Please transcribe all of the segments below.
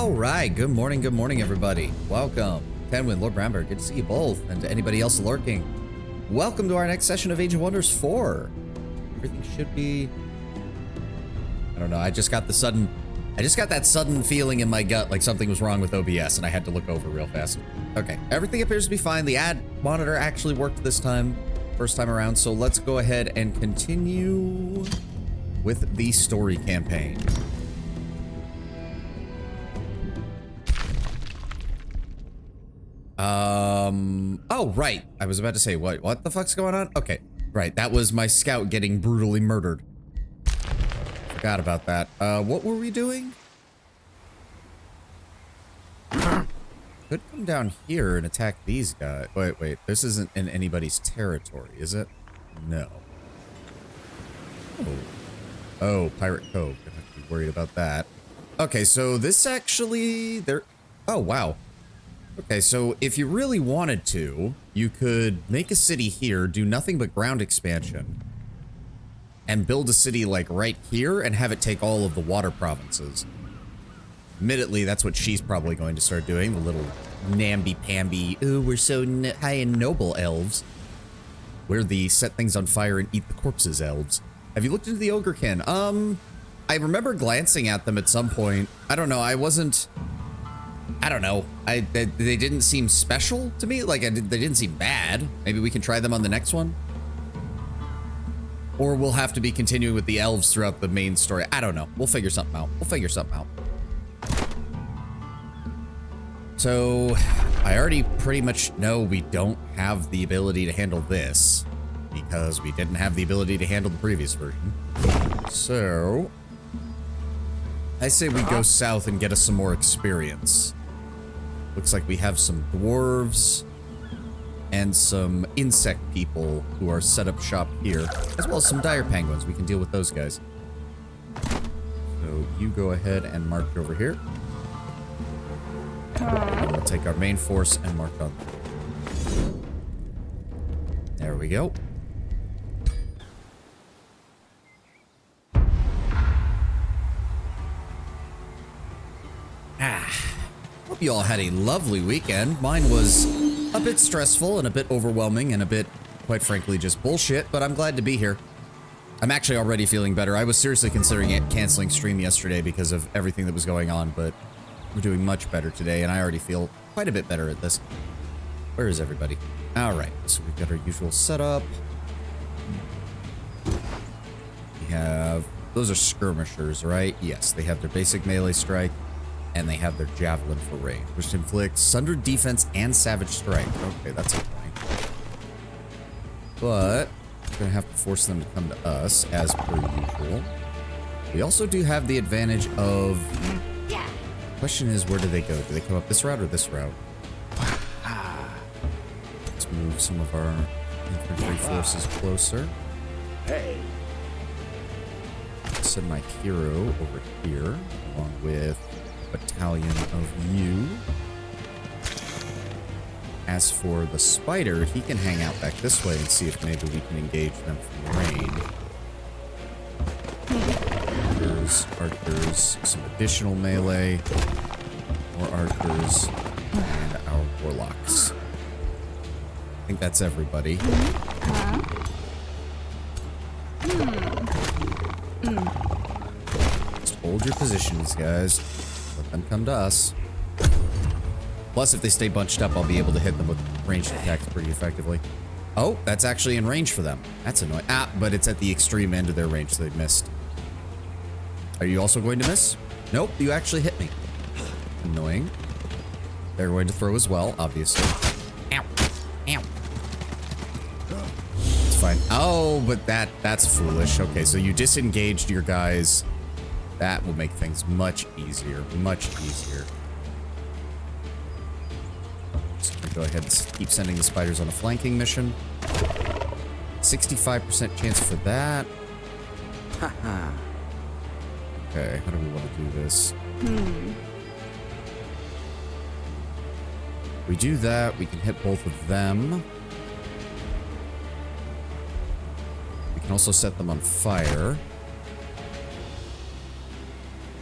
All right, good morning, everybody. Welcome. Kenwin, Lord Bramber, good to see you both, and to anybody else lurking. Welcome to our next session of Age of Wonders 4. Everything should be... I don't know, I just got that sudden feeling in my gut like something was wrong with OBS, and I had to look over real fast. Okay, everything appears to be fine. The ad monitor actually worked this time, first time around, so let's go ahead and continue with the story campaign. Oh, right. I was about to say, what the fuck's going on? Okay, right. That was my scout getting brutally murdered. Forgot about that. What were we doing? Could come down here and attack these guys. Wait. This isn't in anybody's territory, is it? No. Oh, Pirate Cove. Gonna have to be worried about that. Okay, so this actually... Oh, wow. Okay, so if you really wanted to, you could make a city here, do nothing but ground expansion, and build a city like right here and have it take all of the water provinces. Admittedly, that's what she's probably going to start doing, the little namby-pamby, ooh, we're so high and noble elves. We're the set things on fire and eat the corpses elves. Have you looked into the Ogrekin? I remember glancing at them at some point. I don't know, they didn't seem special to me. Like, they didn't seem bad. Maybe we can try them on the next one. Or we'll have to be continuing with the elves throughout the main story. I don't know. We'll figure something out. So, I already pretty much know we don't have the ability to handle this, because we didn't have the ability to handle the previous version. So, I say we go south and get us some more experience. Looks like we have some dwarves and some insect people who are set up shop here, as well as some dire penguins. We can deal with those guys. So you go ahead and march over here. And we'll take our main force and march on. There we go. Hope you all had a lovely weekend. Mine was a bit stressful and a bit overwhelming and a bit, quite frankly, just bullshit, but I'm glad to be here. I'm actually already feeling better. I was seriously considering canceling stream yesterday because of everything that was going on, but we're doing much better today, and I already feel quite a bit better at this. Where is everybody? All right, so we've got our usual setup. We have... Those are skirmishers, right? Yes, they have their basic melee strike. And they have their javelin for range, which inflicts sundered defense and savage strike. Okay, that's annoying. But we're gonna have to force them to come to us, as per usual. We also do have the advantage of... The question is, where do they go? Do they come up this route or this route? Let's move some of our infantry forces closer. Hey. Send my hero over here, along with battalion of you. As for the spider, he can hang out back this way and see if maybe we can engage them from range. There's archers, some additional melee, more archers, and our warlocks. I think that's everybody. Just hold your positions, guys. Let them come to us. Plus, if they stay bunched up, I'll be able to hit them with ranged attacks pretty effectively. Oh, that's actually in range for them. That's annoying. Ah, but it's at the extreme end of their range, so they missed. Are you also going to miss? Nope, you actually hit me. Annoying. They're going to throw as well, obviously. Ow. Ow. It's fine. Oh, but that's foolish. Okay, so you disengaged your guys. That will make things much easier. Much easier. Just gonna go ahead and keep sending the spiders on a flanking mission. 65% chance for that. Okay, how do we want to do this? We do that, we can hit both of them. We can also set them on fire.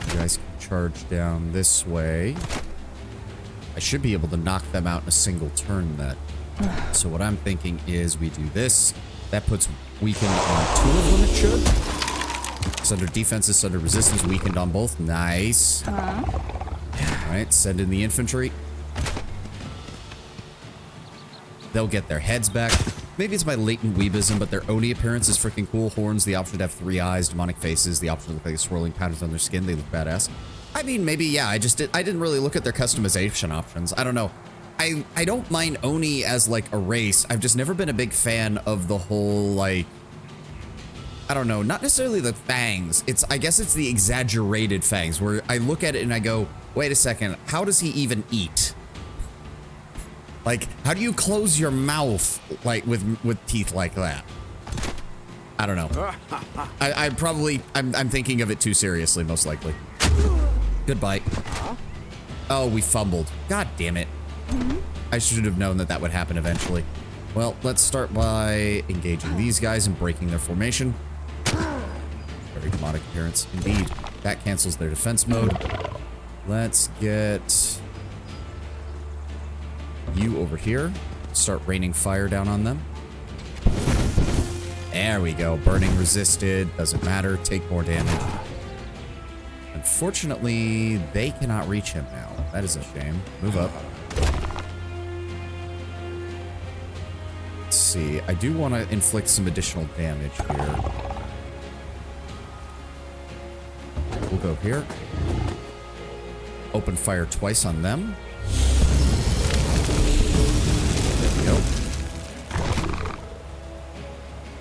You guys can charge down this way. I should be able to knock them out in a single turn then. So what I'm thinking is we do this. That puts weakened on 2 of them, it should. It's under defense, it's under resistance, weakened on both. Nice. Alright, send in the infantry. They'll get their heads back. Maybe it's my latent weebism, but their Oni appearance is freaking cool. Horns, the option to have 3 eyes, demonic faces, the option to look like swirling patterns on their skin. They look badass. I mean, maybe, yeah, I didn't really look at their customization options. I don't know. I don't mind Oni as, like, a race. I've just never been a big fan of the whole, like, I don't know, not necessarily the fangs. I guess it's the exaggerated fangs, where I look at it and I go, wait a second, how does he even eat? Like, how do you close your mouth, like, with teeth like that? I don't know. I'm thinking of it too seriously, most likely. Goodbye. Oh, we fumbled. God damn it. I should have known that that would happen eventually. Well, let's start by engaging these guys and breaking their formation. Very demonic appearance indeed. That cancels their defense mode. Let's get you over here. Start raining fire down on them. There we go. Burning resisted. Doesn't matter. Take more damage. Unfortunately, they cannot reach him now. That is a shame. Move up. Let's see. I do want to inflict some additional damage here. We'll go here. Open fire twice on them. There we go.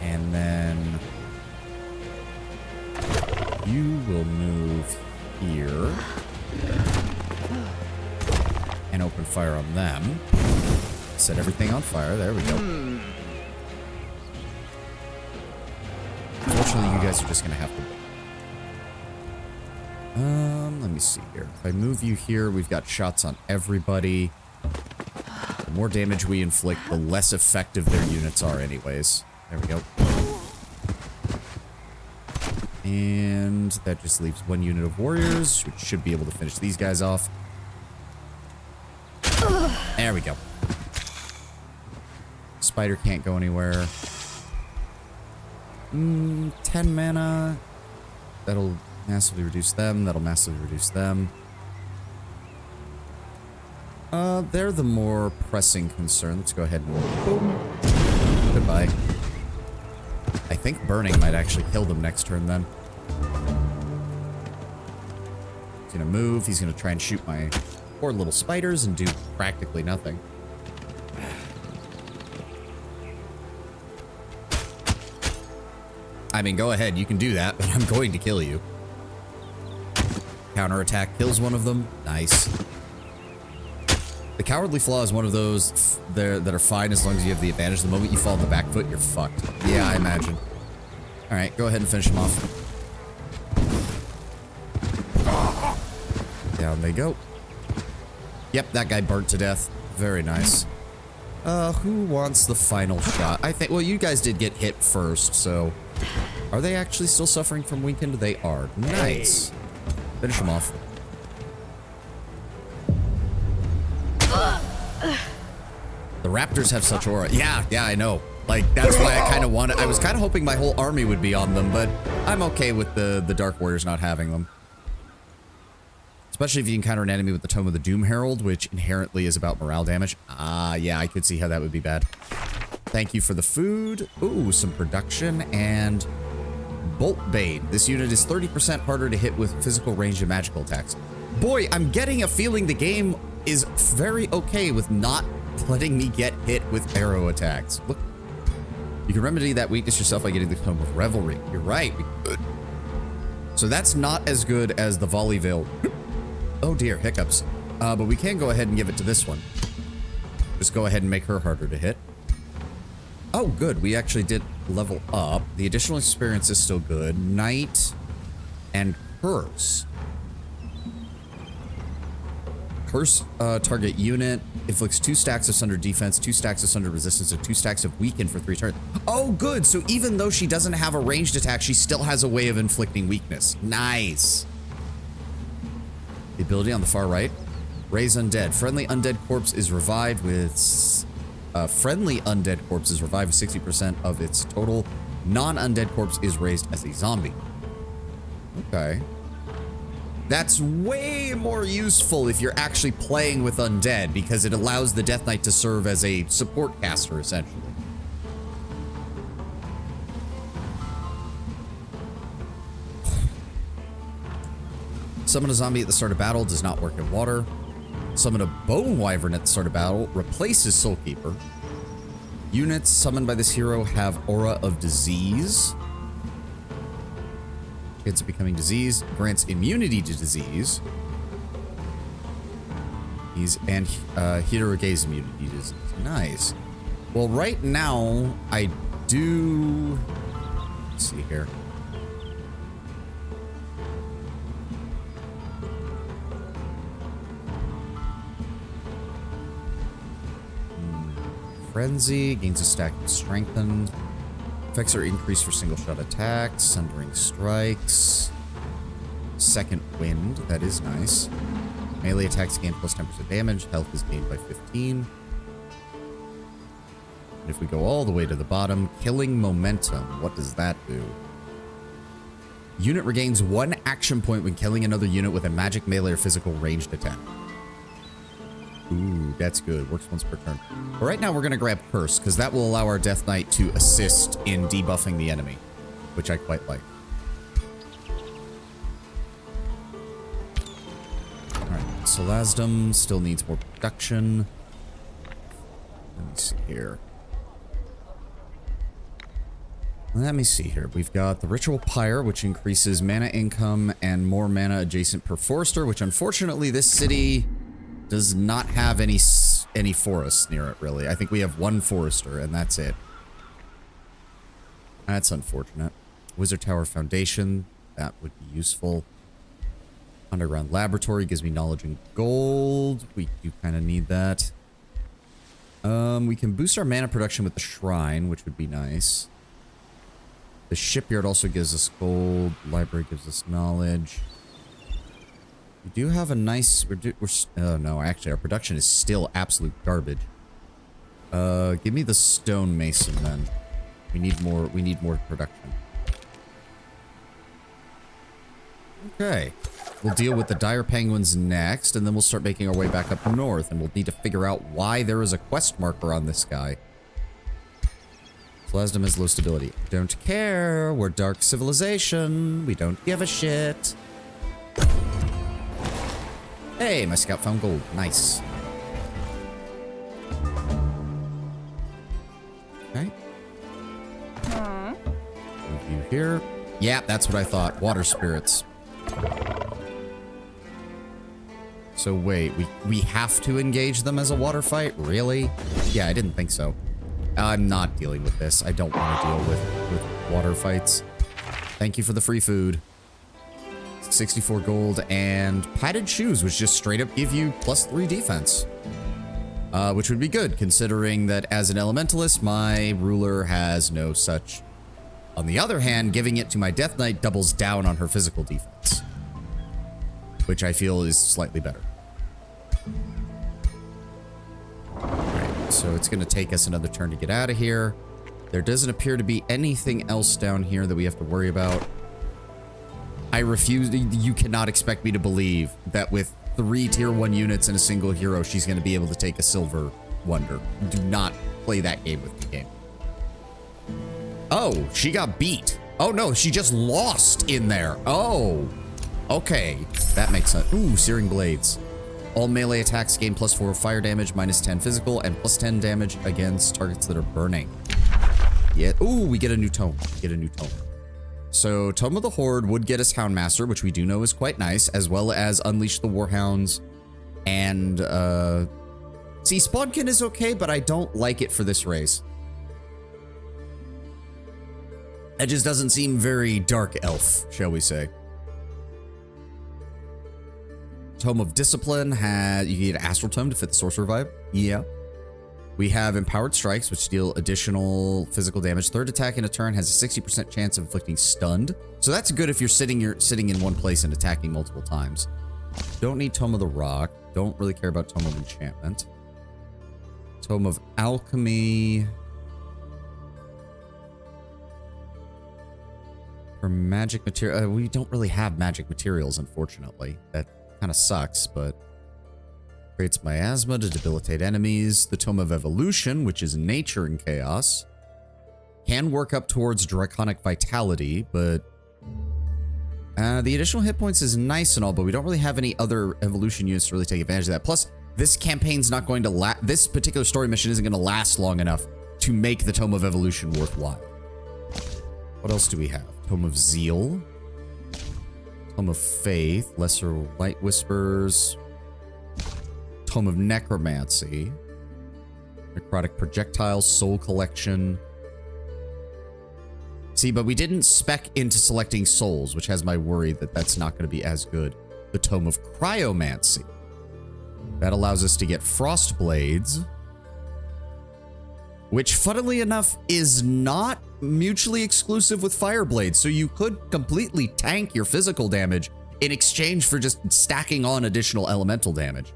And then you will move here and open fire on them. Set everything on fire. There we go. Unfortunately, you guys are just gonna have to. Let me see here. If I move you here, we've got shots on everybody. The more damage we inflict, the less effective their units are anyways. There we go. And that just leaves 1 unit of warriors, which should be able to finish these guys off. There we go. Spider can't go anywhere. 10 mana. That'll massively reduce them. That'll massively reduce them. They're the more pressing concern. Let's go ahead and boom. Goodbye. I think burning might actually kill them next turn then. He's gonna move. He's gonna try and shoot my poor little spiders and do practically nothing. I mean, go ahead. You can do that, but I'm going to kill you. Counterattack kills one of them. Nice. The Cowardly Flaw is one of those that are fine as long as you have the advantage. The moment you fall on the back foot, you're fucked. Yeah, I imagine. All right, go ahead and finish him off. Down they go. Yep, that guy burnt to death. Very nice. Who wants the final shot? I think, well, you guys did get hit first, so... Are they actually still suffering from weakened? They are. Nice. Finish them off. The raptors have such aura. Yeah, I know. Like, that's why I kind of wanted... I was kind of hoping my whole army would be on them, but I'm okay with the Dark Warriors not having them. Especially if you encounter an enemy with the Tome of the Doom Herald, which inherently is about morale damage. Yeah, I could see how that would be bad. Thank you for the food. Ooh, some production and... Bolt Bane. This unit is 30% harder to hit with physical range and magical attacks. Boy, I'm getting a feeling the game is very okay with not letting me get hit with arrow attacks. Look. You can remedy that weakness yourself by getting the Tome of Revelry. You're right. So that's not as good as the Volley Veil. Oh dear, hiccups. But we can go ahead and give it to this one. Just go ahead and make her harder to hit. Oh, good. We actually did level up. The additional experience is still good. Knight and Curse. Curse target unit inflicts 2 stacks of Sunder defense, 2 stacks of Sunder resistance, and 2 stacks of weaken for 3 turns. Oh, good. So even though she doesn't have a ranged attack, she still has a way of inflicting weakness. Nice. The ability on the far right. Raise undead. Friendly undead corpse is revived with... friendly undead corpse is revived with 60% of its total. Non-undead corpse is raised as a zombie. Okay. That's way more useful if you're actually playing with undead, because it allows the Death Knight to serve as a support caster, essentially. Summon a zombie at the start of battle does not work in water. Summon a bone wyvern at the start of battle replaces Soulkeeper. Units summoned by this hero have Aura of Disease. Chance of becoming diseased. Grants immunity to disease. And Hiruge's immunity to disease. Nice. Well, right now, I do... Let's see here. Frenzy gains a stack of strengthened. Effects are increased for single shot attacks, sundering strikes. Second wind, that is nice. Melee attacks gain plus 10% damage. Health is gained by 15. And if we go all the way to the bottom, killing momentum, what does that do? Unit regains 1 action point when killing another unit with a magic, melee, or physical ranged attack. Ooh, that's good. Works once per turn. But right now, we're going to grab Curse, because that will allow our Death Knight to assist in debuffing the enemy, which I quite like. Alright, Solasdom still needs more production. Let me see here. We've got the Ritual Pyre, which increases mana income and more mana adjacent per forester, which unfortunately this city does not have any forests near it, really. I think we have 1 forester, and that's it. That's unfortunate. Wizard Tower Foundation, that would be useful. Underground Laboratory gives me knowledge and gold. We do kind of need that. We can boost our mana production with the Shrine, which would be nice. The Shipyard also gives us gold. Library gives us knowledge. We do have a nice... oh, no, actually, our production is still absolute garbage. Give me the Stone Mason, then. We need more production. Okay. We'll deal with the Dire Penguins next, and then we'll start making our way back up north, and we'll need to figure out why there is a quest marker on this guy. Plasdom has low stability. Don't care. We're Dark Civilization. We don't give a shit. Hey, my scout found gold. Nice. Okay. Move you here. Yeah, that's what I thought. Water spirits. So wait, we have to engage them as a water fight? Really? Yeah, I didn't think so. I'm not dealing with this. I don't want to deal with water fights. Thank you for the free food. 64 gold, and padded shoes, which just straight up give you +3 defense. Which would be good, considering that as an elementalist, my ruler has no such. On the other hand, giving it to my Death Knight doubles down on her physical defense, which I feel is slightly better. Alright, so it's going to take us another turn to get out of here. There doesn't appear to be anything else down here that we have to worry about. I refuse. You cannot expect me to believe that with 3 tier 1 units and a single hero, she's going to be able to take a silver wonder. Do not play that game with the game. Oh, she got beat. Oh no, she just lost in there. Oh, okay. That makes sense. Ooh, Searing Blades. All melee attacks gain +4 fire damage, -10 physical, and +10 damage against targets that are burning. Yeah. Ooh, we get a new tome. So, Tome of the Horde would get us Houndmaster, which we do know is quite nice, as well as Unleash the Warhounds. And, see, Spawnkin is okay, but I don't like it for this race. It just doesn't seem very Dark Elf, shall we say. Tome of Discipline you get an Astral Tome to fit the Sorcerer vibe. Yeah. We have Empowered Strikes, which deal additional physical damage. Third attack in a turn has a 60% chance of inflicting stunned. So that's good if you're sitting in one place and attacking multiple times. Don't need Tome of the Rock. Don't really care about Tome of Enchantment. Tome of Alchemy. For magic material, we don't really have magic materials, unfortunately. That kind of sucks, but creates miasma to debilitate enemies. The Tome of Evolution, which is nature and chaos, can work up towards draconic vitality, but the additional hit points is nice and all, but we don't really have any other evolution units to really take advantage of that. Plus, this campaign's not going to this particular story mission isn't going to last long enough to make the Tome of Evolution worthwhile. What else do we have? Tome of Zeal. Tome of Faith. Lesser Light Whispers. Tome of Necromancy. Necrotic Projectile. Soul Collection. See, but we didn't spec into selecting souls, which has my worry that that's not going to be as good. The Tome of Cryomancy. That allows us to get Frost Blades, which, funnily enough, is not mutually exclusive with Fire Blades, so you could completely tank your physical damage in exchange for just stacking on additional elemental damage.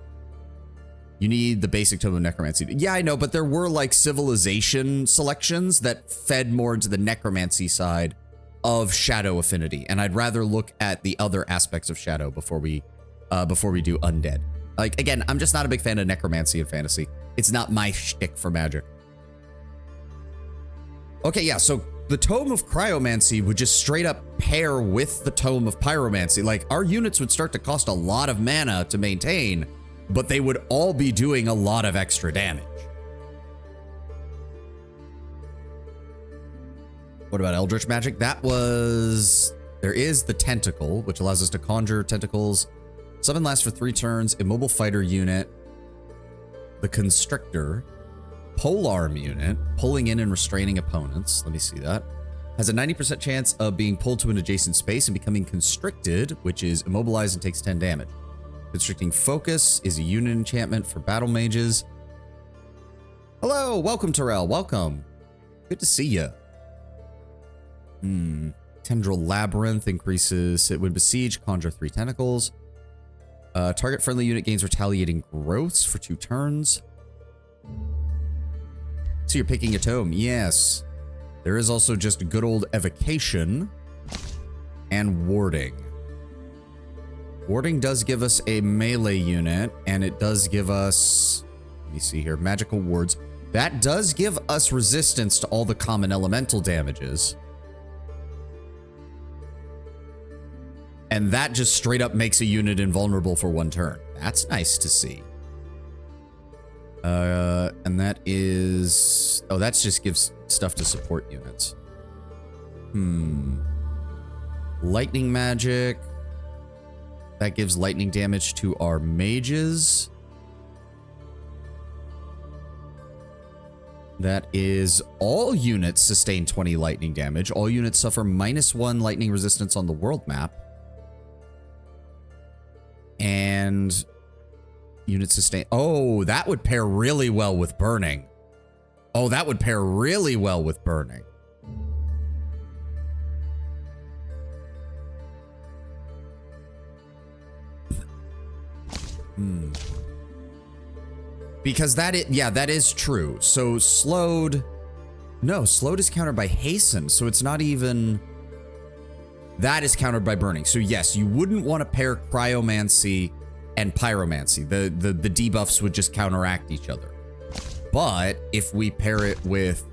You need the basic Tome of Necromancy. Yeah, I know, but there were, like, civilization selections that fed more into the necromancy side of Shadow Affinity, and I'd rather look at the other aspects of Shadow before we do Undead. Like, again, I'm just not a big fan of necromancy in fantasy. It's not my shtick for magic. Okay, yeah, so the Tome of Cryomancy would just straight up pair with the Tome of Pyromancy. Like, our units would start to cost a lot of mana to maintain, but they would all be doing a lot of extra damage. What about Eldritch Magic? There is the Tentacle, which allows us to conjure tentacles. Summon lasts for 3 turns. Immobile Fighter unit. The Constrictor. Polearm unit. Pulling in and restraining opponents. Let me see that. Has a 90% chance of being pulled to an adjacent space and becoming constricted, which is immobilized and takes 10 damage. Constricting Focus is a unit enchantment for battle mages. Hello, welcome, Terrell. Welcome. Good to see you. Tendril Labyrinth increases it when besieged, conjure 3 tentacles. Target friendly unit gains retaliating growths for 2 turns. So you're picking a tome. Yes. There is also just good old Evocation and Warding. Warding does give us a melee unit, and it does give us, let me see here, magical wards. That does give us resistance to all the common elemental damages. And that just straight up makes a unit invulnerable for 1 turn. That's nice to see. And that is, oh, that just gives stuff to support units. Lightning magic. That gives lightning damage to our mages. That is all units sustain 20 lightning damage. All units suffer -1 lightning resistance on the world map. And units sustain. Oh, that would pair really well with burning. Oh, that would pair really well with burning. Because that is true. So slowed is countered by hasten, so it's not even, that is countered by burning. So yes, you wouldn't want to pair cryomancy and pyromancy. The debuffs would just counteract each other. But if we pair it with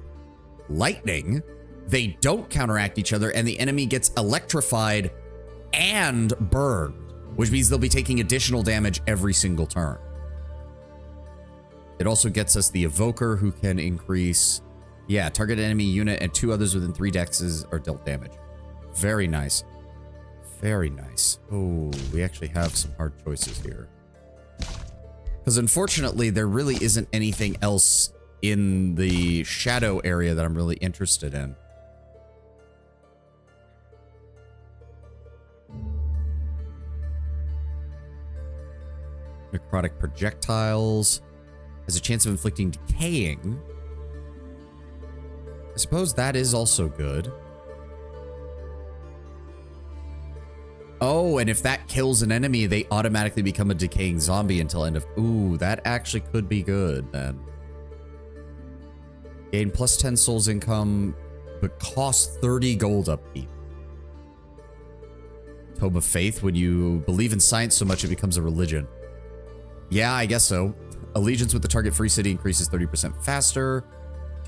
lightning, they don't counteract each other, and the enemy gets electrified and burned, which means they'll be taking additional damage every single turn. It also gets us the Evoker, who can increase, yeah, target enemy unit and 2 others within 3 dexes are dealt damage. Very nice. Very nice. Oh, we actually have some hard choices here. Because unfortunately, there really isn't anything else in the shadow area that I'm really interested in. Necrotic projectiles has a chance of inflicting decaying. I suppose that is also good. Oh, and if that kills an enemy, they automatically become a decaying zombie until end of... Ooh, that actually could be good, then. Gain plus 10 souls income, but cost 30 gold upkeep. Tome of Faith, when you believe in science so much it becomes a religion. Yeah, I guess so. Allegiance with the target free city increases 30% faster.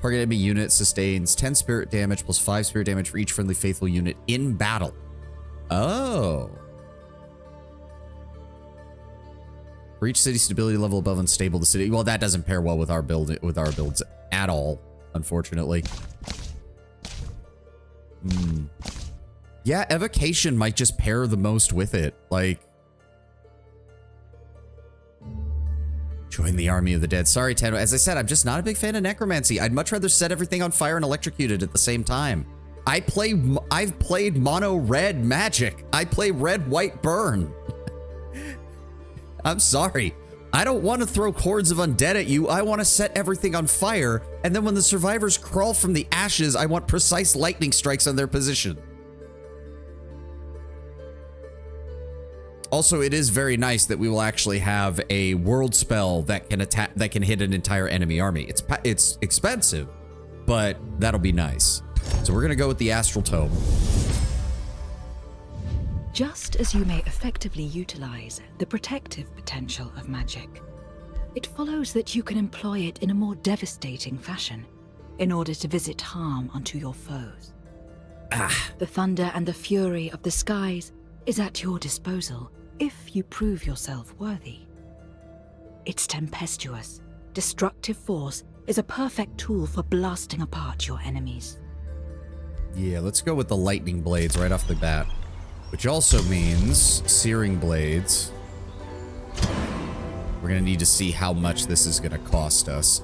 Target enemy unit sustains 10 spirit damage plus 5 spirit damage for each friendly faithful unit in battle. Oh. For each city stability level above unstable, the city... Well, that doesn't pair well with our builds at all, unfortunately. Yeah, evocation might just pair the most with it. Like, join the army of the dead. Sorry, Tano. As I said, I'm just not a big fan of necromancy. I'd much rather set everything on fire and electrocute it at the same time. I've played mono red magic. I play red white burn. I'm sorry. I don't want to throw hordes of undead at you. I want to set everything on fire, and then when the survivors crawl from the ashes, I want precise lightning strikes on their position. Also, it is very nice that we will actually have a world spell that can attack, that can hit an entire enemy army. It's expensive, but that'll be nice. So we're gonna go with the Astral Tome. Just as you may effectively utilize the protective potential of magic, it follows that you can employ it in a more devastating fashion in order to visit harm onto your foes. The thunder and the fury of the skies is at your disposal if you prove yourself worthy. Its tempestuous, destructive force is a perfect tool for blasting apart your enemies. Yeah, let's go with the lightning blades right off the bat. Which also means searing blades. We're gonna need to see how much this is gonna cost us.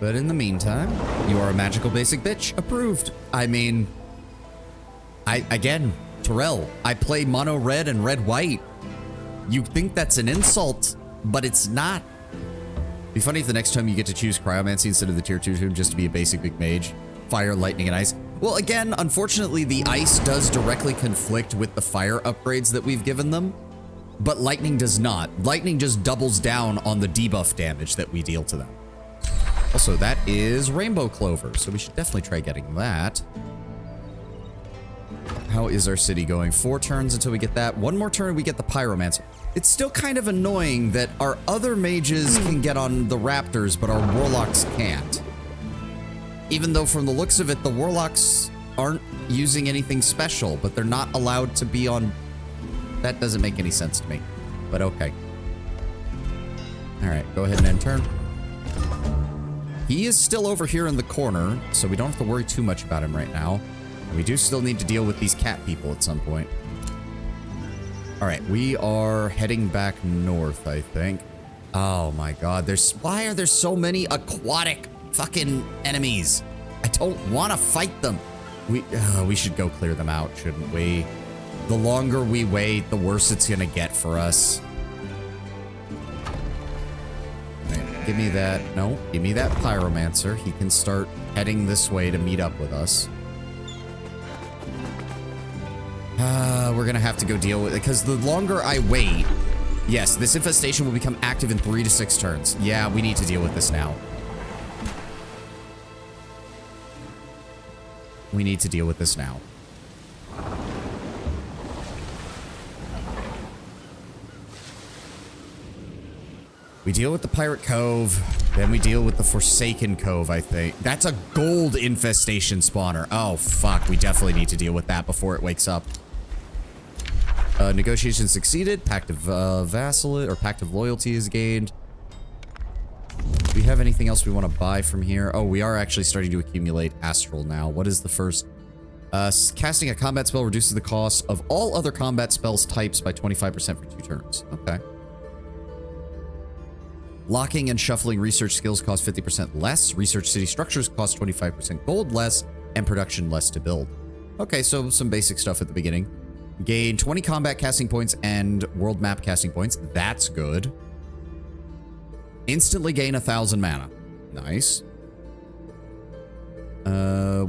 But in the meantime, you are a magical basic bitch. Approved. I mean, again, Terrell, I play mono red and red white. You think that's an insult, but it's not. Be funny if the next time you get to choose cryomancy instead of the tier 2 tomb just to be a basic big mage. Fire, lightning, and ice. Well, again, unfortunately, the ice does directly conflict with the fire upgrades that we've given them, but lightning does not. Lightning just doubles down on the debuff damage that we deal to them. Also, that is Rainbow Clover, so we should definitely try getting that. How is our city going? 4 turns until we get that. 1 more turn, we get the Pyromancer. It's still kind of annoying that our other mages can get on the Raptors, but our Warlocks can't. Even though from the looks of it, the Warlocks aren't using anything special, but they're not allowed to be on... That doesn't make any sense to me, but okay. All right, go ahead and end turn. He is still over here in the corner, so we don't have to worry too much about him right now. And we do still need to deal with these cat people at some point. All right, we are heading back north, I think. Oh my god, why are there so many aquatic fucking enemies? I don't want to fight them. We should go clear them out, shouldn't we? The longer we wait, the worse it's gonna get for us. Right, give me that. No, give me that Pyromancer. He can start heading this way to meet up with us. We're gonna have to go deal with it, because the longer I wait... Yes, this infestation will become active in 3 to 6 turns. Yeah, we need to deal with this now. We need to deal with this now. We deal with the Pirate Cove, then we deal with the Forsaken Cove, I think. That's a gold infestation spawner. Oh, fuck. We definitely need to deal with that before it wakes up. Negotiation succeeded. Pact of Vassalage, or Pact of Loyalty is gained. Do we have anything else we want to buy from here? Oh, we are actually starting to accumulate Astral now. What is the first? Casting a combat spell reduces the cost of all other combat spells types by 25% for 2 turns. Okay. Locking and shuffling research skills cost 50% less. Research city structures cost 25% gold less, and production less to build. Okay, so some basic stuff at the beginning. Gain 20 combat casting points and world map casting points. That's good. Instantly gain 1,000 mana. Nice.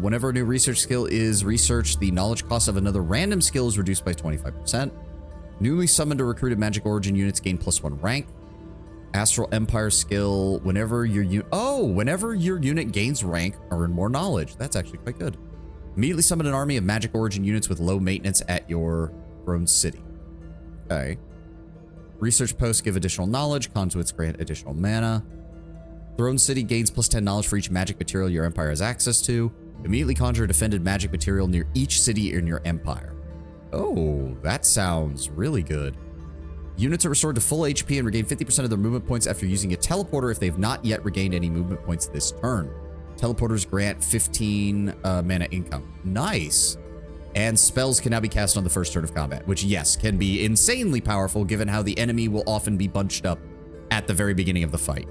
Whenever a new research skill is researched, the knowledge cost of another random skill is reduced by 25%. Newly summoned or recruited magic origin units gain +1 rank. Astral Empire skill, whenever your unit gains rank, earn more knowledge. That's actually quite good. Immediately summon an army of magic origin units with low maintenance at your throne city. Okay. Research posts give additional knowledge. Conduits grant additional mana. Throne city gains +10 knowledge for each magic material your empire has access to. Immediately conjure a defended magic material near each city in your empire. Oh, that sounds really good. Units are restored to full HP and regain 50% of their movement points after using a teleporter if they've not yet regained any movement points this turn. Teleporters grant 15 mana income. Nice. And spells can now be cast on the first turn of combat, which, yes, can be insanely powerful given how the enemy will often be bunched up at the very beginning of the fight.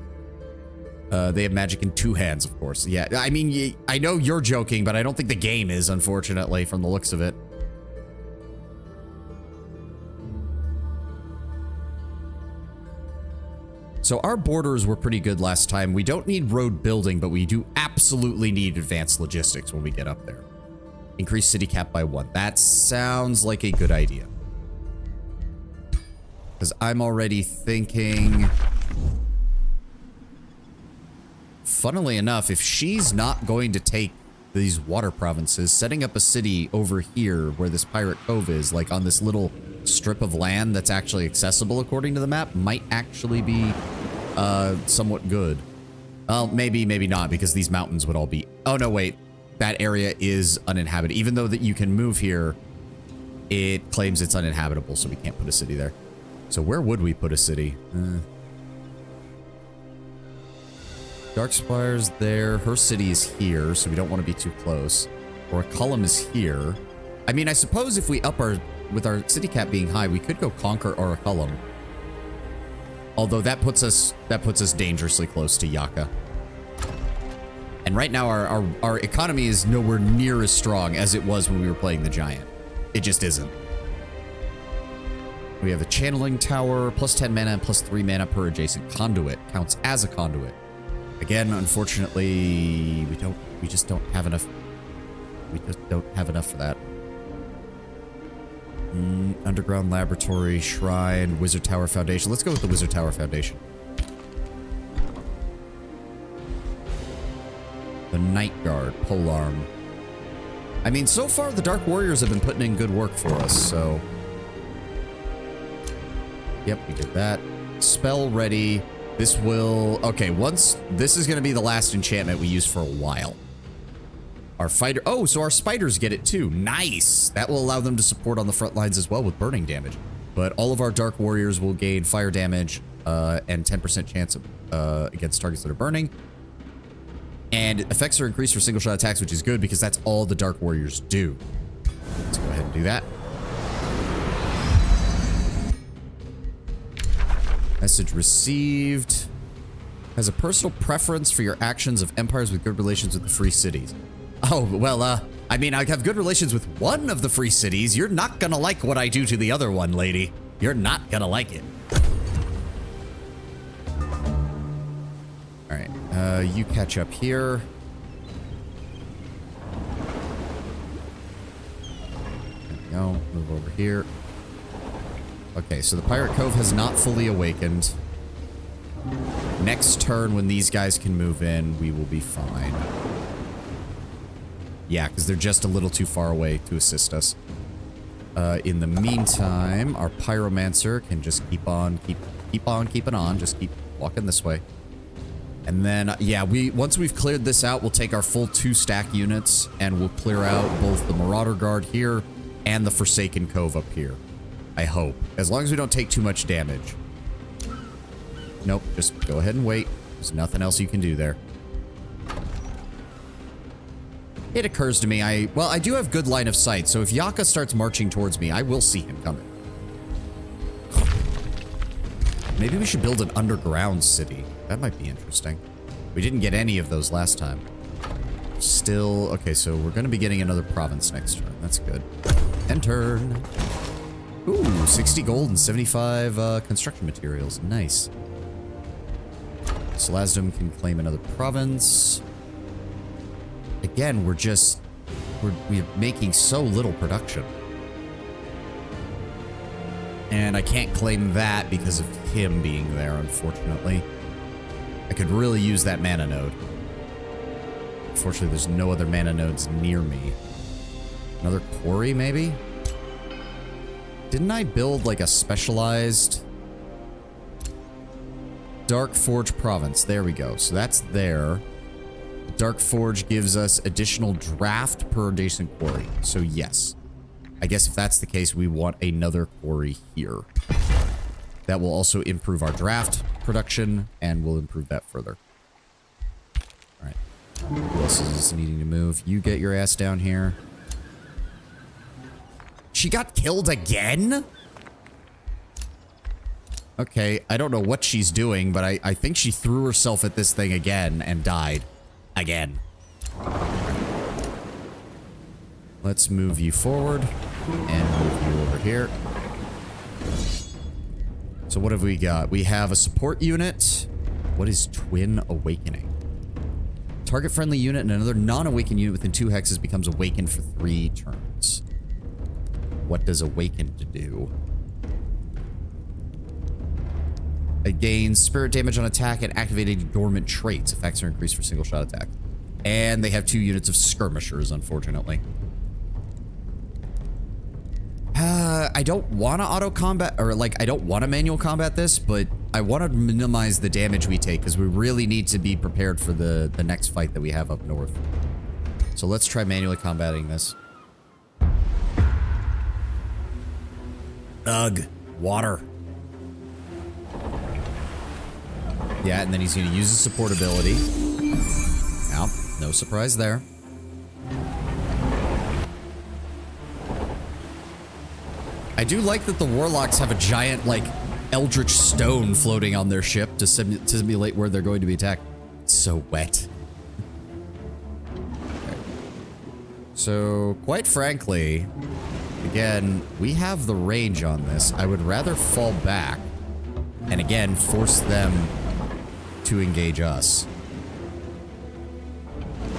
They have magic in 2 hands, of course. Yeah, I mean, I know you're joking, but I don't think the game is, unfortunately, from the looks of it. So our borders were pretty good last time. We don't need road building, but we do absolutely need advanced logistics when we get up there. Increase city cap by 1. That sounds like a good idea. Because I'm already thinking... Funnily enough, if she's not going to take these water provinces, setting up a city over here where this pirate cove is, like on this little strip of land that's actually accessible according to the map, might actually be somewhat good. Well, maybe not, because these mountains would all be... Oh, no, wait. That area is uninhabited. Even though that you can move here, it claims it's uninhabitable, so we can't put a city there. So where would we put a city? Darkspire's there. Her city is here, so we don't want to be too close. Or Orculum is here. I mean, I suppose if we up our... With our city cap being high, we could go conquer Orculum. Although that puts us dangerously close to Yaka. And right now our economy is nowhere near as strong as it was when we were playing the Giant. It just isn't. We have a channeling tower, +10 mana and +3 mana per adjacent conduit. Counts as a conduit. Again, unfortunately, we just don't have enough. We just don't have enough for that. Underground laboratory, shrine, wizard tower foundation. Let's go with the wizard tower foundation. The night guard, polearm. I mean, so far the dark warriors have been putting in good work for us, so. Yep, we did that. Spell ready. This will... Okay, once... This is going to be the last enchantment we use for a while. Our fighter... Oh, so our spiders get it too. Nice! That will allow them to support on the front lines as well with burning damage. But all of our dark warriors will gain fire damage and 10% chance of, against targets that are burning. And effects are increased for single shot attacks, which is good because that's all the dark warriors do. Let's go ahead and do that. Message received. Has a personal preference for your actions of empires with good relations with the free cities. Oh, well, I mean, I have good relations with one of the free cities. You're not gonna like what I do to the other one, lady. You're not gonna like it. All right, you catch up here. There we go. Move over here. Okay, so the Pirate Cove has not fully awakened. Next turn, when these guys can move in, we will be fine. Yeah, because they're just a little too far away to assist us. In the meantime, our Pyromancer can just keep on keeping on. Just keep walking this way. And then, yeah, once we've cleared this out, we'll take our full 2-stack units, and we'll clear out both the Marauder Guard here and the Forsaken Cove up here. I hope. As long as we don't take too much damage. Nope, just go ahead and wait. There's nothing else you can do there. It occurs to me, well, I do have good line of sight, so if Yaka starts marching towards me, I will see him coming. Maybe we should build an underground city. That might be interesting. We didn't get any of those last time. Still, okay, so we're going to be getting another province next turn. That's good. End turn. Ooh, 60 gold and 75 construction materials. Nice. Salazdom can claim another province. I again, we're making so little production. And I can't claim that because of him being there, unfortunately. I could really use that mana node. Unfortunately, there's no other mana nodes near me. Another quarry, maybe? Didn't I build like a specialized Dark Forge province? There we go. So that's there. Dark Forge gives us additional draft per adjacent quarry. So yes. I guess if that's the case, we want another quarry here. That will also improve our draft production, and we'll improve that further. Alright. Who else is needing to move? You get your ass down here. She got killed again? Okay, I don't know what she's doing, but I think she threw herself at this thing again and died. Again. Let's move you forward and move you over here. So what have we got? We have a support unit. What is Twin Awakening? Target friendly unit and another non-awakened unit within 2 hexes becomes awakened for 3 turns. What does awakened do? It gains spirit damage on attack and activated dormant traits. Effects are increased for single shot attack. And they have 2 units of skirmishers, unfortunately. I don't want to auto combat, or like, I don't want to manual combat this, but I want to minimize the damage we take because we really need to be prepared for the next fight that we have up north. So let's try manually combating this. Ugh, water. Yeah, and then he's going to use his support ability. Now, no surprise there. I do like that the warlocks have a giant, like, eldritch stone floating on their ship to simulate where they're going to be attacked. It's so wet. Okay. So, quite frankly, again, we have the range on this. I would rather fall back and, again, force them to engage us.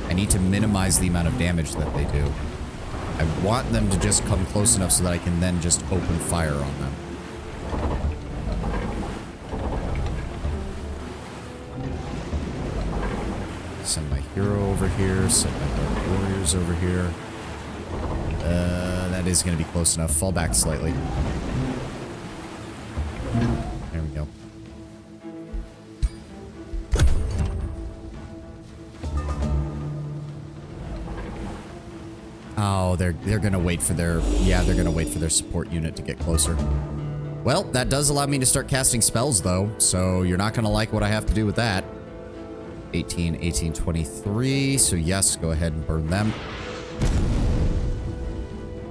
I need to minimize the amount of damage that they do. I want them to just come close enough so that I can then just open fire on them. Send my hero over here, send my dark warriors over here. That is going to be close enough. Fall back slightly. There we go. Oh, they're gonna wait for their, yeah, they're gonna wait for their support unit to get closer. Well, that does allow me to start casting spells though, so you're not gonna like what I have to do with that. 18, 18, 23, so yes, go ahead and burn them.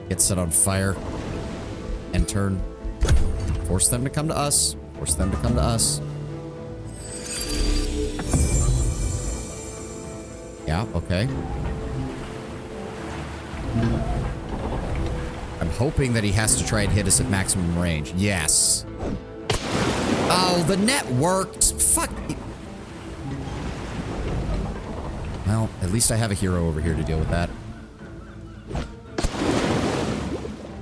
Get set on fire. End turn. Force them to come to us. Force them to come to us. Yeah, okay. I'm hoping that he has to try and hit us at maximum range. Yes. Oh, the net worked. Fuck. Well, at least I have a hero over here to deal with that.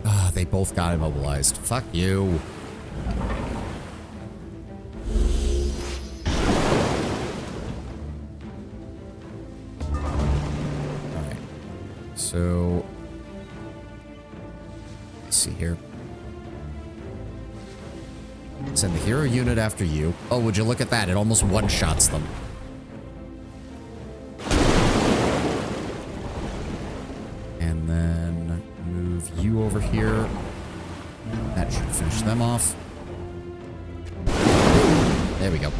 Ah, they both got immobilized. Fuck you. Alright. So... let's see here. Send the hero unit after you. Oh, would you look at that? It almost one-shots them. And then move you over here. That should finish them off. There we go.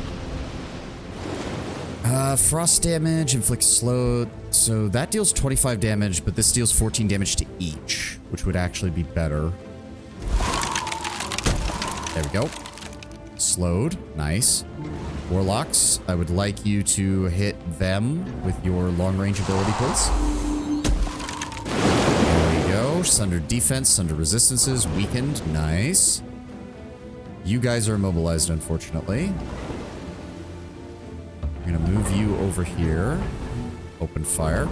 Frost damage inflicts slow. So that deals 25 damage, but this deals 14 damage to each, which would actually be better. There we go. Slowed. Nice. Warlocks, I would like you to hit them with your long-range ability, please. There we go. Sunder defense, sunder resistances, weakened. Nice. You guys are immobilized, unfortunately. I'm gonna move you over here. Open fire.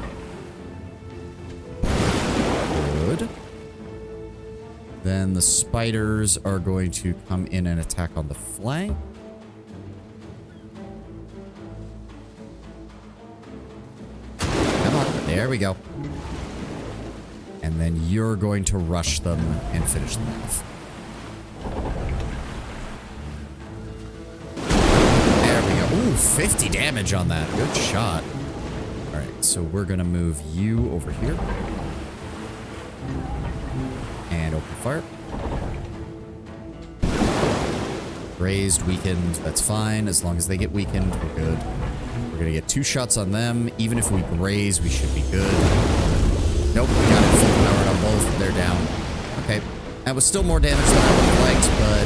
Then the spiders are going to come in and attack on the flank. Come on. There we go. And then you're going to rush them and finish them off. There we go. Ooh, 50 damage on that. Good shot. All right, so we're going to move you over here. And open fire. Grazed, weakened, that's fine. As long as they get weakened, we're good. We're going to get 2 shots on them. Even if we graze, we should be good. Nope, we got it full powered on both. They're down. Okay. That was still more damage than I would have liked, but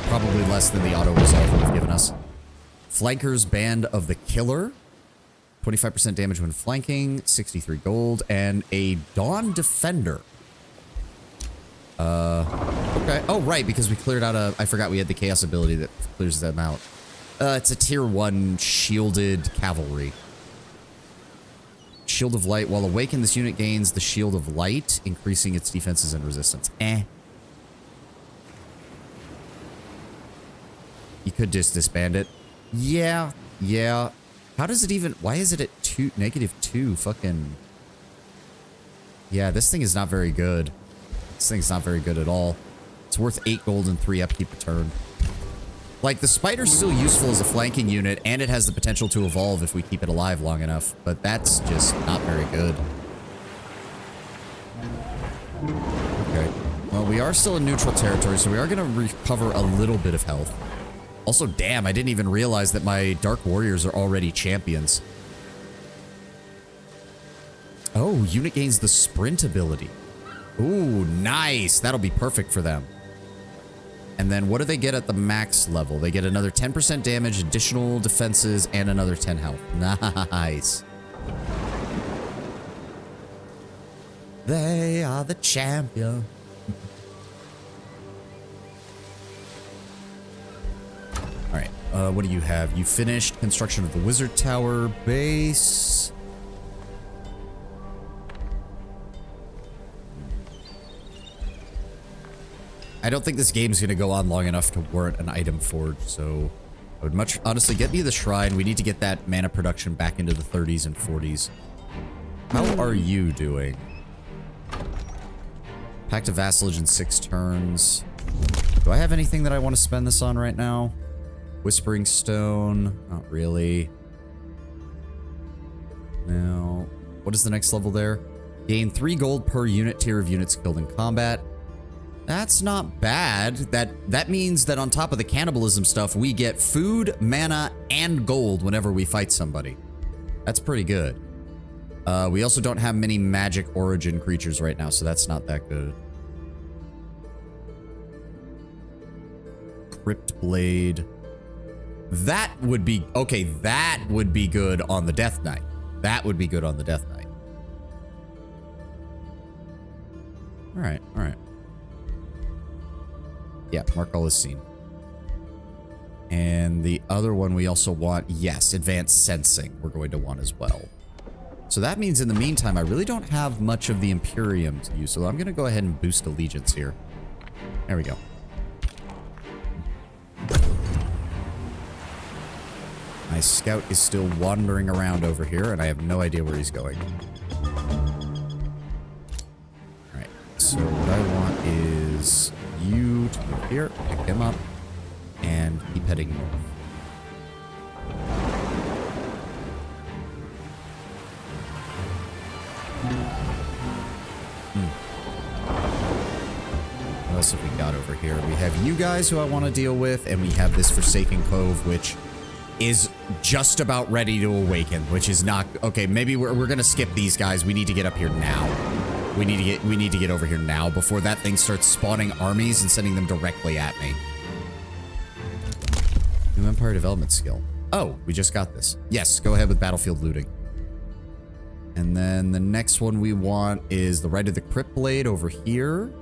probably less than the auto-resolve would have given us. Flankers Band of the Killer. 25% damage when flanking, 63 gold, and a Dawn Defender. Okay. Oh, right, because we cleared out a... I forgot we had the Chaos ability that clears them out. It's a tier 1 shielded cavalry. Shield of Light. While awakened, this unit gains the Shield of Light, increasing its defenses and resistance. You could just disband it. Yeah. How does it even... Why is it at -2? Fucking... Yeah, this thing is not very good. This thing's not very good at all. It's worth 8 gold and 3 upkeep a turn. Like, the spider's still useful as a flanking unit, and it has the potential to evolve if we keep it alive long enough, but that's just not very good. Okay. Well, we are still in neutral territory, so we are going to recover a little bit of health. Also, damn, I didn't even realize that my Dark Warriors are already champions. Oh, unit gains the sprint ability. Ooh, nice. That'll be perfect for them. And then what do they get at the max level? They get another 10% damage, additional defenses, and another 10 health. Nice. They are the champion. All right. What do you have? You finished construction of the Wizard Tower base. I don't think this game's going to go on long enough to warrant an item forge, so I would much... Honestly, get me the shrine. We need to get that mana production back into the 30s and 40s. How are you doing? Pact of Vassalage in 6 turns. Do I have anything that I want to spend this on right now? Whispering Stone. Not really. No. What is the next level there? Gain 3 gold per unit tier of units killed in combat. That's not bad. That means that on top of the cannibalism stuff, we get food, mana, and gold whenever we fight somebody. That's pretty good. We also don't have many magic origin creatures right now, so that's not that good. Crypt Blade. That would be... Okay, that would be good on the Death Knight. That would be good on the Death Knight. Alright, alright. Yeah, mark all is seen. And the other one we also want, yes, advanced sensing we're going to want as well. So that means in the meantime, I really don't have much of the Imperium to use, so I'm going to go ahead and boost allegiance here. There we go. My scout is still wandering around over here, and I have no idea where he's going. Alright, so what I want is you to move here, pick him up, and keep heading north. What else have we got over here? We have you guys who I want to deal with, and we have this Forsaken Cove, which is just about ready to awaken, which is not... Okay, maybe we're gonna skip these guys. We need to get up here now. We need to get over here now before that thing starts spawning armies and sending them directly at me. New Empire development skill. Oh, we just got this. Yes, go ahead with battlefield looting. And then the next one we want is the Rite of the Crypt Blade over here.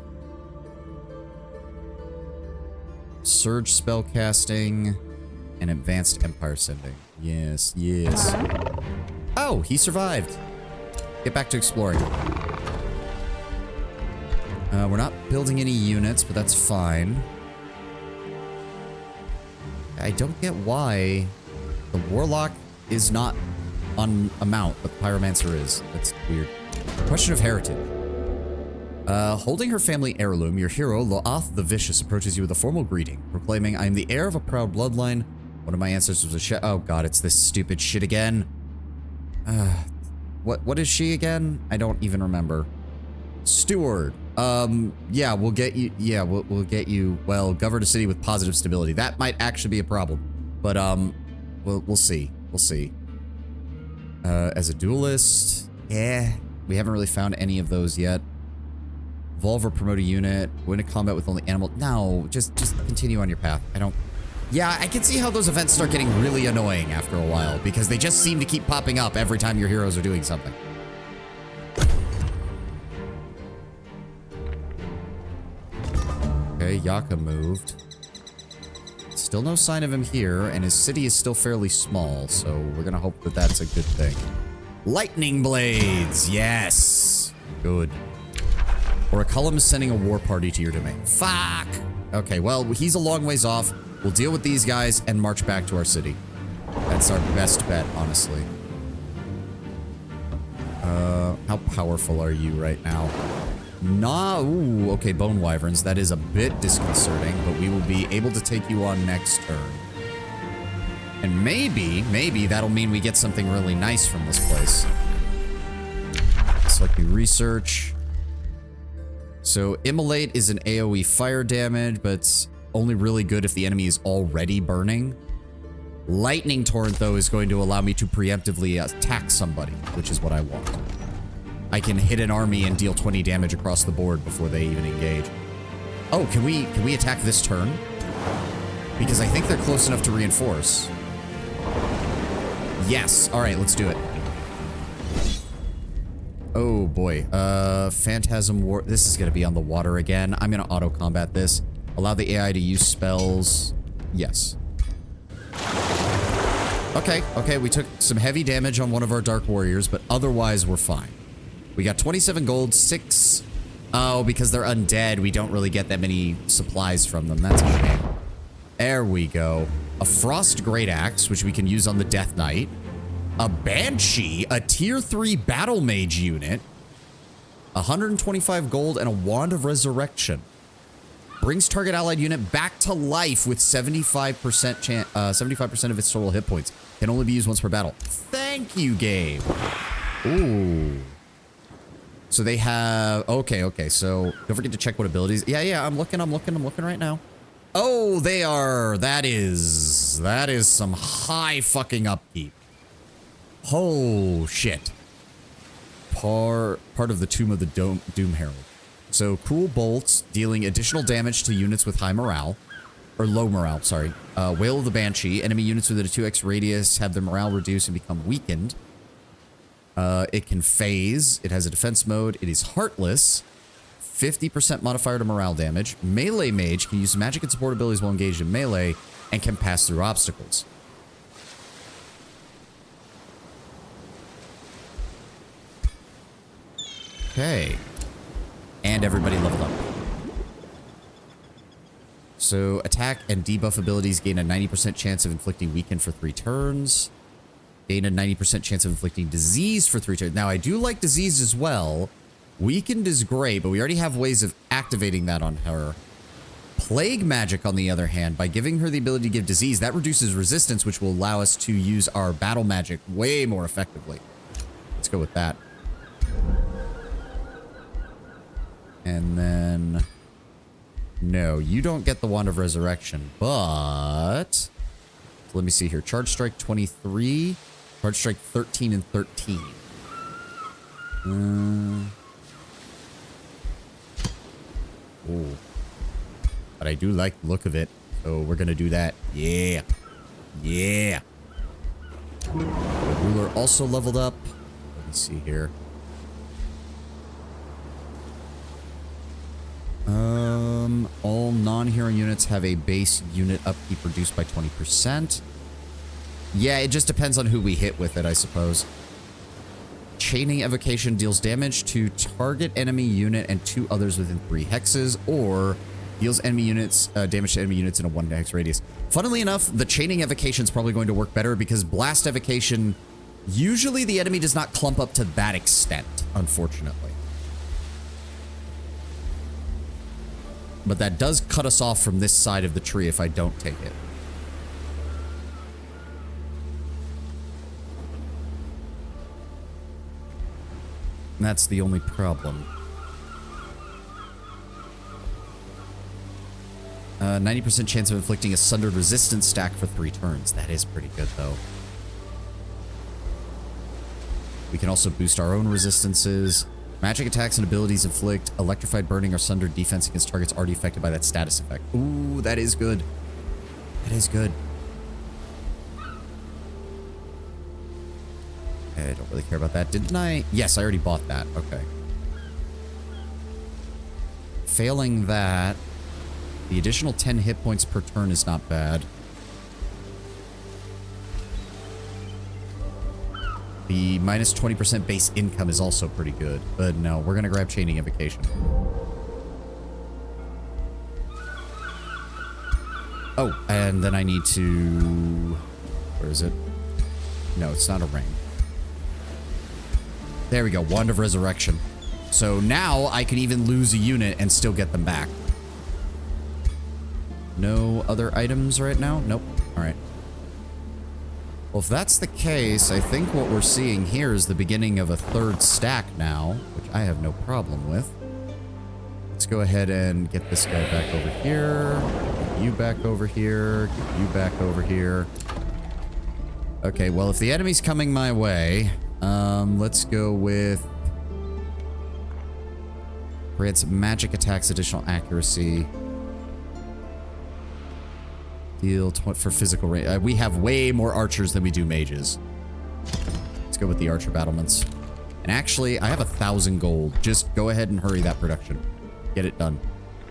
Surge spellcasting and advanced empire sending. Yes, yes. Oh, he survived. Get back to exploring. We're not building any units, but that's fine. I don't get why the Warlock is not on a mount, but the Pyromancer is. That's weird. Question of heritage. Holding her family heirloom, your hero, Loath the Vicious, approaches you with a formal greeting, proclaiming, I am the heir of a proud bloodline. One of my ancestors was a oh god, it's this stupid shit again. What is she again? I don't even remember. Steward. Yeah, we'll get you, we'll get you, well, govern a city with positive stability. That might actually be a problem. But, we'll see. We'll see. As a duelist, we haven't really found any of those yet. Evolve or promote a unit. Go into combat with only animal. No, just continue on your path. Yeah, I can see how those events start getting really annoying after a while, because they just seem to keep popping up every time your heroes are doing something. Okay, Yaka moved. Still no sign of him here, and his city is still fairly small, so we're gonna hope that that's a good thing. Lightning blades! Yes! Good. Or a column is sending a war party to your domain. Fuck! Okay, well, he's a long ways off. We'll deal with these guys and march back to our city. That's our best bet, honestly. How powerful are you right now? Nah, ooh, okay, Bone Wyverns. That is a bit disconcerting, but we will be able to take you on next turn. And maybe that'll mean we get something really nice from this place. Select new research. So, Immolate is an AoE fire damage, but it's only really good if the enemy is already burning. Lightning Torrent, though, is going to allow me to preemptively attack somebody, which is what I want. I can hit an army and deal 20 damage across the board before they even engage. Oh, can we attack this turn? Because I think they're close enough to reinforce. Yes. All right, let's do it. Oh boy. Phantasm War. This is going to be on the water again. I'm going to auto-combat this. Allow the AI to use spells. Yes. Okay, we took some heavy damage on one of our Dark Warriors, but otherwise we're fine. We got 27 gold, 6... Oh, because they're undead, we don't really get that many supplies from them. That's a shame. There we go. A Frost Great Axe, which we can use on the Death Knight. A Banshee, a Tier 3 Battle Mage unit. 125 gold and a Wand of Resurrection. Brings target allied unit back to life with 75% of its total hit points. Can only be used once per battle. Thank you, game. Ooh. So they have... Okay, so don't forget to check what abilities... Yeah, I'm looking right now. Oh, they are... That is some high fucking upkeep. Oh, shit. Part of the Tomb of the Doom Herald. So, cool bolts, dealing additional damage to units with high morale. Or low morale, sorry. Wail of the Banshee. Enemy units within a 2x radius have their morale reduced and become weakened. It can phase. It has a defense mode. It is heartless. 50% modifier to morale damage. Melee Mage can use magic and support abilities while engaged in melee and can pass through obstacles. Okay. And everybody leveled up. So, attack and debuff abilities gain a 90% chance of inflicting weaken for 3 turns. Gain a 90% chance of inflicting disease for 3 turns. Now, I do like disease as well. Weakened is great, but we already have ways of activating that on her. Plague Magic, on the other hand, by giving her the ability to give disease, that reduces resistance, which will allow us to use our battle magic way more effectively. Let's go with that. And then... No, you don't get the Wand of Resurrection, but... Let me see here. Charge Strike 23. Charge Strike 13 and 13. Oh. But I do like the look of it, so we're gonna do that. Yeah. Yeah. The ruler also leveled up. Let me see here. All non-hero units have a base unit upkeep reduced by 20%. Yeah, it just depends on who we hit with it, I suppose. Chaining Evocation deals damage to target enemy unit and 2 others within 3 hexes, or deals enemy units damage to enemy units in a 1 hex radius. Funnily enough, the Chaining Evocation is probably going to work better because Blast Evocation, usually the enemy does not clump up to that extent, unfortunately. But that does cut us off from this side of the tree if I don't take it. And that's the only problem. 90% chance of inflicting a sundered resistance stack for 3 turns. That is pretty good, though. We can also boost our own resistances. Magic attacks and abilities inflict electrified burning or sundered defense against targets already affected by that status effect. Ooh, that is good. That is good. I don't really care about that. Didn't I? Yes, I already bought that. Okay. Failing that, the additional 10 hit points per turn is not bad. The minus 20% base income is also pretty good. But no, we're going to grab Chaining Invocation. Oh, and then I need to... Where is it? No, it's not a ring. There we go. Wand of Resurrection. So now I can even lose a unit and still get them back. No other items right now? Nope. All right. Well, if that's the case, I think what we're seeing here is the beginning of a 3rd stack now, which I have no problem with. Let's go ahead and get this guy back over here. Get you back over here. Get you back over here. Okay, well, if the enemy's coming my way, let's go with... grants magic attacks additional accuracy. Deal for physical range. We have way more archers than we do mages. Let's go with the archer battlements. And actually, I have 1,000 gold. Just go ahead and hurry that production. Get it done.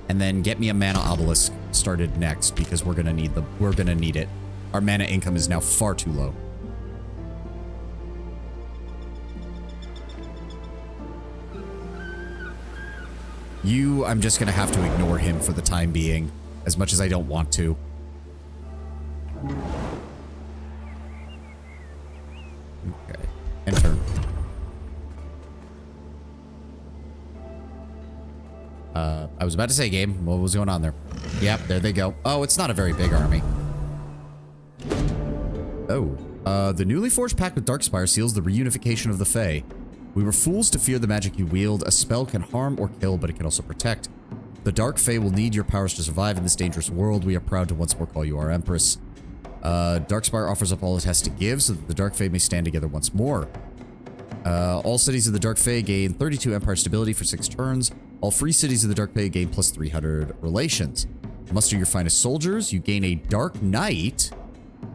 And then get me a mana obelisk started next because we're gonna need it. Our mana income is now far too low. I'm just gonna have to ignore him for the time being, as much as I don't want to. Okay. End turn. I was about to say, game. What was going on there? Yep, there they go. Oh, it's not a very big army. Oh. The newly forged pact with Darkspire seals the reunification of the Fae. We were fools to fear the magic you wield. A spell can harm or kill, but it can also protect. The Dark Fae will need your powers to survive in this dangerous world. We are proud to once more call you our Empress. Darkspire offers up all it has to give so that the Dark Fae may stand together once more. All cities of the Dark Fae gain 32 Empire stability for 6 turns. All free cities of the Dark Fae gain plus 300 relations. Muster your finest soldiers. You gain a Dark Knight,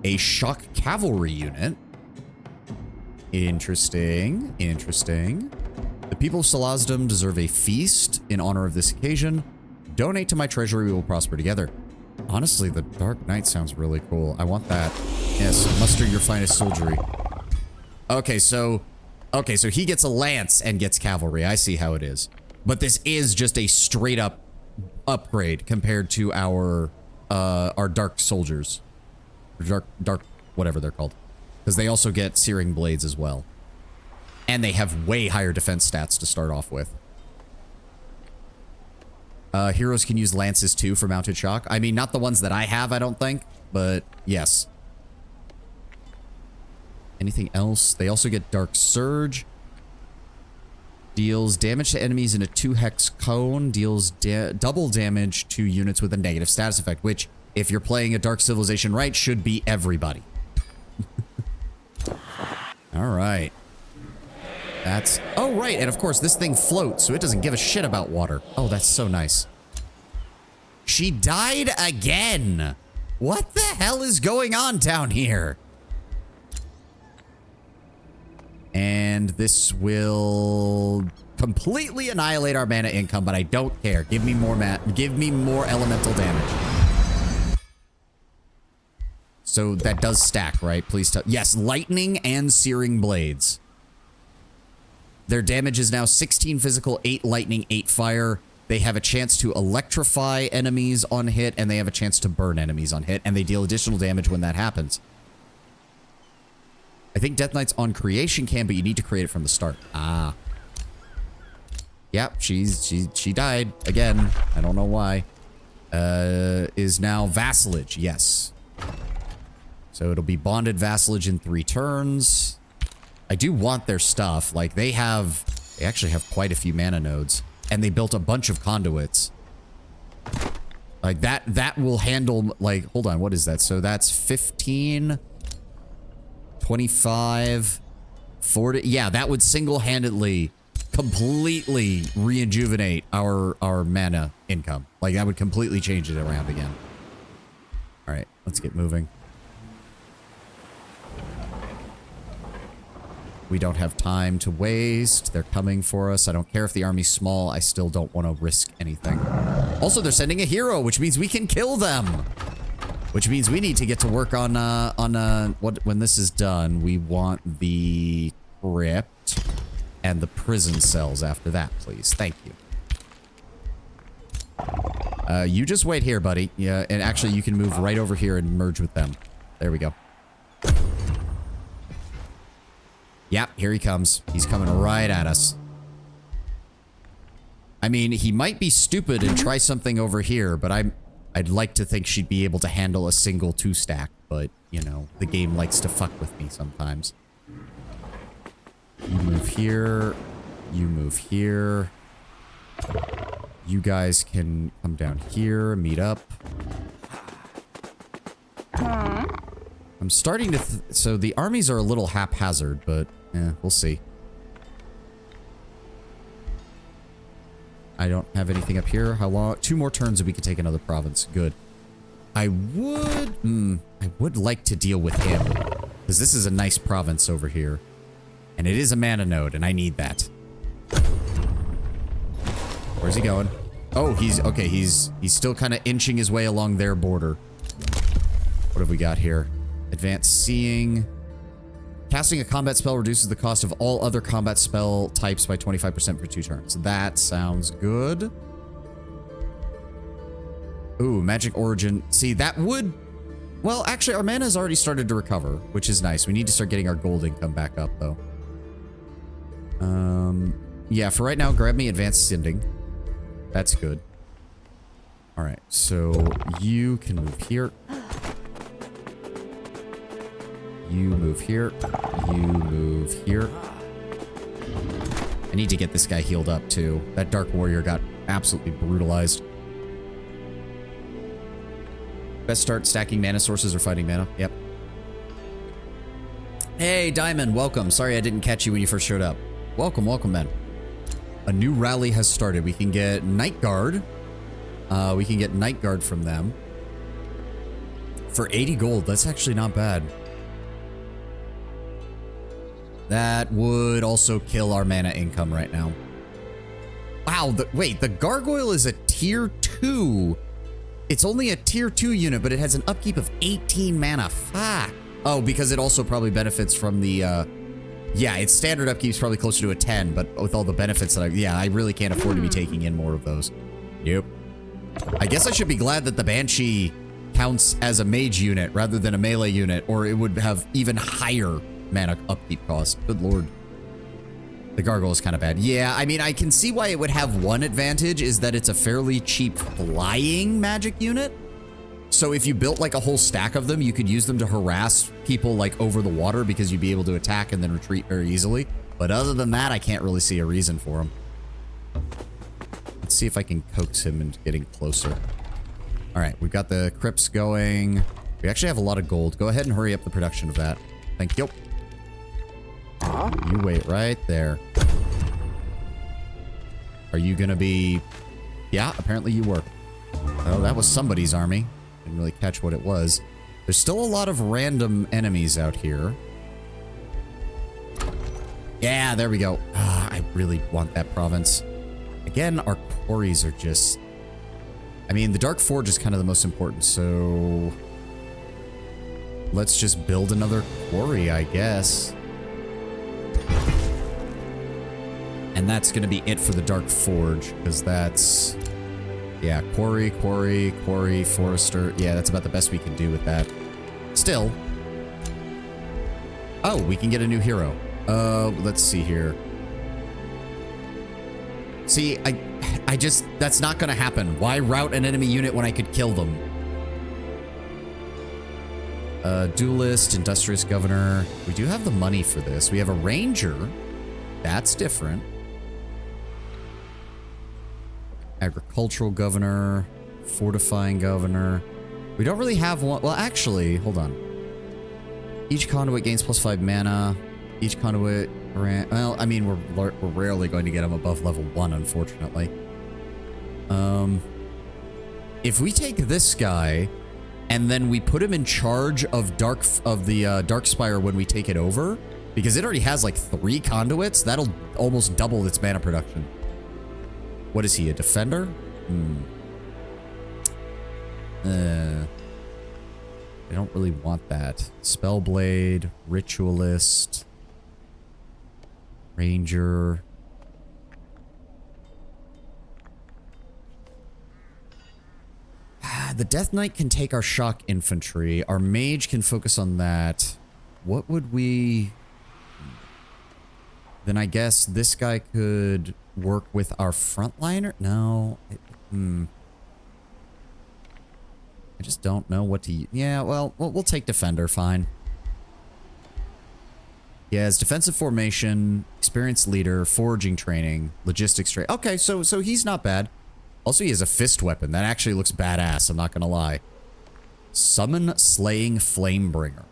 a Shock Cavalry unit. Interesting. Interesting. The people of Salazdom deserve a feast in honor of this occasion. Donate to my treasury. We will prosper together. Honestly, the Dark Knight sounds really cool. I want that. Yes, muster your finest soldiery. Okay, so he gets a lance and gets cavalry. I see how it is. But this is just a straight up upgrade compared to our dark soldiers. Dark whatever they're called. Because they also get searing blades as well. And they have way higher defense stats to start off with. Heroes can use lances too for mounted shock. I mean, not the ones that I have, I don't think. But yes. Anything else? They also get Dark Surge. Deals damage to enemies in a 2-hex cone. Deals double damage to units with a negative status effect. Which, if you're playing a Dark Civilization right, should be everybody. Alright. That's... Oh, right. And of course, this thing floats, so it doesn't give a shit about water. Oh, that's so nice. She died again. What the hell is going on down here? And this will completely annihilate our mana income, but I don't care. Give me more elemental damage. So that does stack, right? Please tell. Yes, lightning and searing blades. Their damage is now 16 physical, 8 lightning, 8 fire. They have a chance to electrify enemies on hit, and they have a chance to burn enemies on hit, and they deal additional damage when that happens. I think Death Knight's on creation can, but you need to create it from the start. Ah. Yep, she died again. I don't know why. Is now vassalage. Yes. So it'll be bonded vassalage in 3 turns. I do want their stuff. Like they actually have quite a few mana nodes, and they built a bunch of conduits. Like that will handle, like, hold on, what is that? So that's 15, 25, 40. Yeah, that would single-handedly completely rejuvenate our mana income. Like that would completely change it around again. All right, let's get moving. We don't have time to waste. They're coming for us. I don't care if the army's small. I still don't want to risk anything. Also, they're sending a hero, which means we can kill them. Which means we need to get to work on when this is done. We want the crypt and the prison cells after that, please. Thank you. You just wait here, buddy. Yeah, and actually you can move right over here and merge with them. There we go. Yep, here he comes. He's coming right at us. I mean, he might be stupid and try something over here, but I'd like to think she'd be able to handle a single 2-stack, but, you know, the game likes to fuck with me sometimes. You move here. You move here. You guys can come down here, meet up. I'm starting to... so the armies are a little haphazard, but we'll see. I don't have anything up here. How long? 2 more turns and we could take another province. Good. I would like to deal with him, because this is a nice province over here. And it is a mana node, and I need that. Where's he going? Oh, okay, he's still kind of inching his way along their border. What have we got here? Advanced Seeing. Casting a combat spell reduces the cost of all other combat spell types by 25% for 2 turns. That sounds good. Ooh, Magic Origin. See, that would... well, actually, our mana has already started to recover, which is nice. We need to start getting our gold income back up, though. Yeah, for right now, grab me Advanced Sending. That's good. All right, so you can move here. You move here. You move here. I need to get this guy healed up, too. That Dark Warrior got absolutely brutalized. Best start stacking mana sources or fighting mana. Yep. Hey, Diamond, welcome. Sorry I didn't catch you when you first showed up. Welcome, welcome, man. A new rally has started. We can get Night Guard. We can get Night Guard from them. For 80 gold, that's actually not bad. That would also kill our mana income right now. Wow, wait, the Gargoyle is a tier 2. It's only a tier 2 unit, but it has an upkeep of 18 mana. Fuck. Oh, because it also probably benefits from the, yeah, its standard upkeep is probably closer to a 10, but with all the benefits that I really can't afford to be taking in more of those. Yep. I guess I should be glad that the Banshee counts as a mage unit rather than a melee unit, or it would have even higher mana upkeep cost. Good lord. The Gargoyle is kind of bad. Yeah, I mean, I can see why it would have one advantage, is that it's a fairly cheap flying magic unit. So if you built like a whole stack of them, you could use them to harass people like over the water, because you'd be able to attack and then retreat very easily. But other than that, I can't really see a reason for them. Let's see if I can coax him into getting closer. All right, we've got the crypts going. We actually have a lot of gold. Go ahead and hurry up the production of that. Thank you. You wait right there. Are you gonna be... yeah, apparently you were. Oh, that was somebody's army. Didn't really catch what it was. There's still a lot of random enemies out here. Yeah, there we go. Ah, I really want that province. Again, our quarries are just... I mean, the Dark Forge is kind of the most important, so... let's just build another quarry, I guess. And that's going to be it for the Dark Forge, because that's... Yeah, Quarry, Forester. Yeah, that's about the best we can do with that. Still. Oh, we can get a new hero. Let's see here. See, I just... That's not going to happen. Why route an enemy unit when I could kill them? Duelist, Industrious Governor. We do have the money for this. We have a Ranger. That's different. Agricultural Governor. Fortifying Governor. We don't really have one. Well, actually, hold on. Each conduit gains +5 mana. Each conduit... Well, I mean, we're rarely going to get them above level 1, unfortunately. If we take this guy... and then we put him in charge of Dark Spire when we take it over, because it already has like 3 conduits. That'll almost double its mana production. What is he, a defender? I don't really want that. Spellblade, Ritualist, Ranger. The Death Knight can take our shock infantry. Our mage can focus on that. What would we... Then I guess this guy could work with our frontliner? No. I just don't know what to... Yeah, well, we'll take Defender, fine. He has defensive formation, experienced leader, foraging training, logistics training. Okay, so he's not bad. Also, he has a fist weapon. That actually looks badass, I'm not gonna lie. Summon Slaying Flamebringer.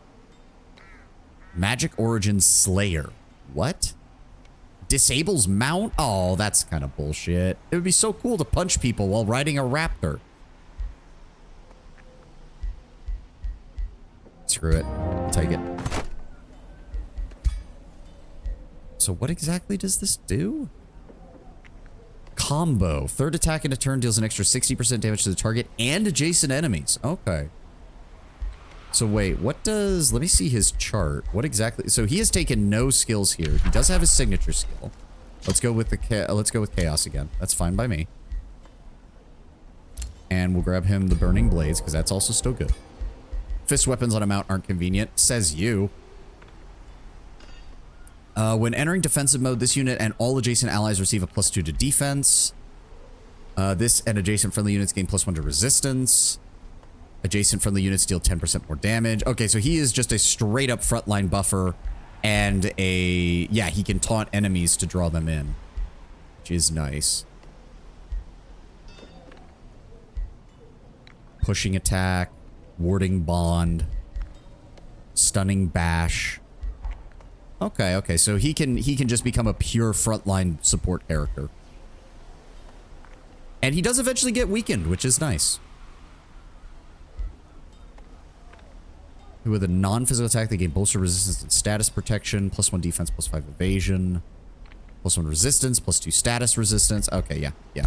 Magic Origin Slayer. What? Disables mount? Oh, that's kind of bullshit. It would be so cool to punch people while riding a raptor. Screw it. I'll take it. So what exactly does this do? Combo. Third attack in a turn deals an extra 60% damage to the target and adjacent enemies. Okay. So wait, what does... Let me see his chart. What exactly... So he has taken no skills here. He does have his signature skill. Let's go with Chaos again. That's fine by me. And we'll grab him the Burning Blades, because that's also still good. Fist weapons on a mount aren't convenient. Says you. When entering defensive mode, this unit and all adjacent allies receive a +2 to defense. This and adjacent friendly units gain +1 to resistance. Adjacent friendly units deal 10% more damage. Okay, so he is just a straight up frontline buffer and a... Yeah, he can taunt enemies to draw them in, which is nice. Pushing attack, warding bond, stunning bash. Okay, so he can just become a pure frontline support character. And he does eventually get weakened, which is nice. With a non-physical attack, they gain bolster resistance and status protection, +1 defense, +5 evasion, +1 resistance, +2 status resistance. Okay, yeah.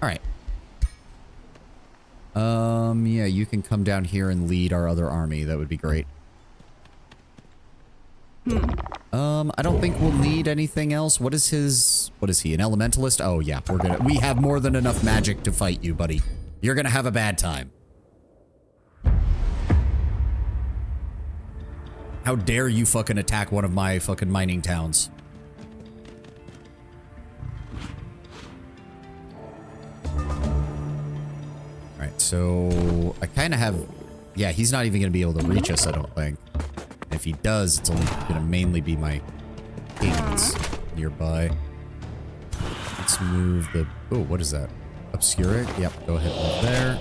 Alright. Yeah, you can come down here and lead our other army. That would be great. I don't think we'll need anything else. What is he, an elementalist? Oh, yeah, we have more than enough magic to fight you, buddy. You're gonna have a bad time. How dare you fucking attack one of my fucking mining towns? Alright, so I kind of have... Yeah, he's not even gonna be able to reach us, I don't think. If he does, it's only going to mainly be my agents nearby. Let's move the... Oh, what is that? Obscure it? Yep, go ahead and move there.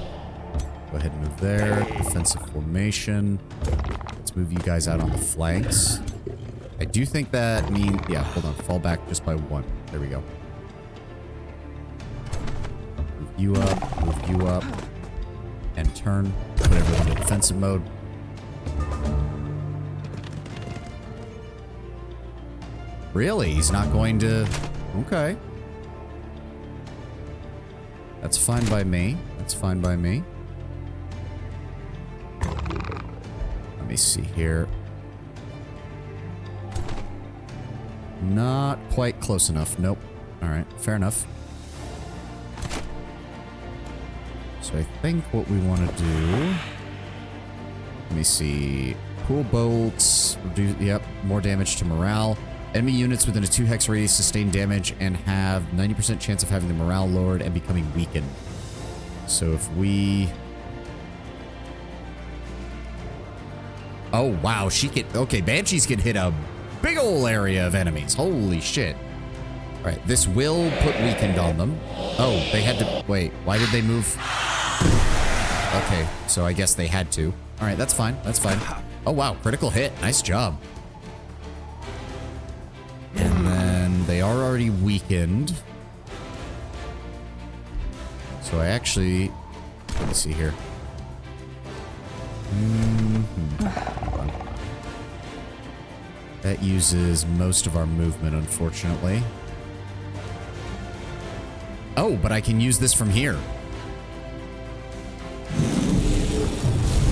Go ahead and move there. Defensive formation. Let's move you guys out on the flanks. I do think that means... Yeah, hold on. Fall back just by 1. There we go. Move you up. And turn. Put everyone in defensive mode. Really? He's not going to... Okay. That's fine by me. That's fine by me. Let me see here. Not quite close enough. Nope. Alright, fair enough. So I think what we want to do... Let me see. Pool bolts. Reduce, yep, more damage to morale. Enemy units within a 2 hex radius sustain damage and have 90% chance of having the morale lowered and becoming weakened. So if we... Oh, wow. She can... Okay, Banshees can hit a big ol' area of enemies. Holy shit. All right, this will put weakened on them. Oh, they had to... Wait, why did they move? Okay, so I guess they had to. All right, that's fine. That's fine. Oh, wow. Critical hit. Nice job. And then they are already weakened. So I actually... Let me see here. Hold on. That uses most of our movement, unfortunately. Oh, but I can use this from here.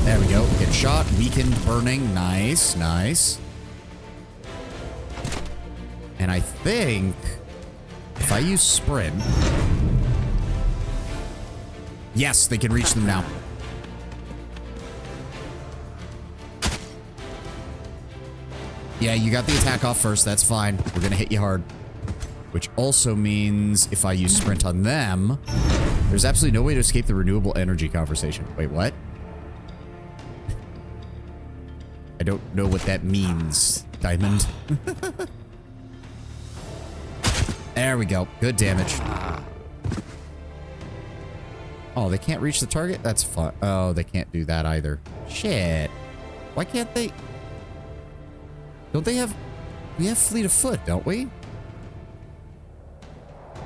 There we go. Get shot, weakened, burning. Nice, nice. And I think if I use sprint... Yes, they can reach them now. Yeah, you got the attack off first. That's fine. We're going to hit you hard. Which also means if I use sprint on them, there's absolutely no way to escape the renewable energy conversation. Wait, what? I don't know what that means, Diamond. There we go. Good damage. Oh, they can't reach the target? That's fun. Oh, they can't do that either. Shit. Why can't they? Don't they have... We have fleet of foot, don't we?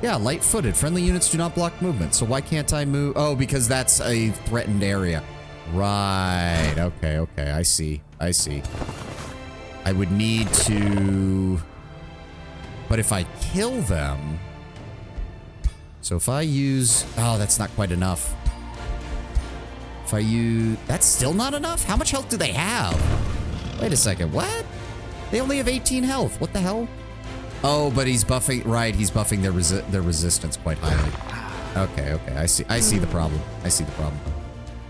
Yeah, light-footed. Friendly units do not block movement. So why can't I move? Oh, because that's a threatened area. Right. Okay, okay. I see. I see. I would need to... But if I kill them... So if I use... Oh, that's not quite enough. If I use... That's still not enough? How much health do they have? Wait a second. What? They only have 18 health. What the hell? Oh, but he's buffing... Right, he's buffing their resistance quite highly. Okay, okay. I see the problem. I see the problem.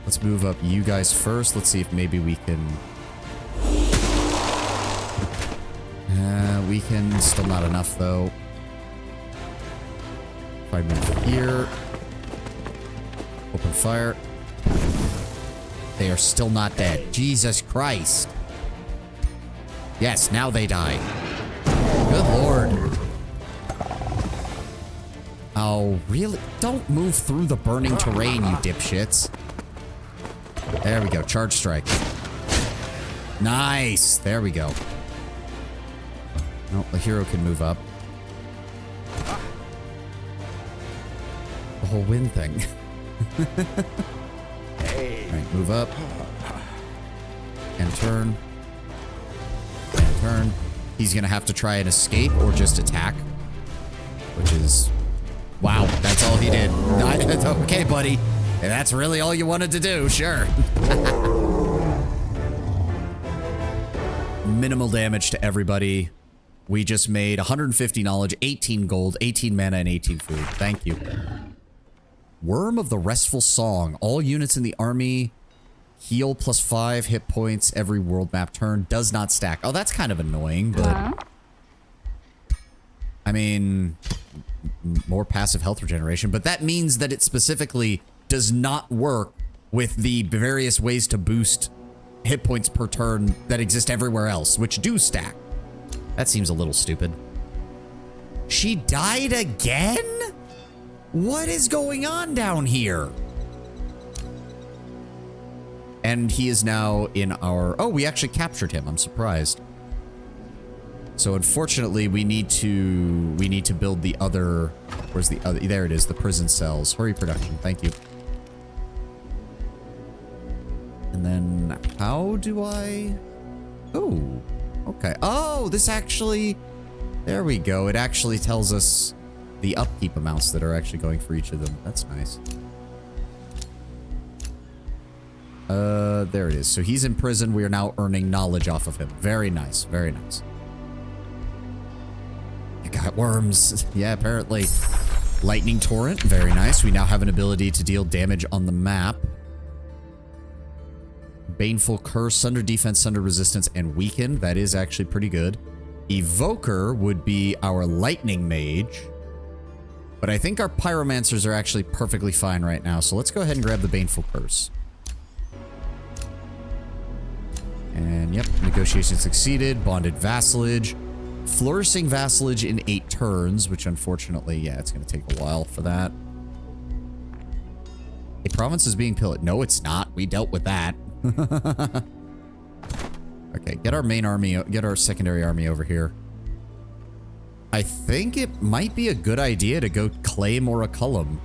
Let's move up you guys first. Let's see if maybe we can... weaken. Still not enough, though. If I move here... Open fire. They are still not dead. Jesus Christ. Yes, now they die. Good lord. Oh, really? Don't move through the burning terrain, you dipshits. There we go. Charge strike. Nice. There we go. Oh, the hero can move up. The whole wind thing. Hey. All right, move up. And turn. And turn. He's gonna have to try and escape or just attack. Which is... Wow, that's all he did. Okay, buddy. If that's really all you wanted to do, sure. Minimal damage to everybody. We just made 150 knowledge, 18 gold, 18 mana, and 18 food. Thank you. Worm of the Restful Song. All units in the army heal +5 hit points every world map turn. Does not stack. Oh, that's kind of annoying, but... I mean... More passive health regeneration, but that means that it specifically does not work with the various ways to boost hit points per turn that exist everywhere else, which do stack. That seems a little stupid. She died again? What is going on down here? And he is now in our... Oh, we actually captured him. I'm surprised. So unfortunately, we need to build the other... Where's the other? There it is, the prison cells. Hurry production. Thank you. And then how do I... Oh, okay. Oh, this actually... There we go. It actually tells us the upkeep amounts that are actually going for each of them. That's nice. There it is. So he's in prison. We are now earning knowledge off of him. Very nice. Very nice. I got worms. Yeah, apparently. Lightning Torrent, very nice. We now have an ability to deal damage on the map. Baneful Curse, Sunder Defense, Sunder Resistance, and Weaken. That is actually pretty good. Evoker would be our Lightning Mage. But I think our Pyromancers are actually perfectly fine right now. So let's go ahead and grab the Baneful Curse. And yep, negotiation succeeded. Bonded Vassalage. Flourishing Vassalage in 8 turns, which unfortunately, yeah, it's going to take a while for that. A province is being pillaged. No, it's not. We dealt with that. Okay, get our main army, get our secondary army over here. I think it might be a good idea to go claim Oraculum.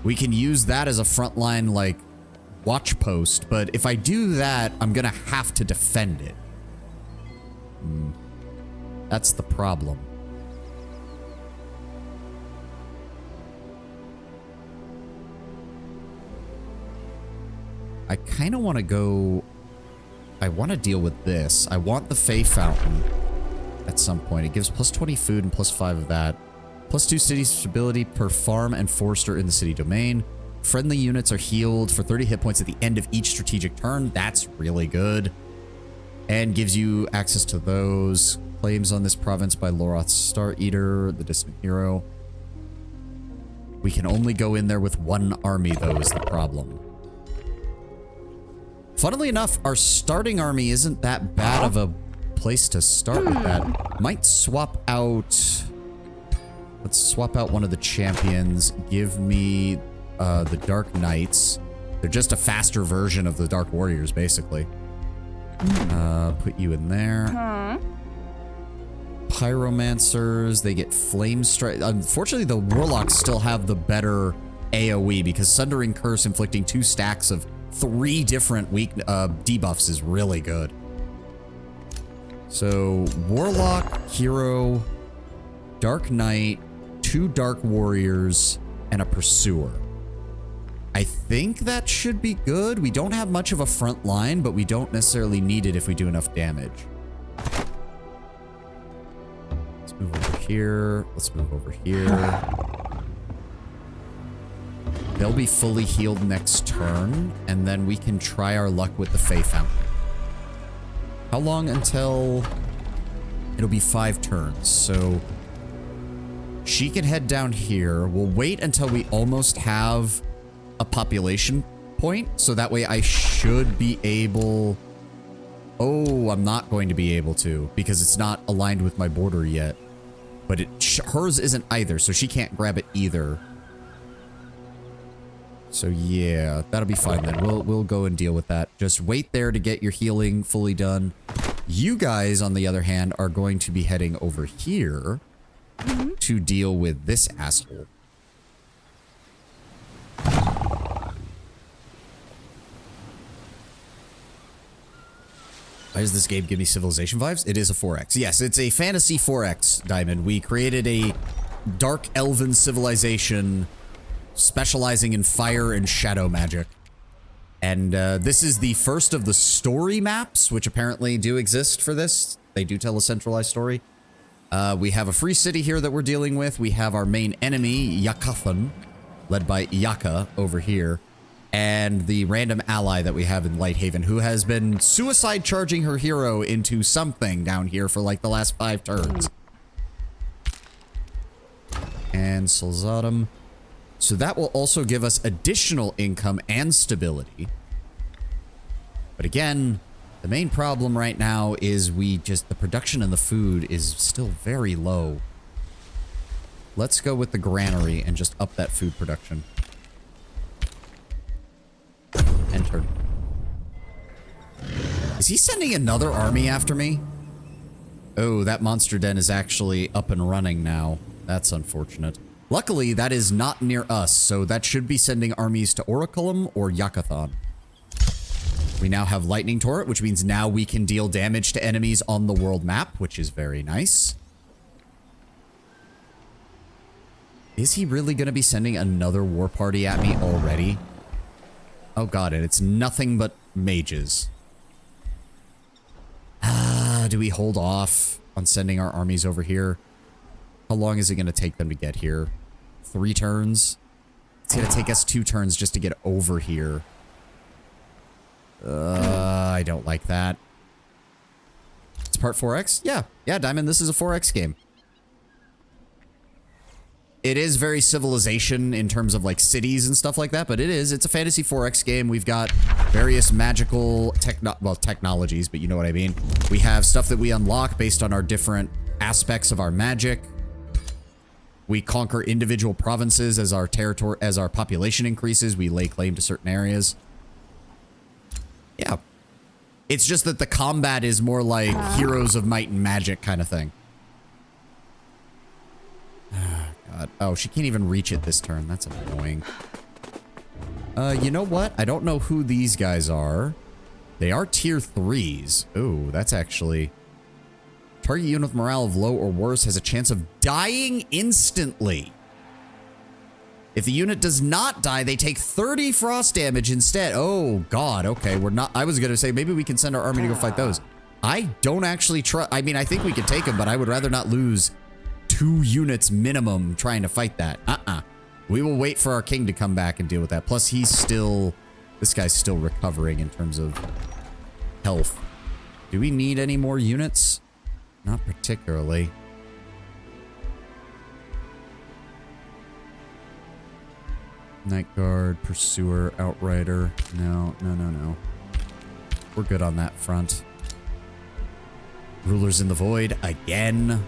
We can use that as a frontline, like, watch post, but if I do that, I'm gonna have to defend it. That's the problem. I kind of want to go... I want to deal with this. I want the Fey Fountain at some point. It gives plus 20 food and plus 5 of that. Plus 2 city stability per farm and forester in the city domain. Friendly units are healed for 30 hit points at the end of each strategic turn. That's really good. And gives you access to those. Claims on this province by Loroth's Star Eater, the distant hero. We can only go in there with 1 army, though, is the problem. Funnily enough, our starting army isn't that bad of a place to start with that. Might swap out... Let's swap out one of the champions. Give me the Dark Knights. They're just a faster version of the Dark Warriors, basically. Put you in there. Pyromancers, they get Flame Strike. Unfortunately, the Warlocks still have the better AoE because Sundering Curse inflicting 2 stacks of 3 different weak debuffs is really good. So, Warlock, Hero, Dark Knight, 2 Dark Warriors, and a Pursuer. I think that should be good. We don't have much of a front line, but we don't necessarily need it if we do enough damage. Let's move over here. Let's move over here. They'll be fully healed next turn, and then we can try our luck with the Fey Fountain. How long until... It'll be 5 turns, so... She can head down here. We'll wait until we almost have a population point, so that way I should be able... Oh, I'm not going to be able to, because it's not aligned with my border yet. But hers isn't either, so she can't grab it either. So yeah, that'll be fine then. We'll go and deal with that. Just wait there to get your healing fully done. You guys, on the other hand, are going to be heading over here to deal with this asshole. Why does this game give me Civilization vibes? It is a 4X. Yes, it's a fantasy 4X, Diamond. We created a dark elven civilization specializing in fire and shadow magic. And this is the first of the story maps, which apparently do exist for this. They do tell a centralized story. We have a free city here that we're dealing with. We have our main enemy, Yakathan, led by Yaka over here. And the random ally that we have in Lighthaven, who has been suicide charging her hero into something down here for like the last 5 turns. And Solzatum. So that will also give us additional income and stability. But again, the main problem right now is the production and the food is still very low. Let's go with the granary and just up that food production. Enter. Is he sending another army after me? Oh, that monster den is actually up and running now. That's unfortunate. Luckily, that is not near us, so that should be sending armies to Oraculum or Yakathon. We now have Lightning Torrent, which means now we can deal damage to enemies on the world map, which is very nice. Is he really going to be sending another war party at me already? Oh god, and it's nothing but mages. Do we hold off on sending our armies over here? How long is it going to take them to get here? 3 turns? It's going to take us 2 turns just to get over here. I don't like that. It's part 4X? Yeah. Yeah, Diamond, this is a 4X game. It is very Civilization in terms of like cities and stuff like that, but it's a fantasy 4X game. We've got various magical technologies, but you know what I mean. We have stuff that we unlock based on our different aspects of our magic. We conquer individual provinces as our territory, as our population increases. We lay claim to certain areas. Yeah. It's just that the combat is more like Heroes of Might and Magic kind of thing. God. Oh, she can't even reach it this turn. That's annoying. You know what? I don't know who these guys are. They are tier 3s. Ooh, that's actually... Target unit with morale of low or worse has a chance of dying instantly. If the unit does not die, they take 30 frost damage instead. Oh, God. Okay, we're not... I was going to say, maybe we can send our army to go fight those. I don't actually trust... I mean, I think we could take them, but I would rather not lose 2 units minimum trying to fight that. We will wait for our king to come back and deal with that. Plus, he's still... This guy's still recovering in terms of health. Do we need any more units? Not particularly. Night Guard, Pursuer, Outrider. No. We're good on that front. Rulers in the Void, again.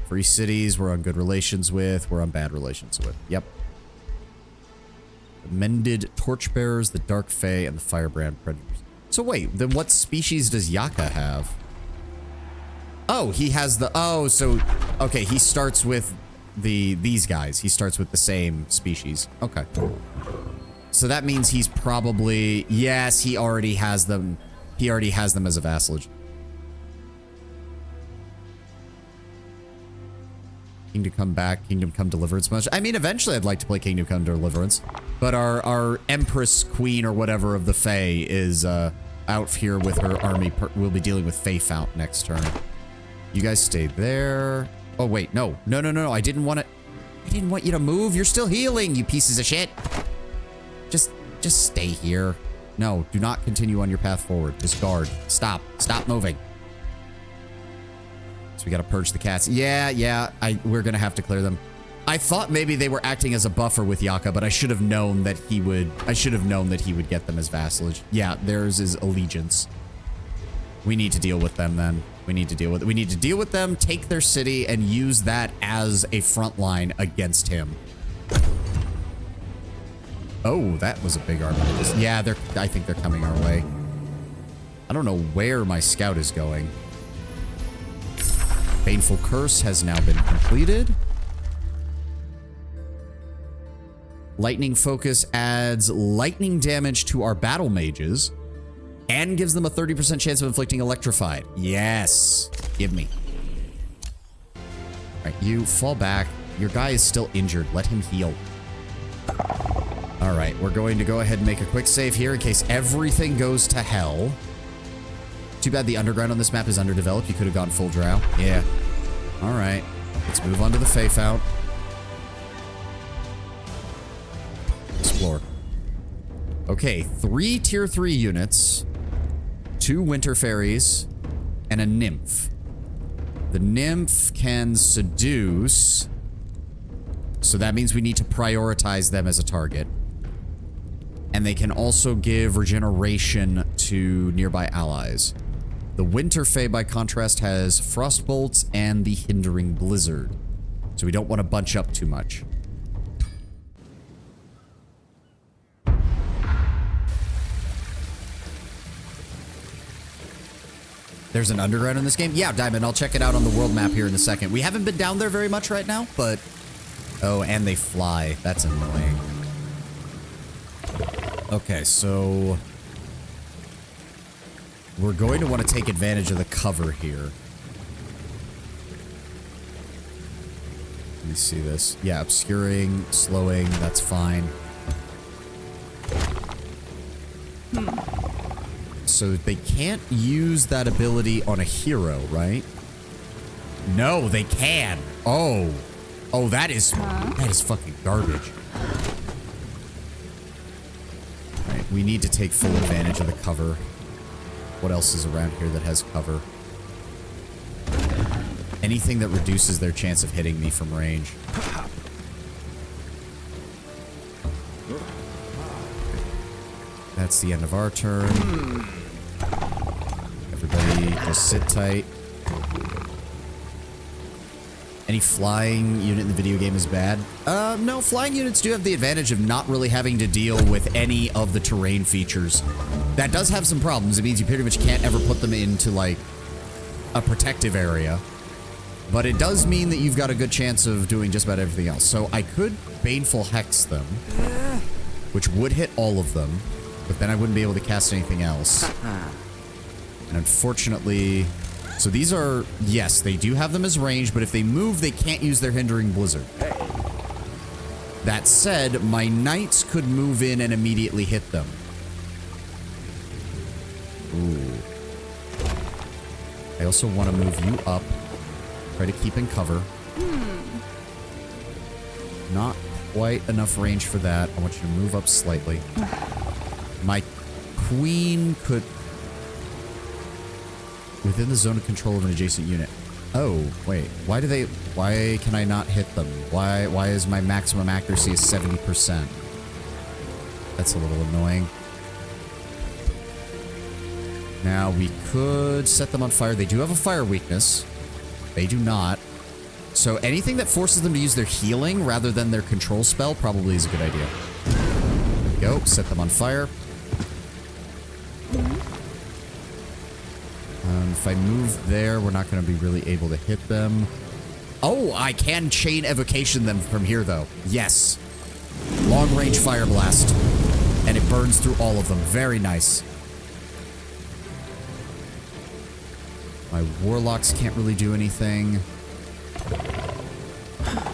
Free cities, we're on good relations with. We're on bad relations with. Yep. The Mended Torchbearers, the Dark Fae, and the Firebrand Predators. So wait, then what species does Yaka have? Oh, he has the... Oh, so... Okay, he starts with these guys. He starts with the same species. Okay. So that means he's probably... Yes, he already has them. He already has them as a vassalage. Kingdom Come Back, Kingdom Come Deliverance much. I mean, eventually I'd like to play Kingdom Come Deliverance. But our Empress Queen or whatever of the Fae is out here with her army. We'll be dealing with Fae Fount next turn. You guys stay there. Oh, wait. No. I didn't want you to move. You're still healing, you pieces of shit. Just stay here. No, do not continue on your path forward. Just guard. Stop moving. So we gotta purge the cats. Yeah, we're gonna have to clear them. I thought maybe they were acting as a buffer with Yaka, but I should have known that he would get them as vassalage. Yeah, theirs is allegiance. We need to deal with them then. We need to deal with them, take their city, and use that as a front line against him. Oh, that was a big army. Yeah, I think they're coming our way. I don't know where my scout is going. Baneful Curse has now been completed. Lightning Focus adds lightning damage to our battle mages and gives them a 30% chance of inflicting Electrified. Yes. Give me. All right, you fall back. Your guy is still injured. Let him heal. All right, we're going to go ahead and make a quick save here in case everything goes to hell. Too bad the underground on this map is underdeveloped. You could have gone full drow. Yeah. All right. Let's move on to the Fae Fount. Explore. Okay, 3 tier 3 units, 2 winter fairies, and a nymph. The nymph can seduce, so that means we need to prioritize them as a target. And they can also give regeneration to nearby allies. The winter fae, by contrast, has frost bolts and the hindering blizzard, so we don't want to bunch up too much. There's an underground in this game? Yeah, Diamond, I'll check it out on the world map here in a second. We haven't been down there very much right now, but... Oh, and they fly. That's annoying. Okay, so... We're going to want to take advantage of the cover here. Let me see this. Yeah, obscuring, slowing, that's fine. So they can't use that ability on a hero, right? No, they can. Oh. Oh, that is fucking garbage. All right, we need to take full advantage of the cover. What else is around here that has cover? Anything that reduces their chance of hitting me from range. That's the end of our turn. Everybody just sit tight. Any flying unit in the video game is bad? No, flying units do have the advantage of not really having to deal with any of the terrain features. That does have some problems. It means you pretty much can't ever put them into, like, a protective area. But it does mean that you've got a good chance of doing just about everything else. So I could Baneful Hex them, which would hit all of them, but then I wouldn't be able to cast anything else. And unfortunately... So these are... Yes, they do have them as range, but if they move, they can't use their Hindering Blizzard. That said, my Knights could move in and immediately hit them. Ooh. I also want to move you up. Try to keep in cover. Not quite enough range for that. I want you to move up slightly. My queen could... Within the zone of control of an adjacent unit. Oh, wait. Why can I not hit them? Why is my maximum accuracy is 70%? That's a little annoying. Now, we could set them on fire. They do have a fire weakness. They do not. So anything that forces them to use their healing rather than their control spell probably is a good idea. There we go. Set them on fire. If I move there, we're not going to be really able to hit them. Oh, I can chain evocation them from here, though. Yes. Long range fire blast. And it burns through all of them. Very nice. My warlocks can't really do anything.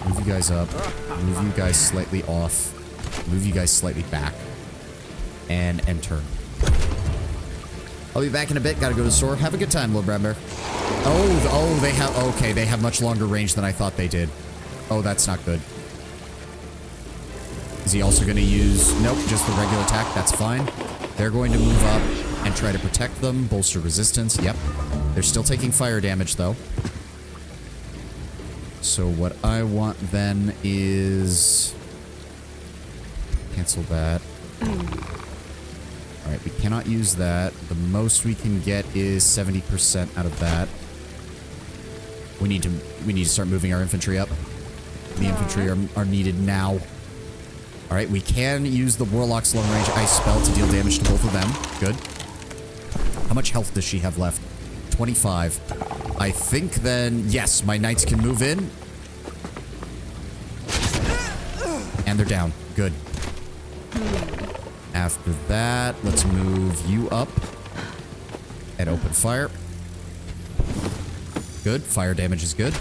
Move you guys up. Move you guys slightly off. Move you guys slightly back. And end turn. I'll be back in a bit. Gotta go to the store. Have a good time, little brown bear. Oh, they have... Okay, they have much longer range than I thought they did. Oh, that's not good. Is he also going to use... Nope, just the regular attack. That's fine. They're going to move up and try to protect them. Bolster resistance. Yep. They're still taking fire damage, though. So what I want then is... Cancel that. Alright, we cannot use that. The most we can get is 70% out of that. We need to start moving our infantry up. The infantry are needed now. Alright, we can use the Warlock's long range ice spell to deal damage to both of them. Good. How much health does she have left? 25. I think then, yes, my Knights can move in. And they're down. Good. After that, let's move you up and open fire. Good. Fire damage is good.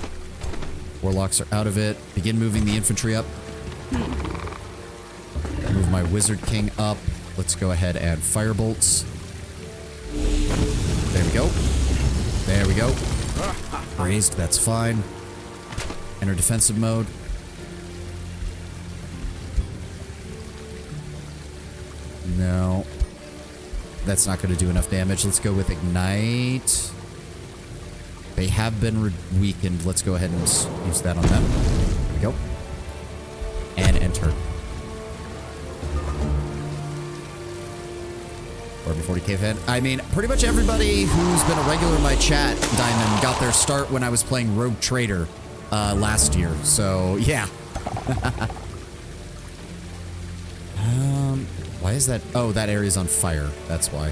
Warlocks are out of it. Begin moving the infantry up. Move my Wizard King up. Let's go ahead and firebolts. There we go. There we go. Raised, that's fine. Enter defensive mode. No. That's not going to do enough damage. Let's go with Ignite. They have been weakened. Let's go ahead and use that on them. There we go. And enter. 40k fan. I mean, pretty much everybody who's been a regular in my chat, Diamond, got their start when I was playing Rogue Trader last year. So, yeah. Why is that? Oh, that area's on fire. That's why.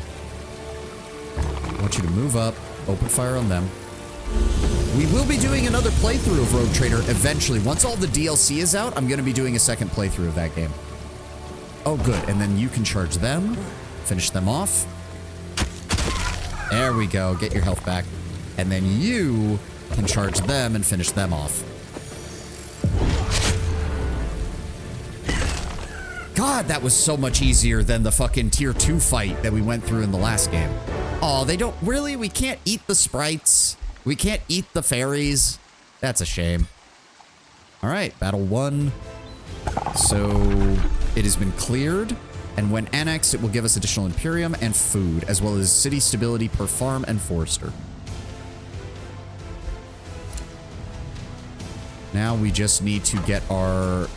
I want you to move up, open fire on them. We will be doing another playthrough of Rogue Trader eventually. Once all the DLC is out, I'm going to be doing a second playthrough of that game. Oh, good. And then you can charge them. Finish them off. There we go. Get your health back. And then you can charge them and finish them off. God, that was so much easier than the fucking tier 2 fight that we went through in the last game. Oh, they don't... Really? We can't eat the sprites? We can't eat the fairies? That's a shame. All right, battle 1. So it has been cleared, and when annexed, it will give us additional Imperium and food, as well as city stability per farm and forester. Now we just need to get our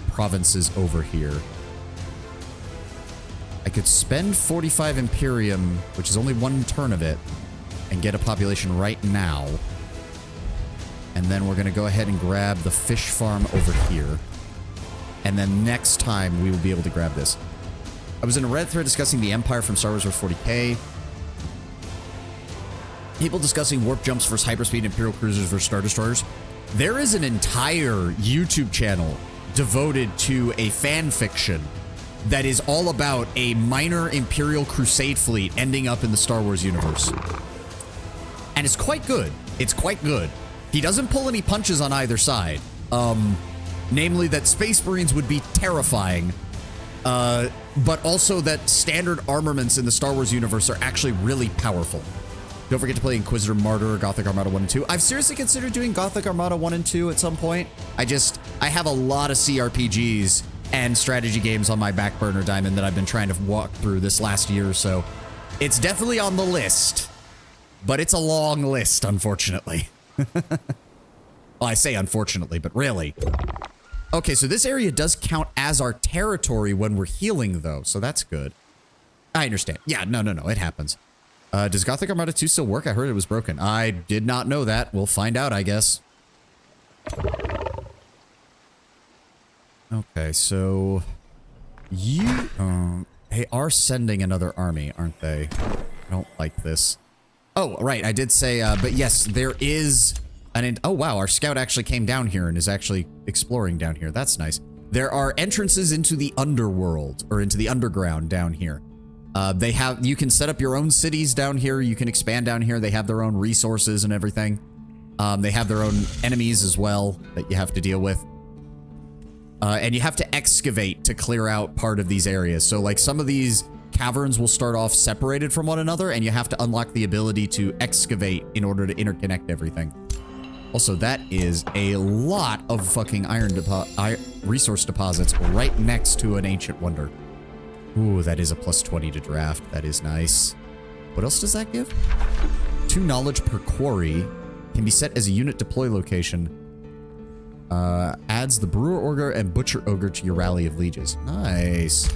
provinces over here. I could spend 45 Imperium, which is only 1 turn of it, and get a population right now. And then we're going to go ahead and grab the fish farm over here. And then next time, we will be able to grab this. I was in a Reddit thread discussing the Empire from Star Wars Over 40k. People discussing warp jumps versus hyperspeed Imperial cruisers versus Star Destroyers. There is an entire YouTube channel devoted to a fan fiction that is all about a minor Imperial Crusade fleet ending up in the Star Wars universe. And it's quite good. It's quite good. He doesn't pull any punches on either side. Namely that Space Marines would be terrifying, but also that standard armaments in the Star Wars universe are actually really powerful. Don't forget to play Inquisitor Martyr or Gothic Armada 1 and 2. I've seriously considered doing Gothic Armada 1 and 2 at some point. I have a lot of CRPGs and strategy games on my back burner diamond that I've been trying to walk through this last year or so. It's definitely on the list, but it's a long list, unfortunately. Well, I say unfortunately, but really. Okay, so this area does count as our territory when we're healing, though, so that's good. I understand. Yeah, no, it happens. Does Gothic Armada 2 still work? I heard it was broken. I did not know that. We'll find out, I guess. Okay, so you they are sending another army, aren't they? I don't like this. Oh, right, I did say, but yes, there is oh wow, our scout actually came down here and is actually exploring down here. That's nice. There are entrances into the underworld, or into the underground down here. You can set up your own cities down here. You can expand down here. They have their own resources and everything. They have their own enemies as well that you have to deal with. And you have to excavate to clear out part of these areas. So like some of these caverns will start off separated from one another, and you have to unlock the ability to excavate in order to interconnect everything. Also, that is a lot of fucking resource deposits right next to an ancient wonder. Ooh, that is a +20 to draft. That is nice. What else does that give? 2 knowledge per quarry. Can be set as a unit deploy location. Adds the Brewer Ogre and Butcher Ogre to your Rally of Lieges. Nice.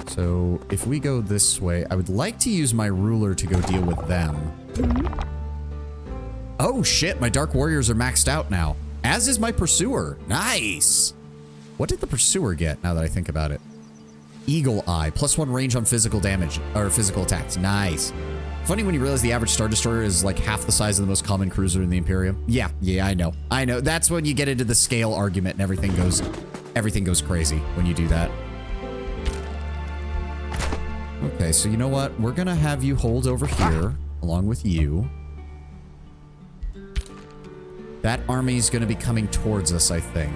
So, if we go this way, I would like to use my ruler to go deal with them. Oh shit, my Dark Warriors are maxed out now. As is my Pursuer. Nice! What did the Pursuer get, now that I think about it? Eagle Eye. +1 range on physical damage, or physical attacks. Nice. Funny when you realize the average Star Destroyer is like half the size of the most common cruiser in the Imperium. Yeah, I know. I know. That's when you get into the scale argument and everything goes crazy when you do that. Okay, so you know what? We're gonna have you hold over here, along with you. That army's gonna be coming towards us, I think.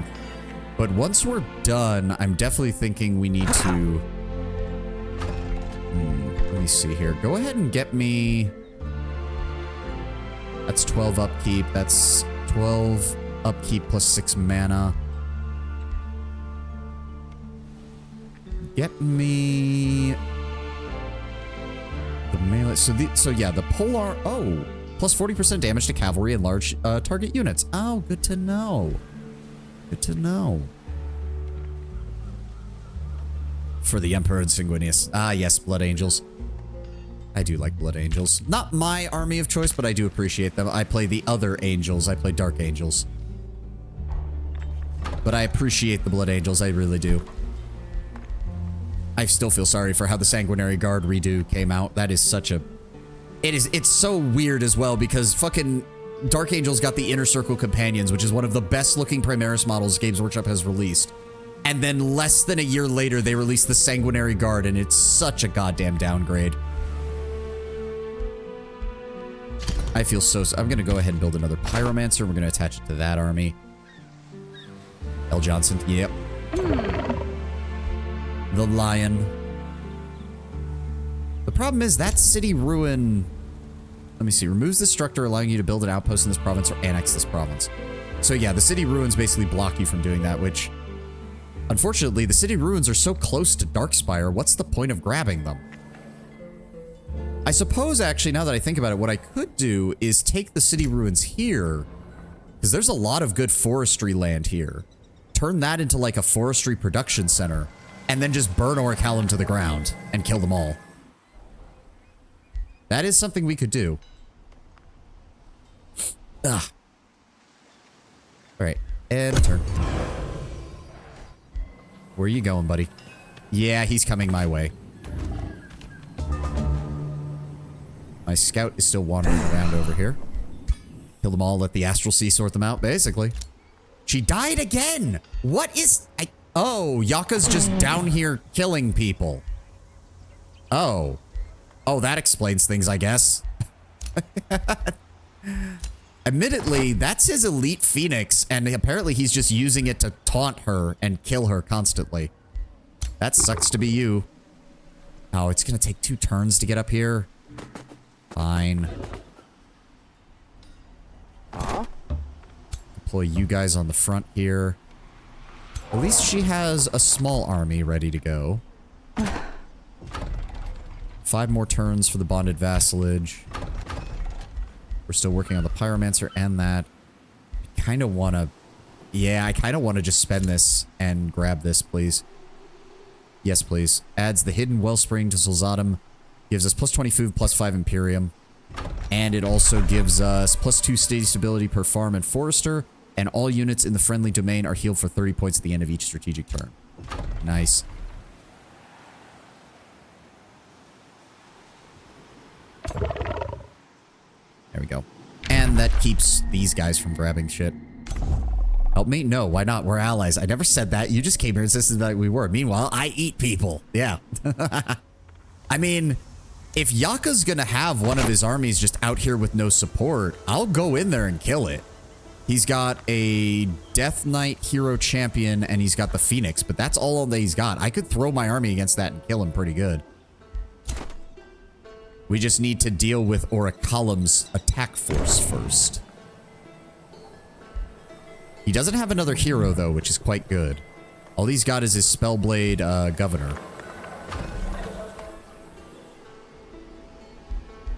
But once we're done, I'm definitely thinking we need to... let me see here. Go ahead and get me... That's 12 upkeep. That's 12 upkeep plus 6 mana. Get me... the melee... So yeah, the polar... Oh! Plus 40% damage to cavalry and large target units. Oh, good to know. Good to know. For the Emperor and Sanguinius. Ah, yes, Blood Angels. I do like Blood Angels. Not my army of choice, but I do appreciate them. I play the other Angels. I play Dark Angels. But I appreciate the Blood Angels. I really do. I still feel sorry for how the Sanguinary Guard redo came out. That is such a... It's so weird as well, because fucking Dark Angels got the Inner Circle Companions, which is one of the best looking Primaris models Games Workshop has released. And then less than a year later, they released the Sanguinary Guard, and it's such a goddamn downgrade. I feel so... I'm going to go ahead and build another Pyromancer. We're going to attach it to that army. L. Johnson. Yep. The Lion. The problem is that city ruin Let me see. Removes the structure allowing you to build an outpost in this province or annex this province. So yeah, the city ruins basically block you from doing that, which... Unfortunately, the city ruins are so close to Darkspire, what's the point of grabbing them? I suppose, actually, now that I think about it, what I could do is take the city ruins here, because there's a lot of good forestry land here. Turn that into like a forestry production center, and then just burn Orichalcum to the ground and kill them all. That is something we could do. Ugh. Alright, and turn. Where are you going, buddy? Yeah, he's coming my way. My scout is still wandering around over here. Kill them all, let the Astral Sea sort them out, basically. She died again! What is... Oh, Yaka's just down here killing people. Oh. Oh, that explains things, I guess. Admittedly, that's his elite Phoenix, and apparently he's just using it to taunt her and kill her constantly. That sucks to be you. Oh, it's gonna take 2 turns to get up here. Fine. Deploy you guys on the front here. At least she has a small army ready to go. 5 more turns for the bonded vassalage. We're still working on the pyromancer and that. I kind of want to... Yeah, I kind of want to just spend this and grab this, please. Yes, please. Adds the hidden wellspring to Solzatum. Gives us plus 20 food, plus 5 Imperium. And it also gives us plus 2 steady stability per farm and forester. And all units in the friendly domain are healed for 30 points at the end of each strategic turn. Nice. There we go. And that keeps these guys from grabbing shit. Help me? No, why not? We're allies. I never said that. You just came here and insisted that we were. Meanwhile, I eat people. Yeah. I mean, if Yaka's gonna have one of his armies just out here with no support, I'll go in there and kill it. He's got a Death Knight hero champion and he's got the Phoenix, but that's all that he's got. I could throw my army against that and kill him pretty good. We just need to deal with Orichalcum's attack force first. He doesn't have another hero, though, which is quite good. All he's got is his Spellblade Governor.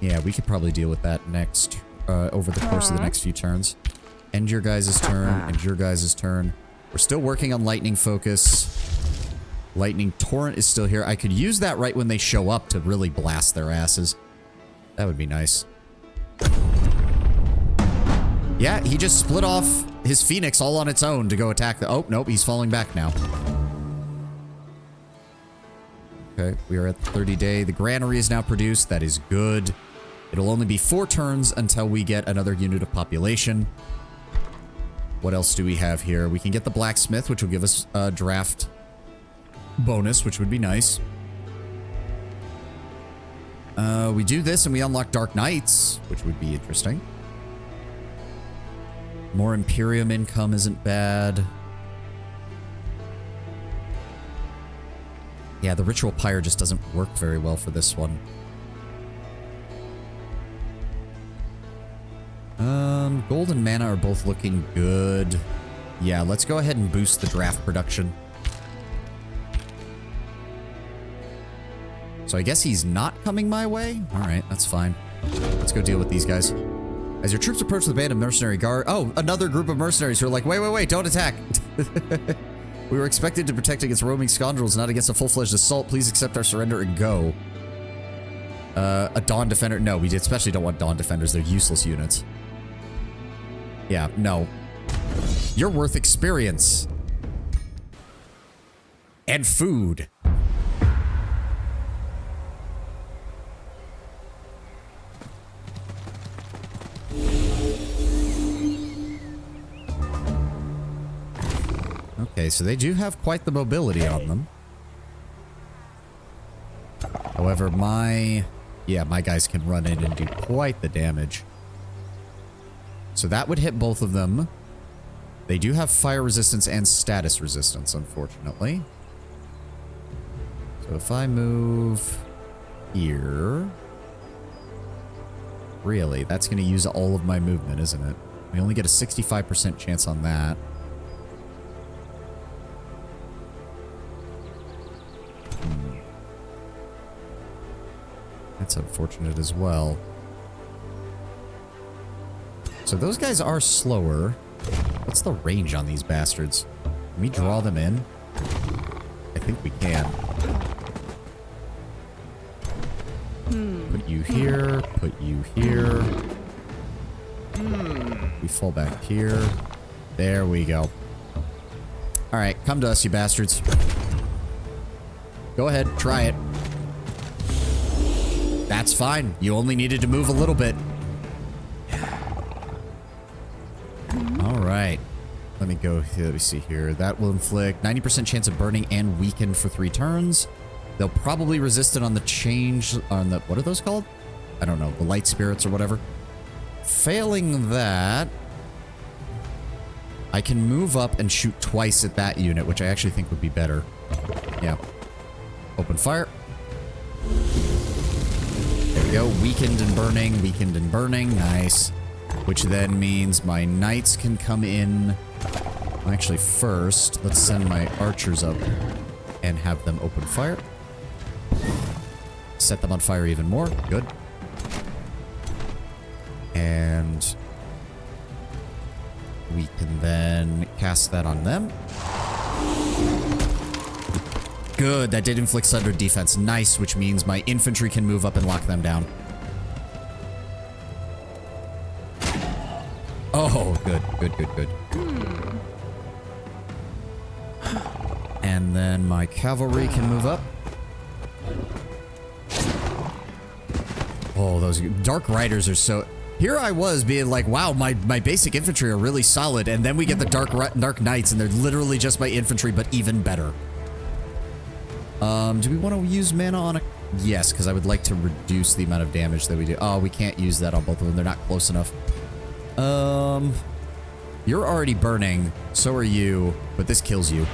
Yeah, we could probably deal with that next, over the course of the next few turns. End your guys' turn, end your guys' turn. We're still working on Lightning Focus. Lightning Torrent is still here. I could use that right when they show up to really blast their asses. That would be nice. Yeah, he just split off his Phoenix all on its own to go attack the... Oh, nope, he's falling back now. Okay, we are at the 30-day. The granary is now produced. That is good. It'll only be 4 turns until we get another unit of population. What else do we have here? We can get the blacksmith, which will give us a draft bonus, which would be nice. We do this and we unlock Dark Knights, which would be interesting. More Imperium income isn't bad. Yeah, the Ritual Pyre just doesn't work very well for this one. Gold and mana are both looking good. Yeah, let's go ahead and boost the draft production. So I guess he's not coming my way? Alright, that's fine. Let's go deal with these guys. As your troops approach the band of mercenary guard... Oh, another group of mercenaries who are like, wait, don't attack. We were expected to protect against roaming scoundrels, not against a full-fledged assault. Please accept our surrender and go. A Dawn Defender... No, we especially don't want Dawn Defenders. They're useless units. Yeah, no. You're worth experience. And food. Okay, so they do have quite the mobility on them. However, my guys can run in and do quite the damage. So that would hit both of them. They do have fire resistance and status resistance, unfortunately. So if I move here... Really? That's going to use all of my movement, isn't it? We only get a 65% chance on that. That's unfortunate as well. So those guys are slower. What's the range on these bastards? Can we draw them in? I think we can. Put you here, put you here. We fall back here. There we go. Alright, come to us, you bastards. Go ahead, try it. That's fine. You only needed to move a little bit. Alright. Let me go here. Let me see here. That will inflict 90% chance of burning and weaken for 3 turns. They'll probably resist it on the change on the... What are those called? I don't know. The light spirits or whatever. Failing that, I can move up and shoot twice at that unit, which I actually think would be better. Yeah. Open fire. There we go. Weakened and burning. Weakened and burning. Nice. Which then means my knights can come in. Actually, first, let's send my archers up and have them open fire. Set them on fire even more. Good. And we can then cast that on them. Good. That did inflict thunder defense. Nice, which means my infantry can move up and lock them down. Oh, good, good, good, good. And then my cavalry can move up. Oh, those Dark Riders are so... Here I was being like, wow, my basic infantry are really solid, and then we get the Dark Knights, and they're literally just my infantry, but even better. Do we want to use mana on a... Yes, because I would like to reduce the amount of damage that we do. Oh, we can't use that on both of them. They're not close enough. You're already burning. So are you, but this kills you.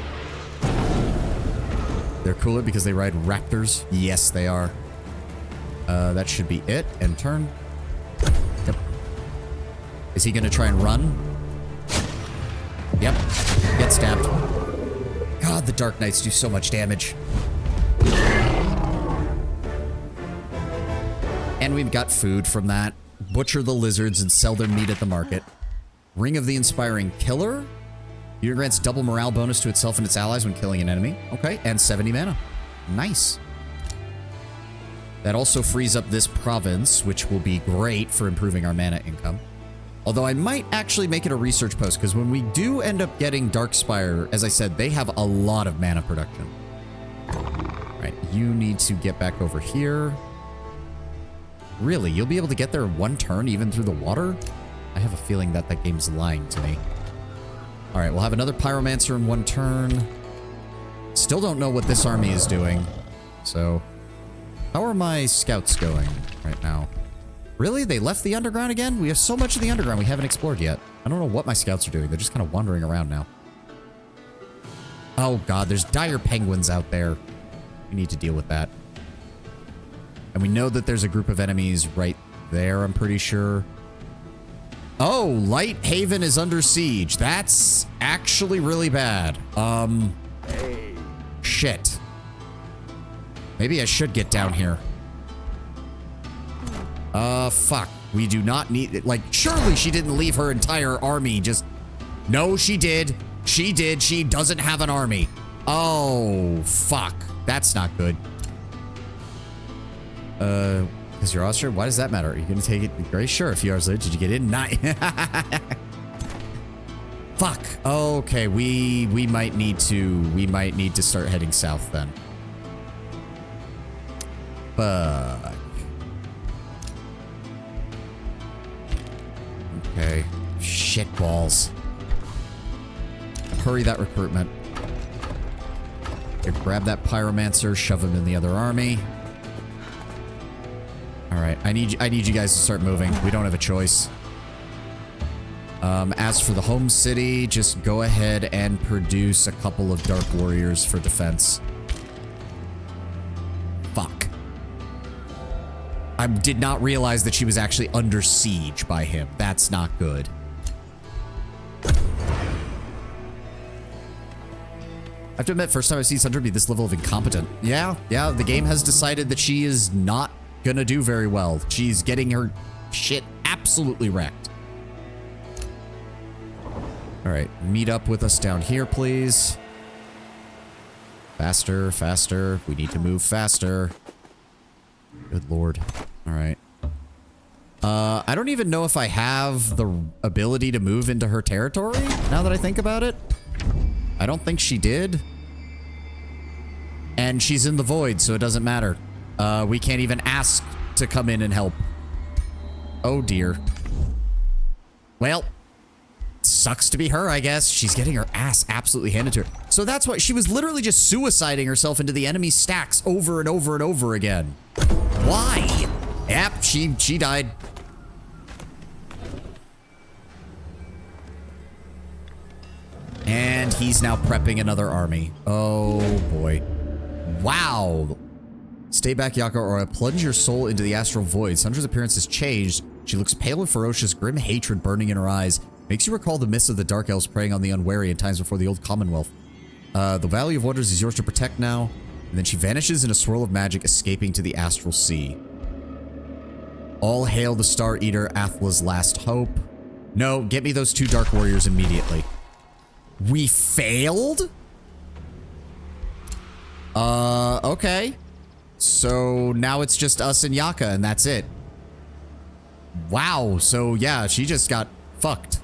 They're cooler because they ride raptors. Yes, they are. That should be it. End turn. Yep. Is he going to try and run? Yep. Get stabbed. God, the Dark Knights do so much damage. And we've got food from that. Butcher the lizards and sell their meat at the market. Ring of the Inspiring Killer. Unit grants double morale bonus to itself and its allies when killing an enemy. Okay, and 70 mana. Nice. That also frees up this province, which will be great for improving our mana income. Although I might actually make it a research post, because when we do end up getting Darkspire, as I said, they have a lot of mana production. Alright, you need to get back over here. Really? You'll be able to get there in 1 turn, even through the water? I have a feeling that that game's lying to me. Alright, we'll have another Pyromancer in 1 turn. Still don't know what this army is doing. So, how are my scouts going right now? Really? They left the underground again? We have so much of the underground we haven't explored yet. I don't know what my scouts are doing. They're just kind of wandering around now. Oh god, there's dire penguins out there. We need to deal with that. And we know that there's a group of enemies right there, I'm pretty sure. Oh, Light Haven is under siege. That's actually really bad. Shit. Maybe I should get down here. Fuck. We do not need it. Like, surely she didn't leave her entire army just... No, she did. She did. She doesn't have an army. Oh, fuck. That's not good. Because you're Austrian? Why does that matter? Are you gonna take it? Very sure. If you're Austrian, did you get in? Not. Fuck. Okay, we might need to start heading south then. Fuck. Okay. Shit balls. Hurry that recruitment. Here, grab that Pyromancer, shove him in the other army. Alright, I need you guys to start moving. We don't have a choice. As for the home city, just go ahead and produce a couple of Dark Warriors for defense. Fuck. I did not realize that she was actually under siege by him. That's not good. I have to admit, first time I've seen Sundra be this level of incompetent. Yeah, the game has decided that she is not gonna do very well. She's getting her shit absolutely wrecked. All right, meet up with us down here, please. Faster, faster. We need to move faster. Good lord. All right. I don't even know if I have the ability to move into her territory, now that I think about it. I don't think she did. And she's in the void, so it doesn't matter. We can't even ask to come in and help. Oh, dear. Well, sucks to be her, I guess. She's getting her ass absolutely handed to her. So that's why she was literally just suiciding herself into the enemy stacks over and over and over again. Why? Yep, she died. And he's now prepping another army. Oh, boy. Wow. Stay back, Yaka, or I plunge your soul into the astral void. Sandra's appearance has changed. She looks pale and ferocious, grim hatred burning in her eyes. Makes you recall the myths of the Dark Elves preying on the unwary in times before the Old Commonwealth. The Valley of Wonders is yours to protect now. And then she vanishes in a swirl of magic, escaping to the astral sea. All hail the Star Eater, Athla's last hope. No, get me those 2 Dark Warriors immediately. We failed? Okay. So now it's just us and Yaka, and that's it. Wow, so yeah, she just got fucked.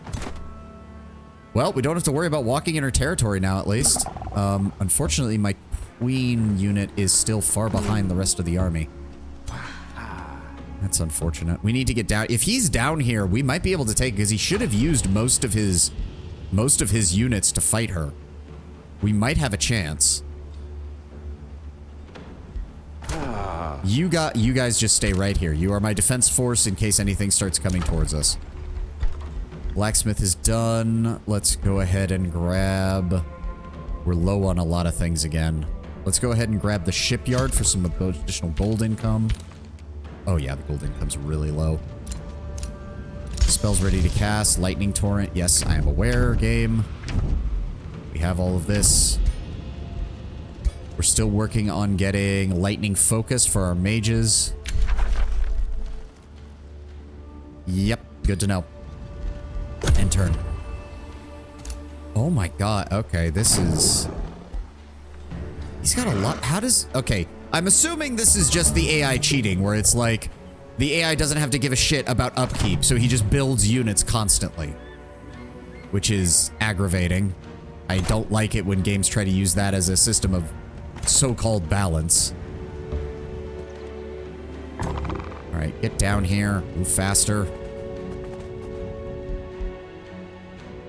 Well, we don't have to worry about walking in her territory now, at least. Unfortunately, my queen unit is still far behind the rest of the army. That's unfortunate. We need to get down. If he's down here, we might be able to take, because he should have used most of his units to fight her. We might have a chance. You guys just stay right here. You are my defense force in case anything starts coming towards us. Blacksmith is done. Let's go ahead and grab... We're low on a lot of things again. Let's go ahead and grab the shipyard for some additional gold income. Oh yeah, the gold income's really low. Spells ready to cast. Lightning Torrent. Yes, I am aware, game. We have all of this. We're still working on getting Lightning Focus for our mages. Yep, good to know. And turn. Oh my god. Okay, this is... He's got a lot... How does... Okay, I'm assuming this is just the AI cheating, where it's like... The AI doesn't have to give a shit about upkeep, so he just builds units constantly. Which is aggravating. I don't like it when games try to use that as a system of so-called balance. Alright, get down here. Move faster.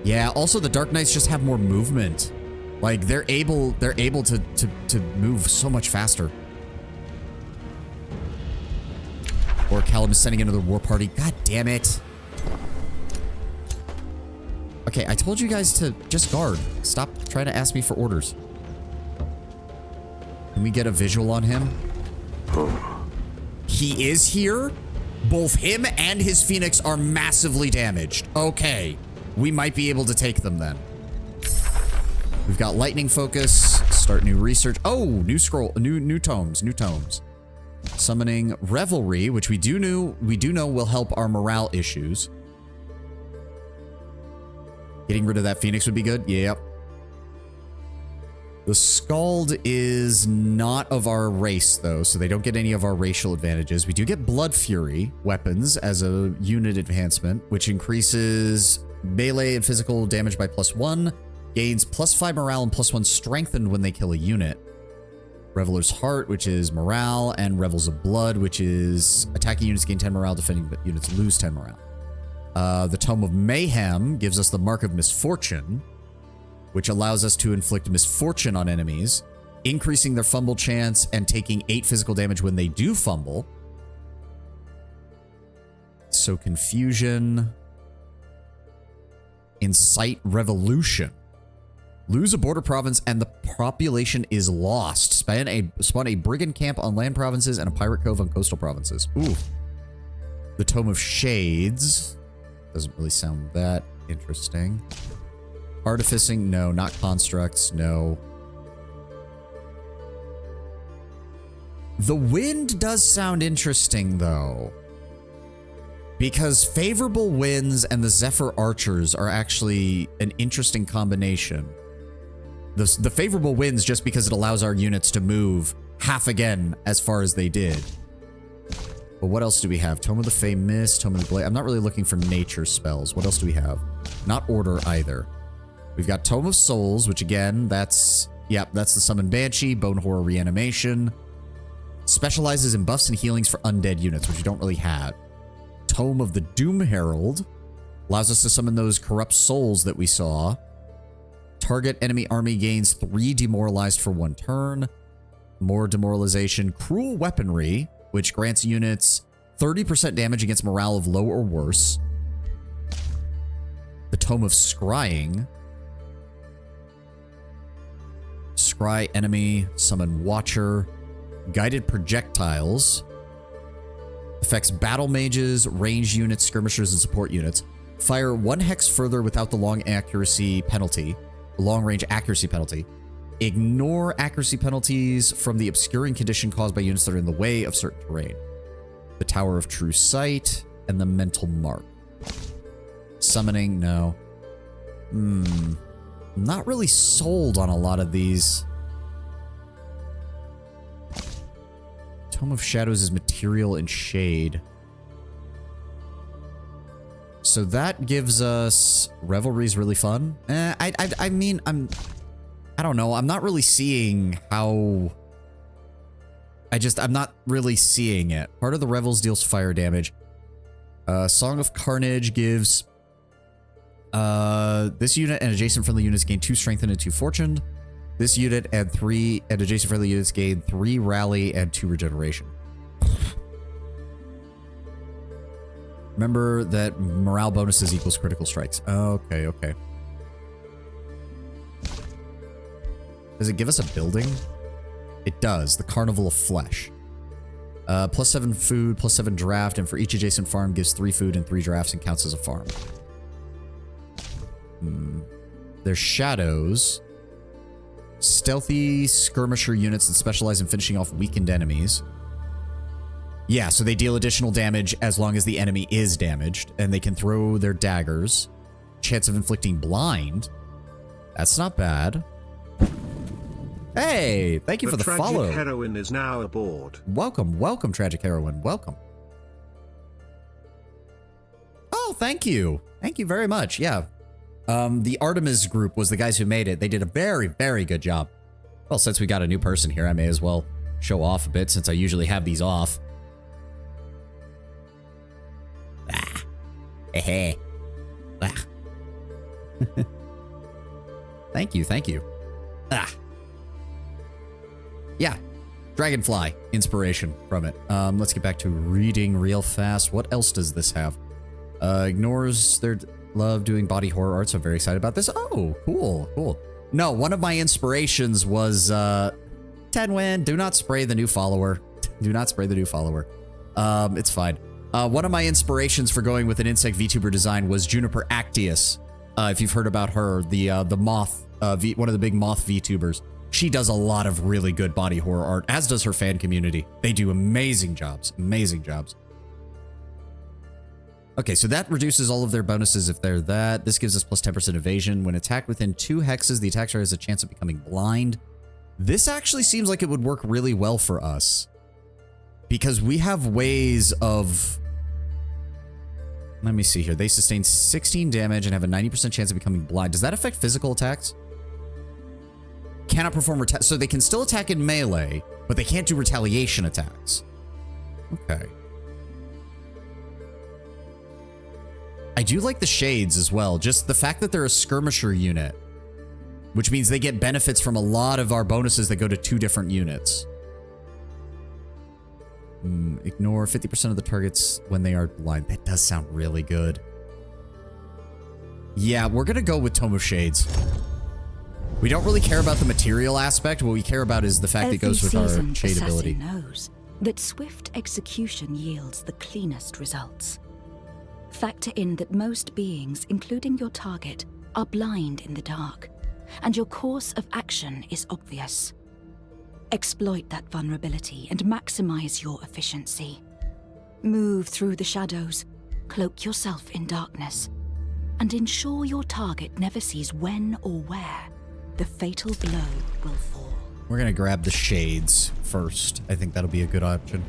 Yeah, also the Dark Knights just have more movement. Like, they're able to move so much faster. Or Callum is sending another war party. God damn it. Okay, I told you guys to just guard. Stop trying to ask me for orders. Can we get a visual on him? He is here. Both him and his Phoenix are massively damaged. Okay. We might be able to take them then. We've got Lightning Focus. Start new research. Oh, new scroll. New tomes. New tomes. Summoning Revelry, which we do know will help our morale issues. Getting rid of that Phoenix would be good. Yep. The Scald is not of our race, though, so they don't get any of our racial advantages. We do get Blood Fury weapons as a unit enhancement, which increases melee and physical damage by +1, gains +5 morale and +1 strengthened when they kill a unit. Reveler's Heart, which is morale, and Revels of Blood, which is attacking units gain 10 morale, defending units lose 10 morale. The Tome of Mayhem gives us the Mark of Misfortune, which allows us to inflict misfortune on enemies, increasing their fumble chance and taking 8 physical damage when they do fumble. So Confusion. Incite Revolution. Lose a border province and the population is lost. Spawn a brigand camp on land provinces and a pirate cove on coastal provinces. Ooh. The Tome of Shades. Doesn't really sound that interesting. Artificing, no. Not constructs, no. The wind does sound interesting, though. Because favorable winds and the Zephyr Archers are actually an interesting combination. The favorable winds just because it allows our units to move half again as far as they did. But what else do we have? Tome of the Fey Mist, Tome of the Blade. I'm not really looking for nature spells. What else do we have? Not Order either. We've got Tome of Souls, which again, that's the Summon Banshee, Bone Horror Reanimation. Specializes in buffs and healings for undead units, which we don't really have. Tome of the Doom Herald allows us to summon those corrupt souls that we saw. Target enemy army gains 3 demoralized for 1 turn. More demoralization. Cruel Weaponry, which grants units 30% damage against morale of low or worse. The Tome of Scrying. Scry enemy, summon Watcher. Guided Projectiles. Affects battle mages, ranged units, skirmishers, and support units. Fire 1 hex further without the long accuracy penalty. Long range accuracy penalty. Ignore accuracy penalties from the obscuring condition caused by units that are in the way of certain terrain. The Tower of True Sight and the Mental Mark. Summoning, no. I'm not really sold on a lot of these. Tome of Shadows is material and shade. So that gives us Revelry's really fun. I mean, I don't know. I'm not really seeing how. I'm not really seeing it. Part of the Revels deals fire damage. Song of Carnage gives this unit and adjacent friendly units gain 2 strength and 2 fortune. This unit and adjacent friendly units gain 3 rally and 2 regeneration. Remember that morale bonuses equals critical strikes. Okay, okay. Does it give us a building? It does. The Carnival of Flesh. +7 food, +7 draft, and for each adjacent farm gives 3 food and 3 drafts and counts as a farm. There's shadows. Stealthy skirmisher units that specialize in finishing off weakened enemies. Yeah, so they deal additional damage as long as the enemy is damaged, and they can throw their daggers. Chance of inflicting blind. That's not bad. Hey, thank you for the follow. Tragic Heroine is now aboard. Welcome, welcome, Tragic Heroine. Welcome. Oh, thank you. Thank you very much. Yeah. The Artemis group was the guys who made it. They did a very, very good job. Well, since we got a new person here, I may as well show off a bit since I usually have these off. Thank you, thank you. Yeah, Dragonfly inspiration from it. Let's get back to reading real fast. What else does this have? Ignores their love doing body horror art, so I'm very excited about this. Oh, cool, cool. No, one of my inspirations was Tenwin, do not spray the new follower. Do not spray the new follower. It's fine. One of my inspirations for going with an insect VTuber design was Juniper Actius. If you've heard about her, the moth, one of the big moth VTubers. She does a lot of really good body horror art, as does her fan community. They do amazing jobs, amazing jobs. Okay, so that reduces all of their bonuses if they're that. This gives us plus 10% evasion. When attacked within 2 hexes, the attacker has a chance of becoming blind. This actually seems like it would work really well for us. Because we have ways of... Let me see here. They sustain 16 damage and have a 90% chance of becoming blind. Does that affect physical attacks? Cannot perform... So they can still attack in melee, but they can't do retaliation attacks. Okay. I do like the shades as well. Just the fact that they're a skirmisher unit, which means they get benefits from a lot of our bonuses that go to 2 different units. Ignore 50% of the targets when they are blind. That does sound really good. Yeah, we're going to go with Tome of Shades. We don't really care about the material aspect. What we care about is the fact that it goes with our shade ability. Knows that swift execution yields the cleanest results. Factor in that most beings, including your target, are blind in the dark, and your course of action is obvious. Exploit that vulnerability and maximize your efficiency. Move through the shadows, cloak yourself in darkness, and ensure your target never sees when or where the fatal blow will fall. We're gonna grab the shades first. I think that'll be a good option.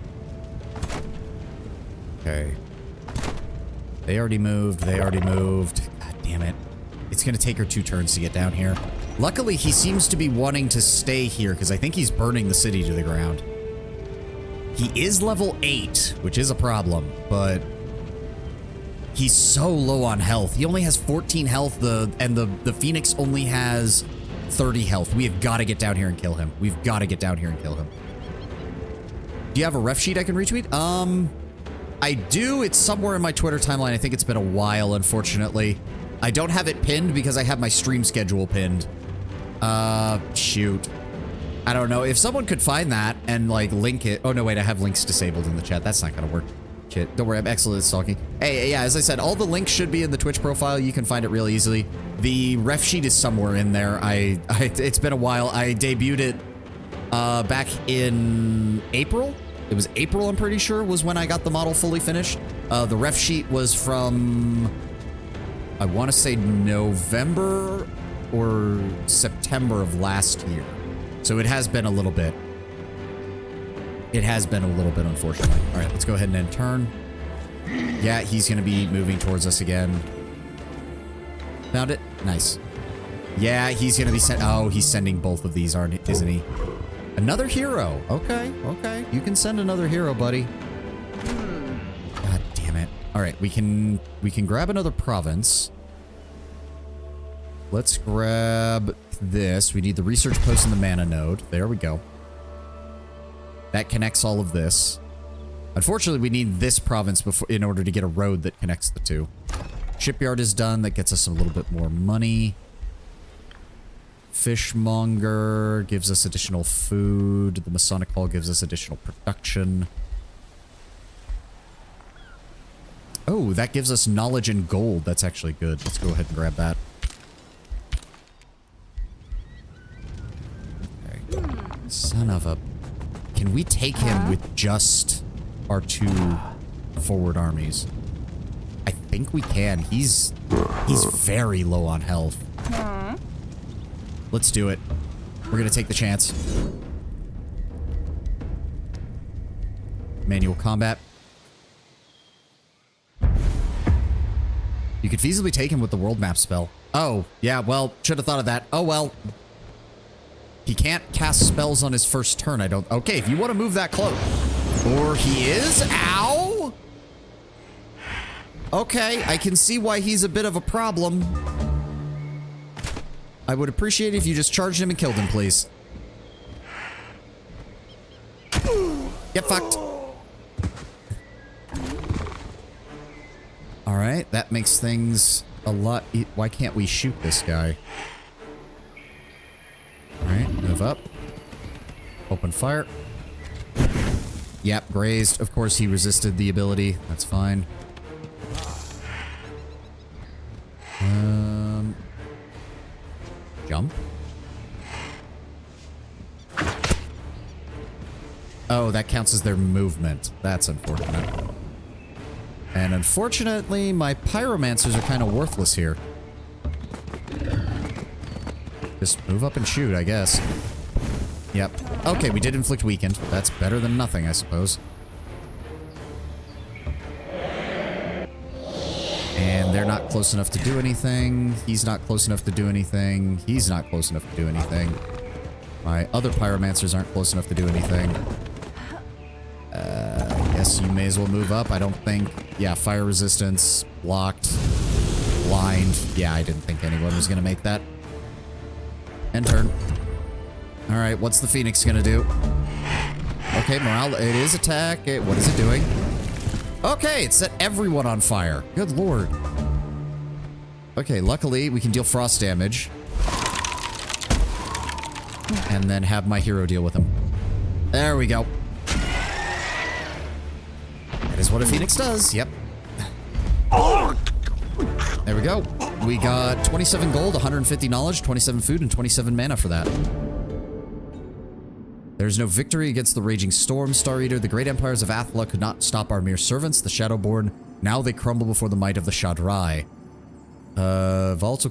Okay. They already moved. They already moved. God damn it. It's gonna take her 2 turns to get down here. Luckily, he seems to be wanting to stay here because I think he's burning the city to the ground. He is level 8, which is a problem, but he's so low on health. He only has 14 health, and the Phoenix only has 30 health. We have got to get down here and kill him. We've got to get down here and kill him. Do you have a ref sheet I can retweet? I do. It's somewhere in my Twitter timeline. I think it's been a while, unfortunately. I don't have it pinned because I have my stream schedule pinned. Shoot. I don't know. If someone could find that and, like, link it. Oh, no, wait. I have links disabled in the chat. That's not going to work. Shit. Don't worry. I'm excellent at stalking. Hey, yeah, as I said, all the links should be in the Twitch profile. You can find it real easily. The ref sheet is somewhere in there. It's been a while. I debuted it back in April. It was April, I'm pretty sure, was when I got the model fully finished. The ref sheet was from, I want to say November or September of last year. So it has been a little bit. It has been a little bit, unfortunately. All right, let's go ahead and end turn. Yeah, he's going to be moving towards us again. Found it? Nice. Yeah, he's going to be oh, he's sending both of these, isn't he? Another hero. Okay, okay. You can send another hero, buddy. God damn it. All right, we can grab another province. Let's grab this. We need the research post and the mana node. There we go. That connects all of this. Unfortunately, we need this province in order to get a road that connects the two. Shipyard is done. That gets us a little bit more money. Fishmonger gives us additional food. The Masonic Hall gives us additional production. Oh, that gives us knowledge and gold. That's actually good. Let's go ahead and grab that. Okay. Son of a... Can we take him with just our 2 forward armies? I think we can. He's very low on health. Let's do it. We're gonna take the chance. Manual combat. You could feasibly take him with the world map spell. Oh, yeah, well, should have thought of that. Oh, well. He can't cast spells on his first turn, I don't... Okay, if you want to move that close. Or he is? Ow! Okay, I can see why he's a bit of a problem. I would appreciate it if you just charged him and killed him, please. Get fucked. Alright, that makes things a lot... Why can't we shoot this guy? Alright, move up. Open fire. Yep, grazed. Of course, he resisted the ability. That's fine. Jump. Oh, that counts as their movement. That's unfortunate. And unfortunately, my pyromancers are kind of worthless here. Just move up and shoot, I guess. Yep. Okay, we did inflict weakened. That's better than nothing, I suppose. And they're not close enough to do anything. He's not close enough to do anything. He's not close enough to do anything. My other pyromancers aren't close enough to do anything. I guess you may as well move up. I don't think... Yeah, fire resistance, blocked, blind. Yeah, I didn't think anyone was going to make that. End turn. Alright, what's the Phoenix going to do? Okay, morale. It is attack. What is it doing? Okay, it set everyone on fire. Good lord. Okay, luckily we can deal frost damage. and then have my hero deal with him. There we go. That is what a phoenix does. Yep. There we go. We got 27 gold, 150 knowledge, 27 food, and 27 mana for that. There's no victory against the Raging Storm, Star Eater. The great empires of Athla could not stop our mere servants, the Shadowborn. Now they crumble before the might of the Shadrai. Volto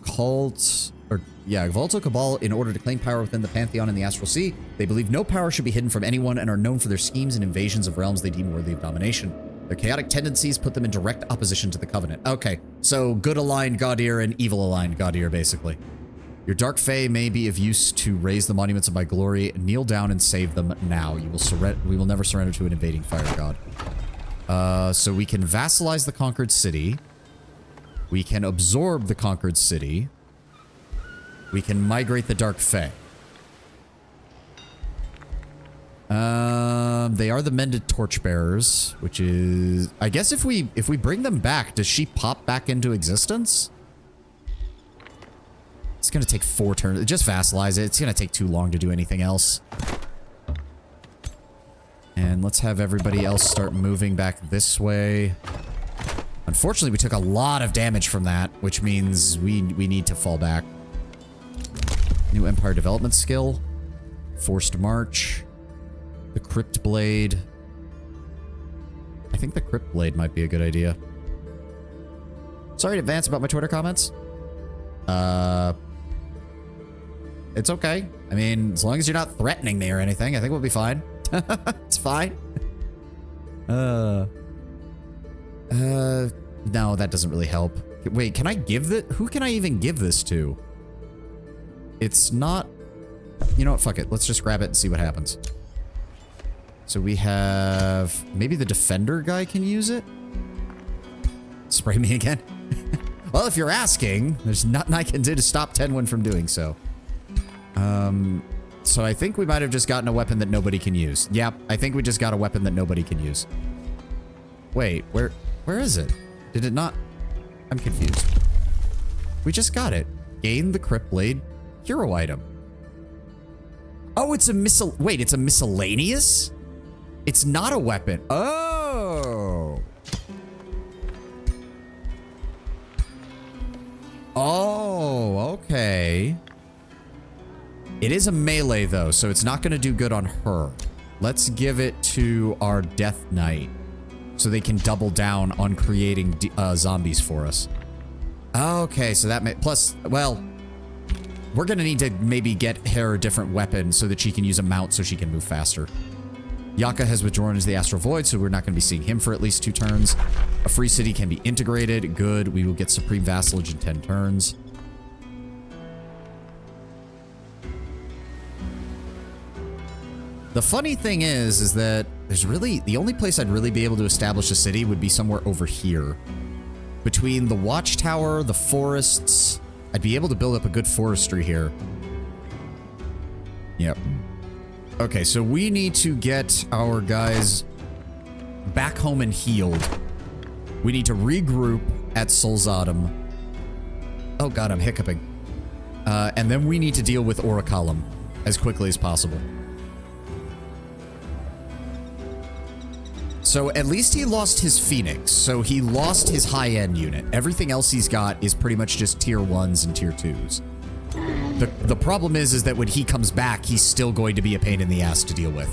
Cabal, in order to claim power within the Pantheon in the Astral Sea. They believe no power should be hidden from anyone and are known for their schemes and invasions of realms they deem worthy of domination. Their chaotic tendencies put them in direct opposition to the Covenant. Okay, so good aligned Gaudir and evil aligned Gaudir, basically. Your Dark Fae may be of use to raise the monuments of my glory. Kneel down and save them now. We will never surrender to an invading fire god. So we can vassalize the conquered city. We can absorb the conquered city. We can migrate the Dark Fae. They are the Mended Torchbearers, which is... I guess if we bring them back, does she pop back into existence? It's gonna take 4 turns. Just vassalize it. It's gonna take too long to do anything else. And let's have everybody else start moving back this way. Unfortunately, we took a lot of damage from that, which means we need to fall back. New Empire Development Skill. Forced March. The Crypt Blade. I think the Crypt Blade might be a good idea. Sorry in advance about my Twitter comments. It's okay. I mean, as long as you're not threatening me or anything, I think we'll be fine. It's fine. No, that doesn't really help. Wait, can I give this? Who can I even give this to? It's not... You know what? Fuck it. Let's just grab it and see what happens. So we have... Maybe the Defender guy can use it? Spray me again? Well, if you're asking, there's nothing I can do to stop Tenwin from doing so. So I think we might have just gotten a weapon that nobody can use. Yep, I think we just got a weapon that nobody can use. Wait, where is it? Did it not? I'm confused. We just got it. Gain the Crypt Blade hero item. Oh, it's a wait, it's a miscellaneous? It's not a weapon. Oh. Oh, okay. It is a melee, though, so it's not going to do good on her. Let's give it to our Death Knight so they can double down on creating zombies for us. Okay, so that may... Plus, well, we're going to need to maybe get her a different weapon so that she can use a mount so she can move faster. Yaka has withdrawn into the Astral Void, so we're not going to be seeing him for at least 2 turns. A free city can be integrated. Good. We will get Supreme Vassalage in 10 turns. The funny thing is that there's really... The only place I'd really be able to establish a city would be somewhere over here. Between the Watchtower, the forests... I'd be able to build up a good forestry here. Yep. Okay, so we need to get our guys back home and healed. We need to regroup at Solzadam. Oh god, I'm hiccuping. And then we need to deal with Orichalum as quickly as possible. So at least he lost his Phoenix, so he lost his high-end unit. Everything else he's got is pretty much just tier 1s and tier 2s. The problem is that when he comes back, he's still going to be a pain in the ass to deal with.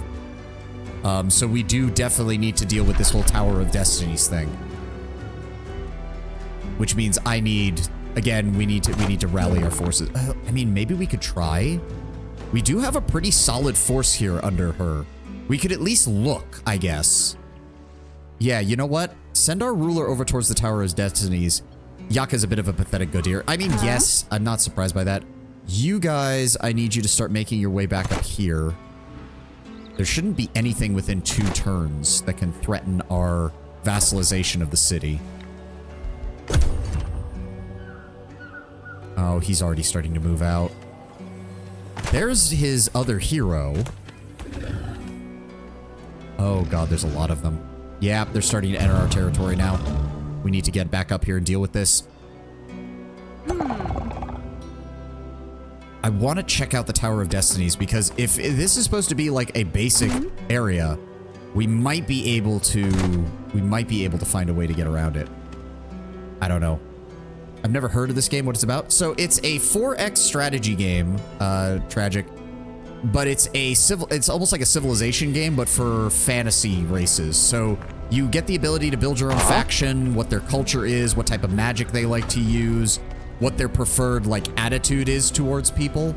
So we do definitely need to deal with this whole Tower of Destinies thing. Which means I need... Again, we need to rally our forces. I mean, maybe we could try. We do have a pretty solid force here under her. We could at least look, I guess. Yeah, you know what? Send our ruler over towards the Tower of Destinies. Yaka's a bit of a pathetic Gaudir. I mean, yes, I'm not surprised by that. You guys, I need you to start making your way back up here. There shouldn't be anything within 2 turns that can threaten our vassalization of the city. Oh, he's already starting to move out. There's his other hero. Oh god, there's a lot of them. Yeah, they're starting to enter our territory now. We need to get back up here and deal with this. I want to check out the Tower of Destinies because if this is supposed to be like a basic area, we might be able to find a way to get around it. I don't know. I've never heard of this game, what it's about. So it's a 4X strategy game, tragic, but it's almost like a civilization game, but for fantasy races. So you get the ability to build your own faction, what their culture is, what type of magic they like to use, what their preferred like attitude is towards people.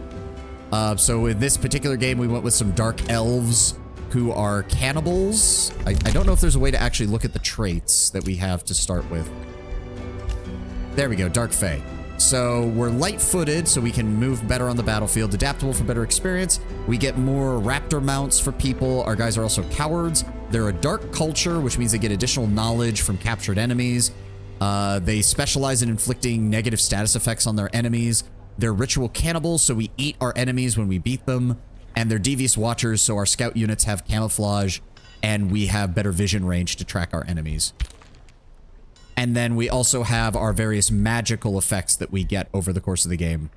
So in this particular game, we went with some dark elves who are cannibals. I don't know if there's a way to actually look at the traits that we have to start with. There we go, Dark Fae. So we're light-footed, so we can move better on the battlefield. Adaptable for better experience. We get more raptor mounts for people. Our guys are also cowards. They're a dark culture, which means they get additional knowledge from captured enemies. They specialize in inflicting negative status effects on their enemies. They're ritual cannibals, so we eat our enemies when we beat them. And they're devious watchers, so our scout units have camouflage, and we have better vision range to track our enemies. And then we also have our various magical effects that we get over the course of the game.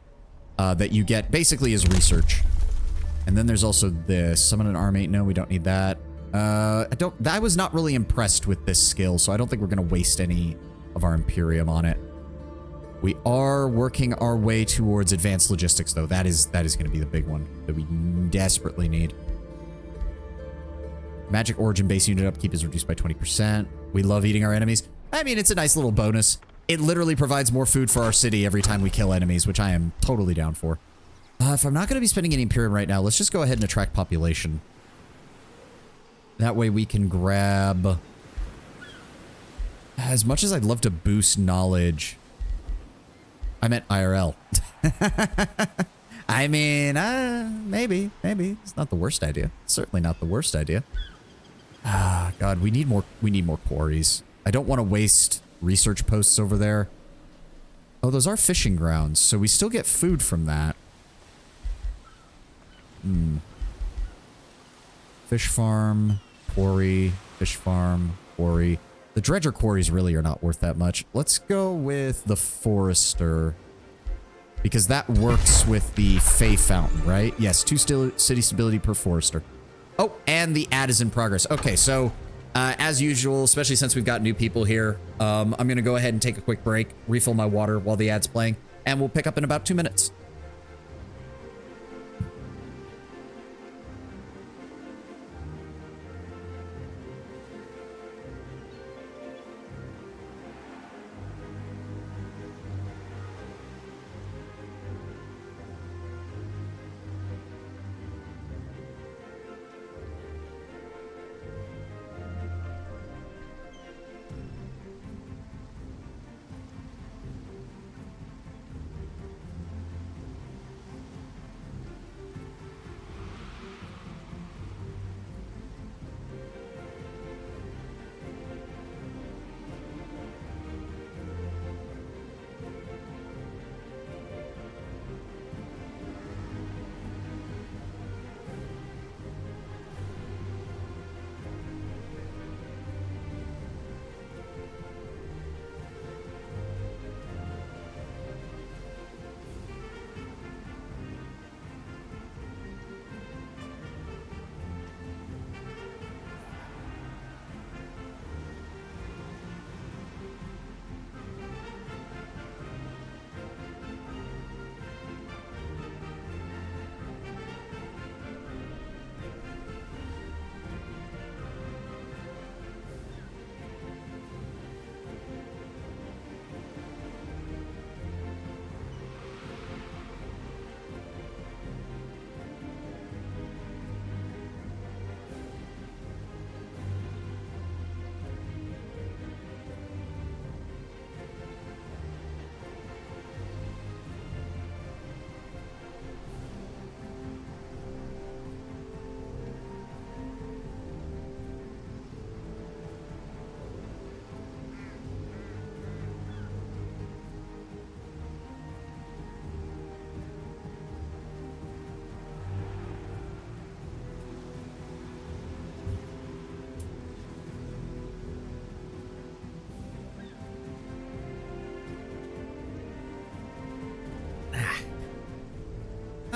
That you get basically as research. And then there's also this. Summon an army. No, we don't need that. I was not really impressed with this skill, so I don't think we're going to waste any of our Imperium on it. We are working our way towards advanced logistics, though. That is going to be the big one that we desperately need. Magic origin base unit upkeep is reduced by 20%. We love eating our enemies. I mean, it's a nice little bonus. It literally provides more food for our city every time we kill enemies, which I am totally down for. If I'm not going to be spending any Imperium right now, let's just go ahead and attract population. That way we can grab... As much as I'd love to boost knowledge... I meant IRL. I mean, maybe. It's not the worst idea. Certainly not the worst idea. Ah, God, we need more quarries. I don't want to waste research posts over there. Oh, those are fishing grounds, so we still get food from that. Fish farm, quarry, fish farm, quarry. The dredger quarries really are not worth that much. Let's go with the forester. Because that works with the Fey Fountain, right? Yes, 2 city stability per forester. Oh, and the ad is in progress. Okay, so as usual, especially since we've got new people here, I'm going to go ahead and take a quick break, refill my water while the ad's playing, and we'll pick up in about 2 minutes.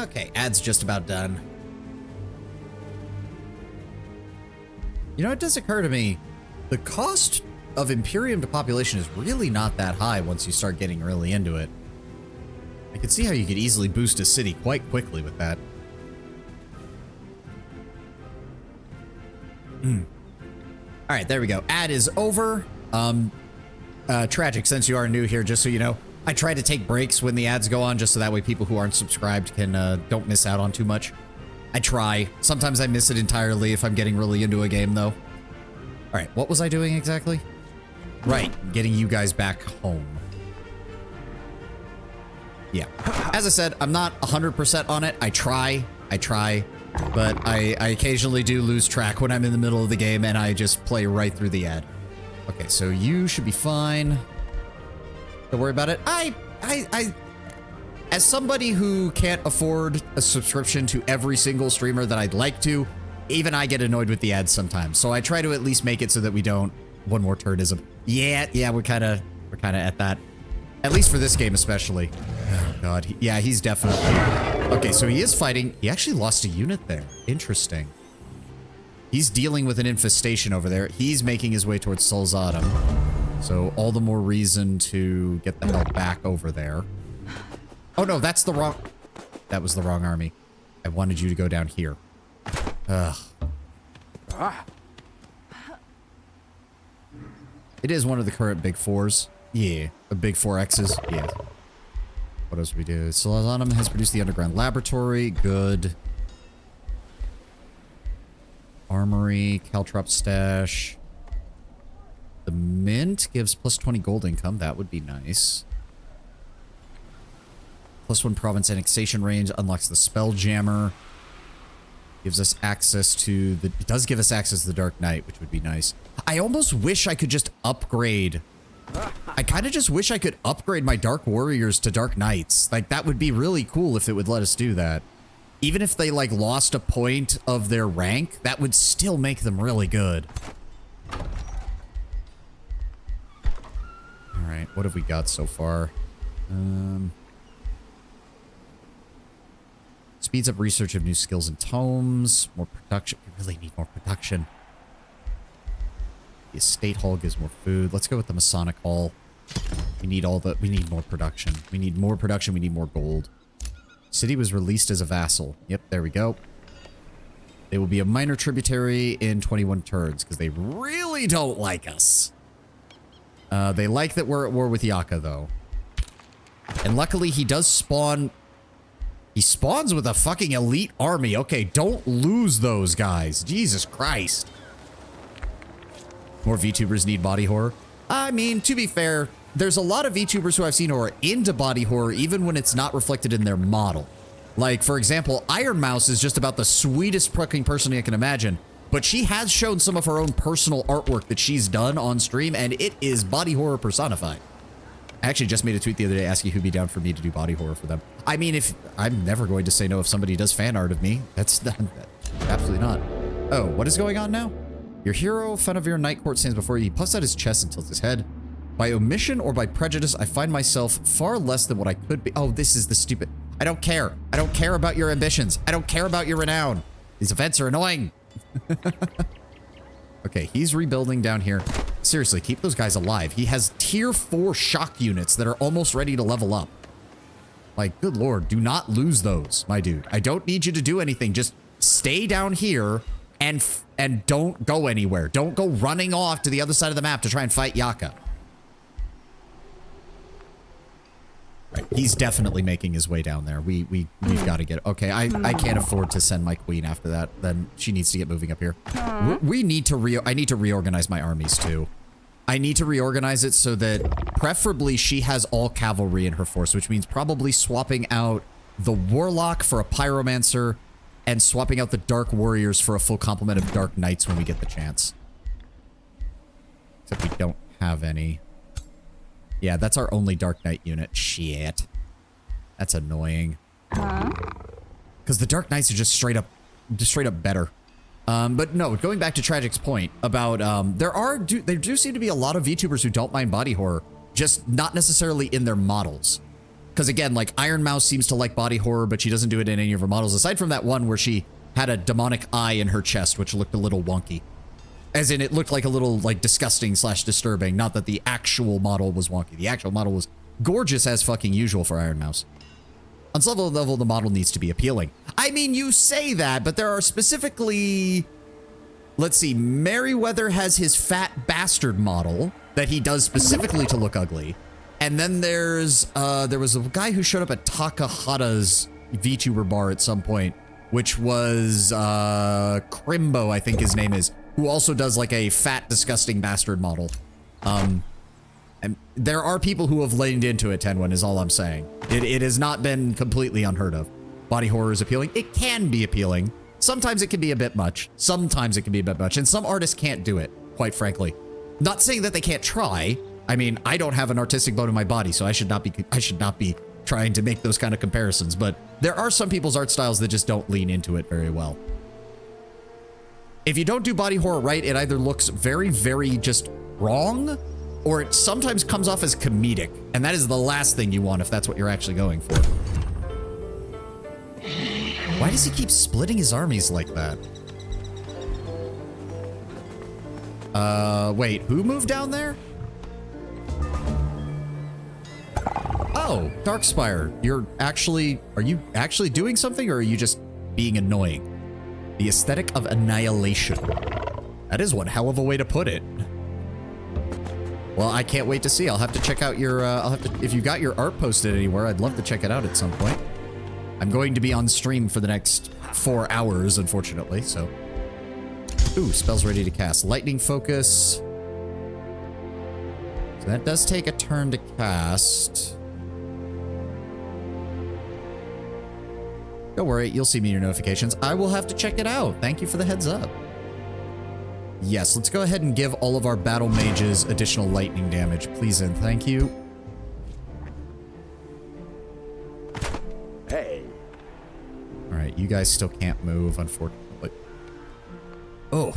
Okay, ad's just about done. You know, it does occur to me, the cost of Imperium to population is really not that high once you start getting really into it. I could see how you could easily boost a city quite quickly with that. All right, there we go. Ad is over. Tragic, since you are new here, just so you know, I try to take breaks when the ads go on, just so that way people who aren't subscribed can don't miss out on too much. I try. Sometimes I miss it entirely if I'm getting really into a game, though. All right, what was I doing exactly? Right, getting you guys back home. Yeah. As I said, I'm not 100% on it. I try, but I occasionally do lose track when I'm in the middle of the game and I just play right through the ad. Okay, so you should be fine. Don't worry about it. As somebody who can't afford a subscription to every single streamer that I'd like to, even I get annoyed with the ads sometimes. So I try to at least make it so that we don't. One more turdism. Yeah, we're kind of at that. At least for this game, especially. Oh god, yeah, he's definitely. Okay, so he is fighting. He actually lost a unit there. Interesting. He's dealing with an infestation over there. He's making his way towards Solzatum. So all the more reason to get the hell back over there. Oh no, that's the wrong. That was the wrong army. I wanted you to go down here. Ugh. It is one of the current big fours. Yeah, the big 4Xs. Yeah. What else do we do? Solzatum has produced the underground laboratory. Good. Armory, Caltrop stash. The mint gives plus 20 gold income. That would be nice. +1 province annexation range unlocks the Spelljammer. Gives us access to the... It does give us access to the Dark Knight, which would be nice. I almost wish I could just upgrade... I kind of just wish I could upgrade my Dark Warriors to Dark Knights. Like, that would be really cool if it would let us do that. Even if they, like, lost a point of their rank, that would still make them really good. Alright, what have we got so far? Speeds up research of new skills and tomes. More production. We really need more production. The estate hall gives more food. Let's go with the Masonic hall. We need more production. We need more production. We need more gold. City was released as a vassal. Yep, there we go. They will be a minor tributary in 21 turns because they really don't like us. They like that we're at war with Yaka, though. And luckily, he does spawn... He spawns with a fucking elite army. Okay, don't lose those guys. Jesus Christ. More VTubers need body horror. I mean, to be fair, there's a lot of VTubers who I've seen who are into body horror even when it's not reflected in their model. Like, for example, Iron Mouse is just about the sweetest fucking person I can imagine. But she has shown some of her own personal artwork that she's done on stream, and it is body horror personified. I actually just made a tweet the other day asking who'd be down for me to do body horror for them. I mean, if I'm never going to say no if somebody does fan art of me. That's absolutely not. Oh, what is going on now? Your hero, Fenavir Night Court, stands before you. He puffs out his chest and tilts his head. By omission or by prejudice, I find myself far less than what I could be. Oh, this is the stupid... I don't care. I don't care about your ambitions. I don't care about your renown. These events are annoying. Okay, he's rebuilding down here. Seriously, keep those guys alive. He has tier 4 shock units that are almost ready to level up. Like, good lord, do not lose those, my dude. I don't need you to do anything. Just stay down here and don't go anywhere. Don't go running off to the other side of the map to try and fight Yaka. Right, he's definitely making his way down there. We've got to get... Okay, I can't afford to send my queen after that. Then she needs to get moving up here. We need to I need to reorganize my armies too. I need to reorganize it so that preferably she has all cavalry in her force, which means probably swapping out the Warlock for a Pyromancer and swapping out the Dark Warriors for a full complement of Dark Knights when we get the chance. Except we don't have any. Yeah, that's our only Dark Knight unit. Shit. That's annoying. Because the Dark Knights are just straight up better. But no, going back to Tragic's point about, there do seem to be a lot of VTubers who don't mind body horror, just not necessarily in their models. Because again, like Iron Mouse seems to like body horror, but she doesn't do it in any of her models, aside from that one where she had a demonic eye in her chest, which looked a little wonky. As in, it looked like a little, like, disgusting / disturbing. Not that the actual model was wonky. The actual model was gorgeous as fucking usual for Iron Mouse. On some level, the model needs to be appealing. I mean, you say that, but there are specifically... Let's see, Merryweather has his fat bastard model that he does specifically to look ugly. And then there was a guy who showed up at Takahata's VTuber bar at some point, which was Crimbo, I think his name is, who also does like a fat, disgusting bastard model. And there are people who have leaned into it, Tenwin, is all I'm saying. It has not been completely unheard of. Body horror is appealing. It can be appealing. Sometimes it can be a bit much. Sometimes it can be a bit much. And some artists can't do it, quite frankly. Not saying that they can't try. I mean, I don't have an artistic bone in my body, so I should not be trying to make those kind of comparisons. But there are some people's art styles that just don't lean into it very well. If you don't do body horror right, it either looks very, very just wrong, or it sometimes comes off as comedic. And that is the last thing you want if that's what you're actually going for. Why does he keep splitting his armies like that? Wait, who moved down there? Oh, Darkspire, are you actually doing something, or are you just being annoying? The aesthetic of annihilation. That is one hell of a way to put it. Well, I can't wait to see. I'll have to check out your, if you got your art posted anywhere, I'd love to check it out at some point. I'm going to be on stream for the next 4 hours, unfortunately, so. Ooh, spells ready to cast. Lightning Focus. So that does take a turn to cast. Don't worry, you'll see me in your notifications. I will have to check it out. Thank you for the heads up. Yes, let's go ahead and give all of our battle mages additional lightning damage, please and thank you. Hey. All right, you guys still can't move, unfortunately. Oh.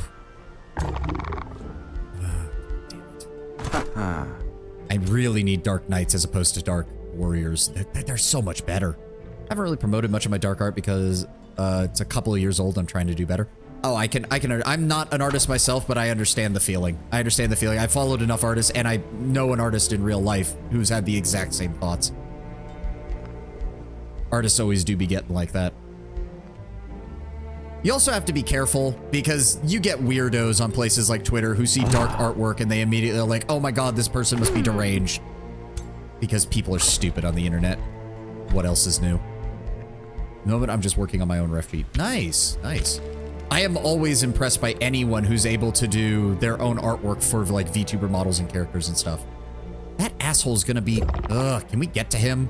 I really need Dark Knights as opposed to Dark Warriors. They're so much better. I haven't really promoted much of my Dark Art because it's a couple of years old. I'm trying to do better. Oh, I'm not an artist myself, but I understand the feeling. I followed enough artists, and I know an artist in real life who's had the exact same thoughts. Artists always do be getting like that. You also have to be careful because you get weirdos on places like Twitter who see dark artwork and they immediately are like, oh my god, this person must be deranged. Because people are stupid on the internet. What else is new? No, but I'm just working on my own ref sheet. Nice, nice. I am always impressed by anyone who's able to do their own artwork for like VTuber models and characters and stuff. That asshole's gonna be, can we get to him?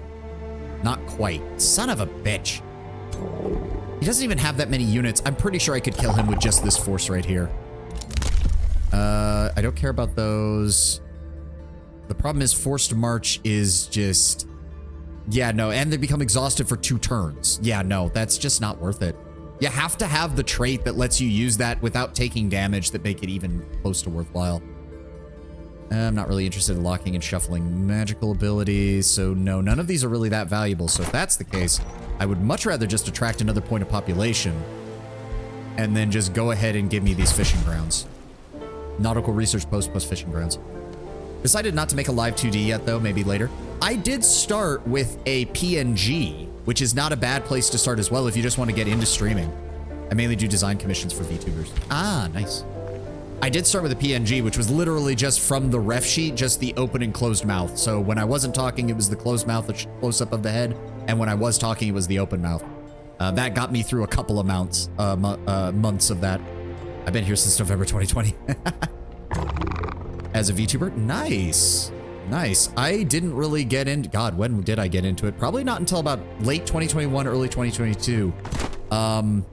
Not quite. Son of a bitch. He doesn't even have that many units. I'm pretty sure I could kill him with just this force right here. I don't care about those. The problem is forced march is just... Yeah, no, and they become exhausted for 2 turns. Yeah, no, that's just not worth it. You have to have the trait that lets you use that without taking damage that make it even close to worthwhile. I'm not really interested in locking and shuffling magical abilities, so no, none of these are really that valuable. So if that's the case, I would much rather just attract another point of population and then just go ahead and give me these fishing grounds. Nautical research post plus fishing grounds. Decided not to make a live 2D yet, though, maybe later. I did start with a PNG, which is not a bad place to start as well if you just want to get into streaming. I mainly do design commissions for VTubers. Ah, nice. I did start with a PNG, which was literally just from the ref sheet, just the open and closed mouth. So when I wasn't talking, it was the closed mouth, the close-up of the head. And when I was talking, it was the open mouth. That got me through a couple of months of that. I've been here since November 2020. As a VTuber? Nice. Nice. I didn't really get into... God, when did I get into it? Probably not until about late 2021, early 2022. I'm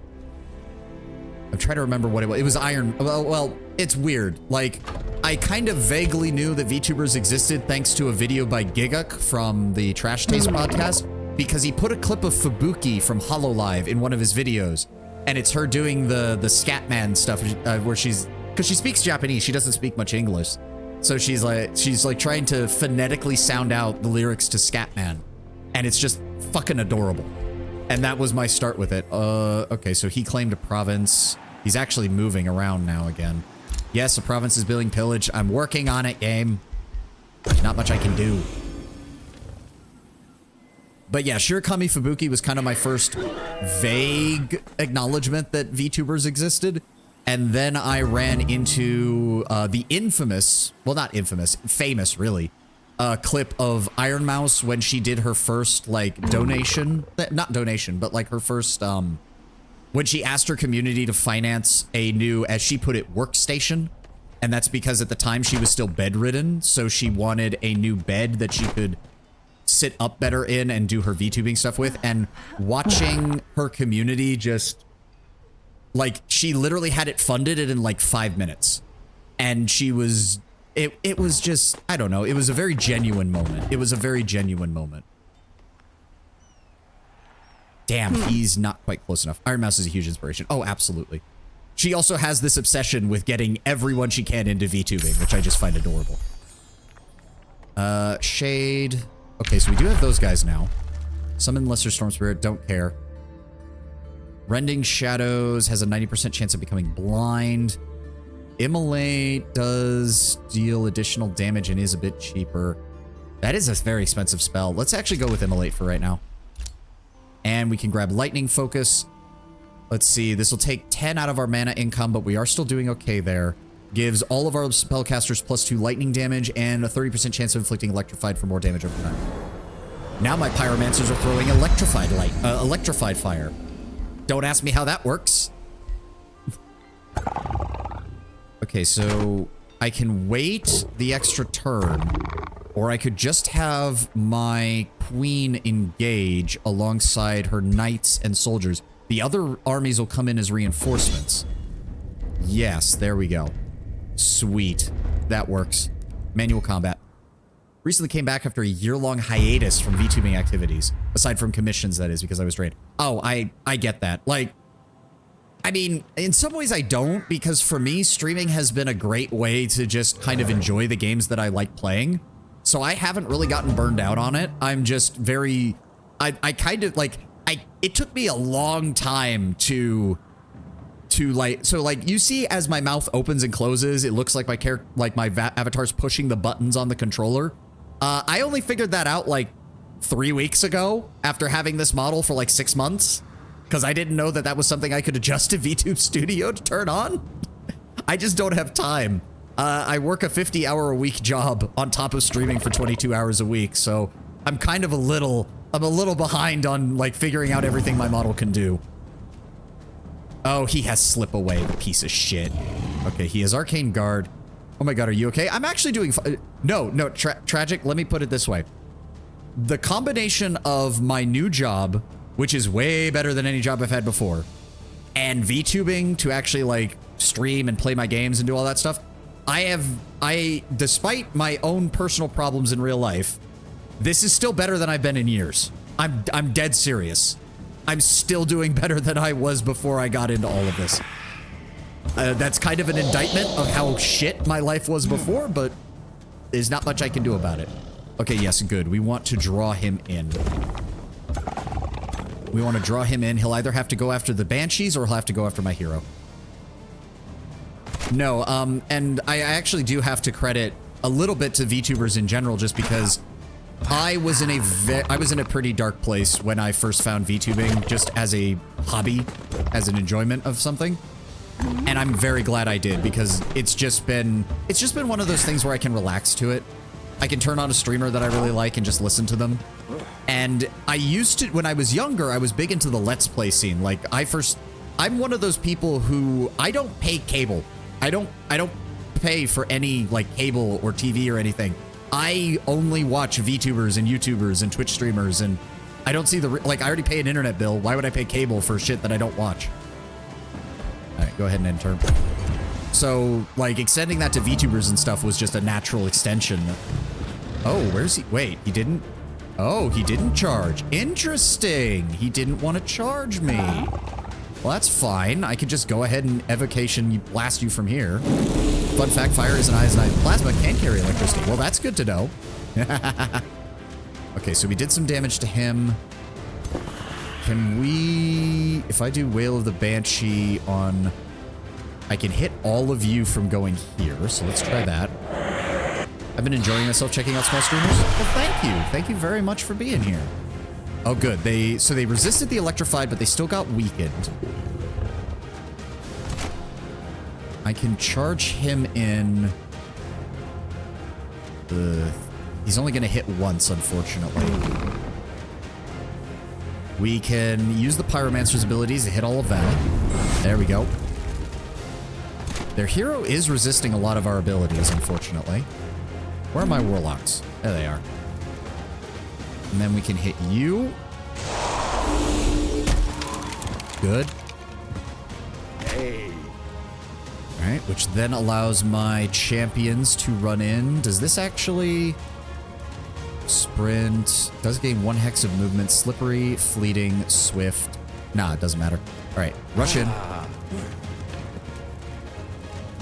trying to remember what it was. It was Iron... Well, it's weird. Like, I kind of vaguely knew that VTubers existed thanks to a video by Giguk from the Trash Taste podcast, because he put a clip of Fubuki from HoloLive in one of his videos, and it's her doing the Scatman stuff, where she's... Because she speaks Japanese, she doesn't speak much English. So she's like trying to phonetically sound out the lyrics to Scatman. And it's just fucking adorable. And that was my start with it. Okay, so he claimed a province. He's actually moving around now again. Yes, a province is being pillaged. I'm working on it, game. There's not much I can do. But yeah, Shirokami Fubuki was kind of my first vague acknowledgement that VTubers existed. And then I ran into the infamous, well, not infamous, famous, really, clip of Iron Mouse when she did her first, like, donation. Not donation, but, like, her first, when she asked her community to finance a new, as she put it, workstation. And that's because at the time she was still bedridden, so she wanted a new bed that she could sit up better in and do her VTubing stuff with. And watching her community just, like, she literally had it funded in like 5 minutes. And she was, it was just, I don't know, it was a very genuine moment. It was a very genuine moment. Damn, he's not quite close enough. Iron Mouse is a huge inspiration. Oh, absolutely. She also has this obsession with getting everyone she can into VTubing, which I just find adorable. Shade. Okay, so we do have those guys now. Summon Lesser Storm Spirit, don't care. Rending Shadows has a 90% chance of becoming blind. Immolate does deal additional damage and is a bit cheaper. That is a very expensive spell. Let's actually go with Immolate for right now. And we can grab Lightning Focus. Let's see, this will take 10 out of our mana income, but we are still doing okay there. Gives all of our spellcasters +2 lightning damage and a 30% chance of inflicting electrified for more damage over time. Now my pyromancers are throwing electrified fire. Don't ask me how that works. Okay, so I can wait the extra turn, or I could just have my queen engage alongside her knights and soldiers. The other armies will come in as reinforcements. Yes, there we go. Sweet. That works. Manual combat. Recently came back after a year-long hiatus from VTubing activities. Aside from commissions, that is, because I was drained. Oh, I get that. Like, I mean, in some ways I don't, because for me, streaming has been a great way to just kind of enjoy the games that I like playing. So I haven't really gotten burned out on it. I'm just very... I kind of, like... It took me a long time to like, so like you see as my mouth opens and closes, it looks like my character, like my avatar's pushing the buttons on the controller. I only figured that out like 3 weeks ago after having this model for like 6 months, because I didn't know that that was something I could adjust to VTube Studio to turn on. I just don't have time. I work a 50-hour-a-week job on top of streaming for 22 hours a week, so I'm kind of a little behind on like figuring out everything my model can do. Oh, he has Slip Away, the piece of shit. Okay, he has Arcane Guard. Oh my god, are you okay? I'm actually doing no, Tragic, let me put it this way. The combination of my new job, which is way better than any job I've had before, and VTubing to actually like stream and play my games and do all that stuff, despite my own personal problems in real life, this is still better than I've been in years. I'm dead serious. I'm still doing better than I was before I got into all of this. That's kind of an indictment of how shit my life was before, but there's not much I can do about it. Okay, yes, good. We want to draw him in. We want to draw him in. He'll either have to go after the Banshees or he'll have to go after my hero. No, and I actually do have to credit a little bit to VTubers in general, just because I was in a pretty dark place when I first found VTubing, just as a hobby, as an enjoyment of something. And I'm very glad I did, because it's just been one of those things where I can relax to it. I can turn on a streamer that I really like and just listen to them. And I used to, when I was younger, I was big into the Let's Play scene. Like I'm one of those people who, I don't pay cable. I don't pay for any like cable or TV or anything. I only watch VTubers and YouTubers and Twitch streamers, and I don't see like, I already pay an internet bill. Why would I pay cable for shit that I don't watch? All right, go ahead and end turn. So, like, extending that to VTubers and stuff was just a natural extension. Oh, where's he? Wait, he didn't? Oh, he didn't charge. Interesting. He didn't want to charge me. Well, that's fine. I could just go ahead and evocation blast you from here. Fun fact, fire is an ionized plasma, can carry electricity. Well, that's good to know. Okay, so we did some damage to him. Can we... If I do Wail of the Banshee on... I can hit all of you from going here, so let's try that. I've been enjoying myself checking out small streamers. Well, thank you. Thank you very much for being here. Oh, good. So they resisted the electrified, but they still got weakened. I can charge him in... He's only going to hit once, unfortunately. We can use the Pyromancer's abilities to hit all of them. There we go. Their hero is resisting a lot of our abilities, unfortunately. Where are my Warlocks? There they are. And then we can hit you. Good. Hey. Alright, which then allows my champions to run in. Does this actually... Sprint. Does gain 1 hex of movement. Slippery, fleeting, swift. Nah, it doesn't matter. Alright, rush in.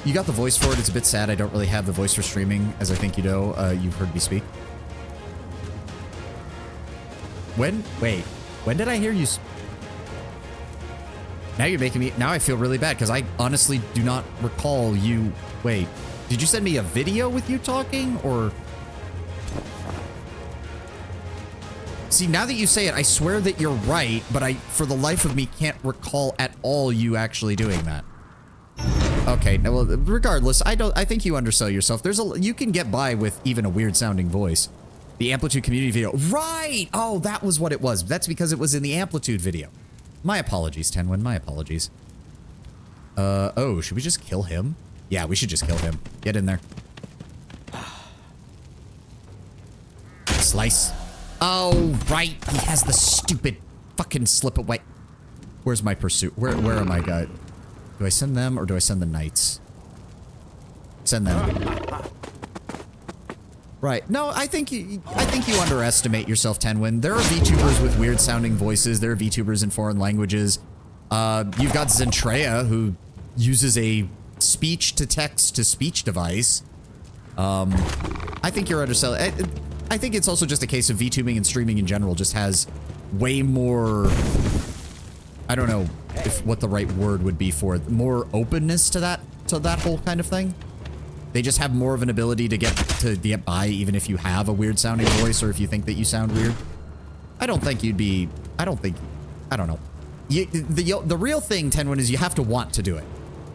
You got the voice for it. It's a bit sad I don't really have the voice for streaming, as I think you know. You've heard me speak. When? Wait. When did I hear you... Now you're making me... Now I feel really bad, because I honestly do not recall you... Wait. Did you send me a video with you talking, or... See, now that you say it, I swear that you're right, but I, for the life of me, can't recall at all you actually doing that. Okay, well, regardless, I think you undersell yourself. You can get by with even a weird sounding voice. The Amplitude community video. Right! Oh, that was what it was. That's because it was in the Amplitude video. My apologies, Tenwin. My apologies. Oh, should we just kill him? Yeah, we should just kill him. Get in there. Slice. Oh, right. He has the stupid fucking slip away. Where's my pursuit? Where am I, guy? Do I send them or do I send the knights? Send them. Right. No, I think you underestimate yourself, Tenwin. There are VTubers with weird sounding voices. There are VTubers in foreign languages. You've got Zentreya, who uses a speech to text to speech device. I think you're underselling. I think it's also just a case of VTubing and streaming in general just has way more, I don't know what the right word would be for it, more openness to that whole kind of thing. They just have more of an ability to get by even if you have a weird sounding voice or if you think that you sound weird. I don't know. The real thing, Tenwin, is you have to want to do it.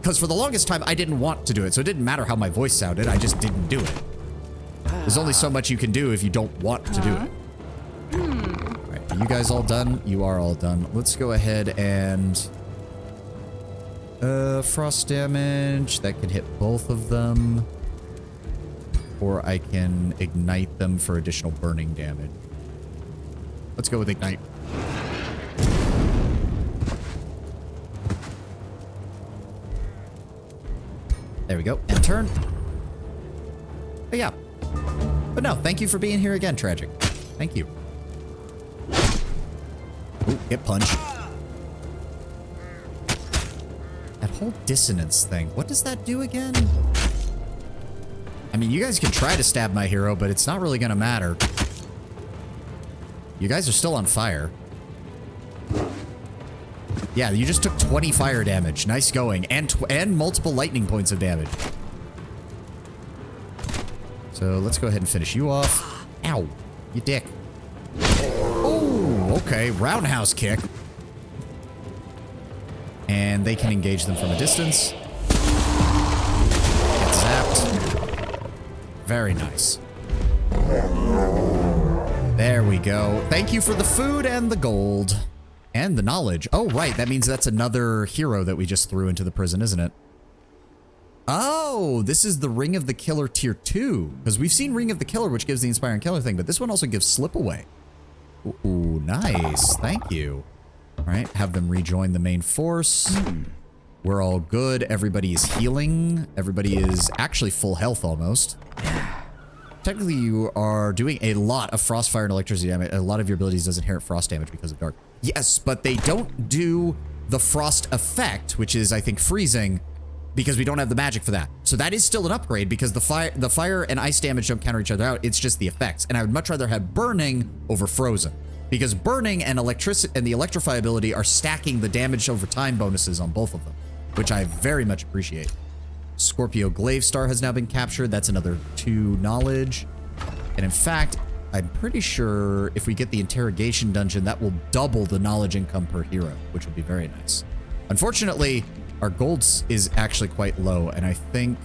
Because for the longest time, I didn't want to do it, so it didn't matter how my voice sounded, I just didn't do it. There's only so much you can do if you don't want to do it. Alright, are you guys all done? You are all done. Let's go ahead and... frost damage. That can hit both of them. Or I can ignite them for additional burning damage. Let's go with ignite. There we go. And turn. But yeah. But no, thank you for being here again, Tragic. Thank you. Ooh, get punched. That whole dissonance thing. What does that do again? I mean, you guys can try to stab my hero, but it's not really gonna matter. You guys are still on fire. Yeah, you just took 20 fire damage. Nice going. And multiple lightning points of damage. So let's go ahead and finish you off. Ow, you dick. Oh, okay. Roundhouse kick. And they can engage them from a distance. Get zapped. Very nice. There we go. Thank you for the food and the gold. And the knowledge. Oh, right. That means that's another hero that we just threw into the prison, isn't it? Oh, this is the Ring of the Killer Tier 2. Because we've seen Ring of the Killer, which gives the Inspiring Killer thing, but this one also gives Slip Away. Ooh, nice. Thank you. All right, have them rejoin the main force. We're all good. Everybody is healing. Everybody is actually full health almost. Technically, you are doing a lot of frost, fire, and electricity damage. A lot of your abilities does inherit frost damage because of dark. Yes, but they don't do the frost effect, which is, I think, freezing, because we don't have the magic for that. So that is still an upgrade because the fire and ice damage don't counter each other out. It's just the effects. And I would much rather have burning over frozen because burning and electricity and the electrify ability are stacking the damage over time bonuses on both of them, which I very much appreciate. Scorpio Glaive Star has now been captured. That's another 2 knowledge. And in fact, I'm pretty sure if we get the interrogation dungeon, that will double the knowledge income per hero, which would be very nice. Unfortunately, our gold is actually quite low, and I think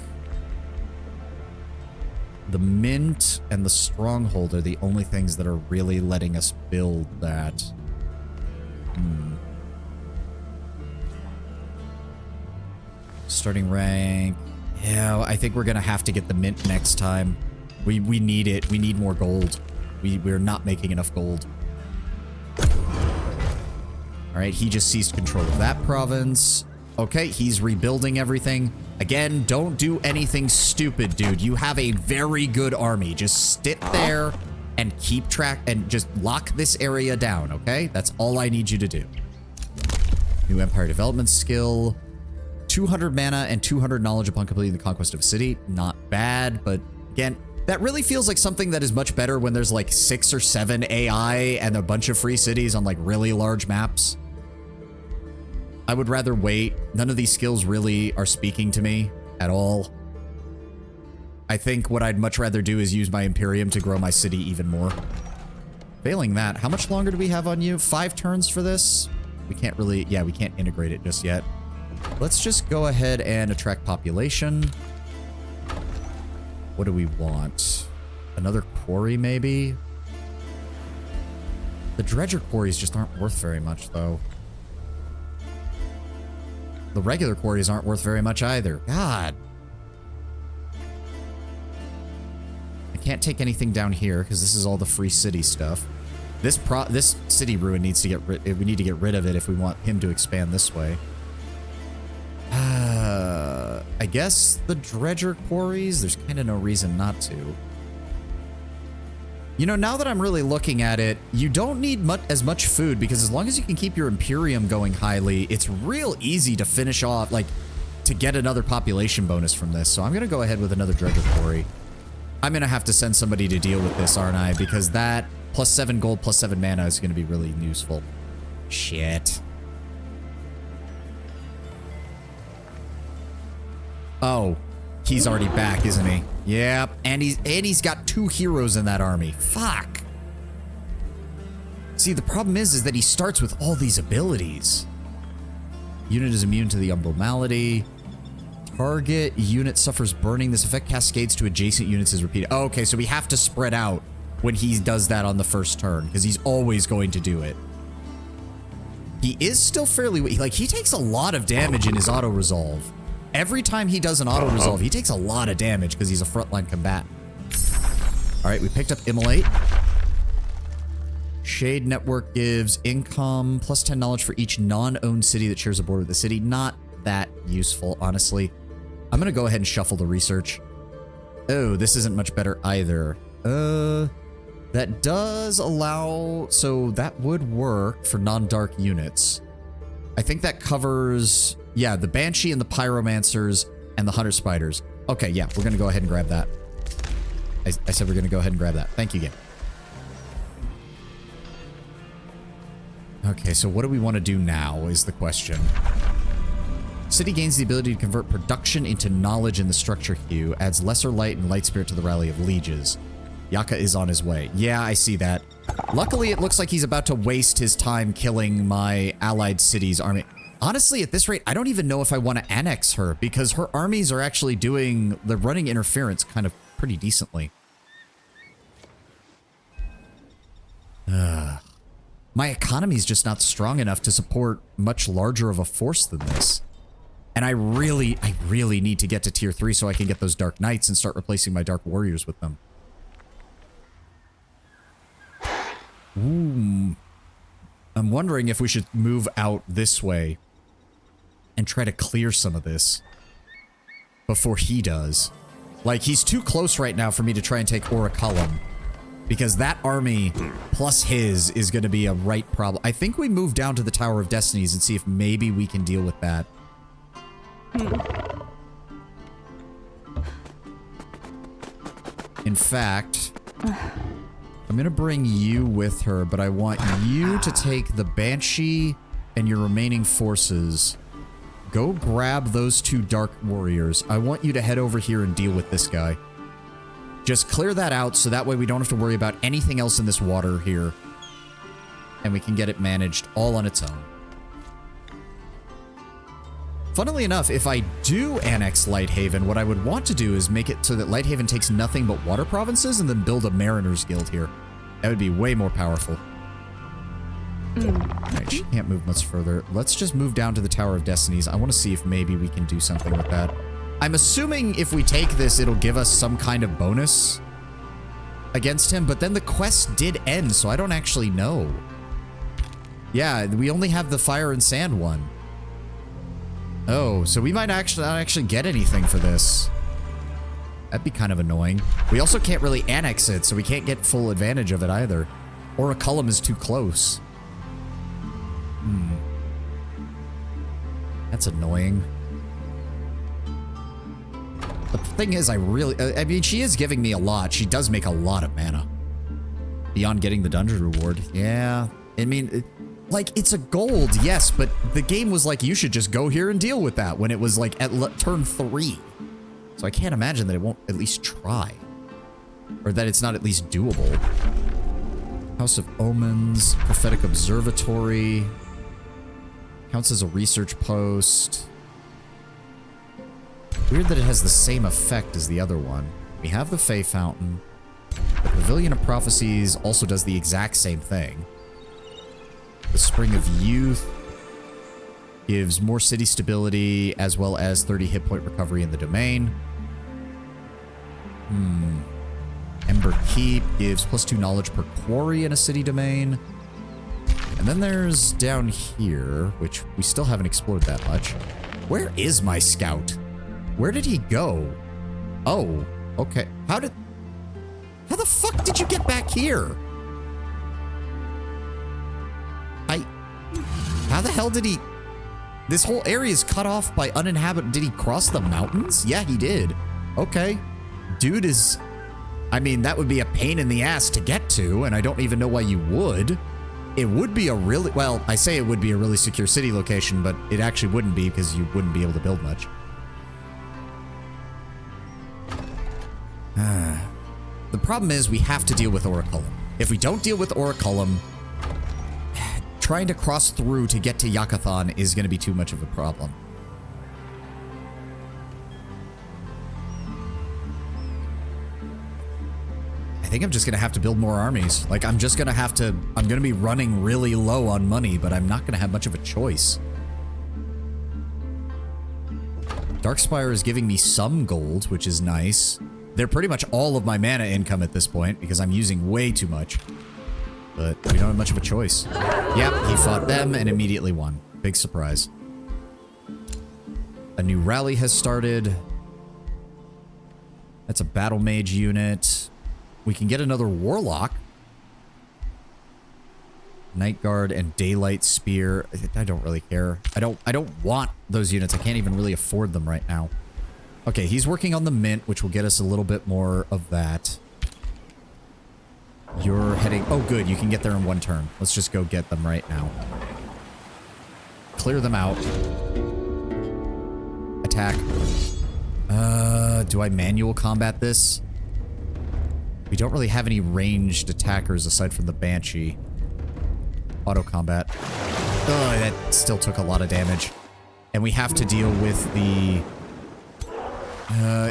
the mint and the stronghold are the only things that are really letting us build that. Starting rank. Yeah, I think we're gonna have to get the mint next time. We need it. We need more gold. We're not making enough gold. All right, he just seized control of that province. Okay, he's rebuilding everything. Again, don't do anything stupid, dude. You have a very good army. Just sit there and keep track and just lock this area down, okay? That's all I need you to do. New Empire Development Skill. 200 mana and 200 knowledge upon completing the conquest of a city. Not bad, but again, that really feels like something that is much better when there's like 6 or 7 AI and a bunch of free cities on like really large maps. I would rather wait. None of these skills really are speaking to me at all. I think what I'd much rather do is use my Imperium to grow my city even more. Failing that, how much longer do we have on you? 5 turns for this? We can't really, yeah, we can't integrate it just yet. Let's just go ahead and attract population. What do we want? Another quarry, maybe? The dredger quarries just aren't worth very much, though. The regular quarries aren't worth very much either. God. I can't take anything down here because this is all the free city stuff. This city ruin needs to get rid. We need to get rid of it if we want him to expand this way. I guess the dredger quarries. There's kind of no reason not to. You know, now that I'm really looking at it, you don't need as much food because as long as you can keep your Imperium going highly, it's real easy to finish off, like, to get another population bonus from this. So I'm going to go ahead with another dredger quarry. I'm going to have to send somebody to deal with this, aren't I? Because that plus 7 gold, plus 7 mana is going to be really useful. Shit. Oh, he's already back, isn't he? Yep, and he's got 2 heroes in that army. Fuck. See, the problem is that he starts with all these abilities. Unit is immune to the umbral malady. Target unit suffers burning. This effect cascades to adjacent units as repeated. Oh, okay, so we have to spread out when he does that on the first turn because he's always going to do it. He is still fairly weak. Like, he takes a lot of damage in his auto-resolve. Every time he does an auto-resolve, he takes a lot of damage because he's a frontline combatant. All right, we picked up Immolate. Shade Network gives income plus 10 knowledge for each non-owned city that shares a border with the city. Not that useful, honestly. I'm going to go ahead and shuffle the research. Oh, this isn't much better either. That does allow... So that would work for non-dark units. I think that covers... Yeah, the Banshee and the Pyromancers and the Hunter Spiders. Okay, yeah, we're going to go ahead and grab that. I said we're going to go ahead and grab that. Thank you, game. Okay, so what do we want to do now is the question. City gains the ability to convert production into knowledge in the structure hue, adds lesser light and light spirit to the rally of lieges. Yaka is on his way. Yeah, I see that. Luckily, it looks like he's about to waste his time killing my allied city's army. Honestly, at this rate, I don't even know if I want to annex her because her armies are actually they're running interference kind of pretty decently. My economy is just not strong enough to support much larger of a force than this. And I really need to get to tier 3 so I can get those Dark Knights and start replacing my Dark Warriors with them. Ooh. I'm wondering if we should move out this way and try to clear some of this before he does. Like, he's too close right now for me to try and take Oraculum because that army plus his is going to be a right problem. I think we move down to the Tower of Destinies and see if maybe we can deal with that. fact, I'm going to bring you with her, but I want you to take the Banshee and your remaining forces. Go grab those 2 Dark Warriors. I want you to head over here and deal with this guy. Just clear that out so that way we don't have to worry about anything else in this water here. And we can get it managed all on its own. Funnily enough, if I do annex Lighthaven, what I would want to do is make it so that Lighthaven takes nothing but water provinces and then build a Mariners Guild here. That would be way more powerful. Alright, she can't move much further. Let's just move down to the Tower of Destinies. I want to see if maybe we can do something with that. I'm assuming if we take this, it'll give us some kind of bonus against him, but then the quest did end, so I don't actually know. Yeah, we only have the Fire and Sand one. Oh, so we might actually not actually get anything for this. That'd be kind of annoying. We also can't really annex it, so we can't get full advantage of it either. Or a column is too close. That's annoying. The thing is, I mean, she is giving me a lot. She does make a lot of mana. Beyond getting the dungeon reward. Yeah. I mean, like, it's a gold, yes, but the game was like, you should just go here and deal with that when it was like at turn 3. So I can't imagine that it won't at least try. Or that it's not at least doable. House of Omens, Prophetic Observatory. Counts as a research post. Weird that it has the same effect as the other one. We have the Fey Fountain. The Pavilion of Prophecies also does the exact same thing. The Spring of Youth gives more city stability as well as 30 hit point recovery in the domain. Ember Keep gives +2 knowledge per quarry in a city domain. And then there's down here, which we still haven't explored that much. Where is my scout? Where did he go? Oh, okay. How the fuck did you get back here? How the hell did he... This whole area is cut off by uninhabited... Did he cross the mountains? Yeah, he did. Okay. Dude is... I mean, that would be a pain in the ass to get to, and I don't even know why you would. It would be a really... Well, I say it would be a really secure city location, but it actually wouldn't be because you wouldn't be able to build much. The problem is we have to deal with Oraculum. If we don't deal with Oraculum, trying to cross through to get to Yakathon is going to be too much of a problem. I think I'm just going to have to build more armies. Like, I'm just going to have to... I'm going to be running really low on money, but I'm not going to have much of a choice. Darkspire is giving me some gold, which is nice. They're pretty much all of my mana income at this point, because I'm using way too much. But we don't have much of a choice. Yep, he fought them and immediately won. Big surprise. A new rally has started. That's a battle mage unit. We can get another warlock. Night Guard and Daylight Spear. I don't really care. I don't want those units. I can't even really afford them right now. Okay, he's working on the mint, which will get us a little bit more of that. You're heading... Oh, good. You can get there in one turn. Let's just go get them right now. Clear them out. Attack. Do I manual combat this? We don't really have any ranged attackers aside from the Banshee. Auto combat. Oh, that still took a lot of damage. And we have to deal with the...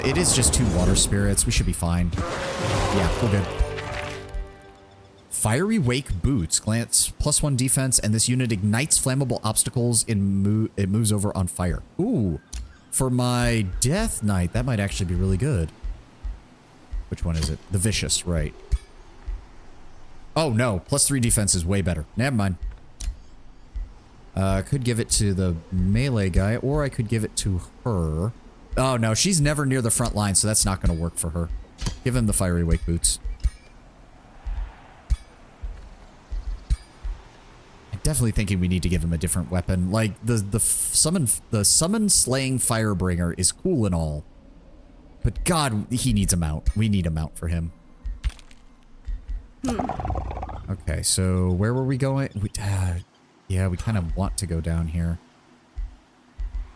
it is just 2 water spirits. We should be fine. Yeah, we're good. Fiery Wake Boots. Glance +1 defense, and this unit ignites flammable obstacles and it moves over on fire. Ooh. For my Death Knight, that might actually be really good. Which one is it? The Vicious, right. Oh, no. +3 defense is way better. Never mind. I could give it to the melee guy, or I could give it to her. Oh, no. She's never near the front line, so that's not going to work for her. Give him the Fiery Wake Boots. I'm definitely thinking we need to give him a different weapon. Like, the summon slaying Firebringer is cool and all. But God, he needs a mount. We need a mount for him. Okay, so where were we going? Yeah, we kind of want to go down here.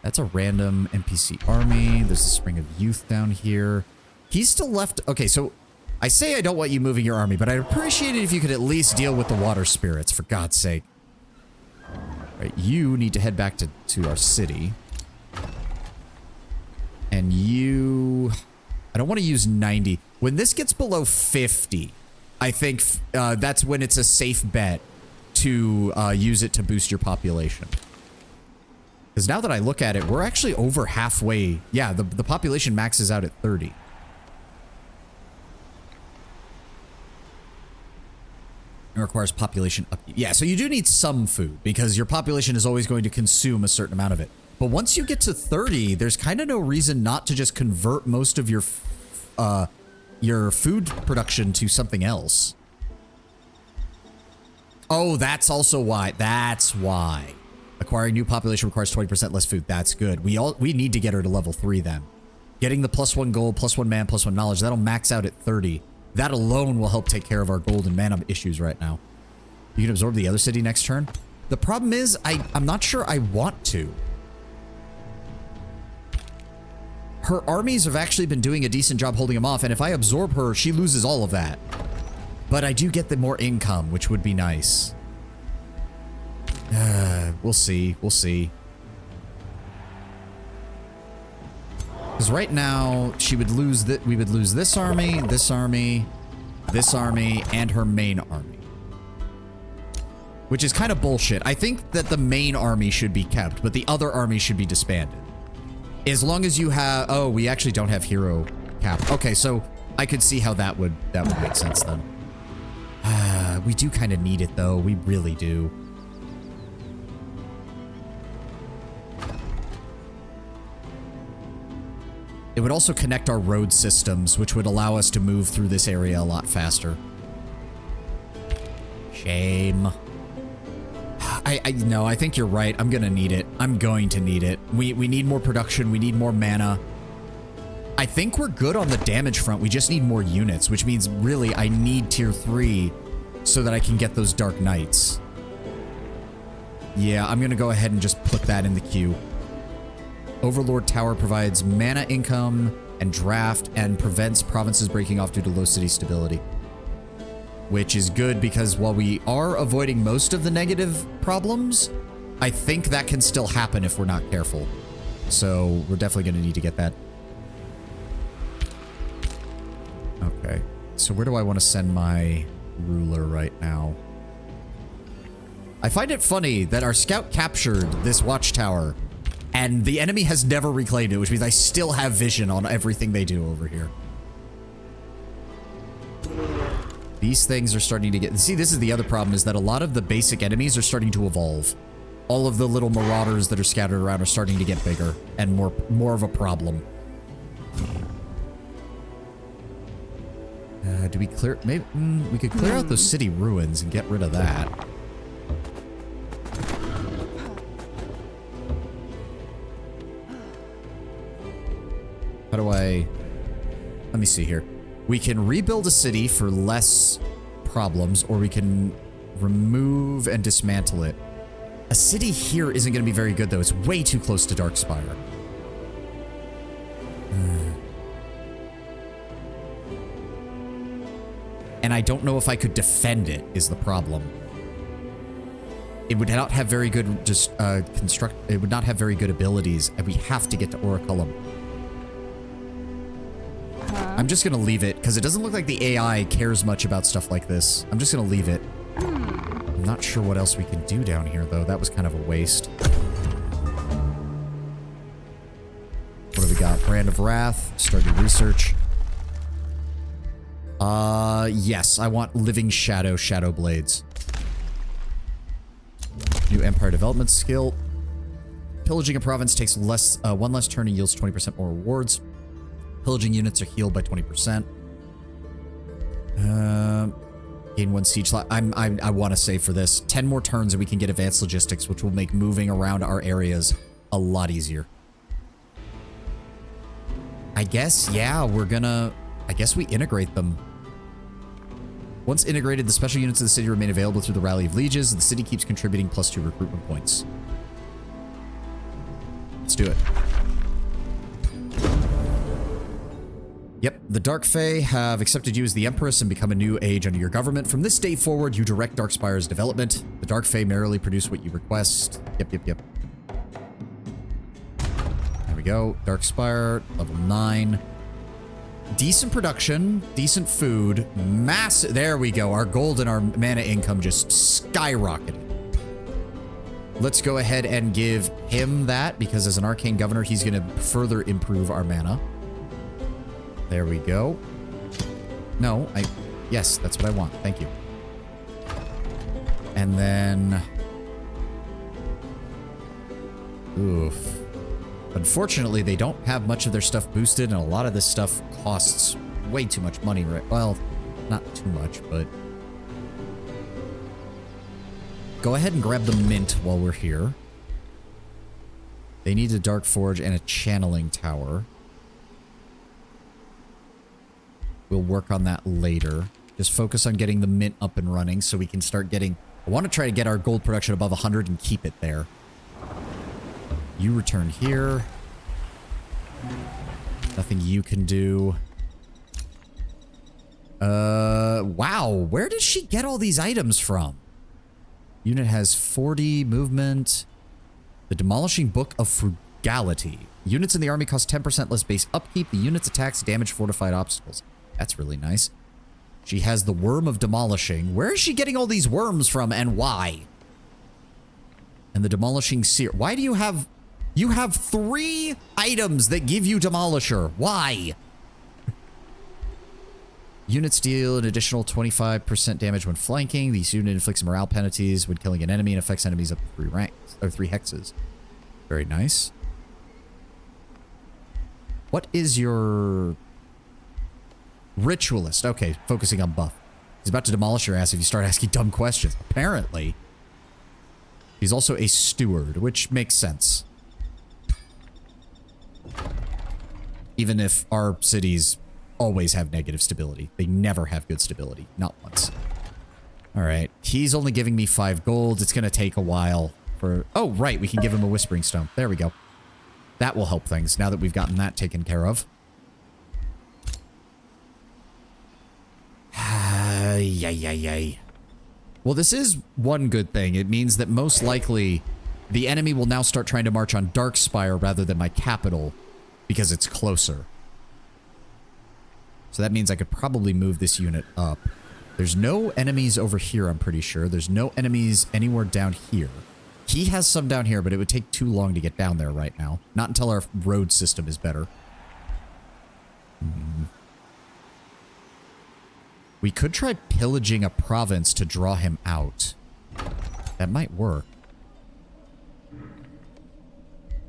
That's a random NPC army. There's the Spring of Youth down here. He's still left. Okay, so I say I don't want you moving your army, but I'd appreciate it if you could at least deal with the water spirits, for God's sake. All right, you need to head back to our city. And you... I don't want to use 90. When this gets below 50, I think that's when it's a safe bet to use it to boost your population. Because now that I look at it, we're actually over halfway. Yeah, the population maxes out at 30. It requires population upkeep. Yeah, so you do need some food because your population is always going to consume a certain amount of it. But once you get to 30, there's kind of no reason not to just convert most of your food production to something else. Oh, that's also why. That's why. Acquiring new population requires 20% less food. That's good. We need to get her to level 3 then. Getting the +1 gold, +1 man, +1 knowledge, that'll max out at 30. That alone will help take care of our gold and mana issues right now. You can absorb the other city next turn. The problem is, I'm not sure I want to. Her armies have actually been doing a decent job holding them off, and if I absorb her, she loses all of that. But I do get the more income, which would be nice. We'll see. We'll see. Because right now, she would lose that. We would lose this army, this army, this army, and her main army. Which is kind of bullshit. I think that the main army should be kept, but the other army should be disbanded. As long as you have... Oh, we actually don't have hero cap. Okay, so I could see how that would make sense then. We do kind of need it, though. We really do. It would also connect our road systems, which would allow us to move through this area a lot faster. Shame. No, I think you're right. I'm gonna need it. I'm going to need it. We need more production. We need more mana. I think we're good on the damage front. We just need more units, which means really I need tier 3 so that I can get those Dark Knights. Yeah, I'm gonna go ahead and just put that in the queue. Overlord Tower provides mana income and draft and prevents provinces breaking off due to low city stability. Which is good because while we are avoiding most of the negative problems, I think that can still happen if we're not careful. So we're definitely going to need to get that. Okay. So where do I want to send my ruler right now? I find it funny that our scout captured this watchtower and the enemy has never reclaimed it, which means I still have vision on everything they do over here. These things are starting to get... See, this is the other problem, is that a lot of the basic enemies are starting to evolve. All of the little marauders that are scattered around are starting to get bigger and more of a problem. Do we clear... Maybe we could clear out those city ruins and get rid of that. How do I... Let me see here. We can rebuild a city for less problems, or we can remove and dismantle it. A city here isn't going to be very good, though. It's way too close to Darkspire. And I don't know if I could defend it, is the problem. It would not have very good it would not have very good abilities, and we have to get to Oraculum. I'm just gonna leave it, because it doesn't look like the AI cares much about stuff like this. I'm just gonna leave it. I'm not sure what else we can do down here, though. That was kind of a waste. What do we got? Brand of Wrath. Starting research. Yes, I want Living Shadow Blades. New Empire Development skill. Pillaging a province takes one less turn and yields 20% more rewards. Pillaging units are healed by 20%. Gain 1 siege slot. I want to save for this. 10 more turns and we can get advanced logistics, which will make moving around our areas a lot easier. I guess, yeah, we're gonna... I guess we integrate them. Once integrated, the special units of the city remain available through the Rally of Lieges. The city keeps contributing +2 recruitment points. Let's do it. Yep, the Dark Fae have accepted you as the Empress and become a new age under your government. From this day forward, you direct Darkspire's development. The Dark Fae merely produce what you request. Yep. There we go. Darkspire, level 9. Decent production, decent food, massive. There we go. Our gold and our mana income just skyrocketed. Let's go ahead and give him that because as an arcane governor, he's going to further improve our mana. There we go. No, yes, that's what I want. Thank you. And then, oof. Unfortunately, they don't have much of their stuff boosted, and a lot of this stuff costs way too much money, right? Well, not too much, but go ahead and grab the mint while we're here. They need a Dark Forge and a channeling tower. We'll work on that later. Just focus on getting the mint up and running so we can start getting... I want to try to get our gold production above 100 and keep it there. You return here. Nothing you can do. Wow. Where does she get all these items from? Unit has 40 movement. The Demolishing Book of Frugality. Units in the army cost 10% less base upkeep. The unit's attacks damage fortified obstacles. That's really nice. She has the Worm of Demolishing. Where is she getting all these worms from and why? And the Demolishing Seer. Why do you have... You have 3 items that give you Demolisher. Why? Units deal an additional 25% damage when flanking. These unit inflicts morale penalties when killing an enemy and affects enemies up to 3 ranks or 3 hexes. Very nice. What is your ritualist? Okay, focusing on buff. He's about to demolish your ass if you start asking dumb questions. Apparently. He's also a steward, which makes sense. Even if our cities always have negative stability. They never have good stability. Not once. Alright. He's only giving me 5 gold. It's going to take a while for... Oh, right. We can give him a Whispering Stone. There we go. That will help things now that we've gotten that taken care of. Yay. Well, this is one good thing. It means that most likely the enemy will now start trying to march on Darkspire rather than my capital because it's closer. So that means I could probably move this unit up. There's no enemies over here, I'm pretty sure. There's no enemies anywhere down here. He has some down here, but it would take too long to get down there right now. Not until our road system is better. We could try pillaging a province to draw him out. That might work.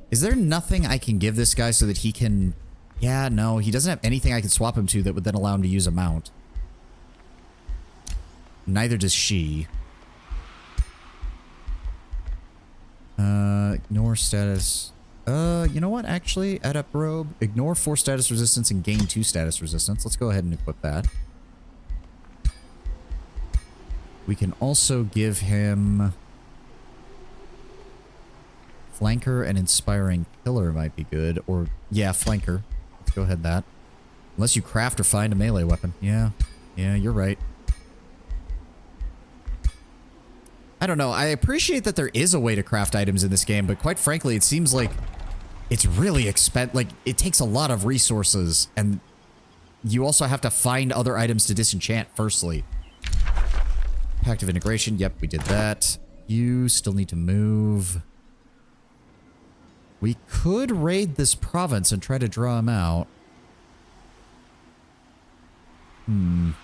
Is there nothing I can give this guy so that he can... Yeah, no, he doesn't have anything I can swap him to that would then allow him to use a mount. Neither does she. Ignore status. You know what? Actually, Adept Robe. Ignore 4 status resistance and gain 2 status resistance. Let's go ahead and equip that. We can also give him... Flanker and Inspiring Killer might be good. Or, yeah, Flanker. Let's go ahead with that. Unless you craft or find a melee weapon. Yeah, you're right. I don't know. I appreciate that there is a way to craft items in this game, but quite frankly, it seems like it's really expensive. Like, it takes a lot of resources, and you also have to find other items to disenchant firstly. Pact of Integration. Yep, we did that. You still need to move. We could raid this province and try to draw him out. I'm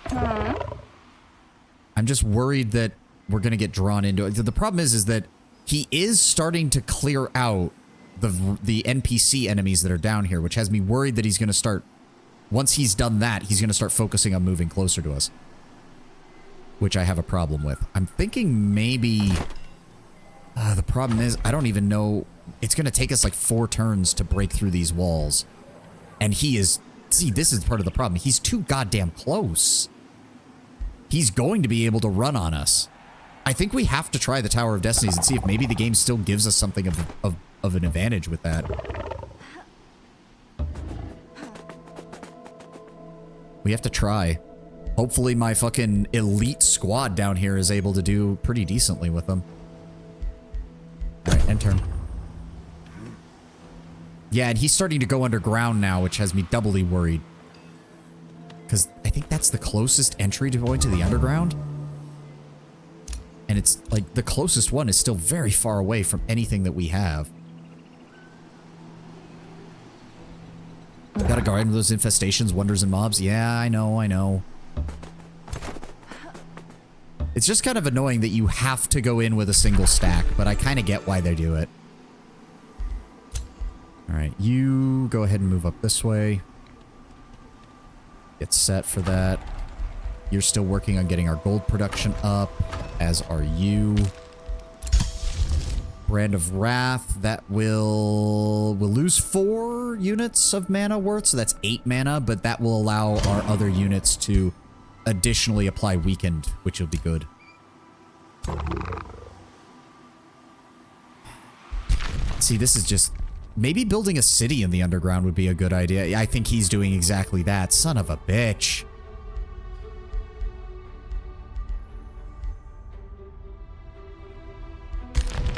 just worried that we're going to get drawn into it. The problem is that he is starting to clear out the NPC enemies that are down here, which has me worried that he's going to start... Once he's done that, he's going to start focusing on moving closer to us. Which I have a problem with. I'm thinking maybe... the problem is, I don't even know... It's going to take us like 4 turns to break through these walls. And he is... See, this is part of the problem. He's too goddamn close. he's going to be able to run on us. I think we have to try the Tower of Destinies and see if maybe the game still gives us something of an advantage with that. We have to try. Hopefully my fucking elite squad down here is able to do pretty decently with them. Alright, end turn. Yeah, and he's starting to go underground now, which has me doubly worried. Because I think that's the closest entry to going to the underground. And it's like the closest one is still very far away from anything that we have. Gotta guard those infestations, wonders, and mobs. Yeah, I know, I know. It's just kind of annoying that you have to go in with a single stack, but I kind of get why they do it. Alright, you go ahead and move up this way. Get set for that. You're still working on getting our gold production up, as are you. Brand of Wrath, that we'll lose 4 units of mana worth, so that's 8 mana, but that will allow our other units to additionally apply Weakened, which will be good. See, this is just... Maybe building a city in the underground would be a good idea. I think he's doing exactly that. Son of a bitch.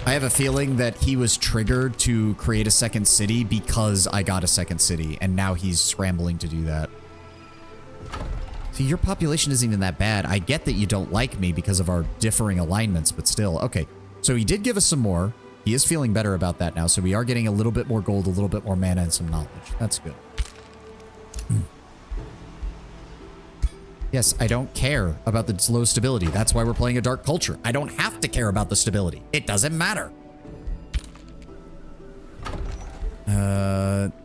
I have a feeling that he was triggered to create a second city because I got a second city, and now he's scrambling to do that. See, your population isn't even that bad. I get that you don't like me because of our differing alignments, but still. Okay, so he did give us some more. He is feeling better about that now, so we are getting a little bit more gold, a little bit more mana, and some knowledge. That's good. Yes, I don't care about the low stability. That's why we're playing a dark culture. I don't have to care about the stability. It doesn't matter.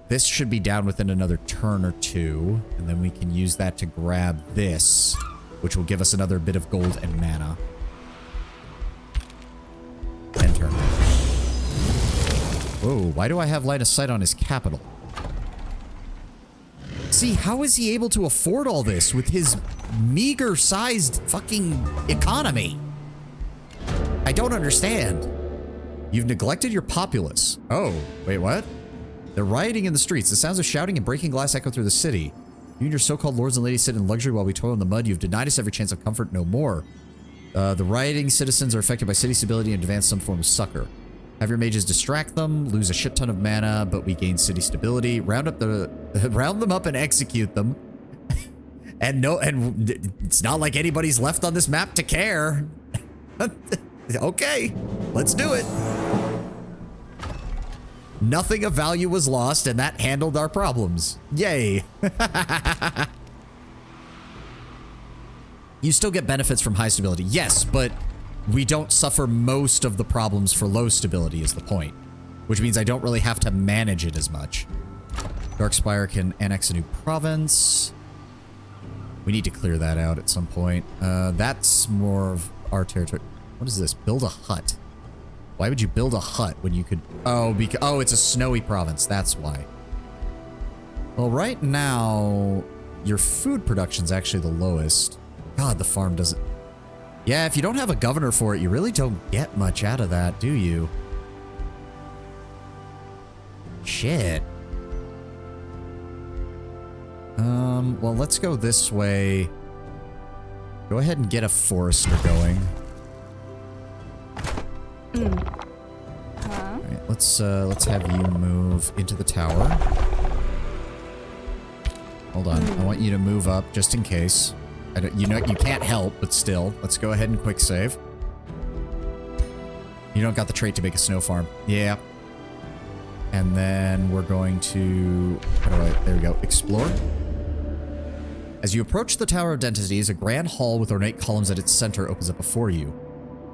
This should be down within another turn or two, and then we can use that to grab this, which will give us another bit of gold and mana. End turn. Whoa, why do I have line of sight on his capital? See, how is he able to afford all this with his meager-sized fucking economy? I don't understand. You've neglected your populace. Oh, wait, what? They're rioting in the streets. The sounds of shouting and breaking glass echo through the city. You and your so-called lords and ladies sit in luxury while we toil in the mud. You've denied us every chance of comfort no more. The rioting citizens are affected by city stability and advance some form of succor. Have your mages distract them, lose a shit ton of mana, but we gain city stability. Round them up and execute them. and it's not like anybody's left on this map to care. Okay, let's do it. Nothing of value was lost, and that handled our problems. Yay. You still get benefits from high stability. Yes, but we don't suffer most of the problems for low stability is the point. Which means I don't really have to manage it as much. Darkspire can annex a new province. We need to clear that out at some point. That's more of our territory. What is this? Build a hut. Why would you build a hut when you could... Oh, because... Oh, it's a snowy province. That's why. Well, right now, your food production's actually the lowest. God, the farm doesn't... Yeah, if you don't have a governor for it, you really don't get much out of that, do you? Shit. Well, let's go this way. Go ahead and get a forester going. Alright, let's have you move into the tower. Hold on, I want you to move up just in case. You know, you can't help, but still. Let's go ahead and quick save. You don't got the trait to make a snow farm. Yeah. And then we're going to... There we go. Explore. As you approach the Tower of Destinies, a grand hall with ornate columns at its center opens up before you.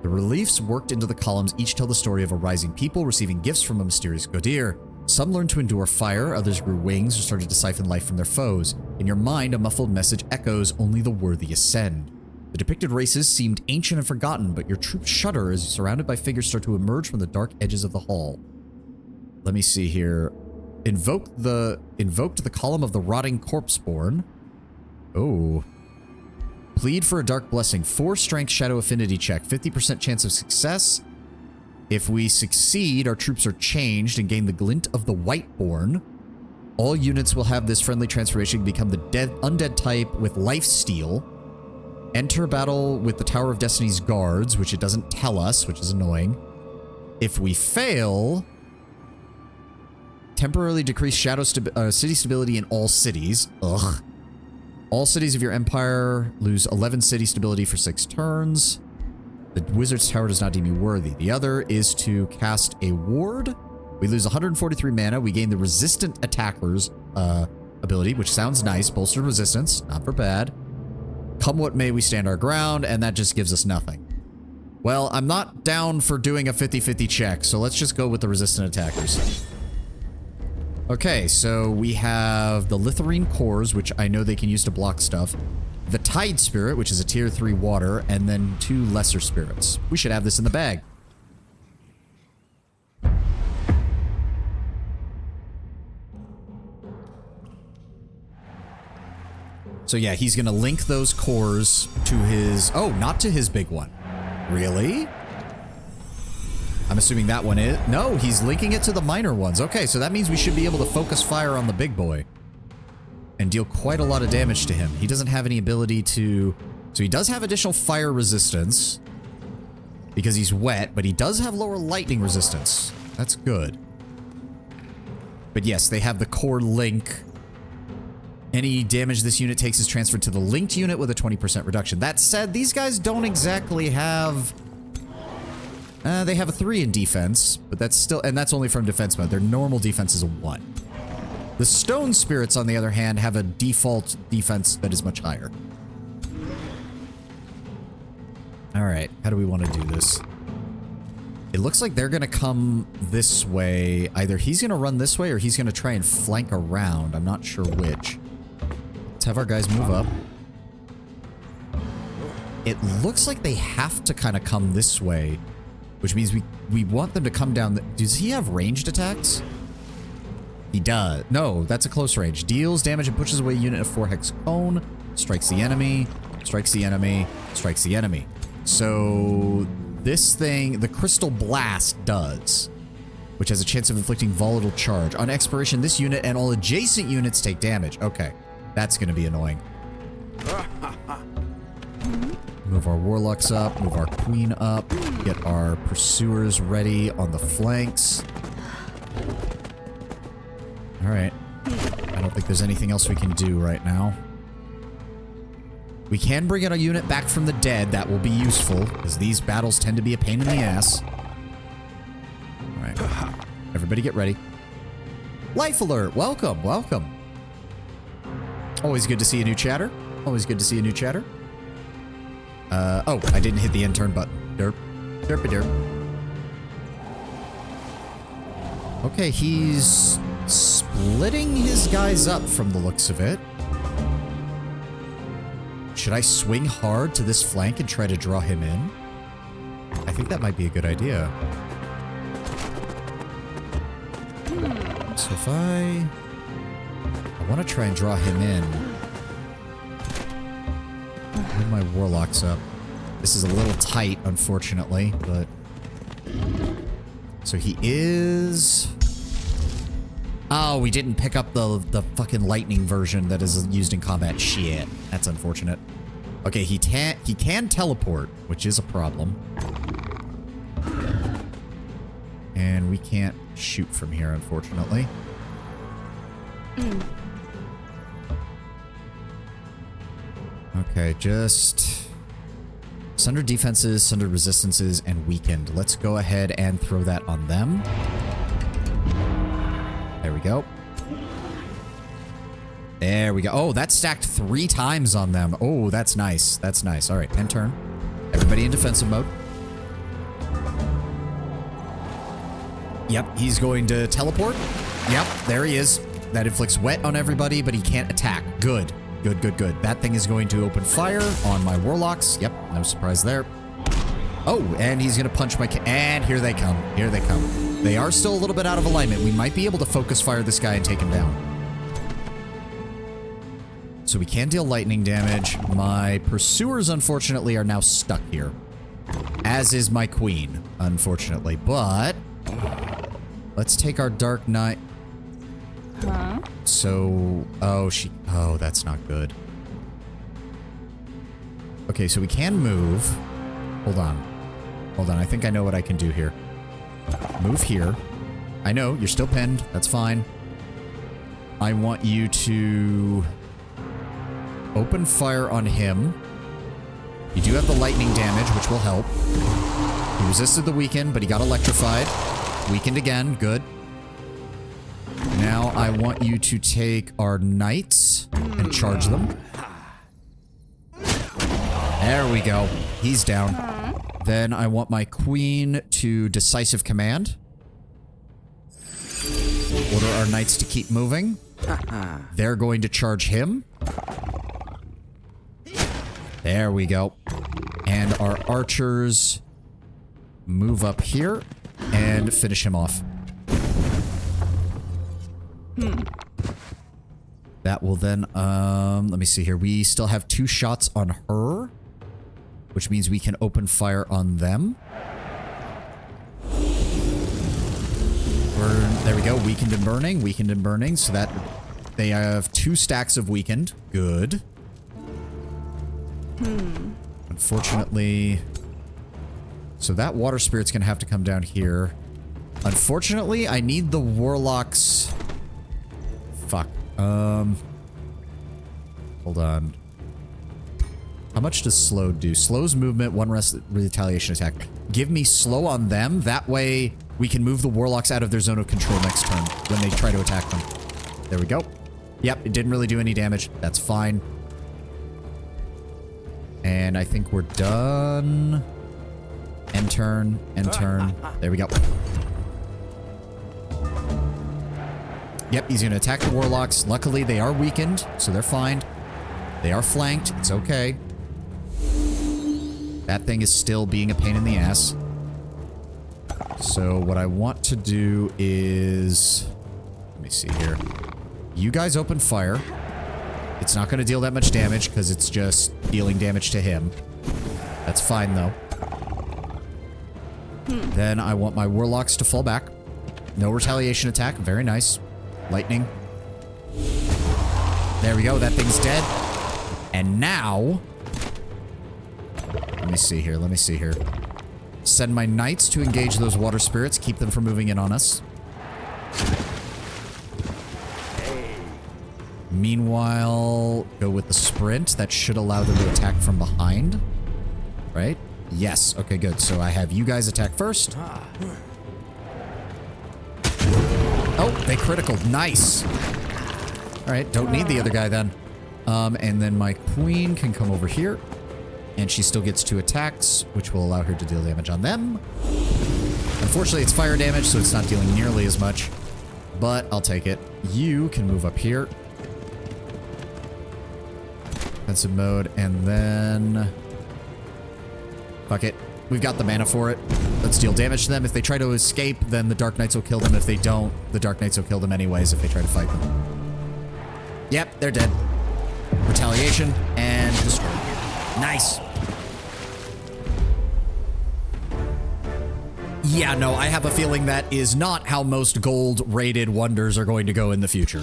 The reliefs worked into the columns each tell the story of a rising people receiving gifts from a mysterious Godir. Some learned to endure fire, others grew wings or started to siphon life from their foes. In your mind, a muffled message echoes, only the worthy ascend. The depicted races seemed ancient and forgotten, but your troops shudder as surrounded by figures start to emerge from the dark edges of the hall. Let me see here. Invoked the column of the rotting corpseborn. Oh. Plead for a Dark Blessing. 4 Strength Shadow Affinity check. 50% chance of success. If we succeed, our troops are changed and gain the Glint of the Whiteborn. All units will have this friendly transformation, become the undead type with lifesteal. Enter battle with the Tower of Destiny's guards, which it doesn't tell us, which is annoying. If we fail, temporarily decrease city stability in all cities. Ugh. All cities of your empire lose 11 city stability for 6 turns. The Wizard's Tower does not deem you worthy. The other is to cast a ward. We lose 143 mana. We gain the Resistant Attackers ability, which sounds nice. Bolstered resistance, not for bad. Come what may, we stand our ground, and that just gives us nothing. Well, I'm not down for doing a 50-50 check, so let's just go with the Resistant Attackers. Okay, so we have the Litharine Cores, which I know they can use to block stuff. The Tide Spirit, which is a tier 3 water, and then 2 lesser spirits. We should have this in the bag. So yeah, he's gonna link those cores to his... Oh, not to his big one. Really? I'm assuming that one is... No, he's linking it to the minor ones. Okay, so that means we should be able to focus fire on the big boy and deal quite a lot of damage to him. He doesn't have any ability to... So he does have additional fire resistance because he's wet, but he does have lower lightning resistance. That's good. But yes, they have the core link. Any damage this unit takes is transferred to the linked unit with a 20% reduction. That said, these guys don't exactly have... they have a 3 in defense, but that's still... And that's only from defense mode. Their normal defense is a 1. The Stone Spirits, on the other hand, have a default defense that is much higher. Alright, how do we want to do this? It looks like they're going to come this way. Either he's going to run this way or he's going to try and flank around. I'm not sure which. Let's have our guys move up. It looks like they have to kind of come this way, which means we want them to come down. Does he have ranged attacks? He does. No, that's a close range. Deals damage and pushes away a unit of 4-hex cone. Strikes the enemy. Strikes the enemy. Strikes the enemy. So this thing, the Crystal Blast does, which has a chance of inflicting volatile charge. On expiration, this unit and all adjacent units take damage. Okay, that's going to be annoying. Move our warlocks up, move our queen up, get our pursuers ready on the flanks. All right. I don't think there's anything else we can do right now. We can bring in a unit back from the dead. That will be useful, because these battles tend to be a pain in the ass. All right. Everybody get ready. Life alert. Welcome. Welcome. Always good to see a new chatter. Always good to see a new chatter. Oh, I didn't hit the end turn button. Derp. Derpy derp. Okay, he's splitting his guys up from the looks of it. Should I swing hard to this flank and try to draw him in? I think that might be a good idea. So if I want to try and draw him in. Move my warlocks up. This is a little tight, unfortunately, but... So he is... Oh, we didn't pick up the fucking lightning version that is used in combat. Shit. That's unfortunate. Okay, he can teleport, which is a problem. And we can't shoot from here, unfortunately. Okay, just... Sundered defenses, sundered resistances, and weakened. Let's go ahead and throw that on them. There we go. There we go. Oh, that stacked 3 times on them. Oh, that's nice. That's nice. All right, end turn. Everybody in defensive mode. Yep, he's going to teleport. Yep, there he is. That inflicts wet on everybody, but he can't attack. Good. Good, good, good. That thing is going to open fire on my warlocks. Yep, no surprise there. Oh, and he's going to punch my... And here they come. Here they come. They are still a little bit out of alignment. We might be able to focus fire this guy and take him down. So we can deal lightning damage. My pursuers, unfortunately, are now stuck here. As is my queen, unfortunately. But let's take our Dark Knight. Huh? So, oh, that's not good. Okay, so we can move. Hold on. Hold on, I think I know what I can do here. Move here. I know, you're still pinned. That's fine. I want you to open fire on him. You do have the lightning damage, which will help. He resisted the weaken, but he got electrified. Weakened again, good. Now I want you to take our knights and charge them. There we go. He's down. Then I want my queen to decisive command. Order our knights to keep moving. They're going to charge him. There we go. And our archers move up here and finish him off. That will then, let me see here. We still have 2 shots on her, which means we can open fire on them. There we go. Weakened and burning. Weakened and burning. So that they have 2 stacks of weakened. Good. Unfortunately, so that water spirit's gonna have to come down here. Unfortunately, I need the warlocks. Fuck. Hold on. How much does slow do? Slow's movement, 1 retaliation attack. Give me slow on them. That way we can move the warlocks out of their zone of control next turn when they try to attack them. There we go. Yep, it didn't really do any damage. That's fine. And I think we're done. End turn, end turn. There we go. Yep, he's going to attack the warlocks. Luckily, they are weakened, so they're fine. They are flanked. It's okay. That thing is still being a pain in the ass. So what I want to do is... Let me see here. You guys open fire. It's not going to deal that much damage because it's just dealing damage to him. That's fine, though. Then I want my warlocks to fall back. No retaliation attack. Very nice. Lightning. There we go. That thing's dead. And now... Let me see here. Let me see here. Send my knights to engage those water spirits. Keep them from moving in on us. Meanwhile, go with the sprint. That should allow them to attack from behind. Right? Yes. Okay, good. So I have you guys attack first. Oh, they critical. Nice. All right, don't need the other guy then. And then my queen can come over here. And she still gets 2 attacks, which will allow her to deal damage on them. Unfortunately, it's fire damage, so it's not dealing nearly as much. But I'll take it. You can move up here. Defensive mode, and then... Fuck it. We've got the mana for it. Let's deal damage to them. If they try to escape, then the Dark Knights will kill them. If they don't, the Dark Knights will kill them anyways if they try to fight them. Yep, they're dead. Retaliation, and destroy. Nice. Yeah, no, I have a feeling that is not how most gold-rated wonders are going to go in the future.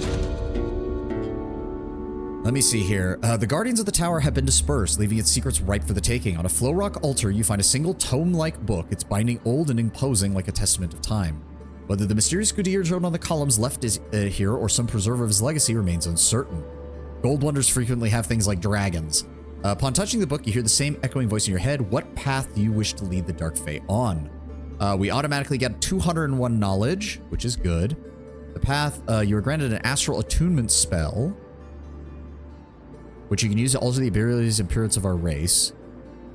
Let me see here. The Guardians of the Tower have been dispersed, leaving its secrets ripe for the taking. On a flow rock altar, you find a single tome-like book, its binding old and imposing like a testament of time. Whether the mysterious Guddir wrote on the columns left is here or some preserver of his legacy remains uncertain. Gold wonders frequently have things like dragons. Upon touching the book, you hear the same echoing voice in your head. What path do you wish to lead the Dark Fae on? We automatically get 201 knowledge, which is good. The path, you are granted an astral attunement spell, which you can use to alter the abilities and appearance of our race.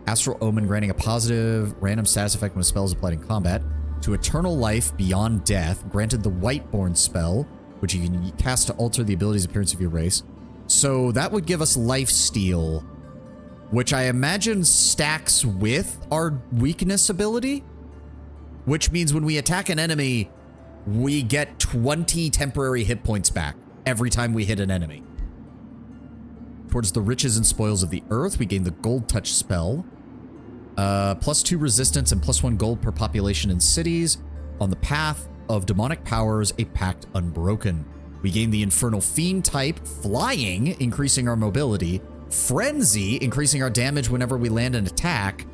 Astral Omen, granting a positive random status effect when a spell is applied in combat. To Eternal Life Beyond Death, granted the Whiteborn spell, which you can cast to alter the abilities and appearance of your race. So that would give us Lifesteal, which I imagine stacks with our weakness ability, which means when we attack an enemy, we get 20 temporary hit points back every time we hit an enemy. towards the riches and spoils of the earth. We gain the Gold Touch spell. +2 resistance and +1 gold per population in cities. On the path of demonic powers, a pact unbroken. We gain the Infernal Fiend type, flying, increasing our mobility. Frenzy, increasing our damage whenever we land an attack.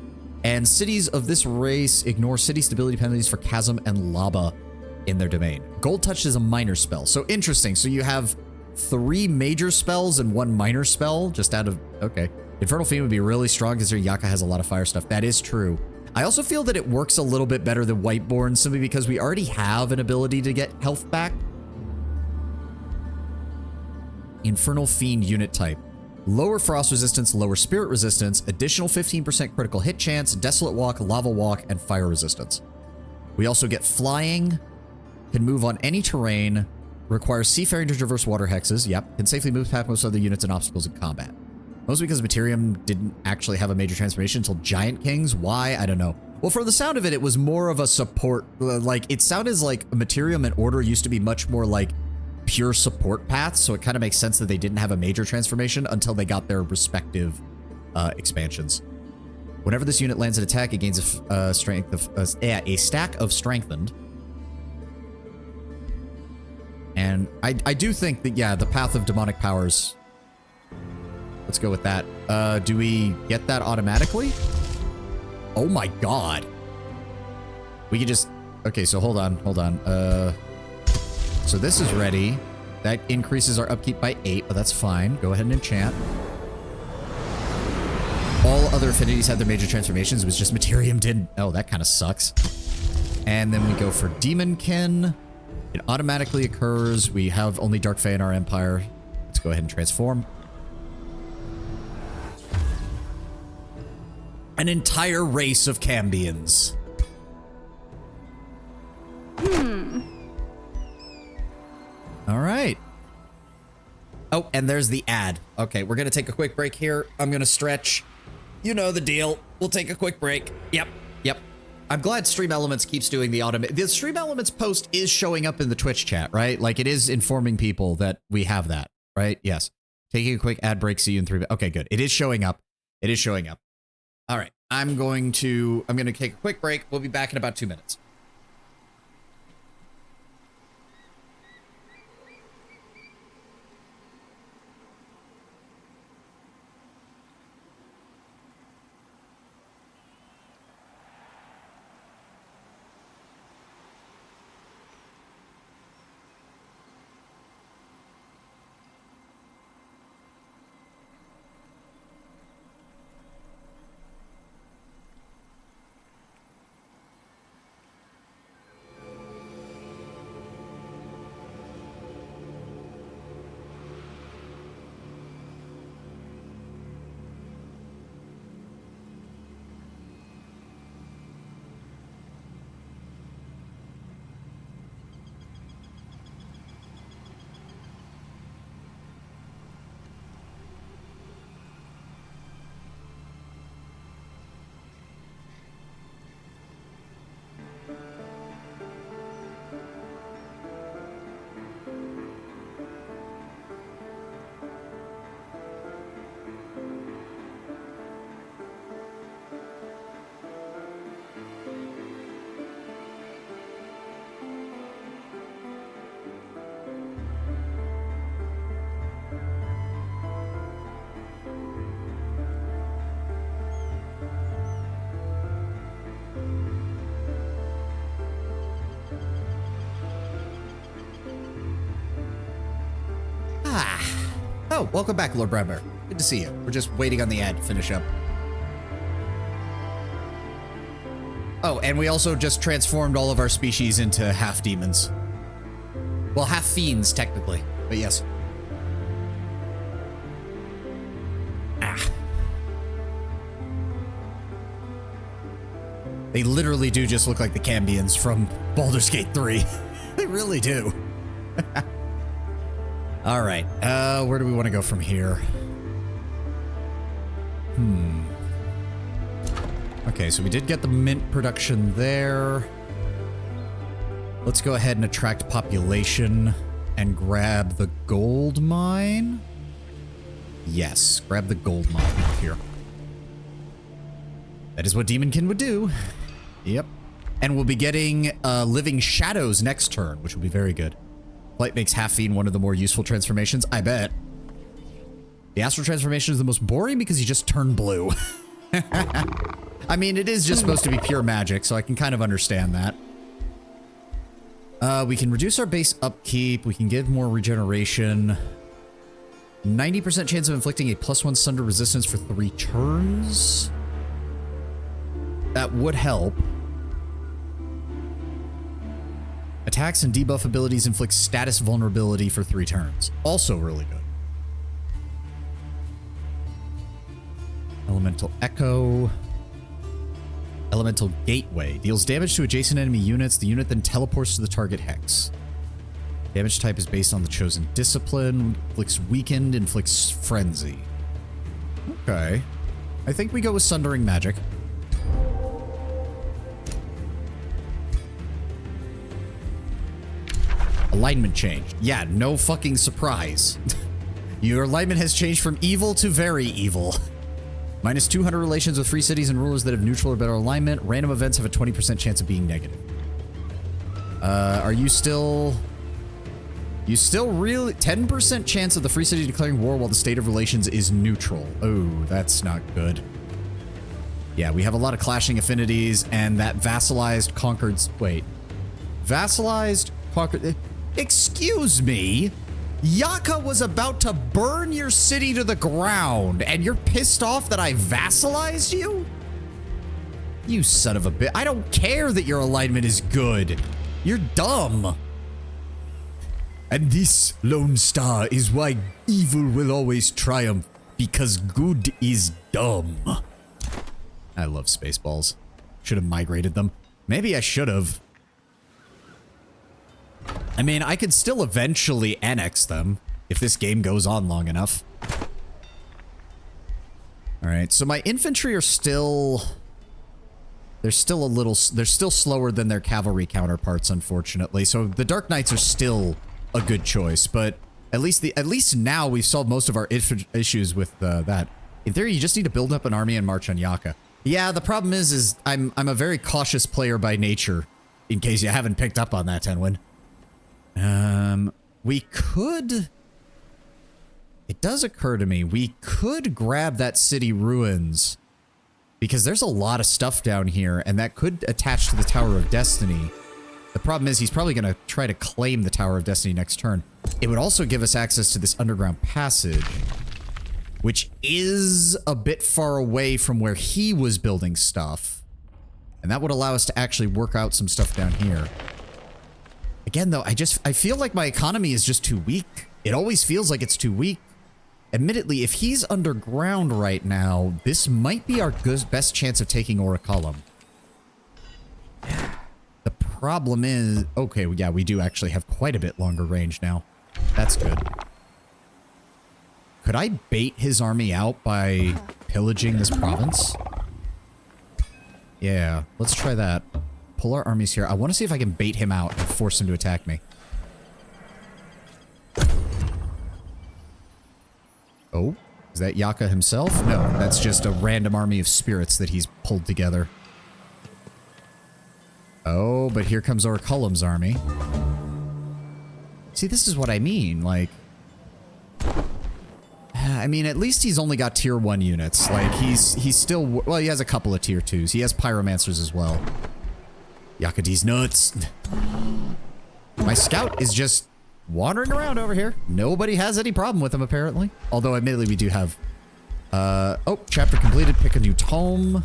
And cities of this race ignore city stability penalties for Chasm and Lava in their domain. Gold Touch is a minor spell. So interesting. So you have 3 major spells and 1 minor spell just out of... Okay. Infernal Fiend would be really strong because Yaka has a lot of fire stuff. That is true. I also feel that it works a little bit better than Whiteborn simply because we already have an ability to get health back. Infernal Fiend unit type. Lower frost resistance, lower spirit resistance, additional 15% critical hit chance, desolate walk, lava walk, and fire resistance. We also get flying, can move on any terrain, requires seafaring to traverse water hexes, yep, can safely move past most other units and obstacles in combat. Mostly because Materium didn't actually have a major transformation until Giant Kings. Why? I don't know. Well, for the sound of it, it was more of a support, like, it sounded like Materium and Order used to be much more like pure support paths, so it kind of makes sense that they didn't have a major transformation until they got their respective expansions. Whenever this unit lands an attack, it gains a strength of a stack of strengthened. And I do think that, yeah, the path of demonic powers. Let's go with that. Do we get that automatically? Oh my god. We could just... Okay, so hold on. So this is ready. That increases our upkeep by 8, but that's fine. Go ahead and enchant. All other affinities had their major transformations. It was just Materium didn't. Oh, that kind of sucks. And then we go for Demonkin. It automatically occurs. We have only Dark Fae in our empire. Let's go ahead and transform. An entire race of Cambions. All right. Oh, and there's the ad. Okay, we're going to take a quick break here. I'm going to stretch. You know the deal. We'll take a quick break. Yep. I'm glad Stream Elements keeps doing the automate. The Stream Elements post is showing up in the Twitch chat, right? Like, it is informing people that we have that, right? Yes. Taking a quick ad break. See you in 3 minutes. Okay, good. It is showing up. All right. I'm going to take a quick break. We'll be back in about 2 minutes. Oh, welcome back, Lord Brownbear. Good to see you. We're just waiting on the ad to finish up. Oh, and we also just transformed all of our species into half demons. Well, half fiends, technically, but yes. They literally do just look like the Cambions from Baldur's Gate 3. They really do. All right, where do we want to go from here? Okay, so we did get the mint production there. Let's go ahead and attract population and grab the gold mine. Yes, grab the gold mob here. That is what Demonkin would do. Yep. And we'll be getting Living Shadows next turn, which will be very good. Light makes half fiend one of the more useful transformations, I bet. The astral transformation is the most boring because you just turn blue. I mean, it is just supposed to be pure magic, so I can kind of understand that. We can reduce our base upkeep. We can give more regeneration. 90% chance of inflicting a +1 sunder resistance for 3 turns. That would help. Attacks and debuff abilities inflict status vulnerability for 3 turns. Also really good. Elemental Echo. Elemental Gateway. Deals damage to adjacent enemy units. The unit then teleports to the target hex. Damage type is based on the chosen discipline. Inflicts weakened, inflicts frenzy. Okay. I think we go with Sundering Magic. Alignment changed. Yeah, no fucking surprise. Your alignment has changed from evil to very evil. Minus 200 relations with free cities and rulers that have neutral or better alignment. Random events have a 20% chance of being negative. Are you still... You still really... 10% chance of the free city declaring war while the state of relations is neutral. Oh, that's not good. Yeah, we have a lot of clashing affinities, and that vassalized, conquered... Wait. Vassalized, conquered... Excuse me? Yaka was about to burn your city to the ground, and you're pissed off that I vassalized you? You son of a bitch. I don't care that your alignment is good. You're dumb. And this, Lone Star, is why evil will always triumph, because good is dumb. I love Spaceballs. Should have migrated them. Maybe I should have. I mean, I could still eventually annex them if this game goes on long enough. Alright, so my infantry are still... They're still a little... They're still slower than their cavalry counterparts, unfortunately. So the Dark Knights are still a good choice, but at least now we've solved most of our issues with that. In theory, you just need to build up an army and march on Yaka. Yeah, the problem is I'm a very cautious player by nature, in case you haven't picked up on that, Tenwin. We could... It does occur to me, we could grab that city ruins, because there's a lot of stuff down here, and that could attach to the Tower of Destiny. The problem is he's probably going to try to claim the Tower of Destiny next turn. It would also give us access to this underground passage, which is a bit far away from where he was building stuff. And that would allow us to actually work out some stuff down here. Again, though, I feel like my economy is just too weak. It always feels like it's too weak. Admittedly, if he's underground right now, this might be our best chance of taking Oraculum. The problem is... Okay, yeah, we do actually have quite a bit longer range now. That's good. Could I bait his army out by pillaging this province? Yeah, let's try that. Pull our armies here. I want to see if I can bait him out and force him to attack me. Oh, is that Yaka himself? No, that's just a random army of spirits that he's pulled together. Oh, but here comes Oraculum's army. See, this is what I mean, like... I mean, at least he's only got tier 1 units. Like, he's still... Well, he has a couple of tier 2s. He has pyromancers as well. Yakadi's nuts. My scout is just wandering around over here. Nobody has any problem with him, apparently. Although, admittedly, we do have... oh, chapter completed. Pick a new tome.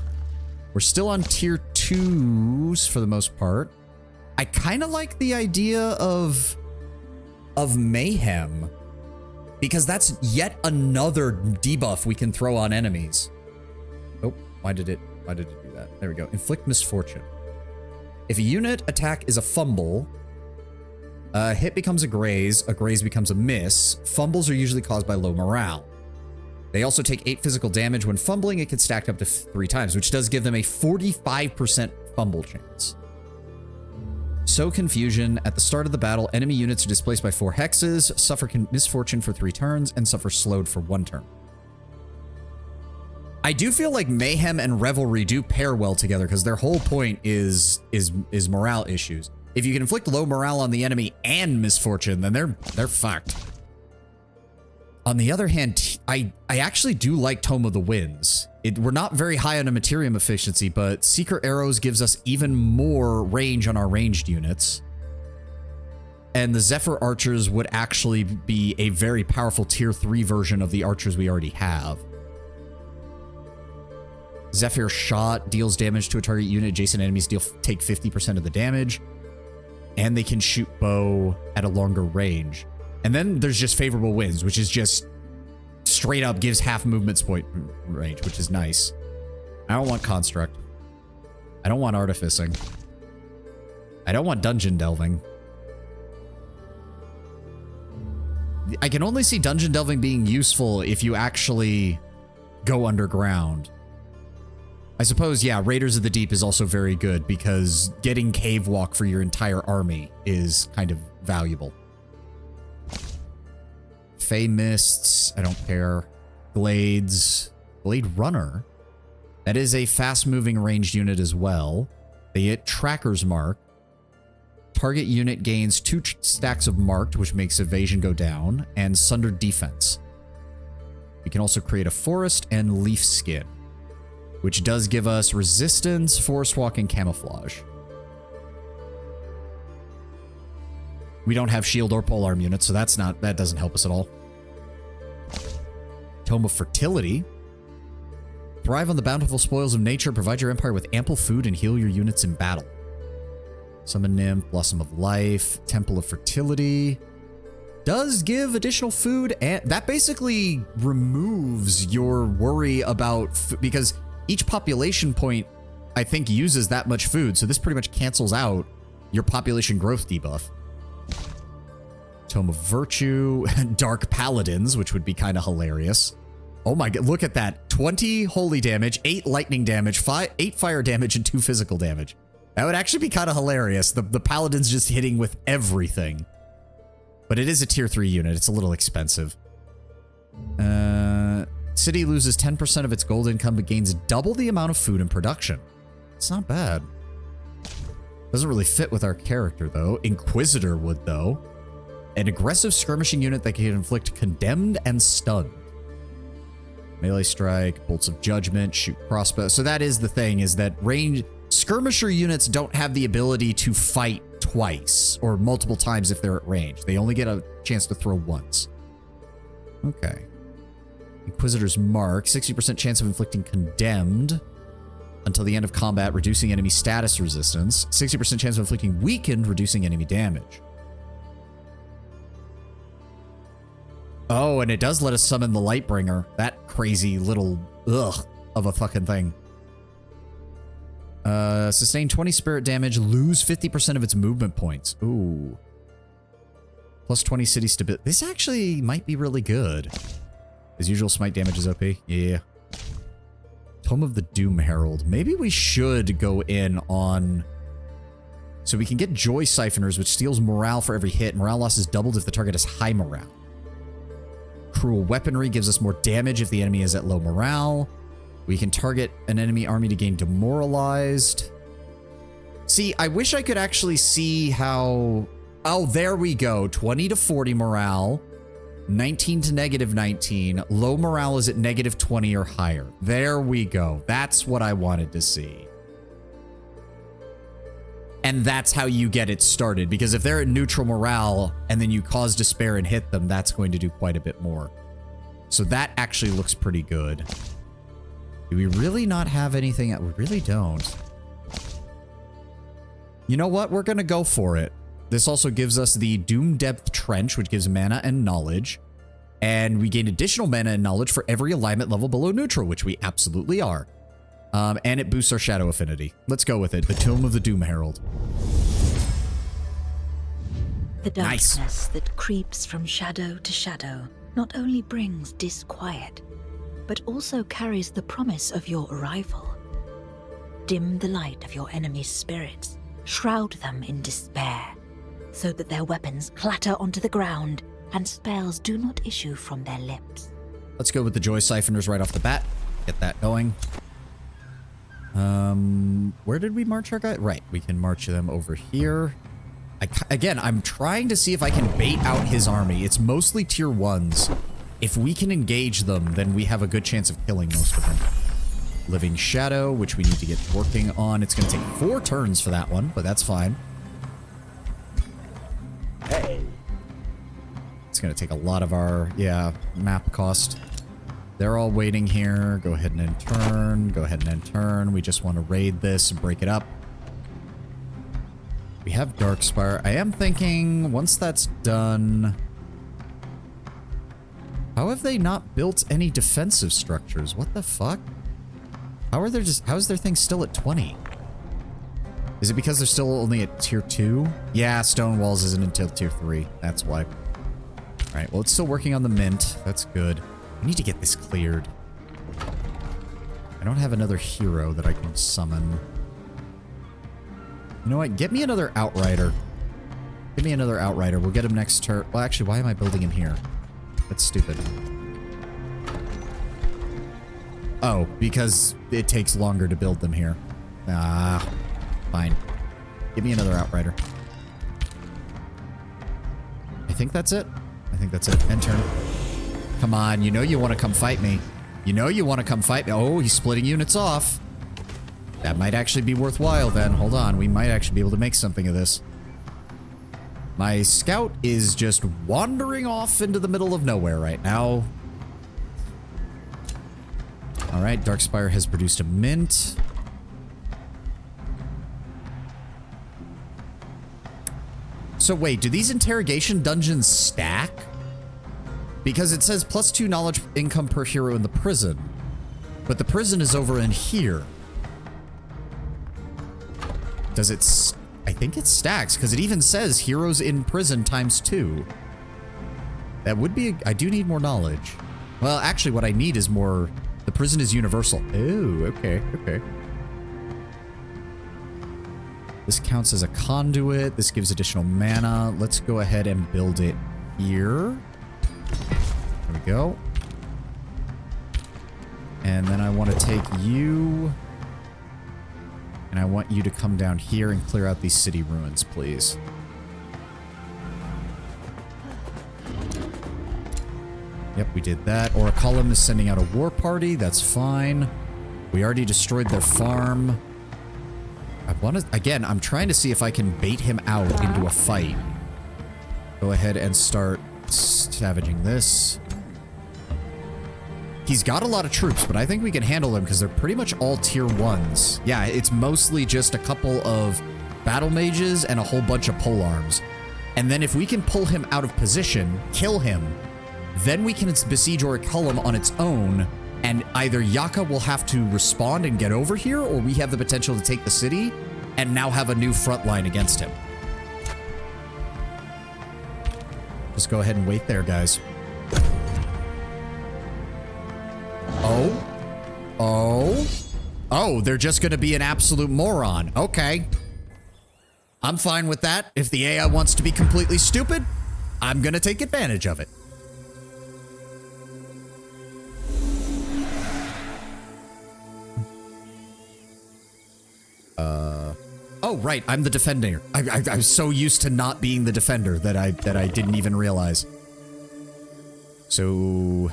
We're still on tier 2s for the most part. I kind of like the idea of Mayhem. Because that's yet another debuff we can throw on enemies. Oh, why did it do that? There we go. Inflict misfortune. If a unit attack is a fumble, a hit becomes a graze becomes a miss. Fumbles are usually caused by low morale. They also take 8 physical damage. When fumbling, it can stack up to 3 times, which does give them a 45% fumble chance. Sow confusion. At the start of the battle, enemy units are displaced by 4 hexes, suffer misfortune for 3 turns, and suffer slowed for 1 turn. I do feel like Mayhem and Revelry do pair well together because their whole point is morale issues. If you can inflict low morale on the enemy and misfortune, then they're fucked. On the other hand, I actually do like Tome of the Winds. We're not very high on a Materium efficiency, but Secret Arrows gives us even more range on our ranged units. And the Zephyr Archers would actually be a very powerful tier 3 version of the archers we already have. Zephyr Shot deals damage to a target unit. Adjacent enemies take 50% of the damage. And they can shoot bow at a longer range. And then there's just Favorable Winds, which is just straight up gives half movement point range, which is nice. I don't want Construct. I don't want Artificing. I don't want Dungeon Delving. I can only see Dungeon Delving being useful if you actually go underground. I suppose, yeah, Raiders of the Deep is also very good because getting Cave Walk for your entire army is kind of valuable. Fey Mists, I don't care. Glades, Blade Runner. That is a fast-moving ranged unit as well. They get Tracker's Mark. Target unit gains 2 stacks of Marked, which makes evasion go down, and Sundered Defense. We can also create a Forest and Leaf Skin, which does give us resistance, forest walk, and camouflage. We don't have shield or polearm units, so that doesn't help us at all. Tome of Fertility. Thrive on the bountiful spoils of nature, provide your empire with ample food, and heal your units in battle. Summon Nymph, Blossom of Life, Temple of Fertility. Does give additional food, and that basically removes your worry about because each population point, I think, uses that much food, so this pretty much cancels out your population growth debuff. Tome of Virtue, Dark Paladins, which would be kind of hilarious. Oh my god, look at that. 20 holy damage, 8 lightning damage, 8 fire damage, and 2 physical damage. That would actually be kind of hilarious. The Paladins just hitting with everything. But it is a tier 3 unit. It's a little expensive. City loses 10% of its gold income, but gains double the amount of food and production. It's not bad. Doesn't really fit with our character, though. Inquisitor would, though. An aggressive skirmishing unit that can inflict condemned and stunned. Melee strike, bolts of judgment, shoot crossbow. So that is the thing, is that skirmisher units don't have the ability to fight twice or multiple times if they're at range. They only get a chance to throw once. Okay. Inquisitor's Mark, 60% chance of inflicting condemned until the end of combat, reducing enemy status resistance. 60% chance of inflicting weakened, reducing enemy damage. Oh, and it does let us summon the Lightbringer. That crazy little ugh of a fucking thing. Sustain 20 spirit damage, lose 50% of its movement points. Ooh. Plus 20 city stability. This actually might be really good. As usual, smite damage is OP. Yeah. Tome of the Doom Herald. Maybe we should go in on... So we can get Joy Siphoners, which steals morale for every hit. Morale loss is doubled if the target has high morale. Cruel Weaponry gives us more damage if the enemy is at low morale. We can target an enemy army to gain demoralized. See, I wish I could actually see how... Oh, there we go. 20 to 40 morale. 19 to negative 19. Low morale is at negative 20 or higher. There we go. That's what I wanted to see. And that's how you get it started. Because if they're at neutral morale and then you cause despair and hit them, that's going to do quite a bit more. So that actually looks pretty good. Do we really not have anything? We really don't. You know what? We're going to go for it. This also gives us the Doom Depth Trench, which gives mana and knowledge. And we gain additional mana and knowledge for every alignment level below neutral, which we absolutely are. And it boosts our shadow affinity. Let's go with it. The Tome of the Doom Herald. The darkness that creeps from shadow to shadow not only brings disquiet, but also carries the promise of your arrival. Dim the light of your enemy's spirits, shroud them in despair, so that their weapons clatter onto the ground and spells do not issue from their lips. Let's go with the Joy Siphoners right off the bat. Get that going. Where did we march our guy? Right, we can march them over here. Again, I'm trying to see if I can bait out his army. It's mostly tier 1s. If we can engage them, then we have a good chance of killing most of them. Living Shadow, which we need to get working on. It's going to take 4 turns for that one, but that's fine. Hey. It's going to take a lot of our, yeah, map cost. They're all waiting here. Go ahead and end turn. Go ahead and end turn. We just want to raid this and break it up. We have Darkspire. I am thinking, once that's done... How have they not built any defensive structures? What the fuck? How is their thing still at 20? Is it because they're still only at tier 2? Yeah, stone walls isn't until tier 3. That's why. Alright, well, it's still working on the mint. That's good. I need to get this cleared. I don't have another hero that I can summon. You know what? Get me another Outrider. Give me another Outrider. We'll get him next turn. Well, actually, why am I building him here? That's stupid. Oh, because it takes longer to build them here. Ah, fine. Give me another Outrider. I think that's it. I think that's it. End turn. Come on, you know you want to come fight me. You know you want to come fight me. Oh, he's splitting units off. That might actually be worthwhile then. Hold on, we might actually be able to make something of this. My scout is just wandering off into the middle of nowhere right now. Alright, Darkspire has produced a mint. So wait, do these interrogation dungeons stack? Because it says +2 knowledge income per hero in the prison. But the prison is over in here. Does it... I think it stacks, because it even says heroes in prison ×2. That would be... I do need more knowledge. Well, actually, what I need is more... The prison is universal. Oh, okay, okay. This counts as a conduit. This gives additional mana. Let's go ahead and build it here. There we go. And then I want to take you... And I want you to come down here and clear out these city ruins, please. Yep, we did that. Oraculum is sending out a war party. That's fine. We already destroyed their farm. I want to... Again, I'm trying to see if I can bait him out into a fight. Go ahead and start savaging this. He's got a lot of troops, but I think we can handle them because they're pretty much all tier 1s. Yeah, it's mostly just a couple of battle mages and a whole bunch of polearms. And then if we can pull him out of position, kill him, then we can besiege Oraculum on its own, and either Yaka will have to respond and get over here, or we have the potential to take the city and now have a new front line against him. Just go ahead and wait there, guys. Oh, they're just gonna be an absolute moron. Okay. I'm fine with that. If the AI wants to be completely stupid, I'm gonna take advantage of it. Oh, right, I'm the defender. I'm so used to not being the defender that I didn't even realize. So...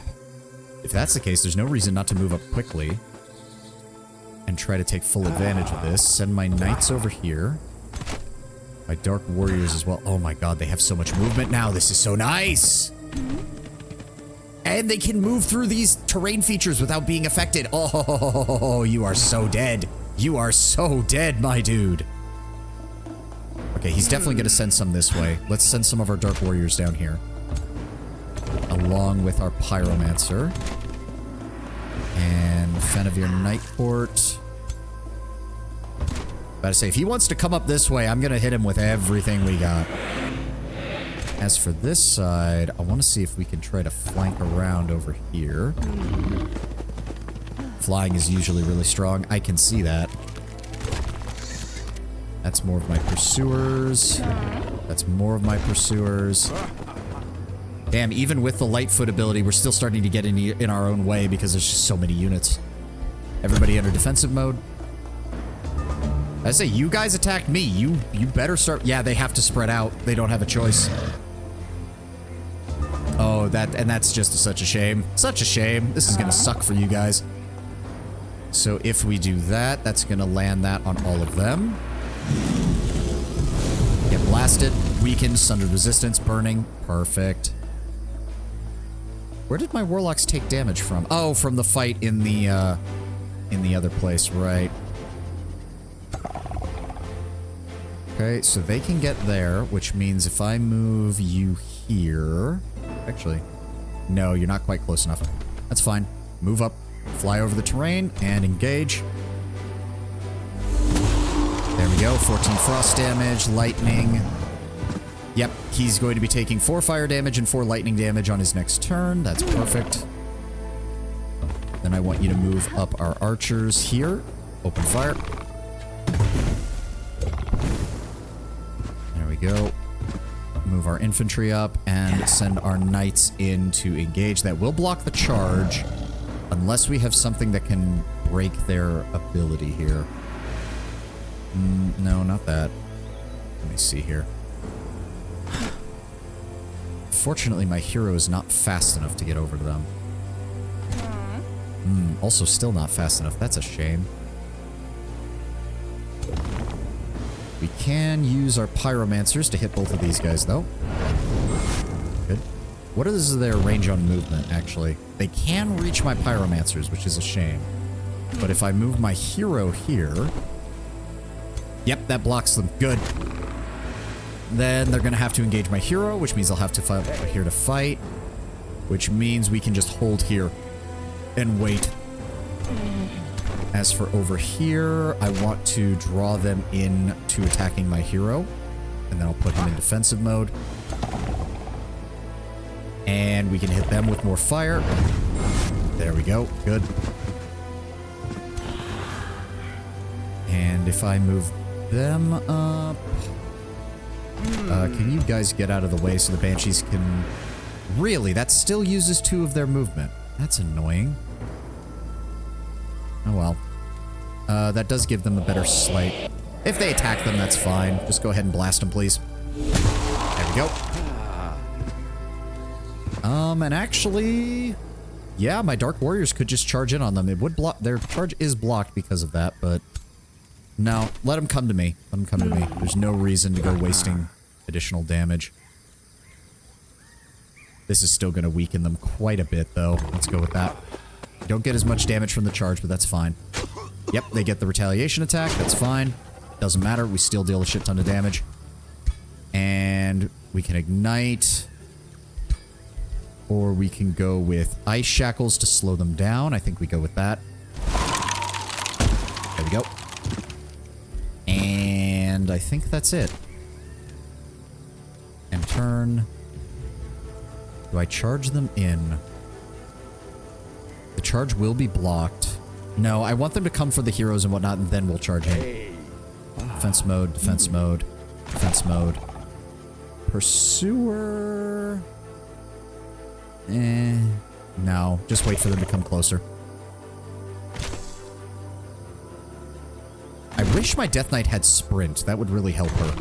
If that's the case, there's no reason not to move up quickly and try to take full advantage of this. Send my knights over here. My dark warriors as well. Oh my god, they have so much movement now. This is so nice. And they can move through these terrain features without being affected. Oh, you are so dead. You are so dead, my dude. Okay, he's definitely going to send some this way. Let's send some of our dark warriors down here. Along with our Pyromancer. And Fenavir Knightport. About to say, if he wants to come up this way, I'm going to hit him with everything we got. As for this side, I want to see if we can try to flank around over here. Flying is usually really strong. I can see that. That's more of my pursuers. That's more of my pursuers. Damn, even with the Lightfoot ability, we're still starting to get in our own way because there's just so many units. Everybody enter defensive mode. I say, you guys attacked me. You better start. Yeah, they have to spread out. They don't have a choice. Oh, that's just such a shame. Such a shame. This is gonna suck for you guys. So if we do that, that's gonna land that on all of them. Get blasted, weakened, sundered resistance, burning. Perfect. Where did my warlocks take damage from? Oh, from the fight in the other place, right? Okay, so they can get there, which means if I move you here... Actually, no, you're not quite close enough. That's fine. Move up, fly over the terrain, and engage. There we go, 14 frost damage, lightning. Yep, he's going to be taking 4 fire damage and 4 lightning damage on his next turn. That's perfect. Then I want you to move up our archers here. Open fire. There we go. Move our infantry up and send our knights in to engage. That will block the charge unless we have something that can break their ability here. No, not that. Let me see here. Fortunately, my hero is not fast enough to get over to them. Also still not fast enough. That's a shame. We can use our pyromancers to hit both of these guys, though. Good. What is their range on movement, actually? They can reach my pyromancers, which is a shame. But if I move my hero here... Yep, that blocks them. Good. Then they're going to have to engage my hero, which means I'll have to fight here to fight. Which means we can just hold here and wait. As for over here, I want to draw them in to attacking my hero. And then I'll put him in defensive mode. And we can hit them with more fire. There we go. Good. And if I move them up... can you guys get out of the way so the Banshees can... Really? That still uses 2 of their movement. That's annoying. Oh well. That does give them a better slight. If they attack them, that's fine. Just go ahead and blast them, please. There we go. And actually... Yeah, my Dark Warriors could just charge in on them. It would block... Their charge is blocked because of that, but... No, let them come to me. Let them come to me. There's no reason to go wasting additional damage. This is still going to weaken them quite a bit, though. Let's go with that. You don't get as much damage from the charge, but that's fine. Yep, they get the retaliation attack. That's fine. Doesn't matter. We still deal a shit ton of damage. And we can ignite. Or we can go with ice shackles to slow them down. I think we go with that. There we go. And I think that's it. And turn. Do I charge them in? The charge will be blocked. No, I want them to come for the heroes and whatnot, and then we'll charge in. Defense mode, defense mode, defense mode. Pursuer... No, just wait for them to come closer. I wish my Death Knight had sprint. That would really help her.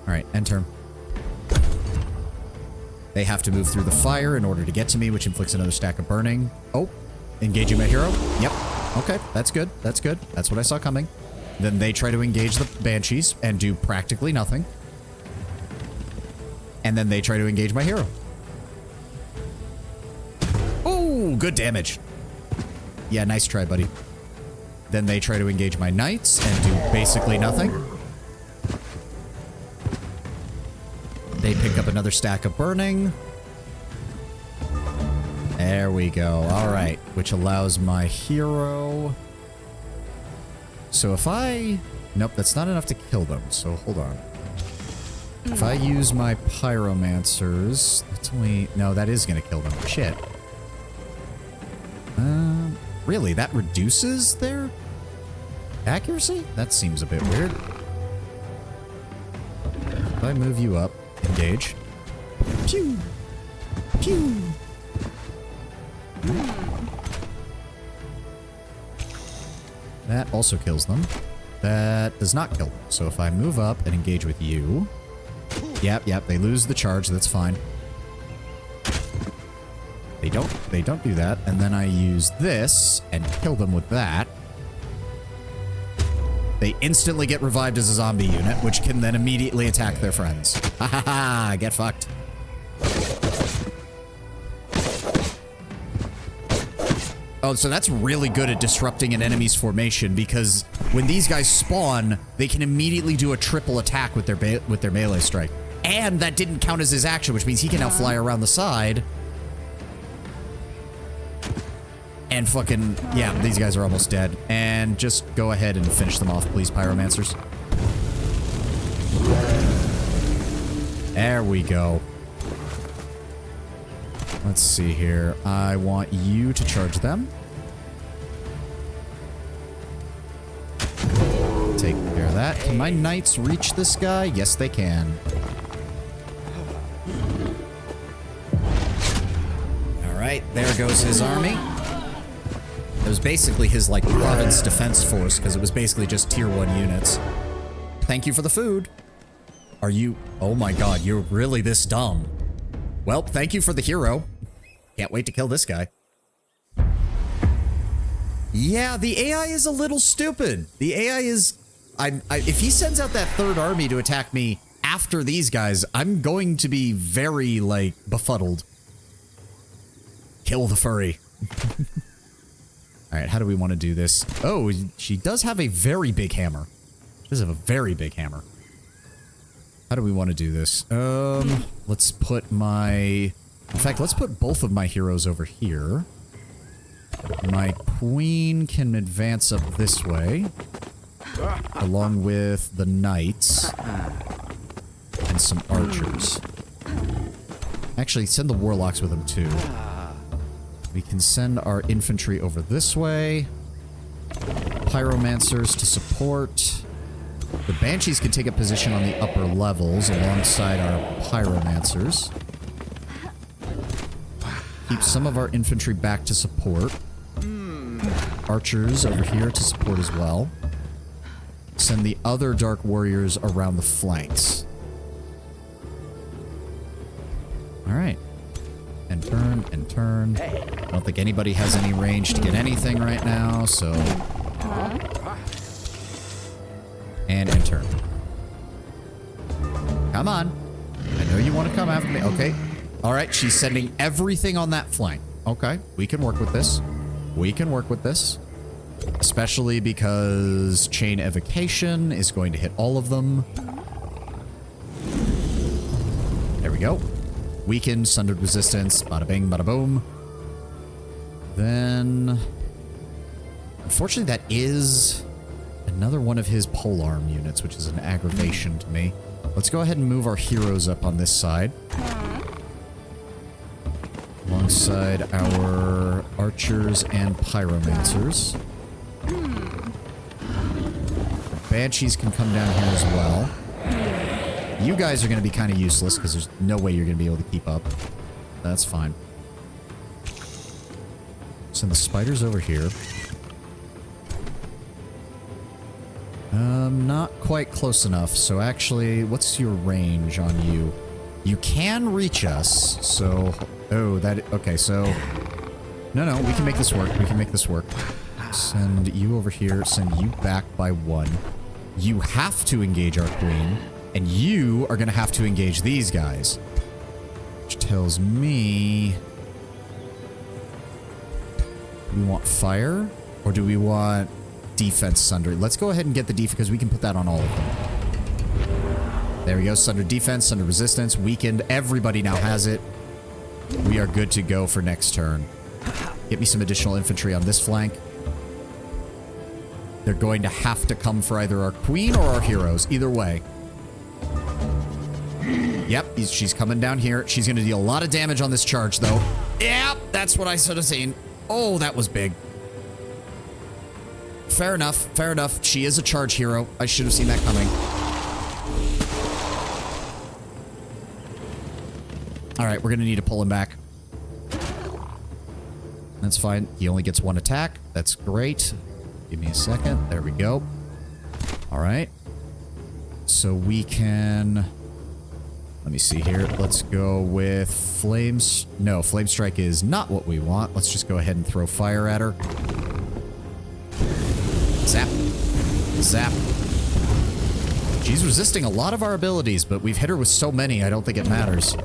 Alright, end turn. They have to move through the fire in order to get to me, which inflicts another stack of burning. Oh, engaging my hero. Yep. Okay, that's good. That's good. That's what I saw coming. Then they try to engage the Banshees and do practically nothing. And then they try to engage my hero. Ooh, good damage. Yeah, nice try, buddy. Then they try to engage my knights and do basically nothing. They pick up another stack of burning. There we go. Alright. Which allows my hero... So if I... Nope, that's not enough to kill them, so hold on. If I use my pyromancers... That's only... No, that is going to kill them. Shit. Really? That reduces their accuracy? That seems a bit weird. If I move you up, engage. Pew! Pew! That also kills them. That does not kill them. So if I move up and engage with you... Yep, they lose the charge. That's fine. They don't do that. And then I use this and kill them with that. They instantly get revived as a zombie unit, which can then immediately attack their friends. Ha ha ha, get fucked. Oh, so that's really good at disrupting an enemy's formation, because when these guys spawn, they can immediately do a triple attack with their melee strike. And that didn't count as his action, which means he can now fly around the side. And fucking, yeah, these guys are almost dead. And just go ahead and finish them off, please, Pyromancers. There we go. Let's see here. I want you to charge them. Take care of that. Can my knights reach this guy? Yes, they can. Alright, there goes his army. It was basically his, like, province defense force, because it was basically just tier 1 units. Thank you for the food. Are you... Oh my god, you're really this dumb. Well, thank you for the hero. Can't wait to kill this guy. Yeah, the AI is a little stupid. The AI is... if he sends out that third army to attack me after these guys, I'm going to be very, like, befuddled. Kill the furry. Alright, how do we want to do this? Oh, she does have a very big hammer. She does have a very big hammer. How do we want to do this? Let's put my... In fact, let's put both of my heroes over here. My queen can advance up this way. Along with the knights. And some archers. Actually, send the warlocks with them too. We can send our infantry over this way. Pyromancers to support. The Banshees can take a position on the upper levels alongside our Pyromancers. Keep some of our infantry back to support. Archers over here to support as well. Send the other Dark Warriors around the flanks. Alright. And turn, and turn. I don't think anybody has any range to get anything right now, so... And turn. Come on. I know you want to come after me. Okay. Alright, she's sending everything on that flank. Okay, we can work with this. We can work with this. Especially because Chain Evocation is going to hit all of them. There we go. Weakened, Sundered Resistance, bada bing, bada boom. Then... Unfortunately, that is another one of his polearm units, which is an aggravation to me. Let's go ahead and move our heroes up on this side. Alongside our archers and pyromancers. The banshees can come down here as well. You guys are going to be kind of useless because there's no way you're going to be able to keep up. That's fine. Send the spiders over here. Not quite close enough. So actually, what's your range on you? You can reach us, so... Oh, that... Okay, so... No, we can make this work. We can make this work. Send you over here. Send you back by 1. You have to engage our queen. And you are going to have to engage these guys. Which tells me... Do we want fire? Or do we want defense sunder? Let's go ahead and get the defense because we can put that on all of them. There we go. Sunder defense, sunder resistance, weakened. Everybody now has it. We are good to go for next turn. Get me some additional infantry on this flank. They're going to have to come for either our queen or our heroes. Either way. Yep, she's coming down here. She's going to deal a lot of damage on this charge, though. Yep, that's what I should have seen. Oh, that was big. Fair enough, fair enough. She is a charge hero. I should have seen that coming. Alright, we're going to need to pull him back. That's fine. He only gets 1 attack. That's great. Give me a second. There we go. All right. So we can... Let me see here. Let's go with flames. No, flame strike is not what we want. Let's just go ahead and throw fire at her. Zap. Zap. She's resisting a lot of our abilities, but we've hit her with so many, I don't think it matters.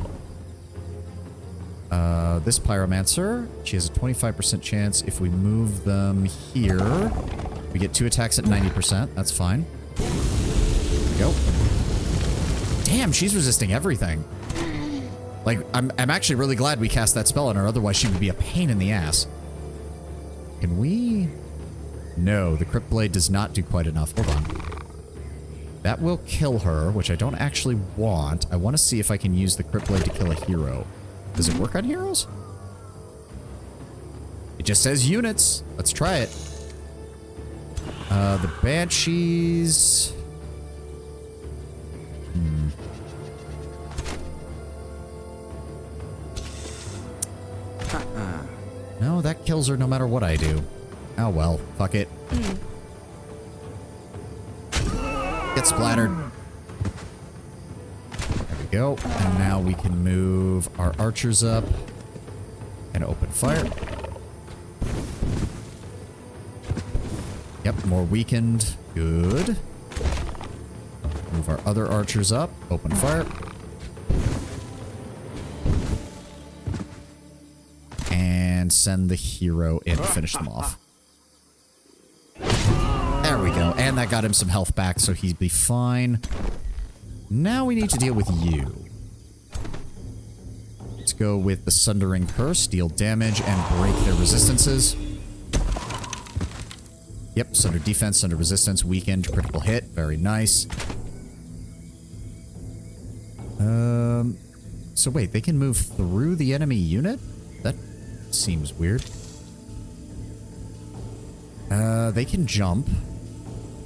This pyromancer, she has a 25% chance. If we move them here, we get 2 attacks at 90%. That's fine. There we go. Damn, she's resisting everything. Like, I'm actually really glad we cast that spell on her, otherwise she would be a pain in the ass. Can we... No, the Crypt Blade does not do quite enough. Hold on. That will kill her, which I don't actually want. I want to see if I can use the Crypt Blade to kill a hero. Does it work on heroes? It just says units. Let's try it. The Banshees... No, that kills her no matter what I do. Oh well, fuck it. Get splattered. There we go. And now we can move our archers up and open fire. Yep, more weakened. Good. Move our other archers up. Open fire. And send the hero in to finish them off. There we go. And that got him some health back, so he'd be fine. Now we need to deal with you. Let's go with the Sundering Curse. Deal damage and break their resistances. Yep, Sunder Defense, Sunder Resistance, weakened, critical hit. Very nice. So wait, they can move through the enemy unit? That seems weird. They can jump.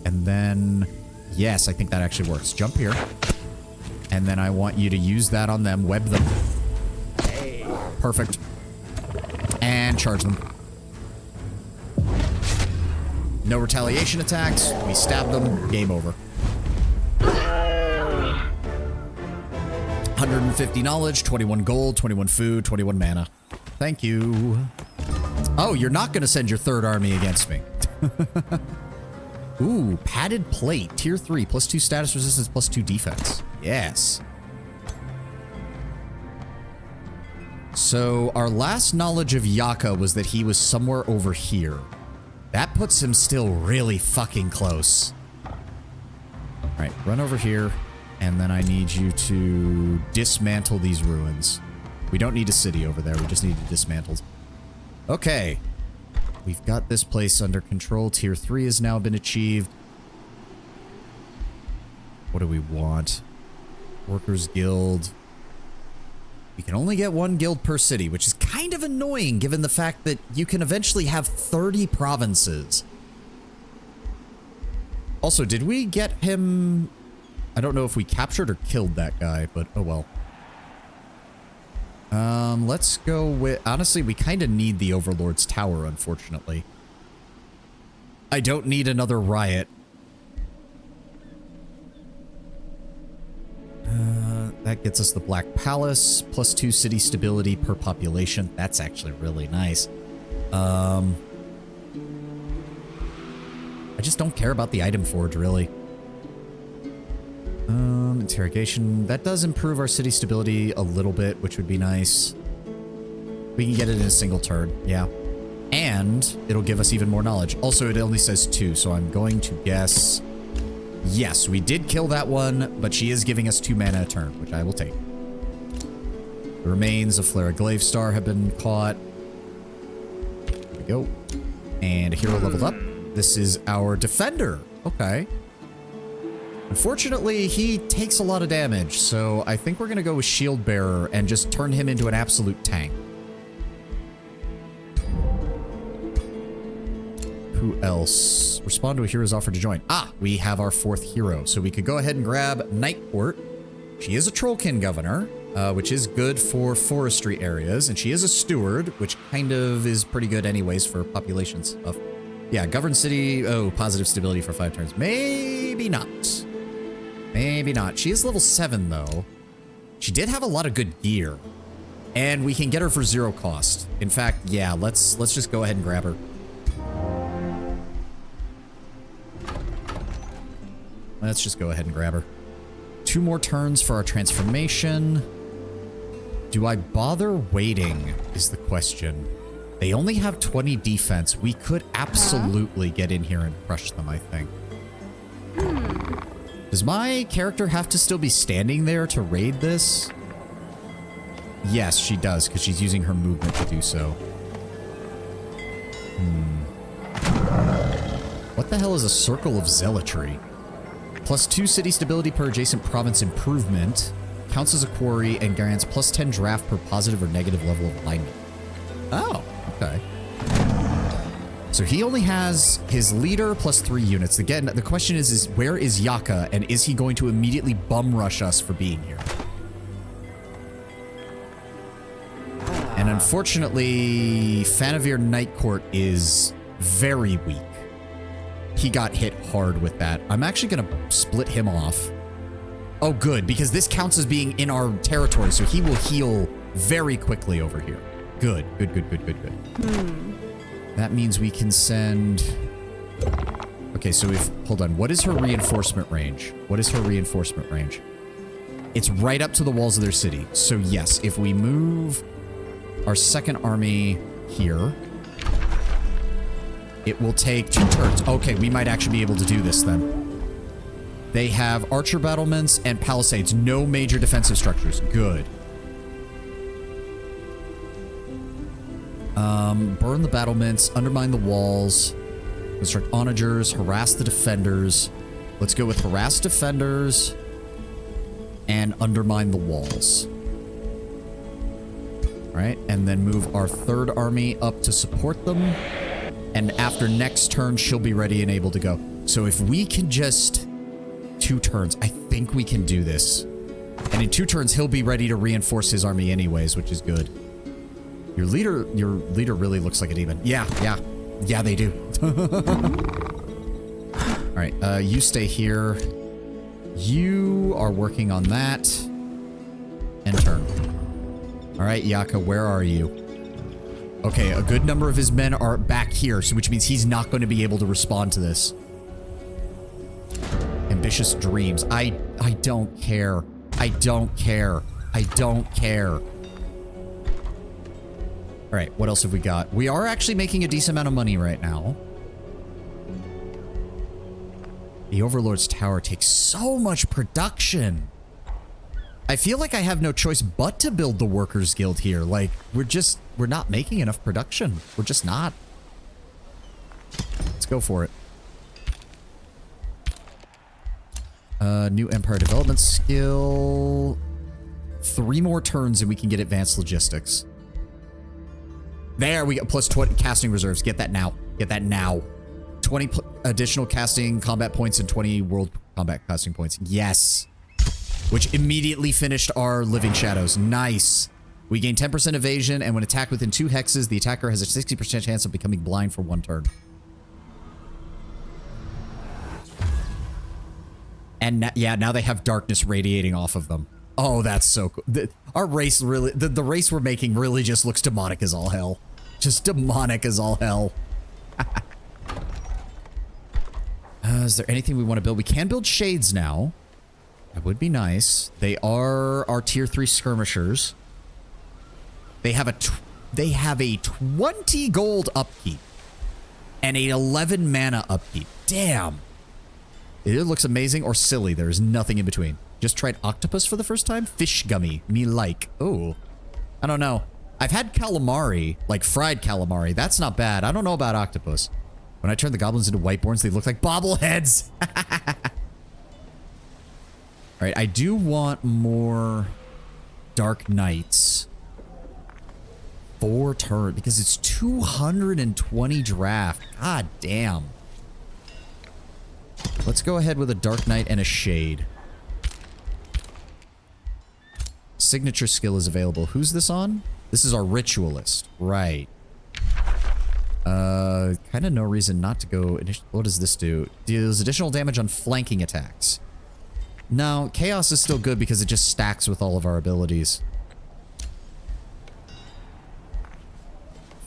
And then... Yes, I think that actually works. Jump here. And then I want you to use that on them. Web them. Perfect. And charge them. No retaliation attacks. We stab them. Game over. 150 knowledge, 21 gold, 21 food, 21 mana. Thank you. Oh, you're not going to send your third army against me. Ooh, padded plate. Tier 3, plus 2 status resistance, plus 2 defense. Yes. So, our last knowledge of Yaka was that he was somewhere over here. That puts him still really fucking close. Alright, run over here. And then I need you to dismantle these ruins. We don't need a city over there. We just need it dismantled. Okay. We've got this place under control. Tier 3 has now been achieved. What do we want? Workers Guild. We can only get 1 guild per city, which is kind of annoying given the fact that you can eventually have 30 provinces. Also, did we get him... I don't know if we captured or killed that guy, but oh well. Let's go with... Honestly, we kind of need the Overlord's Tower, unfortunately. I don't need another riot. That gets us the Black Palace, plus 2 city stability per population. That's actually really nice. I just don't care about the item forge, really. Interrogation. That does improve our city stability a little bit, which would be nice. We can get it in a single turn, yeah. And it'll give us even more knowledge. Also, it only says 2, so I'm going to guess... Yes, we did kill that one, but she is giving us 2 mana a turn, which I will take. The remains of Flare Glaive Star have been caught. There we go. And a hero leveled up. This is our defender. Okay. Unfortunately, he takes a lot of damage, so I think we're going to go with Shield Bearer and just turn him into an absolute tank. Who else? Respond to a hero's offer to join. Ah, we have our 4th hero, so we could go ahead and grab Nightport. She is a Trollkin Governor, which is good for forestry areas, and she is a Steward, which kind of is pretty good anyways for population stuff. Yeah, govern city. Oh, positive stability for 5 turns. Maybe not. Maybe not. She is level 7, though. She did have a lot of good gear. And we can get her for 0 cost. In fact, yeah, let's just go ahead and grab her. Let's just go ahead and grab her. 2 more turns for our transformation. Do I bother waiting is the question. They only have 20 defense. We could absolutely get in here and crush them, I think. Does my character have to still be standing there to raid this? Yes, she does, because she's using her movement to do so. What the hell is a circle of zealotry? +2 city stability per adjacent province improvement. Counts as a quarry and grants +10 draft per positive or negative level of alignment. Oh, okay. So he only has his leader +3 units. Again, the question is where is Yaka, and is he going to immediately bum rush us for being here? And unfortunately, Fanavir Night Court is very weak. He got hit hard with that. I'm actually going to split him off. Oh, good, because this counts as being in our territory, so he will heal very quickly over here. Good, good, good, good, good, good. That means we can send... Okay, so if... Hold on. What is her reinforcement range? What is her reinforcement range? It's right up to the walls of their city. So yes, if we move our second army here, it will take 2 turns. Okay, we might actually be able to do this then. They have archer battlements and palisades. No major defensive structures. Good. Burn the battlements, undermine the walls, construct onagers, harass the defenders. Let's go with harass defenders and undermine the walls. All right, and then move our third army up to support them. And after next turn, she'll be ready and able to go. So if we can just... 2 turns, I think we can do this. And in 2 turns, he'll be ready to reinforce his army anyways, which is good. Your leader really looks like a demon. Yeah, they do. All right, you stay here. You are working on that. And turn. All right, Yaka, where are you? Okay, a good number of his men are back here, so which means he's not going to be able to respond to this. Ambitious dreams. I don't care. I don't care. I don't care. All right, what else have we got? We are actually making a decent amount of money right now. The Overlord's Tower takes so much production. I feel like I have no choice but to build the Workers Guild here. Like, we're not making enough production. We're just not. Let's go for it. New Empire Development Skill. 3 more turns and we can get Advanced Logistics. There we go. +20 casting reserves. Get that now. Get that now. 20 additional casting combat points and 20 world combat casting points. Yes. Which immediately finished our Living Shadows. Nice. We gain 10% evasion, and when attacked within 2 hexes, the attacker has a 60% chance of becoming blind for 1 turn. And yeah, now they have darkness radiating off of them. Oh, that's so cool. Our race really, the race we're making really just looks demonic as all hell. Just demonic as all hell. Is there anything we want to build? We can build shades now. That would be nice. They are our tier 3 skirmishers. They have a 20 gold upkeep and a 11 mana upkeep. Damn. It either looks amazing or silly. There is nothing in between. Just tried octopus for the first time? Fish gummy. Me like. Oh. I don't know. I've had calamari, like fried calamari. That's not bad. I don't know about octopus. When I turn the goblins into whiteborns, they look like bobbleheads. Alright, I do want more Dark Knights. 4 turns, because it's 220 draft. God damn. Let's go ahead with a Dark Knight and a Shade. Signature skill is available. Who's this on? This is our Ritualist. Right. Kind of no reason not to go. What does this do? Deals additional damage on flanking attacks. No, Chaos is still good because it just stacks with all of our abilities.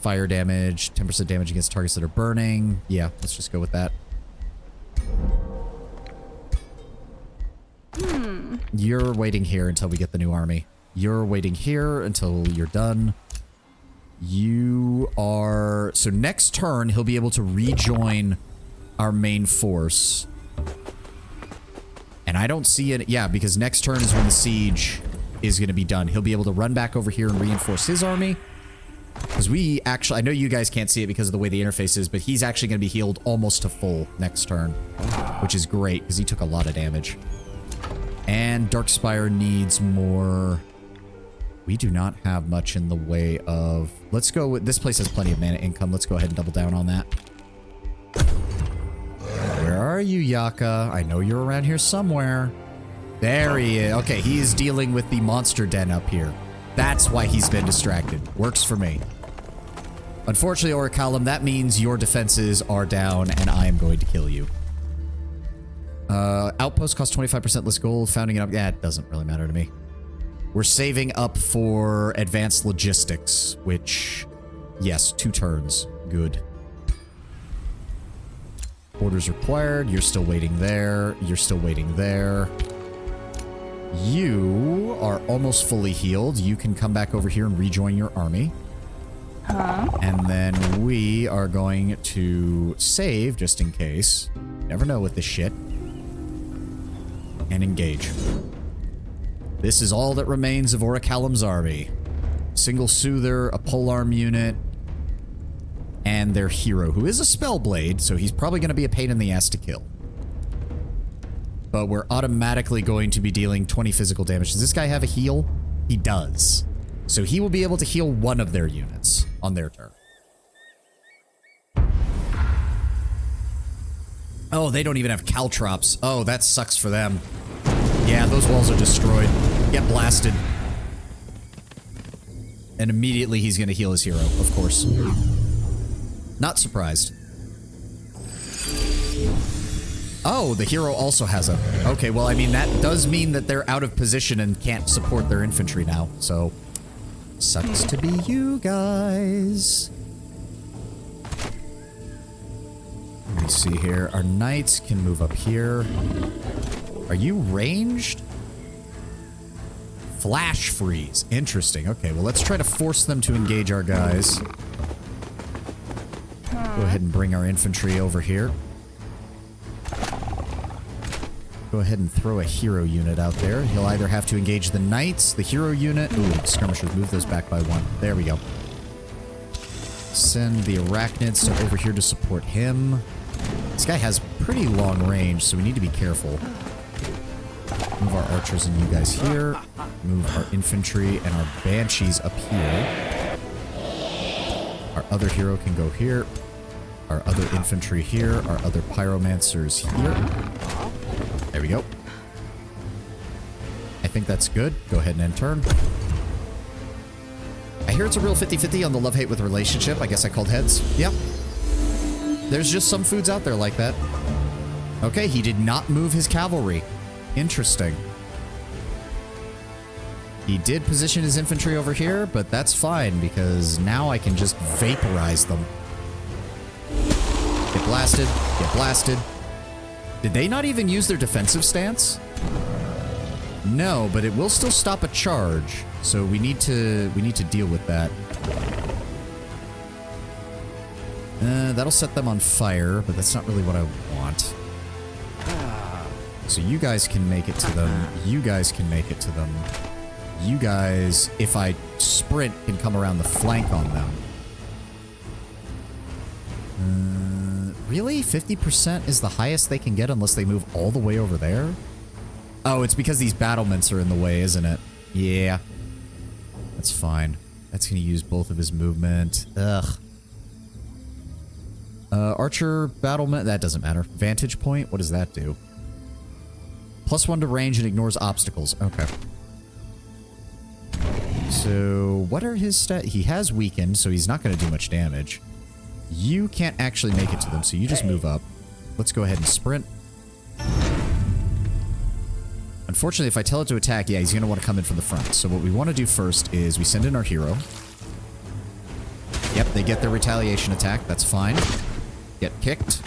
Fire damage, 10% damage against targets that are burning. Yeah, let's just go with that. You're waiting here until we get the new army. You're waiting here until you're done. You are... So next turn, he'll be able to rejoin our main force. And I don't see it... Yeah, because next turn is when the siege is going to be done. He'll be able to run back over here and reinforce his army. Because we actually... I know you guys can't see it because of the way the interface is, but he's actually going to be healed almost to full next turn. Which is great, because he took a lot of damage. And Darkspire needs more... We do not have much in the way of... Let's go with... This place has plenty of mana income. Let's go ahead and double down on that. Where are you, Yaka? I know you're around here somewhere. There he is. Okay, he is dealing with the monster den up here. That's why he's been distracted. Works for me. Unfortunately, Orichalum, that means your defenses are down and I am going to kill you. Outpost costs 25% less gold. Founding it up... Yeah, it doesn't really matter to me. We're saving up for advanced logistics, which... Yes, 2 turns. Good. Orders required. You're still waiting there. You're still waiting there. You are almost fully healed. You can come back over here and rejoin your army. And then we are going to save, just in case. Never know with this shit. And engage. This is all that remains of Orichalum's army. Single Soother, a polearm unit, and their hero, who is a Spellblade, so he's probably going to be a pain in the ass to kill. But we're automatically going to be dealing 20 physical damage. Does this guy have a heal? He does. So he will be able to heal one of their units on their turn. Oh, they don't even have caltrops. Oh, that sucks for them. Yeah, those walls are destroyed. Get blasted. And immediately he's going to heal his hero, of course. Not surprised. Oh, the hero also has a... Okay, well, I mean, that does mean that they're out of position and can't support their infantry now, so... Sucks to be you guys. Let me see here. Our knights can move up here. Are you ranged? Flash freeze. Interesting. Okay, well, let's try to force them to engage our guys. Go ahead and bring our infantry over here. Go ahead and throw a hero unit out there. He'll either have to engage the knights, the hero unit... Ooh, skirmishers, move those back by 1. There we go. Send the arachnids to over here to support him. This guy has pretty long range, so we need to be careful. Move our archers and you guys here. Move our infantry and our banshees up here. Our other hero can go here. Our other infantry here. Our other pyromancers here. There we go. I think that's good. Go ahead and end turn. I hear it's a real 50-50 on the love-hate with relationship. I guess I called heads. Yep. There's just some foods out there like that. Okay, he did not move his cavalry. Interesting. He did position his infantry over here, but that's fine because now I can just vaporize them. Get blasted. Get blasted. Did they not even use their defensive stance? No, but it will still stop a charge. So we need to deal with that. That'll set them on fire, but that's not really what I want. So you guys can make it to them. You guys can make it to them. You guys, if I sprint, can come around the flank on them. Really? 50% is the highest they can get unless they move all the way over there? Oh, it's because these battlements are in the way, isn't it? Yeah. That's fine. That's going to use both of his movement. Ugh. Archer battlement, that doesn't matter. Vantage point, what does that do? +1 to range and ignores obstacles. Okay. So, what are his stats? He has weakened, so he's not going to do much damage. You can't actually make it to them, so you just move up. Let's go ahead and sprint. Unfortunately, if I tell it to attack, yeah, he's going to want to come in from the front. So what we want to do first is we send in our hero. Yep, they get their retaliation attack. That's fine. Get kicked.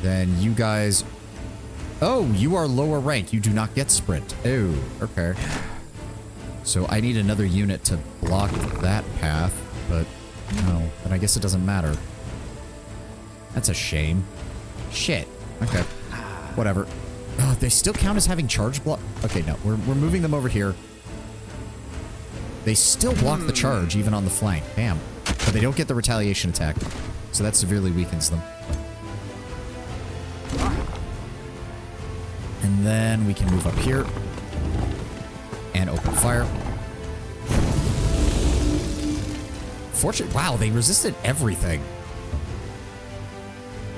Then you guys... Oh, you are lower rank. You do not get sprint. Oh, okay. So I need another unit to block that path, but no. Then I guess it doesn't matter. That's a shame. Shit. Okay. Whatever. Oh, they still count as having charge block? Okay, no. We're moving them over here. They still block the charge, even on the flank. Damn. But they don't get the retaliation attack. So that severely weakens them. And then we can move up here. And open fire. Fortunately, wow, they resisted everything.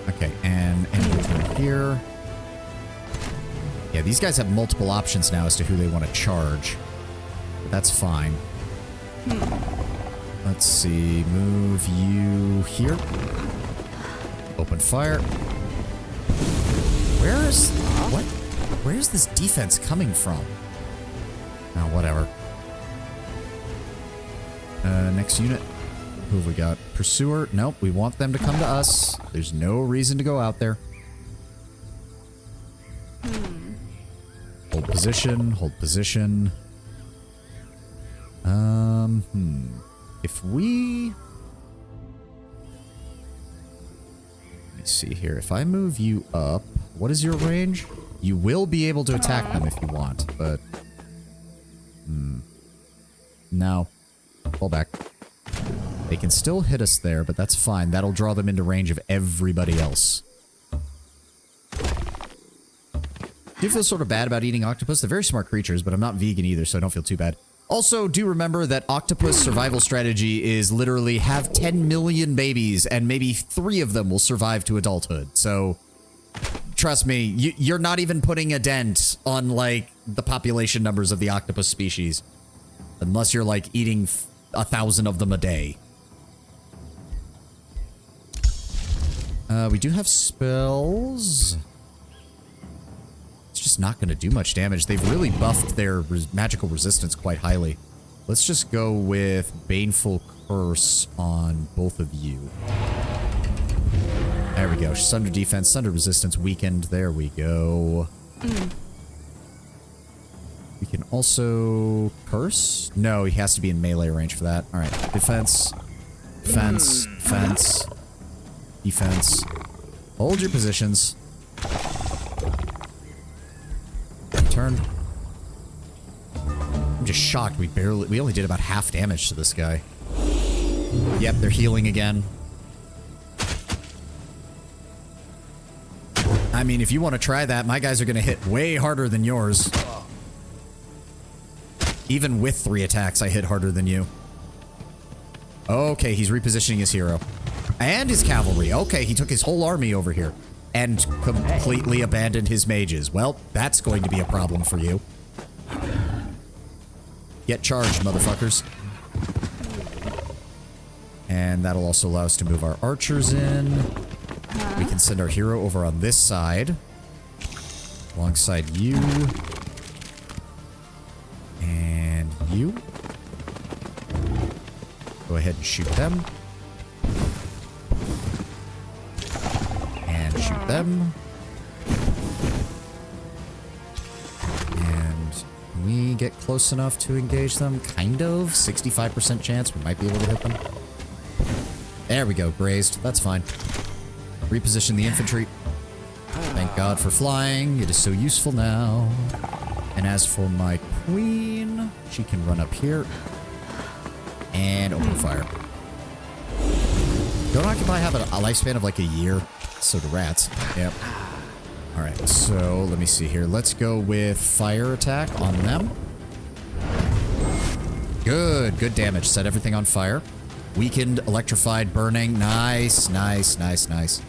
Okay, and anything here. Yeah, these guys have multiple options now as to who they want to charge. But that's fine. Let's see. Move you here. Open fire. Where's... What? Where's this defense coming from? Oh, whatever. Next unit. Who have we got? Pursuer? Nope, we want them to come to us. There's no reason to go out there. Hold position, hold position. If we... Let me see here. If I move you up, what is your range? You will be able to attack them if you want, but... No. Fall back. They can still hit us there, but that's fine. That'll draw them into range of everybody else. Do feel sort of bad about eating octopus. They're very smart creatures, but I'm not vegan either, so I don't feel too bad. Also, do remember that octopus survival strategy is literally have 10 million babies, and maybe 3 of them will survive to adulthood. So, trust me, you're not even putting a dent on, like, the population numbers of the octopus species. Unless you're, like, eating 1,000 of them a day. We do have spells. It's just not going to do much damage. They've really buffed their magical resistance quite highly. Let's just go with Baneful Curse on both of you. There we go. Sunder defense, Sunder resistance weakened. There we go. We can also curse. No, he has to be in melee range for that. All right. Defense. Defense. Defense. Defense. Hold your positions. Turn. I'm just shocked. We only did about half damage to this guy. Yep, they're healing again. I mean, if you want to try that, my guys are going to hit way harder than yours. Even with 3 attacks, I hit harder than you. Okay, he's repositioning his hero. And his cavalry. Okay, he took his whole army over here. And completely abandoned his mages. Well, that's going to be a problem for you. Get charged, motherfuckers. And that'll also allow us to move our archers in. We can send our hero over on this side. Alongside you. And you. Go ahead and shoot them. And shoot them. And can we get close enough to engage them? Kind of. 65% chance we might be able to hit them. There we go. Grazed. That's fine. Reposition the infantry. Thank God for flying. It is so useful now. And as for my queen, she can run up here. And open fire. Don't Occupy have a lifespan of like a year? So do rats. Yep. Alright, so let me see here. Let's go with fire attack on them. Good. Good damage. Set everything on fire. Weakened, electrified, burning. Nice, nice, nice, nice.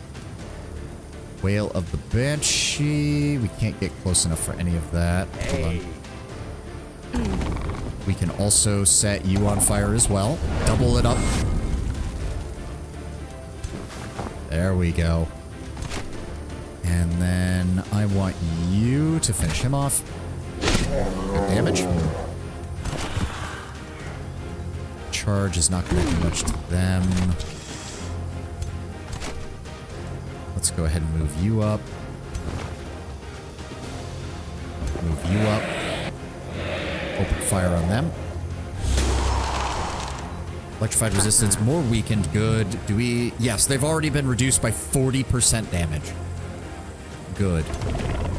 Whale of the Banshee. We can't get close enough for any of that. Hold on. We can also set you on fire as well. Double it up. There we go. And then I want you to finish him off. Good damage. Charge is not going to do much to them. Let's go ahead and move you up. Move you up. Open fire on them. Electrified resistance, more weakened, good. Do we... Yes, they've already been reduced by 40% damage. Good.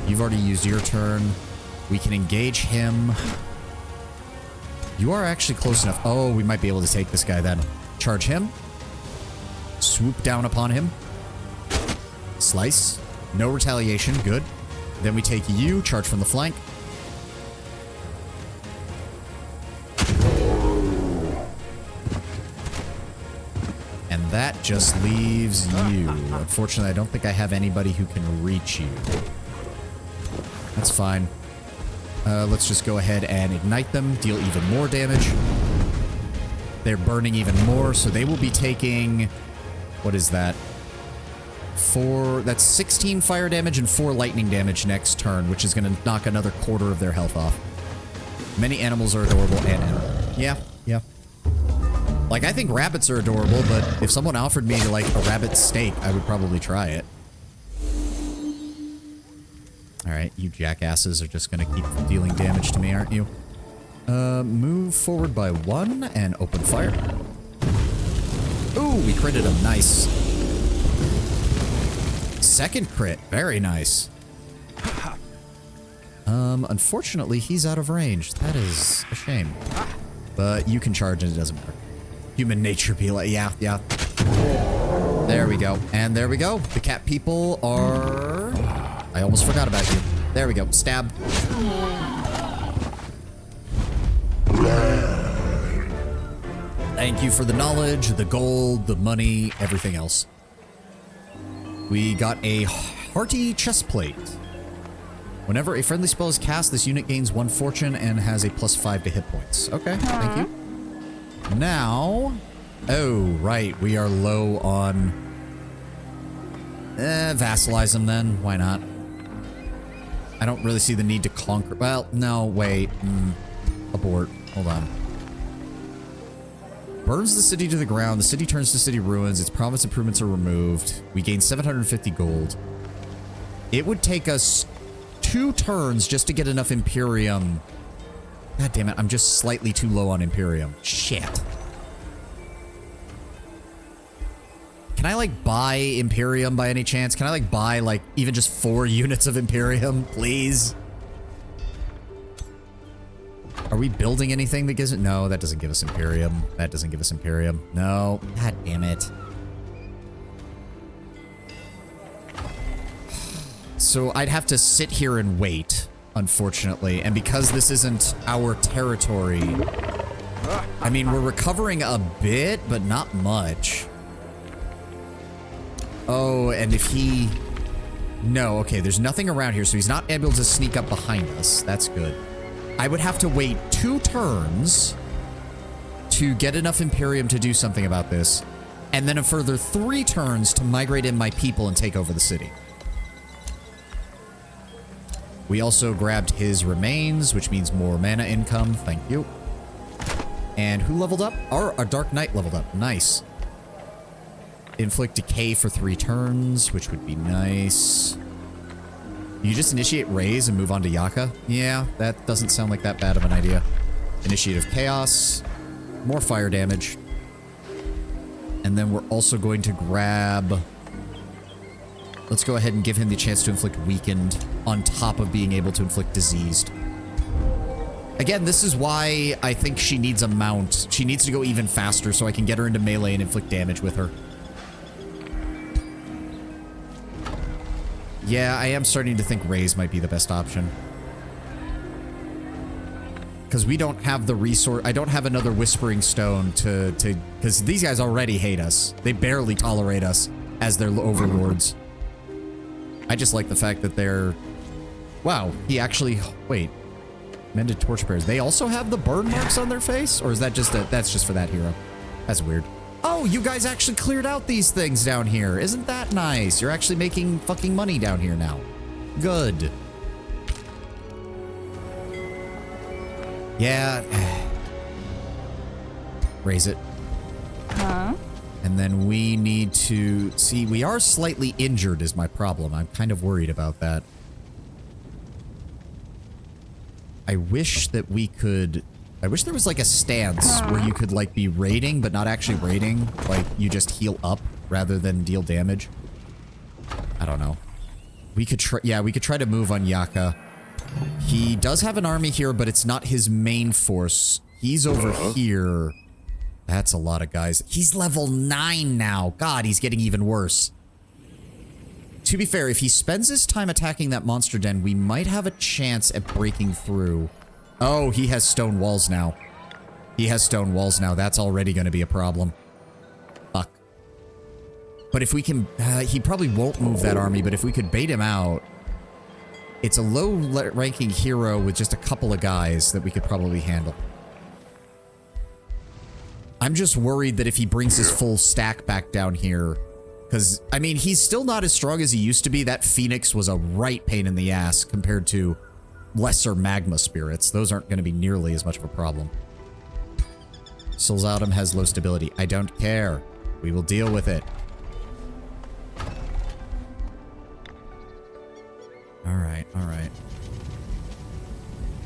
You've already used your turn. We can engage him. You are actually close enough. Oh, we might be able to take this guy then. Charge him. Swoop down upon him. Slice. No retaliation, good. Then we take you, charge from the flank. And that just leaves you. Unfortunately, I don't think I have anybody who can reach you. That's fine. Let's just go ahead and ignite them, deal even more damage. They're burning even more, so they will be taking... What is that? That's 16 fire damage and 4 lightning damage next turn, which is going to knock another quarter of their health off. Many animals are adorable and animal. Yeah, yeah. Like, I think rabbits are adorable, but if someone offered me, like, a rabbit steak, I would probably try it. Alright, you jackasses are just gonna keep dealing damage to me, aren't you? Move forward by 1 and open fire. Ooh, we critted him. Nice. Second crit. Very nice. Unfortunately, he's out of range. That is a shame. But you can charge and it doesn't matter. Human nature be like, yeah, yeah. There we go. And there we go. The cat people are... I almost forgot about you. There we go. Stab. Thank you for the knowledge, the gold, the money, everything else. We got a hearty chest plate. Whenever a friendly spell is cast, this unit gains 1 fortune and has a +5 to hit points. Okay, thank you. Now... Oh, right. We are low on... vassalize them then. Why not? I don't really see the need to conquer... Well, no, wait. Abort. Hold on. Burns the city to the ground. The city turns to city ruins. Its province improvements are removed. We gain 750 gold. It would take us 2 turns just to get enough Imperium. God damn it. I'm just slightly too low on Imperium. Shit. Can I, like, buy Imperium by any chance? Can I, like, buy, like, even just 4 units of Imperium, please? Are we building anything that gives it? No, that doesn't give us Imperium. That doesn't give us Imperium. No. God damn it. So I'd have to sit here and wait, unfortunately. And because this isn't our territory... I mean, we're recovering a bit, but not much. Oh, and if he... No, okay, there's nothing around here, so he's not able to sneak up behind us. That's good. I would have to wait 2 turns to get enough Imperium to do something about this, and then a further 3 turns to migrate in my people and take over the city. We also grabbed his remains, which means more mana income. Thank you. And who leveled up? Our Dark Knight leveled up. Nice. Inflict decay for 3 turns, which would be nice. You just initiate Raise and move on to Yaka? Yeah, that doesn't sound like that bad of an idea. Initiate of Chaos. More fire damage. And then we're also going to grab... Let's go ahead and give him the chance to inflict Weakened on top of being able to inflict Diseased. Again, this is why I think she needs a mount. She needs to go even faster so I can get her into melee and inflict damage with her. Yeah, I am starting to think Raise might be the best option. Because we don't have the resource... I don't have another Whispering Stone to... Because these guys already hate us. They barely tolerate us as their overlords. I just like the fact that they're... Wow, he actually... Wait. Mended Torchbearers. They also have the burn marks on their face? Or is that just a... That's just for that hero. That's weird. Oh, you guys actually cleared out these things down here. Isn't that nice? You're actually making fucking money down here now. Good. Yeah. Raise it. Huh? And then we need to... See, we are slightly injured is my problem. I'm kind of worried about that. I wish that we could... I wish there was like a stance where you could like be raiding, but not actually raiding. Like you just heal up rather than deal damage. I don't know. We could try... Yeah, we could try to move on Yaka. He does have an army here, but it's not his main force. He's over here. That's a lot of guys. He's level 9 now. God, he's getting even worse. To be fair, if he spends his time attacking that monster den, we might have a chance at breaking through. Oh, he has stone walls now. He has stone walls now. That's already going to be a problem. Fuck. But if we can... he probably won't move that army, but if we could bait him out... It's a low-ranking hero with just a couple of guys that we could probably handle. I'm just worried that if he brings his full stack back down here... Because, I mean, he's still not as strong as he used to be. That Phoenix was a right pain in the ass compared to lesser magma spirits. Those aren't going to be nearly as much of a problem. Solzatum has low stability. I don't care. We will deal with it. Alright, alright.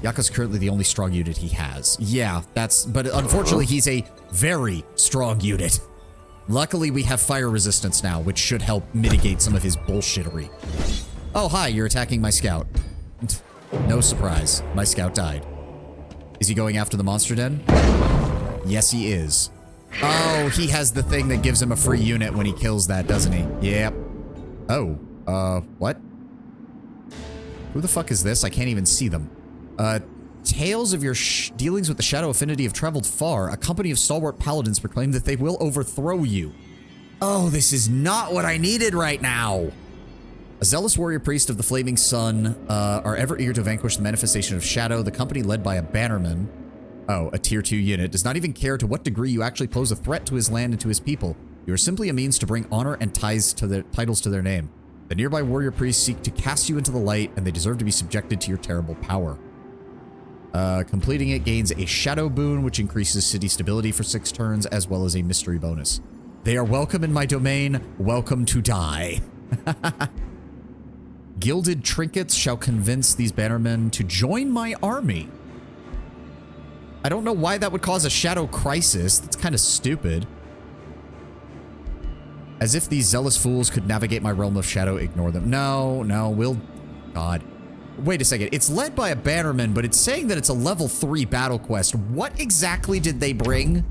Yaka's currently the only strong unit he has. Yeah, that's... But unfortunately, he's a very strong unit. Luckily, we have fire resistance now, which should help mitigate some of his bullshittery. Oh, hi, you're attacking my scout. No surprise. My scout died. Is he going after the monster den? Yes, he is. Oh, he has the thing that gives him a free unit when he kills that, doesn't he? Yep. Oh, what? Who the fuck is this? I can't even see them. Tales of your dealings with the Shadow Affinity have traveled far. A company of stalwart paladins proclaim that they will overthrow you. Oh, this is not what I needed right now. A zealous warrior priest of the Flaming Sun are ever eager to vanquish the manifestation of Shadow. The company led by a bannerman, a tier 2 unit, does not even care to what degree you actually pose a threat to his land and to his people. You are simply a means to bring honor and ties to their titles to their name. The nearby warrior priests seek to cast you into the light, and they deserve to be subjected to your terrible power. Completing it gains a shadow boon, which increases city stability for 6 turns, as well as a mystery bonus. They are welcome in my domain. Welcome to die. Gilded trinkets shall convince these bannermen to join my army. I don't know why that would cause a shadow crisis. That's kind of stupid. As if these zealous fools could navigate my realm of shadow, ignore them. No, we'll... God. Wait a second. It's led by a bannerman, but it's saying that it's a level 3 battle quest. What exactly did they bring?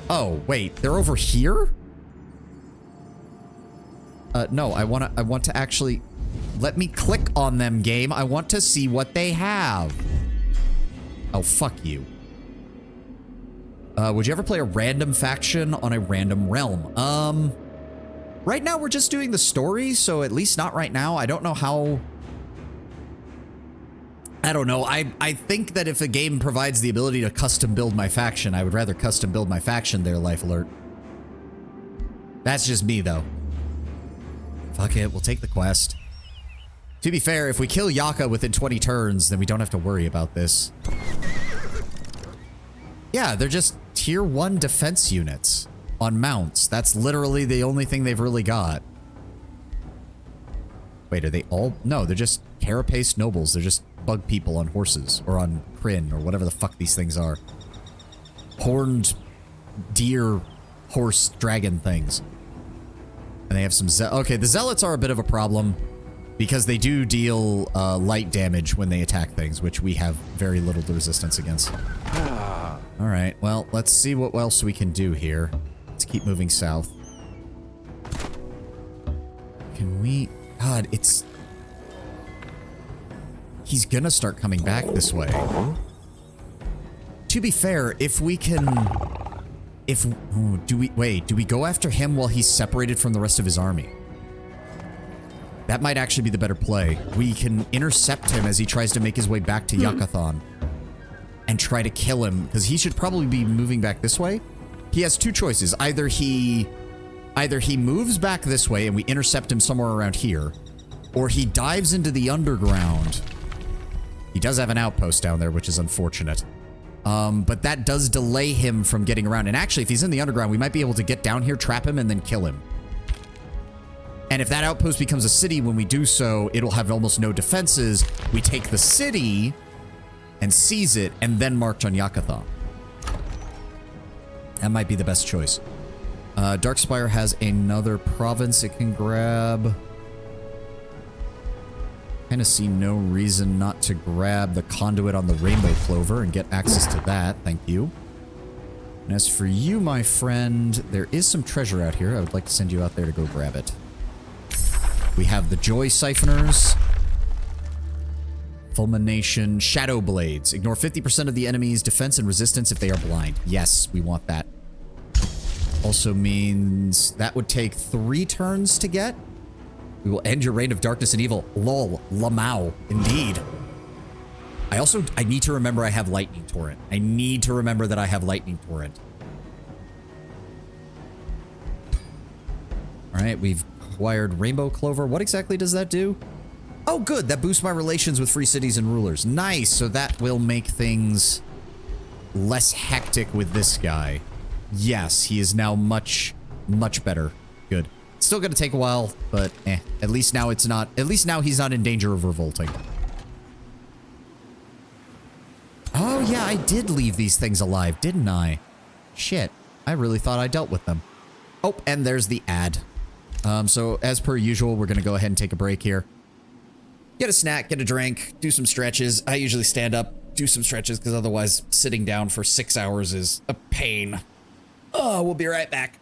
Oh, wait. They're over here? No, I want to actually... Let me click on them, game. I want to see what they have. Oh, fuck you. Would you ever play a random faction on a random realm? Right now we're just doing the story, so at least not right now. I don't know how... I don't know. I think that if a game provides the ability to custom build my faction, I would rather custom build my faction there, Life Alert. That's just me, though. Fuck it, we'll take the quest. To be fair, if we kill Yaka within 20 turns, then we don't have to worry about this. Yeah, they're just tier 1 defense units on mounts. That's literally the only thing they've really got. Wait, are they all? No, they're just carapace nobles. They're just bug people on horses or on Kryn or whatever the fuck these things are. Horned deer, horse, dragon things. And they have some okay, the zealots are a bit of a problem because they do deal light damage when they attack things, which we have very little resistance against. All right, well, let's see what else we can do here. Let's keep moving south. Can we... God, it's... He's gonna start coming back this way. To be fair, if we can... do we go after him while he's separated from the rest of his army? That might actually be the better play. We can intercept him as he tries to make his way back to Yakathon. And try to kill him, because he should probably be moving back this way. he has two choices. Either he moves back this way and we intercept him somewhere around here, or he dives into the underground. He does have an outpost down there, which is unfortunate. But that does delay him from getting around. And actually, if he's in the underground, we might be able to get down here, trap him, and then kill him. And if that outpost becomes a city, when we do so, it'll have almost no defenses. We take the city and seize it, and then march on Yaka. That might be the best choice. Darkspire has another province it can grab. Kind of see no reason not to grab the conduit on the Rainbow Clover and get access to that. Thank you. And as for you, my friend, there is some treasure out here. I would like to send you out there to go grab it. We have the Joy Siphoners. Fulmination. Shadow Blades. Ignore 50% of the enemy's defense and resistance if they are blind. Yes, we want that. Also means that would take 3 turns to get. We will end your reign of darkness and evil. Lol. Lamau. Indeed. I need to remember I have Lightning Torrent. I need to remember that I have Lightning Torrent. Alright, we've acquired Rainbow Clover. What exactly does that do? Oh, good. That boosts my relations with free cities and rulers. Nice. So that will make things less hectic with this guy. Yes, he is now much, much better. Good. Still gonna take a while, but at least now it's not. At least now he's not in danger of revolting. Oh yeah, I did leave these things alive, didn't I? Shit, I really thought I dealt with them. Oh, and there's the ad. So as per usual, we're gonna go ahead and take a break here. Get a snack, get a drink, do some stretches. I usually stand up, do some stretches, because otherwise sitting down for 6 hours is a pain. Oh, we'll be right back.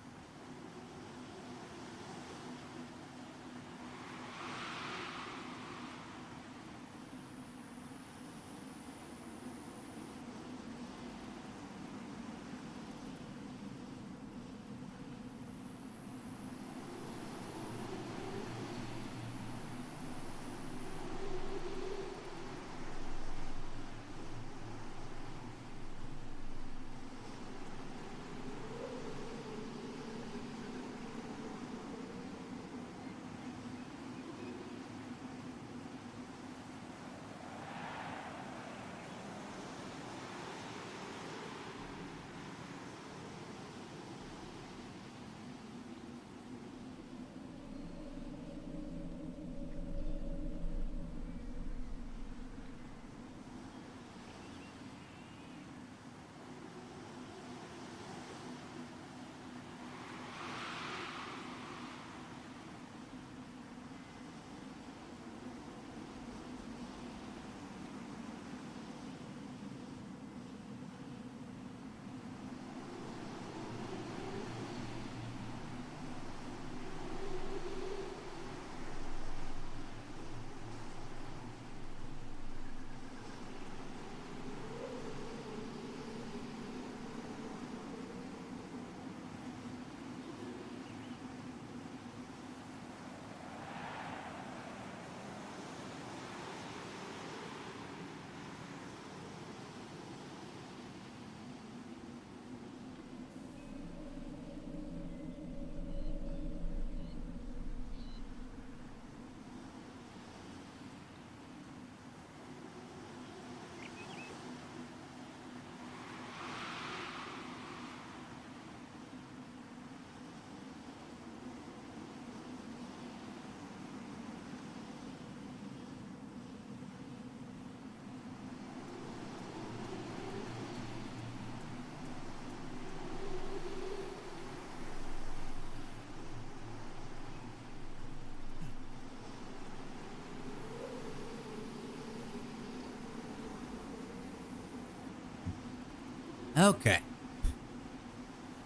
Okay.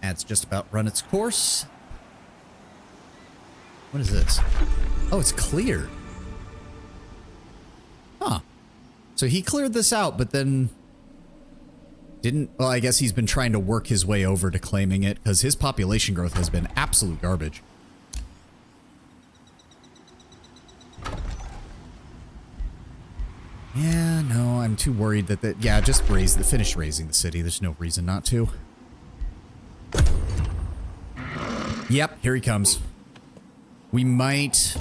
That's just about run its course. What is this? Oh, it's cleared. Huh. So he cleared this out, but then didn't... Well, I guess he's been trying to work his way over to claiming it, because his population growth has been absolute garbage. Yeah, no, I'm too worried that... Yeah, just finish raising the city. There's no reason not to. Yep, here he comes. We might...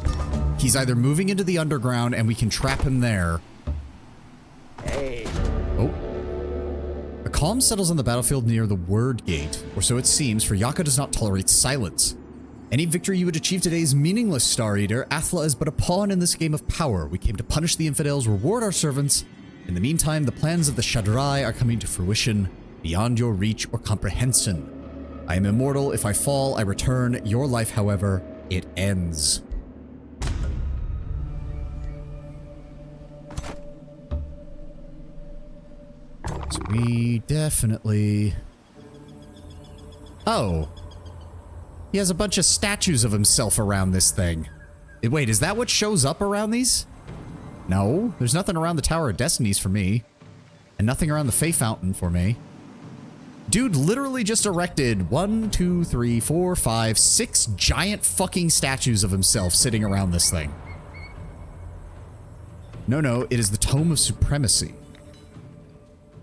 He's either moving into the underground and we can trap him there. Hey. Oh. A calm settles on the battlefield near the Word Gate, or so it seems, for Yaka does not tolerate silence. Any victory you would achieve today is meaningless, Star Eater. Athla is but a pawn in this game of power. We came to punish the infidels, reward our servants. In the meantime, the plans of the Shadrai are coming to fruition, beyond your reach or comprehension. I am immortal. If I fall, I return. Your life, however, it ends. So we definitely... Oh. He has a bunch of statues of himself around this thing. Wait, is that what shows up around these? No, there's nothing around the Tower of Destinies for me. And nothing around the Fey Fountain for me. Dude literally just erected 1, 2, 3, 4, 5, 6 giant fucking statues of himself sitting around this thing. No, it is the Tome of Supremacy.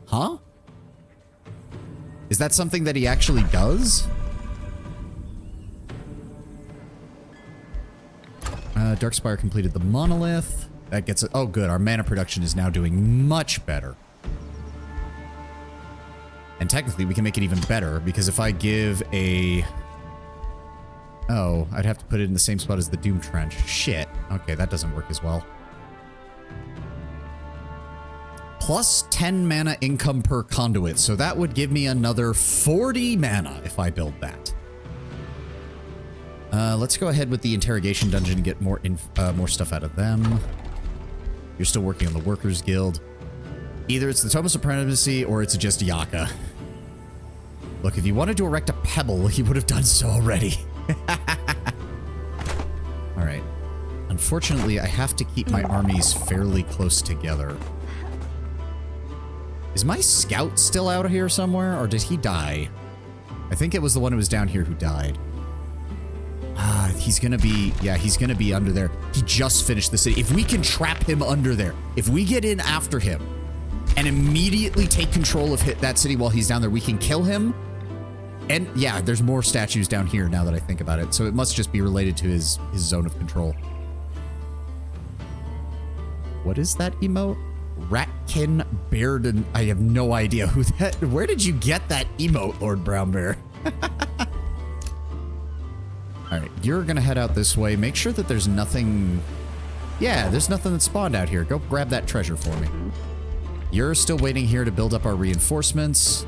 Huh? Is that something that he actually does? Darkspire completed the monolith. That gets it. Oh, good. Our mana production is now doing much better. And technically, we can make it even better, because if I give a... Oh, I'd have to put it in the same spot as the Doom Trench. Shit. Okay, that doesn't work as well. Plus 10 mana income per conduit, so that would give me another 40 mana if I build that. Let's go ahead with the interrogation dungeon and get more stuff out of them. You're still working on the Workers Guild. Either it's the Tome of Supremacy or it's just Yaka. Look, if he wanted to erect a pebble, he would have done so already. Alright. Unfortunately, I have to keep my armies fairly close together. Is my scout still out here somewhere, or did he die? I think it was the one who was down here who died. He's gonna be... Yeah, he's gonna be under there. He just finished the city. If we can trap him under there, if we get in after him and immediately take control of that city while he's down there, we can kill him. And yeah, there's more statues down here now that I think about it, so it must just be related to his zone of control. What is that emote? Ratkin Bearden. I have no idea who that... Where did you get that emote, Lord Brown Bear? Alright, you're gonna head out this way. Make sure that there's nothing... Yeah, there's nothing that spawned out here. Go grab that treasure for me. You're still waiting here to build up our reinforcements.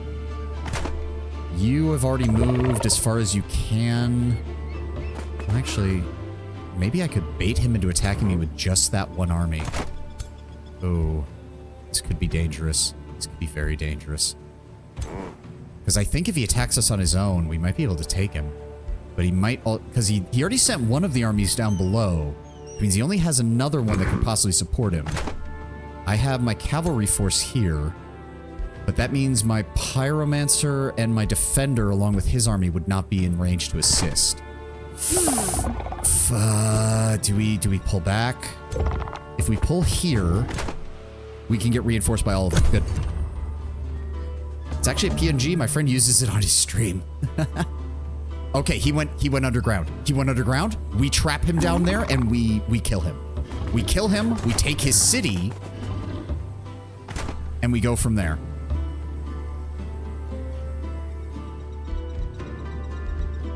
You have already moved as far as you can. Actually, maybe I could bait him into attacking me with just that one army. Oh, this could be dangerous. This could be very dangerous. Because I think if he attacks us on his own, we might be able to take him. But he might... Because he already sent one of the armies down below. Which means he only has another one that could possibly support him. I have my cavalry force here. But that means my pyromancer and my defender, along with his army, would not be in range to assist. Do we pull back? If we pull here, we can get reinforced by all of them. Good. It's actually a PNG. My friend uses it on his stream. Okay, he went underground. He went underground. We trap him down there and we kill him. We kill him, we take his city, and we go from there.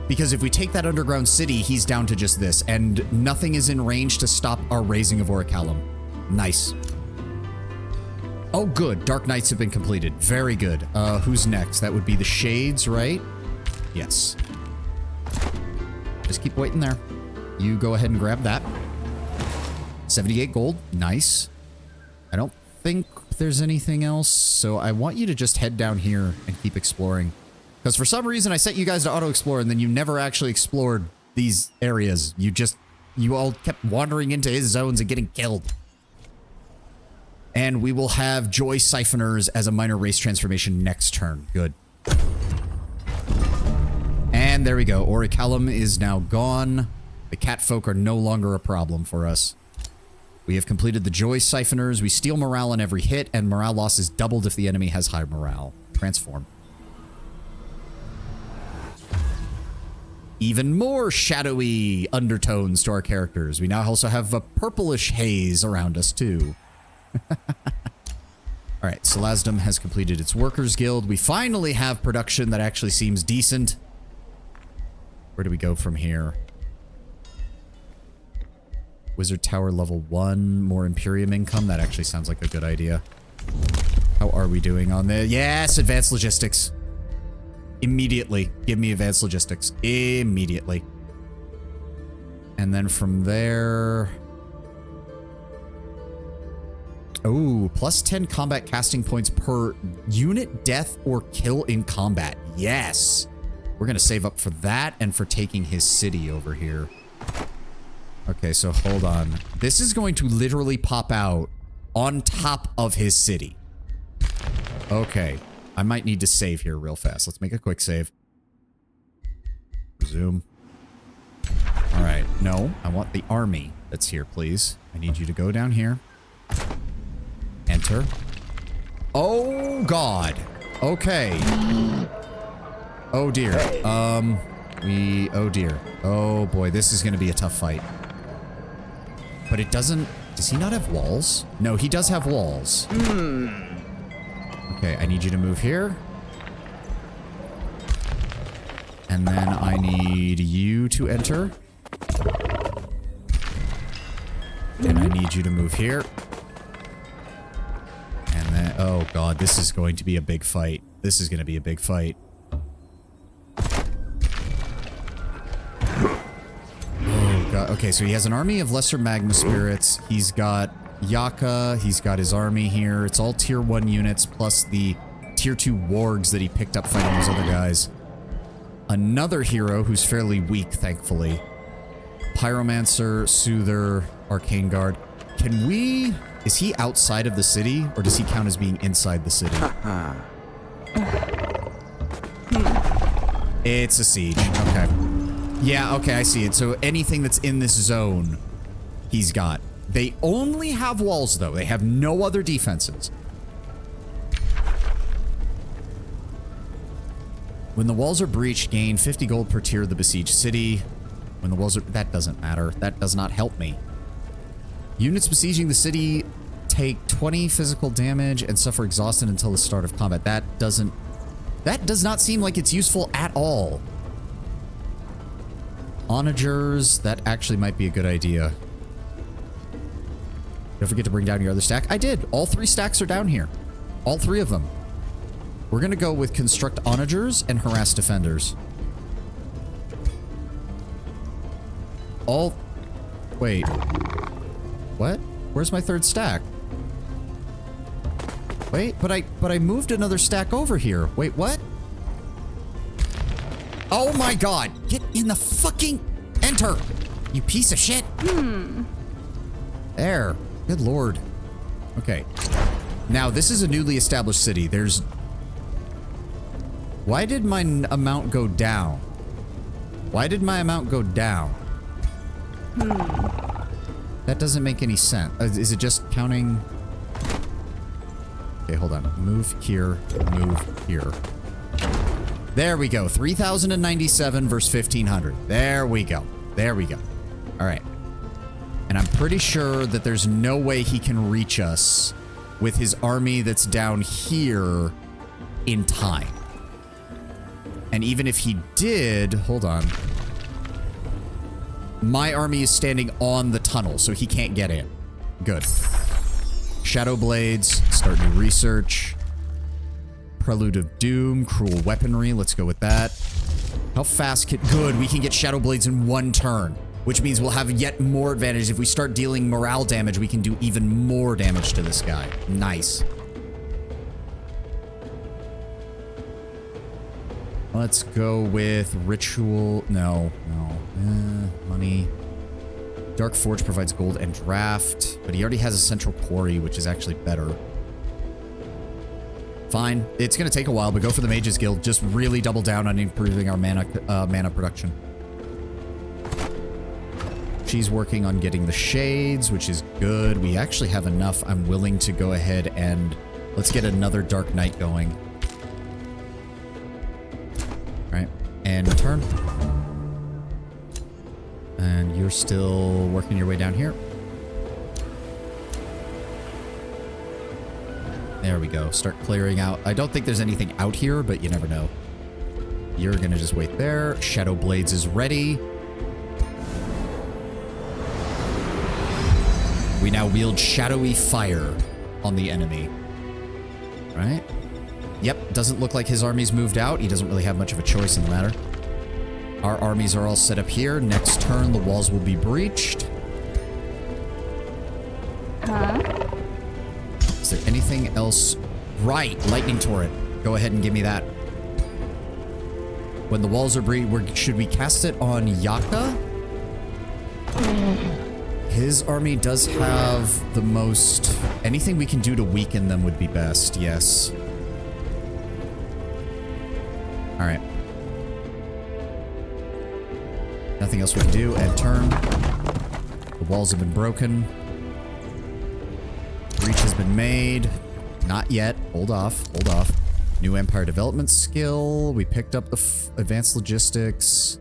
Because if we take that underground city, he's down to just this, and nothing is in range to stop our raising of Orichalcum. Nice. Oh, good. Dark Knights have been completed. Very good. Who's next? That would be the Shades, right? Yes. Just keep waiting there. You go ahead and grab that. 78 gold. Nice. I don't think there's anything else, so I want you to just head down here and keep exploring. Because for some reason I sent you guys to auto-explore and then you never actually explored these areas. You all kept wandering into his zones and getting killed. And we will have Joy Siphoners as a minor race transformation next turn. Good. And there we go. Orichalcum is now gone. The catfolk are no longer a problem for us. We have completed the Joy Siphoners. We steal morale on every hit, and morale loss is doubled if the enemy has high morale. Transform. even more shadowy undertones to our characters. We now also have a purplish haze around us too. All right, Salazdom has completed its Workers Guild. We finally have production that actually seems decent. Where do we go from here? Wizard Tower level 1, more Imperium income. That actually sounds like a good idea. How are we doing on the... Yes, advanced logistics. Immediately. Give me advanced logistics. Immediately. And then from there... Oh, plus 10 combat casting points per unit death or kill in combat. Yes. We're going to save up for that and for taking his city over here. Okay, so hold on. This is going to literally pop out on top of his city. Okay. I might need to save here real fast. Let's make a quick save. Resume. All right. No, I want the army that's here, please. I need you to go down here. Enter. Oh, God. Okay. Oh, dear. Oh, dear. Oh, boy. This is going to be a tough fight. But it doesn't... Does he not have walls? No, he does have walls. Okay, I need you to move here. And then I need you to enter. And I need you to move here. And then... Oh, God, this is going to be a big fight. This is going to be a big fight. Okay, so he has an army of lesser magma spirits. He's got Yaka. He's got his army here. It's all tier 1 units plus the tier 2 wargs that he picked up fighting those other guys. Another hero who's fairly weak, thankfully. Pyromancer, Soother, Arcane Guard. Can we... Is he outside of the city, or does he count as being inside the city? It's a siege. Okay. Yeah, okay, I see it. So anything that's in this zone, he's got. They only have walls, though. They have no other defenses. When the walls are breached, gain 50 gold per tier of the besieged city. When the walls are... That doesn't matter. That does not help me. Units besieging the city take 20 physical damage and suffer exhausted until the start of combat. That doesn't... That does not seem like it's useful at all. Onagers, that actually might be a good idea. Don't forget to bring down your other stack. I did. All 3 stacks are down here. All 3 of them. We're going to go with construct onagers and harass defenders. All... Wait. What? Where's my 3rd stack? Wait, but I moved another stack over here. Wait, what? Oh my God! Get in the fucking... Enter! You piece of shit! There. Good lord. Okay. Now, this is a newly established city. There's... Why did my amount go down? Why did my amount go down? That doesn't make any sense. Is it just counting... Okay, hold on. Move here. Move here. There we go. 3,097 versus 1,500. There we go. There we go. All right. And I'm pretty sure that there's no way he can reach us with his army that's down here in time. And even if he did... Hold on. My army is standing on the tunnel, so he can't get in. Good. Shadow Blades. Start new research. Prelude of Doom, Cruel Weaponry, let's go with that. How fast can... Good, we can get Shadow Blades in 1 turn, which means we'll have yet more advantage. If we start dealing morale damage, we can do even more damage to this guy. Nice. Let's go with Ritual... No. Money. Dark Forge provides gold and draft, but he already has a Central Quarry, which is actually better. Fine. It's going to take a while, but go for the Mages Guild. Just really double down on improving our mana production. She's working on getting the Shades, which is good. We actually have enough. I'm willing to go ahead and... Let's get another Dark Knight going. All right. And return. And you're still working your way down here. There we go. Start clearing out. I don't think there's anything out here, but you never know. You're going to just wait there. Shadow Blades is ready. We now wield shadowy fire on the enemy. Right? Yep, doesn't look like his army's moved out. He doesn't really have much of a choice in the matter. Our armies are all set up here. Next turn, the walls will be breached. Is there anything else? Right, lightning turret. Go ahead and give me that. When the walls are breached, should we cast it on Yaka? His army does have the most... Anything we can do to weaken them would be best, yes. Alright. Nothing else we can do. End turn. The walls have been broken. Breach has been made. Not yet. Hold off. Hold off. New Empire development skill. We picked up the advanced logistics.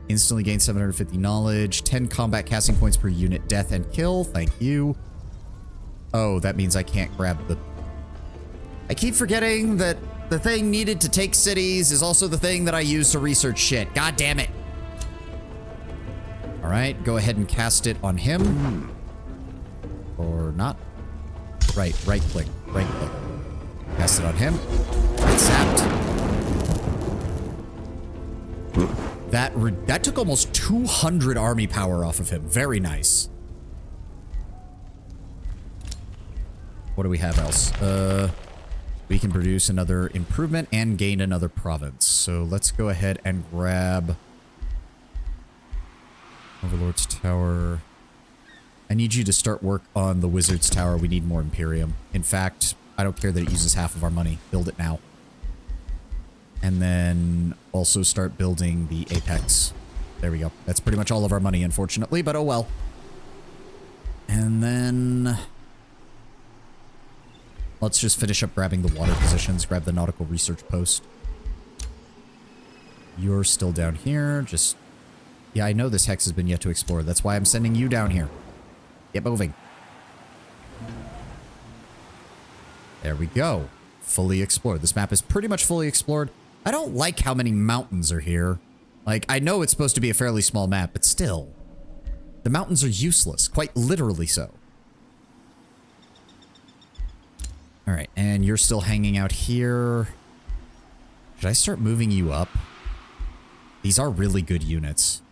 Instantly gain 750 knowledge. 10 combat casting points per unit. Death and kill. Thank you. Oh, that means I can't grab the... I keep forgetting that the thing needed to take cities is also the thing that I use to research shit. God damn it. Alright, go ahead and cast it on him. Or not. Right click. Right click. Cast it on him. Zapped. That took almost 200 army power off of him. Very nice. What do we have else? We can produce another improvement and gain another province. So let's go ahead and grab Overlord's Tower. I need you to start work on the Wizard's Tower. We need more Imperium. In fact, I don't care that it uses half of our money. Build it now. And then also start building the Apex. There we go. That's pretty much all of our money, unfortunately, but oh well. And then... let's just finish up grabbing the water positions. Grab the nautical research post. You're still down here. Just... yeah, I know this hex has been yet to explore. That's why I'm sending you down here. Get moving. There we go. Fully explored. This map is pretty much fully explored. I don't like how many mountains are here. Like, I know it's supposed to be a fairly small map, but still. The mountains are useless. Quite literally so. Alright, and you're still hanging out here. Should I start moving you up? These are really good units.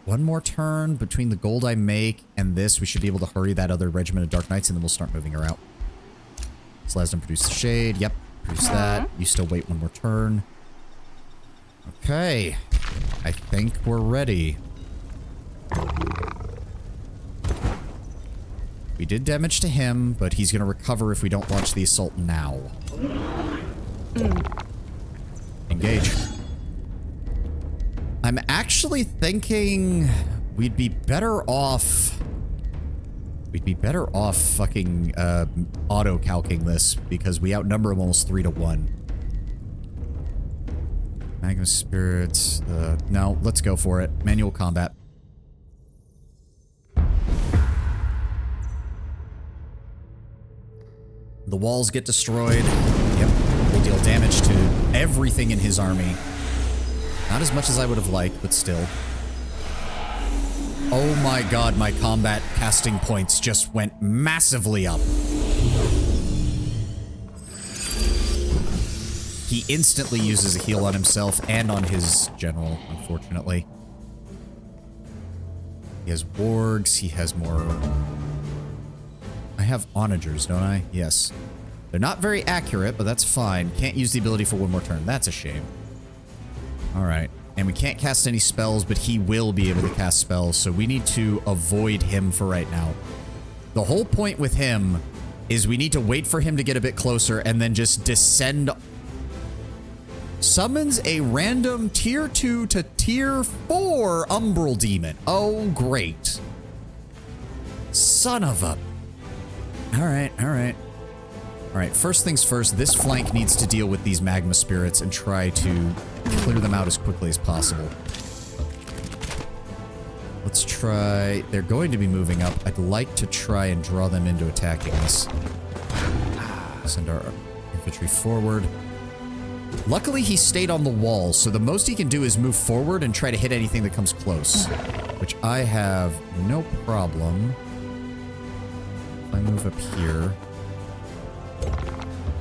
One more turn between the gold I make and this. We should be able to hurry that other Regiment of Dark Knights, and then we'll start moving her out. Slasdom produce the shade. Yep, produce that. You still wait one more turn. Okay. I think we're ready. We did damage to him, but he's going to recover if we don't launch the assault now. Engage. I'm actually thinking we'd be better off... we'd be better off fucking auto-calcing this because we outnumber them almost 3-1. Magma Spirits. No, let's go for it. Manual combat. The walls get destroyed. Yep. We deal damage to everything in his army. Not as much as I would have liked, but still. Oh my god, my combat casting points just went massively up. He instantly uses a heal on himself and on his general, unfortunately. He has wargs, he has more... I have onagers, don't I? Yes. They're not very accurate, but that's fine. Can't use the ability for one more turn. That's a shame. Alright. And we can't cast any spells, but he will be able to cast spells, so we need to avoid him for right now. The whole point with him is we need to wait for him to get a bit closer and then just descend... Summons a random tier 2 to tier 4 Umbral Demon. Oh, great. Son of a... Alright, alright. Alright, first things first, this flank needs to deal with these magma spirits and try to clear them out as quickly as possible. Let's try... They're going to be moving up. I'd like to try and draw them into attacking us. Send our infantry forward. Luckily, he stayed on the wall, so the most he can do is move forward and try to hit anything that comes close. Which I have no problem. If I move up here...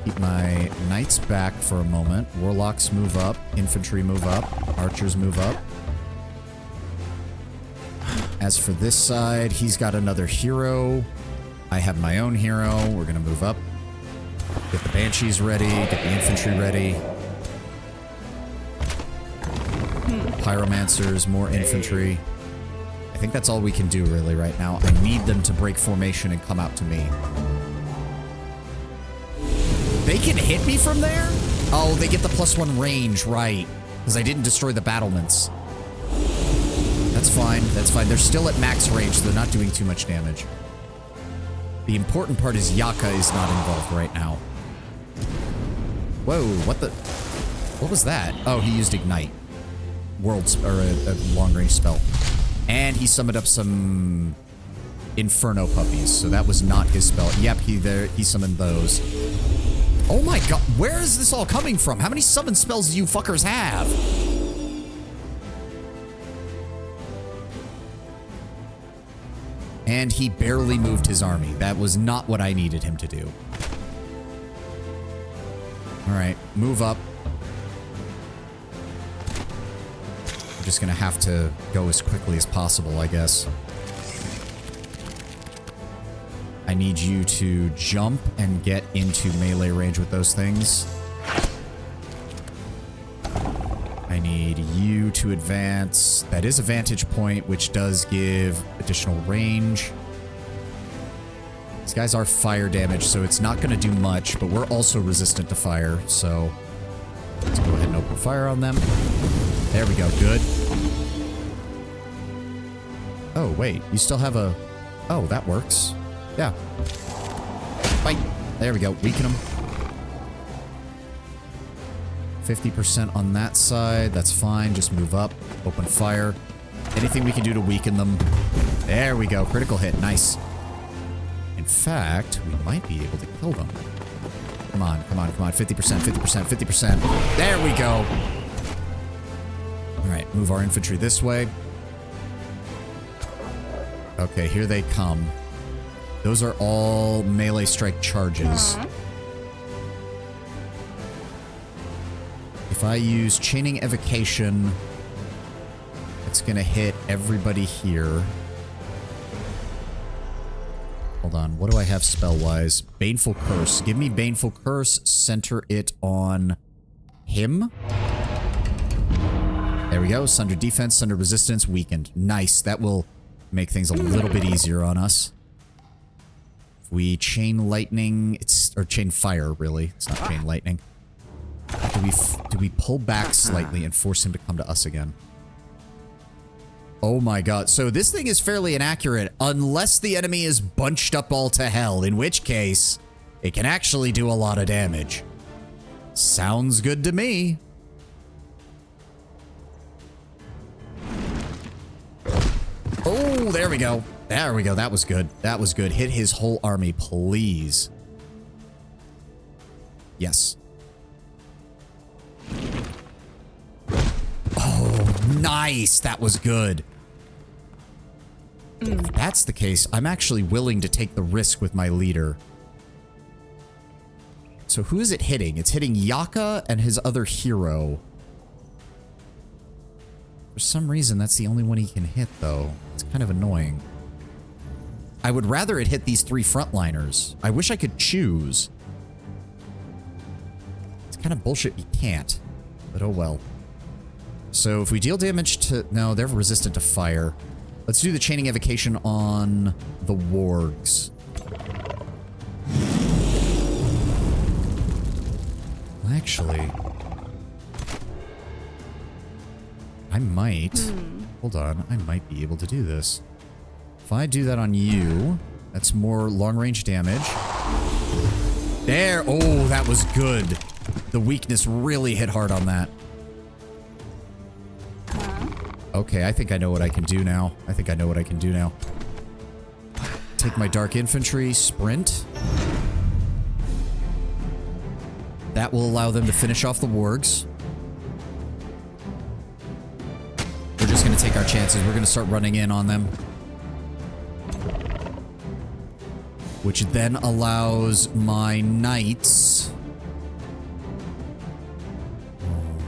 Keep my knights back for a moment. Warlocks move up. Infantry move up. Archers move up. As for this side, he's got another hero. I have my own hero. We're going to move up. Get the banshees ready. Get the infantry ready. Pyromancers, more infantry. I think that's all we can do really right now. I need them to break formation and come out to me. They can hit me from there? Oh, they get the +1 range, right. Because I didn't destroy the battlements. That's fine, that's fine. They're still at max range, so they're not doing too much damage. The important part is Yaka is not involved right now. Whoa, what the... What was that? Oh, he used Ignite. A long-range spell. And he summoned up some... Inferno puppies, so that was not his spell. Yep, he summoned those. Oh my god, where is this all coming from? How many summon spells do you fuckers have? And he barely moved his army. That was not what I needed him to do. Alright, move up. I'm just gonna have to go as quickly as possible, I guess. I need you to jump and get into melee range with those things. I need you to advance. That is a vantage point, which does give additional range. These guys are fire damage, so it's not going to do much, but we're also resistant to fire, so let's go ahead and open fire on them. There we go, good. Oh, wait, you still have a... Oh, that works. Yeah. Fight. There we go. Weaken them. 50% on that side. That's fine. Just move up. Open fire. Anything we can do to weaken them. There we go. Critical hit. Nice. In fact, we might be able to kill them. Come on. Come on. Come on. 50%. 50%. 50%. There we go. All right. Move our infantry this way. Okay. Here they come. Those are all melee strike charges. If I use Chaining Evocation, it's going to hit everybody here. Hold on. What do I have spell-wise? Baneful Curse. Give me Baneful Curse. Center it on him. There we go. Sunder Defense, Sunder Resistance, weakened. Nice. That will make things a little bit easier on us. We chain lightning, or chain fire, really. It's not chain lightning. Do we pull back slightly and force him to come to us again? Oh my god. So this thing is fairly inaccurate unless the enemy is bunched up all to hell, in which case it can actually do a lot of damage. Sounds good to me. Oh, there we go. There we go. That was good. That was good. Hit his whole army, please. Yes. Oh, nice. That was good. If that's the case, I'm actually willing to take the risk with my leader. So who is it hitting? It's hitting Yaka and his other hero. For some reason, that's the only one he can hit, though. It's kind of annoying. I would rather it hit these 3 frontliners. I wish I could choose. It's kind of bullshit you can't. But oh well. So if we deal damage to... No, they're resistant to fire. Let's do the Chaining Evocation on the wargs. Actually... I might... Hold on. I might be able to do this. If I do that on you, that's more long-range damage. There. Oh, that was good. The weakness really hit hard on that. Okay, I think I know what I can do now. Take my dark infantry, sprint. That will allow them to finish off the wargs. We're just going to take our chances. We're going to start running in on them. Which then allows my knights...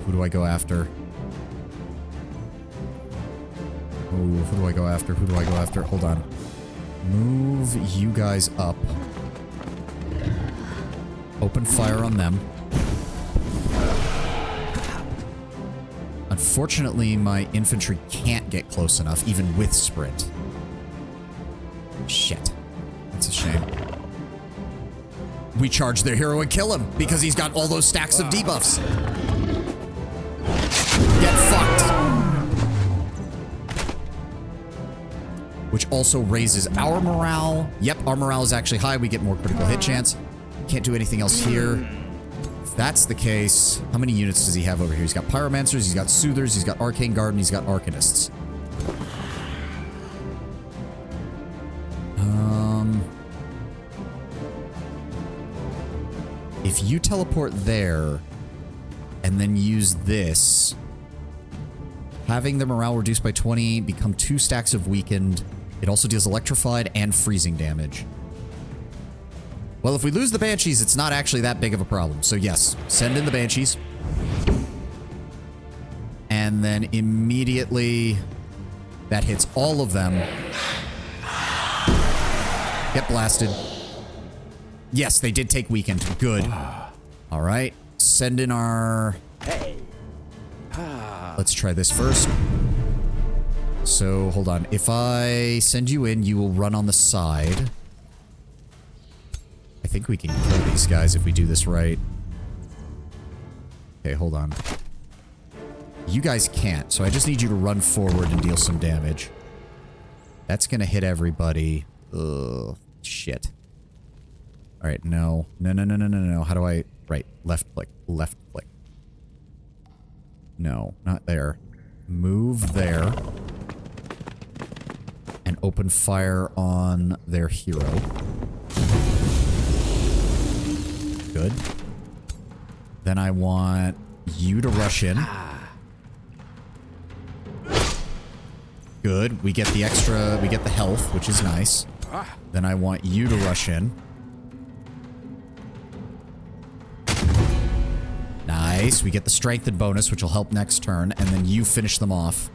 Who do I go after? Oh, who do I go after? Hold on. Move you guys up. Open fire on them. Unfortunately, my infantry can't get close enough, even with sprint. Shit. That's a shame. We charge their hero and kill him, because he's got all those stacks of debuffs. Get fucked. Which also raises our morale. Yep, our morale is actually high. We get more critical hit chance. Can't do anything else here. If that's the case, how many units does he have over here? He's got pyromancers, he's got soothers, he's got arcane guard, and he's got arcanists. If you teleport there and then use this, having the morale reduced by 20, become 2 stacks of weakened. It also deals electrified and freezing damage. Well, if we lose the Banshees, it's not actually that big of a problem. So yes, send in the Banshees. And then immediately that hits all of them. Get blasted. Yes, they did take weakened. Good. All right. Send in our... Let's try this first. So, hold on. If I send you in, you will run on the side. I think we can kill these guys if we do this right. Okay, hold on. You guys can't, so I just need you to run forward and deal some damage. That's gonna hit everybody. Ugh, shit. Alright, no. No. How do I... Right, left click. No, not there. Move there. And open fire on their hero. Good. Then I want you to rush in. Good. We get the extra... We get the health, which is nice. Then I want you to rush in. Nice. We get the strengthened bonus, which will help next turn, and then you finish them off.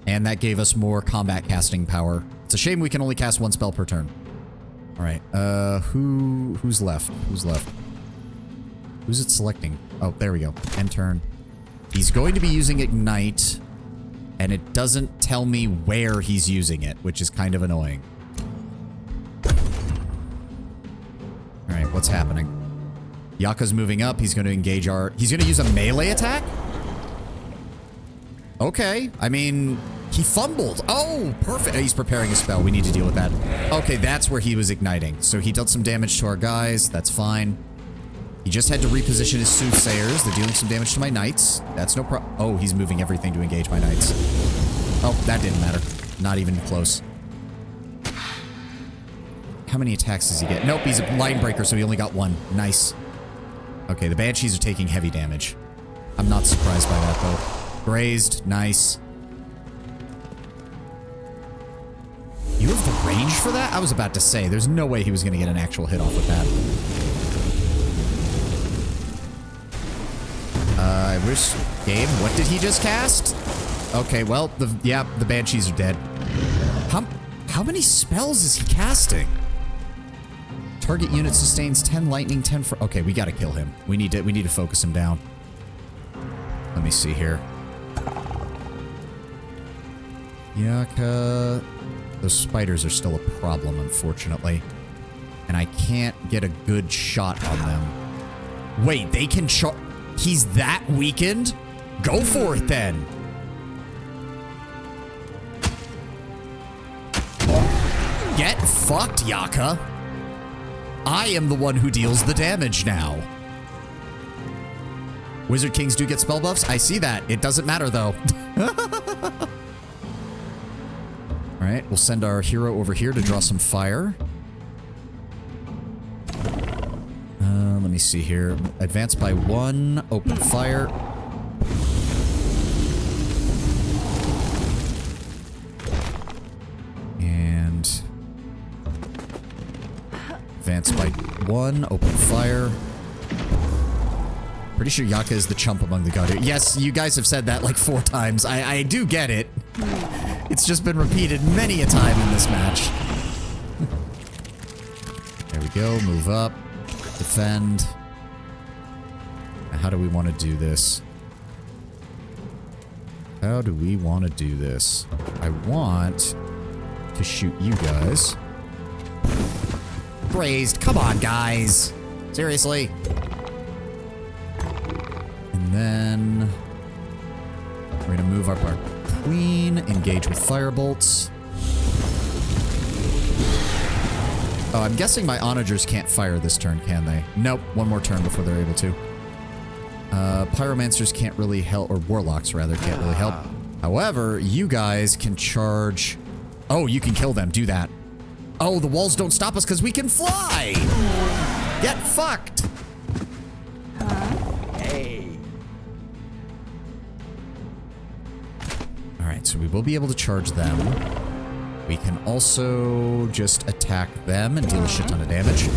And that gave us more combat casting power. It's a shame we can only cast 1 spell per turn. Alright, who's left? Who's it selecting? Oh, there we go. End turn. He's going to be using Ignite, and it doesn't tell me where he's using it, which is kind of annoying. Alright, what's happening? Yaka's moving up. He's going to engage our... He's going to use a melee attack? Okay. I mean, he fumbled. Oh, perfect. He's preparing a spell. We need to deal with that. Okay, that's where he was igniting. So he dealt some damage to our guys. That's fine. He just had to reposition his soothsayers. They're dealing some damage to my knights. That's no problem. Oh, he's moving everything to engage my knights. Oh, that didn't matter. Not even close. How many attacks does he get? Nope, he's a line breaker, so he only got 1. Nice. Okay, the Banshees are taking heavy damage. I'm not surprised by that, though. Grazed. Nice. You have the range for that? I was about to say, there's no way he was going to get an actual hit off with that. I wish... Gabe, what did he just cast? Okay, well, the Banshees are dead. How many spells is he casting? Target unit sustains 10 lightning, 10 for... Okay, we gotta kill him. We need to focus him down. Let me see here. Yaka... Those spiders are still a problem, unfortunately. And I can't get a good shot on them. Wait, they can He's that weakened? Go for it, then! Get fucked, Yaka. I am the one who deals the damage now. Wizard Kings do get spell buffs. I see that. It doesn't matter, though. All right, we'll send our hero over here to draw some fire. Let me see here. Advance by 1. Open fire. And advance by 1. Open fire. Pretty sure Yaka is the chump among the god. Yes, you guys have said that like 4 times. I do get it. It's just been repeated many a time in this match. There we go. Move up. Defend. Now, how do we want to do this? How do we want to do this? I want to shoot you guys. Grazed. Come on, guys. Seriously. And then we're going to move up our queen, engage with firebolts. Oh, I'm guessing my onagers can't fire this turn, can they? Nope, one more turn before they're able to. Pyromancers can't really help, or warlocks rather, can't really help. However, you guys can charge... Oh, you can kill them, do that. Oh, the walls don't stop us because we can fly! Get fucked! Hey. Alright, so we will be able to charge them. We can also just attack them and deal a shit ton of damage.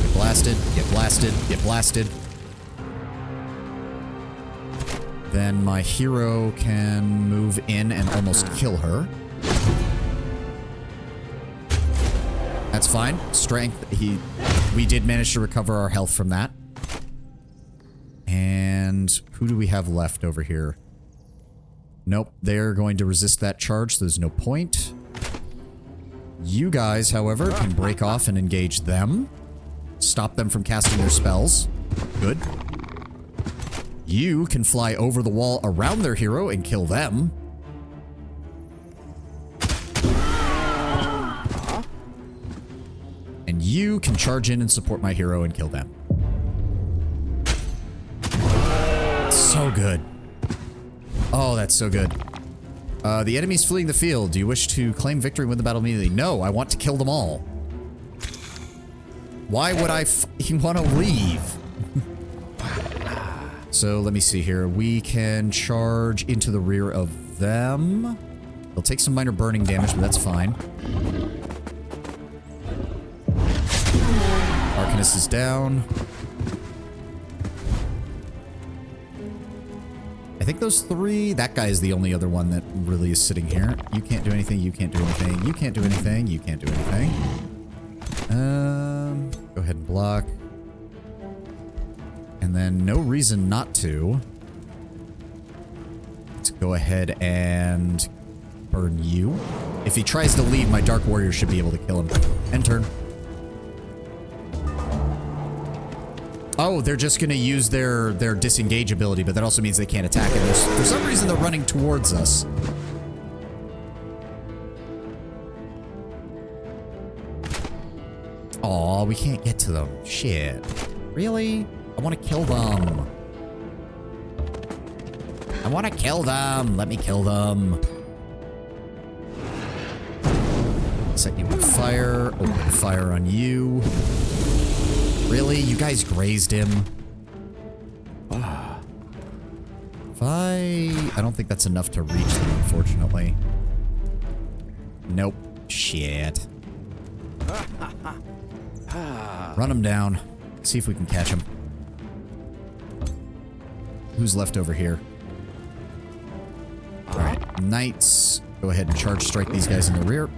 Get blasted, get blasted, get blasted. Then my hero can move in and almost kill her. That's fine. Strength, we did manage to recover our health from that. And who do we have left over here? Nope, they're going to resist that charge, so there's no point. You guys, however, can break off and engage them. Stop them from casting their spells. Good. You can fly over the wall around their hero and kill them. And you can charge in and support my hero and kill them. So good. Oh, that's so good. The enemy's fleeing the field. Do you wish to claim victory and win the battle immediately? No, I want to kill them all. Why would I fucking want to leave? So, let me see here. We can charge into the rear of them. They'll take some minor burning damage, but that's fine. Arcanist is down. I think those 3... That guy is the only other one that really is sitting here. You can't do anything, you can't do anything, you can't do anything, you can't do anything. Go ahead and block. And then no reason not to. Let's go ahead and burn you. If he tries to leave, my Dark Warrior should be able to kill him. End turn. Oh, they're just going to use their disengage ability, but that also means they can't attack it. For some reason, they're running towards us. Aw, we can't get to them. Shit. Really? I want to kill them. I want to kill them. Let me kill them. Set you on fire. Open fire on you. Really? You guys grazed him? If I don't think that's enough to reach them, unfortunately. Nope. Shit. Run him down. See if we can catch him. Who's left over here? Alright. Knights. Go ahead and charge strike these guys in the rear.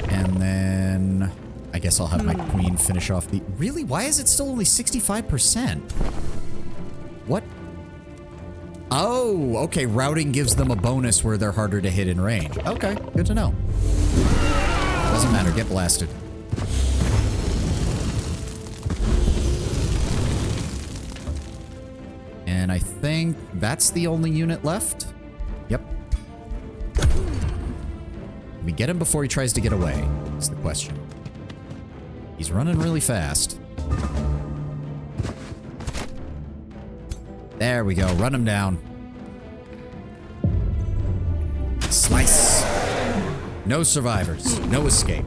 And then I guess I'll have my queen finish off the... Really? Why is it still only 65%? What? Oh, okay. Routing gives them a bonus where they're harder to hit in range. Okay, good to know. Doesn't matter. Get blasted. And I think that's the only unit left. Yep. Can we get him before he tries to get away? Is the question. He's running really fast. There we go. Run him down. Slice. No survivors. No escape.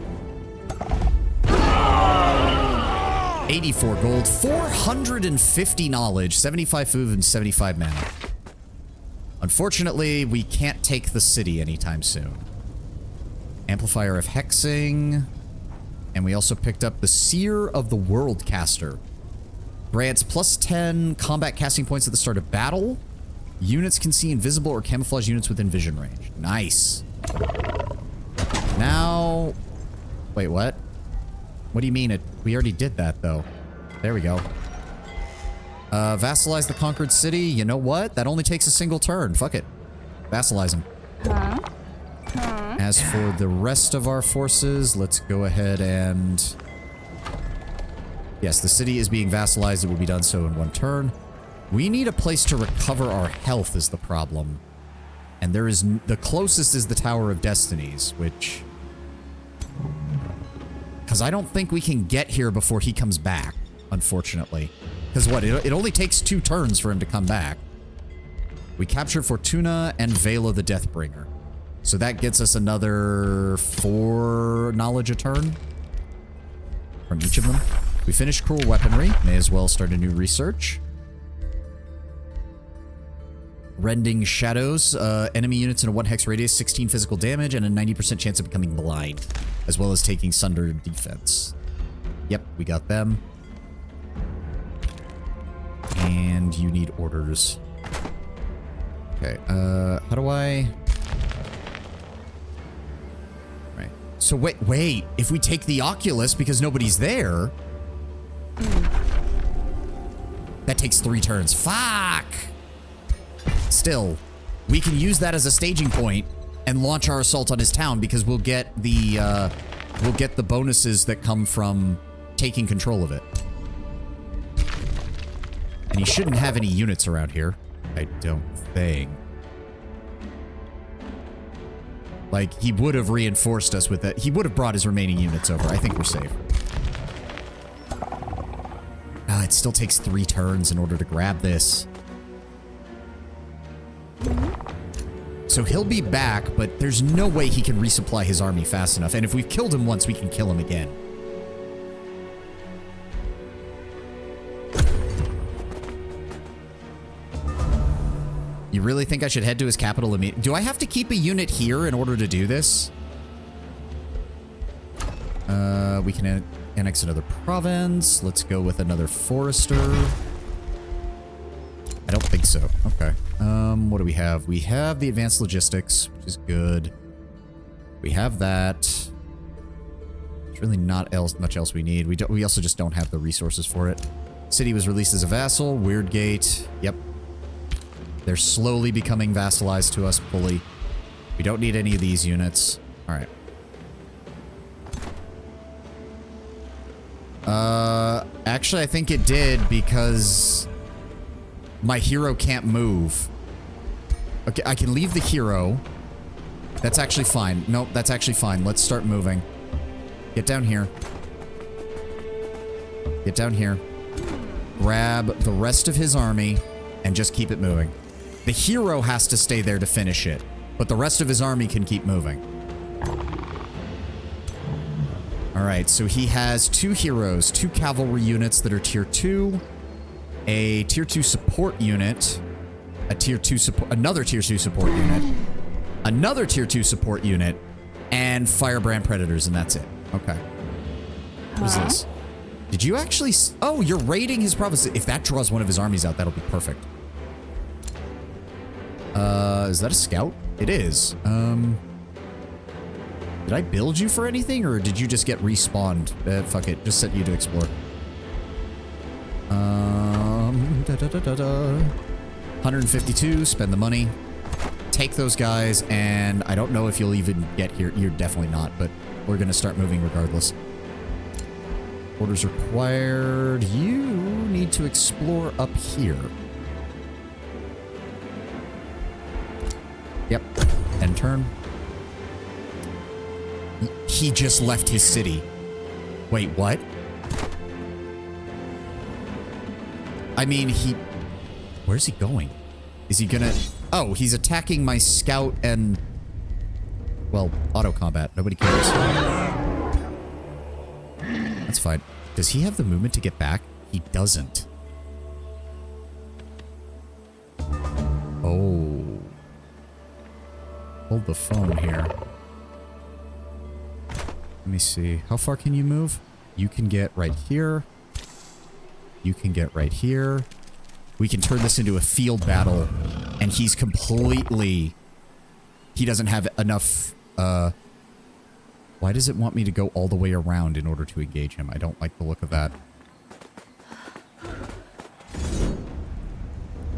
84 gold, 450 knowledge, 75 food, and 75 mana. Unfortunately, we can't take the city anytime soon. Amplifier of Hexing. And we also picked up the Seer of the Worldcaster. Grants plus 10 combat casting points at the start of battle. Units can see invisible or camouflage units within vision range. Nice. Now... Wait, what? What do you mean? We already did that, though. There we go. Vassalize the conquered city. You know what? That only takes a single turn. Fuck it. Vassalize them. As for the rest of our forces, let's go ahead and... Yes, the city is being vassalized. It will be done so in one turn. We need a place to recover our health is the problem. And there is... The closest is the Tower of Destinies, which... Because I don't think we can get here before he comes back, unfortunately. Because what? It only takes 2 turns for him to come back. We captured Fortuna and Vela the Deathbringer. So that gets us another 4 knowledge a turn from each of them. We finished Cruel Weaponry. May as well start a new research. Rending Shadows. Enemy units in a 1 hex radius, 16 physical damage, and a 90% chance of becoming blind. As well as taking Sundered Defense. Yep, we got them. And you need orders. Okay, how do I... Right. So wait, if we take the Oculus because nobody's there... That takes 3 turns. Fuck! Still, we can use that as a staging point and launch our assault on his town because we'll get the bonuses that come from taking control of it. And he shouldn't have any units around here, I don't think. Like, he would have reinforced us with that. He would have brought his remaining units over. I think we're safe. It still takes 3 turns in order to grab this. So he'll be back, but there's no way he can resupply his army fast enough. And if we've killed him once, we can kill him again. You really think I should head to his capital immediately? Do I have to keep a unit here in order to do this? We can annex another province. Let's go with another forester. I don't think so. Okay. What do we have? We have the advanced logistics, which is good. We have that. There's really not much else we need. We also just don't have the resources for it. City was released as a vassal. Weirdgate. Yep. They're slowly becoming vassalized to us fully. We don't need any of these units. All right. Actually, I think it did because my hero can't move. Okay, I can leave the hero. That's actually fine. Nope, that's actually fine. Let's start moving. Get down here. Get down here. Grab the rest of his army and just keep it moving. The hero has to stay there to finish it, but the rest of his army can keep moving. Alright, so he has 2 heroes, 2 cavalry units that are tier 2, a tier 2 support unit, a tier 2 support, another tier 2 support unit, another tier 2 support unit, and firebrand predators, and that's it. Okay. What is this? Did you actually... Oh, you're raiding his province. If that draws one of his armies out, that'll be perfect. Is that a scout? It is. Did I build you for anything, or did you just get respawned? Fuck it. Just set you to explore. 152. Spend the money. Take those guys, and I don't know if you'll even get here. You're definitely not, but we're going to start moving regardless. Orders required. You need to explore up here. Yep. End turn. He just left his city. Wait, what? I mean, where's he going? Is he gonna... Oh, he's attacking my scout and... Well, auto combat. Nobody cares. That's fine. Does he have the movement to get back? He doesn't. Oh. Hold the phone here. Let me see. How far can you move? You can get right here. You can get right here. We can turn this into a field battle. And he's completely... He doesn't have enough... Why does it want me to go all the way around in order to engage him? I don't like the look of that.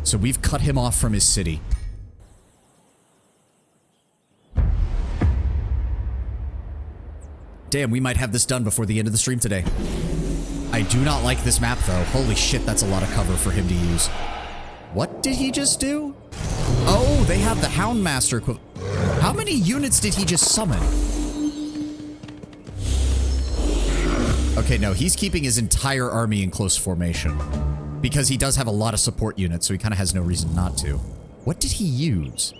So we've cut him off from his city. Damn, we might have this done before the end of the stream today. I do not like this map, though. Holy shit, that's a lot of cover for him to use. What did he just do? Oh, they have the Houndmaster equivalent. How many units did he just summon? Okay, no, he's keeping his entire army in close formation. Because he does have a lot of support units, so he kind of has no reason not to. What did he use?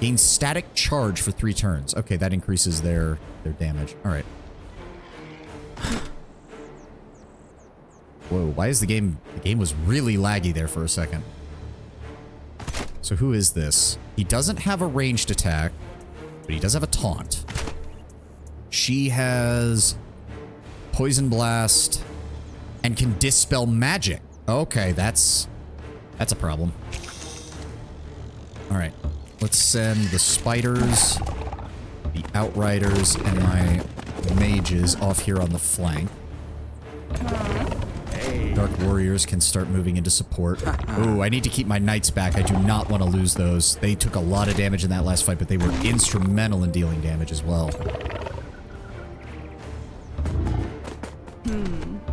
Gain static charge for 3 turns. Okay, that increases their damage. Alright. Whoa, why is the game... The game was really laggy there for a second. So who is this? He doesn't have a ranged attack, but he does have a taunt. She has... Poison Blast, and can dispel magic. Okay, that's a problem. Alright, let's send the spiders, the outriders, and my mages off here on the flank. Dark warriors can start moving into support. Ooh, I need to keep my knights back. I do not want to lose those. They took a lot of damage in that last fight, but they were instrumental in dealing damage as well.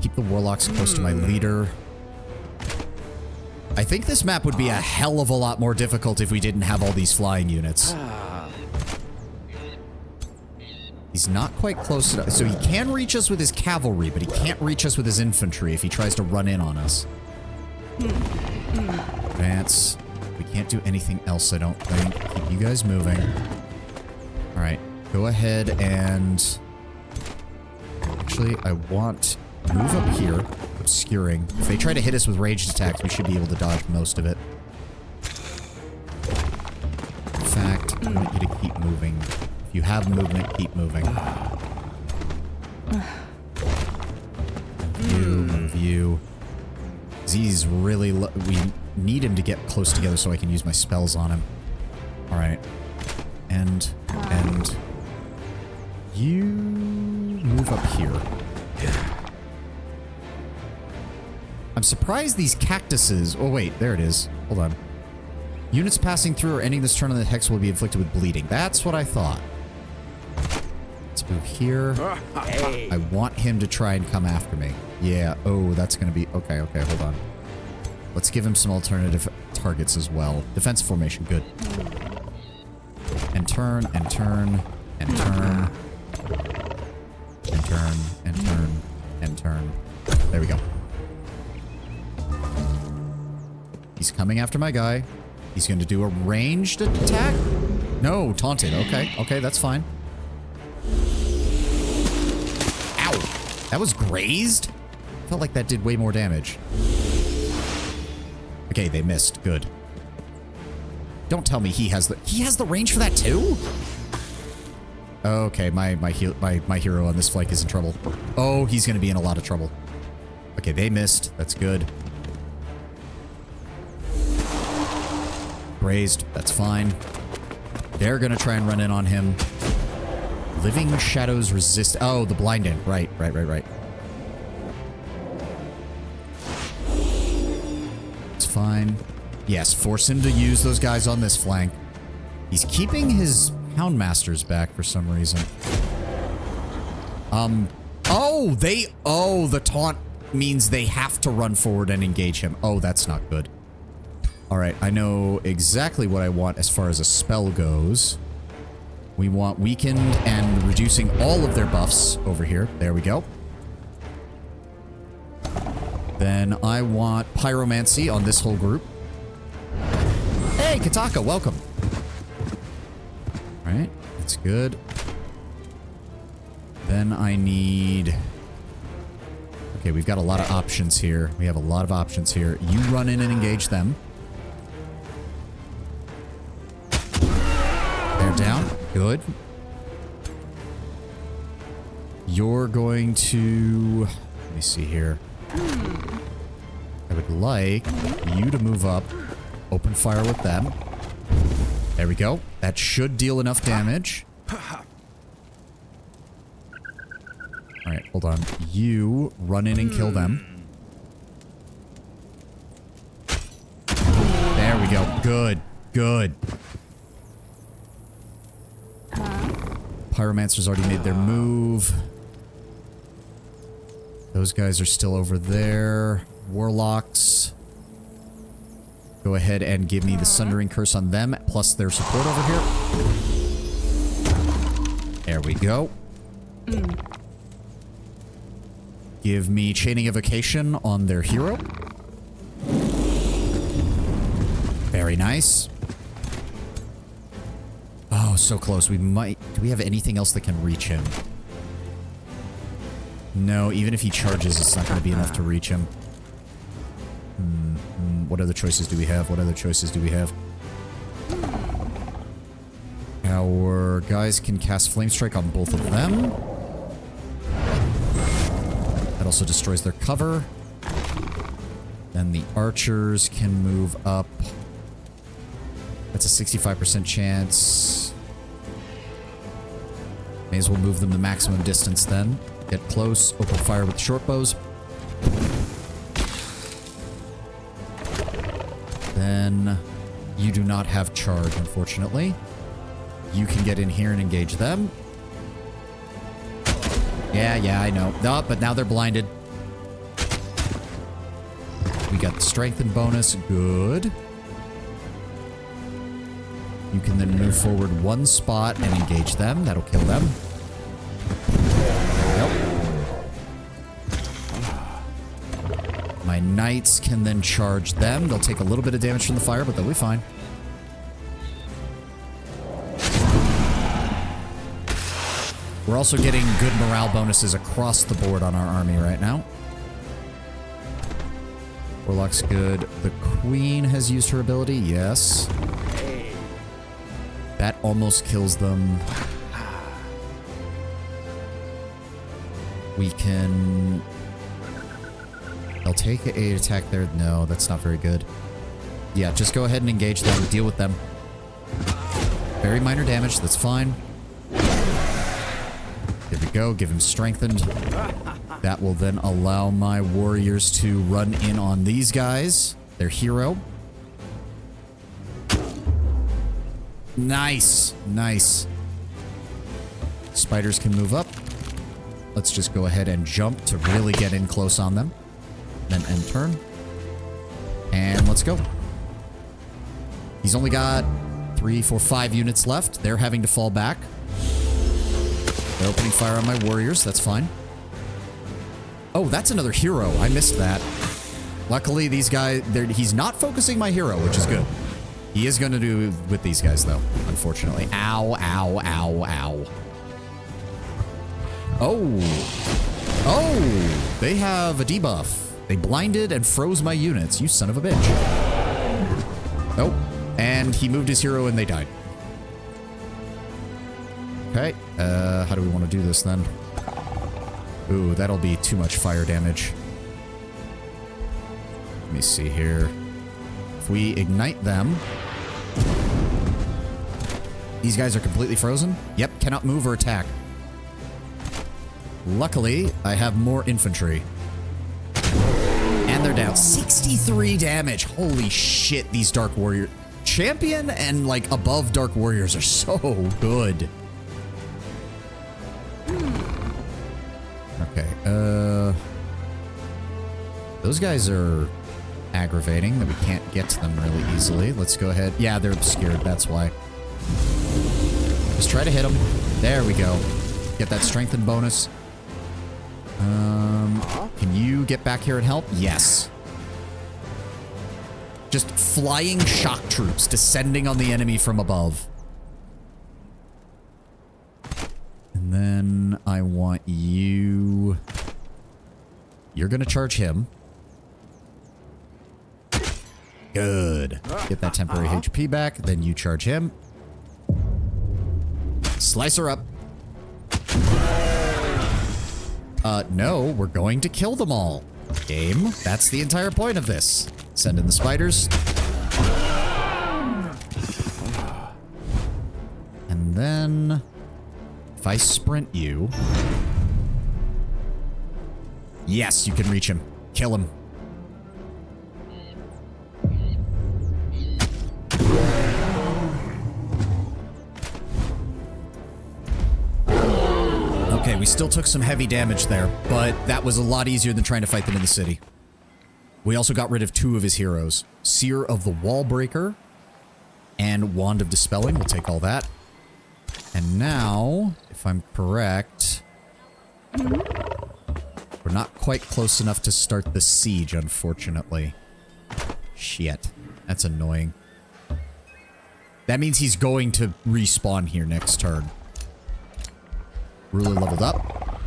Keep the warlocks close to my leader. I think this map would be a hell of a lot more difficult if we didn't have all these flying units. He's not quite close enough. So he can reach us with his cavalry, but he can't reach us with his infantry if he tries to run in on us. Advance. We can't do anything else, I don't think. Keep you guys moving. Alright. Go ahead and... Actually, I want... Move up here. Obscuring. If they try to hit us with ranged attacks, we should be able to dodge most of it. In fact, I want you to keep moving. If you have movement, keep moving. Move you. He's really low. We need him to get close together so I can use my spells on him. Alright. And you move up here. I'm surprised these cactuses... Oh, wait. There it is. Hold on. Units passing through or ending this turn on the hex will be inflicted with bleeding. That's what I thought. Let's move here. Hey. I want him to try and come after me. Yeah. Oh, that's going to be... Okay, hold on. Let's give him some alternative targets as well. Defense formation. Good. And turn, and turn, and turn. And turn, and turn, and turn. There we go. He's coming after my guy. He's going to do a ranged attack? No, taunted. Okay, that's fine. Ow! That was grazed? Felt like that did way more damage. Okay, they missed. Good. Don't tell me he has the range for that too? Okay, my hero on this flank is in trouble. Oh, he's going to be in a lot of trouble. Okay, they missed. That's good. Grazed. That's fine. They're gonna try and run in on him. Living shadows resist... Oh, the blinding. Right. It's fine. Yes, force him to use those guys on this flank. He's keeping his Houndmasters back for some reason. Oh, the taunt means they have to run forward and engage him. Oh, that's not good. All right, I know exactly what I want as far as a spell goes. We want weakened and reducing all of their buffs over here. There we go. Then I want pyromancy on this whole group. Hey, Kataka, welcome. All right, that's good. Then I need... Okay, we've got a lot of options here. We have a lot of options here. You run in and engage them. They're down. Good. You're going to... Let me see here. I would like you to move up. Open fire with them. There we go. That should deal enough damage. Alright, hold on. You run in and kill them. There we go. Good. Good. Pyromancer's already made their move. Those guys are still over there. Warlocks. Go ahead and give me the Sundering Curse on them, plus their support over here. There we go. Give me Chaining Evocation on their hero. Very nice. Oh, so close. We might... Do we have anything else that can reach him? No, even if he charges, it's not going to be enough to reach him. What other choices do we have? What other choices do we have? Our guys can cast Flame Strike on both of them. That also destroys their cover. Then the archers can move up. That's a 65% chance. May as well move them the maximum distance then. Get close, open fire with short bows. Then you do not have charge, unfortunately. You can get in here and engage them. Yeah, I know. No, but now they're blinded. We got the strengthen bonus. Good. You can then move forward one spot and engage them. That'll kill them. My knights can then charge them. They'll take a little bit of damage from the fire, but they'll be fine. We're also getting good morale bonuses across the board on our army right now. Warlock's good. The queen has used her ability. Yes. That almost kills them. We can... They'll take an 8 attack there. No, that's not very good. Yeah, just go ahead and engage them. Deal with them. Very minor damage. That's fine. There we go. Give him strengthened. That will then allow my warriors to run in on these guys. Their hero. Nice. Nice. Spiders can move up. Let's just go ahead and jump to really get in close on them. Then end turn. And let's go. He's only got 3, 4, 5 units left. They're having to fall back. They're opening fire on my warriors. That's fine. Oh, that's another hero. I missed that. Luckily, these guys... He's not focusing my hero, which is good. He is going to do with these guys, though, unfortunately. Ow, ow, ow, ow. Oh. Oh, they have a debuff. They blinded and froze my units. You son of a bitch. Oh, and he moved his hero and they died. Okay, how do we want to do this then? Ooh, that'll be too much fire damage. Let me see here. If we ignite them... These guys are completely frozen? Yep, cannot move or attack. Luckily, I have more infantry. And they're down. 63 damage. Holy shit, these Dark Warrior... Champion and, like, above Dark Warriors are so good. Okay, those guys are aggravating that we can't get to them really easily. Let's go ahead. Yeah, they're obscured. That's why. Just try to hit them. There we go. Get that strengthened bonus. Can you get back here and help? Yes. Just flying shock troops descending on the enemy from above. And then I want you... You're gonna charge him. Good. Get that temporary HP back, then you charge him. Slice her up. No, we're going to kill them all. Game. That's the entire point of this. Send in the spiders. And then... if I sprint you... Yes, you can reach him. Kill him. Okay, we still took some heavy damage there, but that was a lot easier than trying to fight them in the city. We also got rid of 2 of his heroes. Seer of the Wallbreaker and Wand of Dispelling. We'll take all that. And now, if I'm correct, we're not quite close enough to start the siege, unfortunately. Shit. That's annoying. That means he's going to respawn here next turn. Ruler leveled up.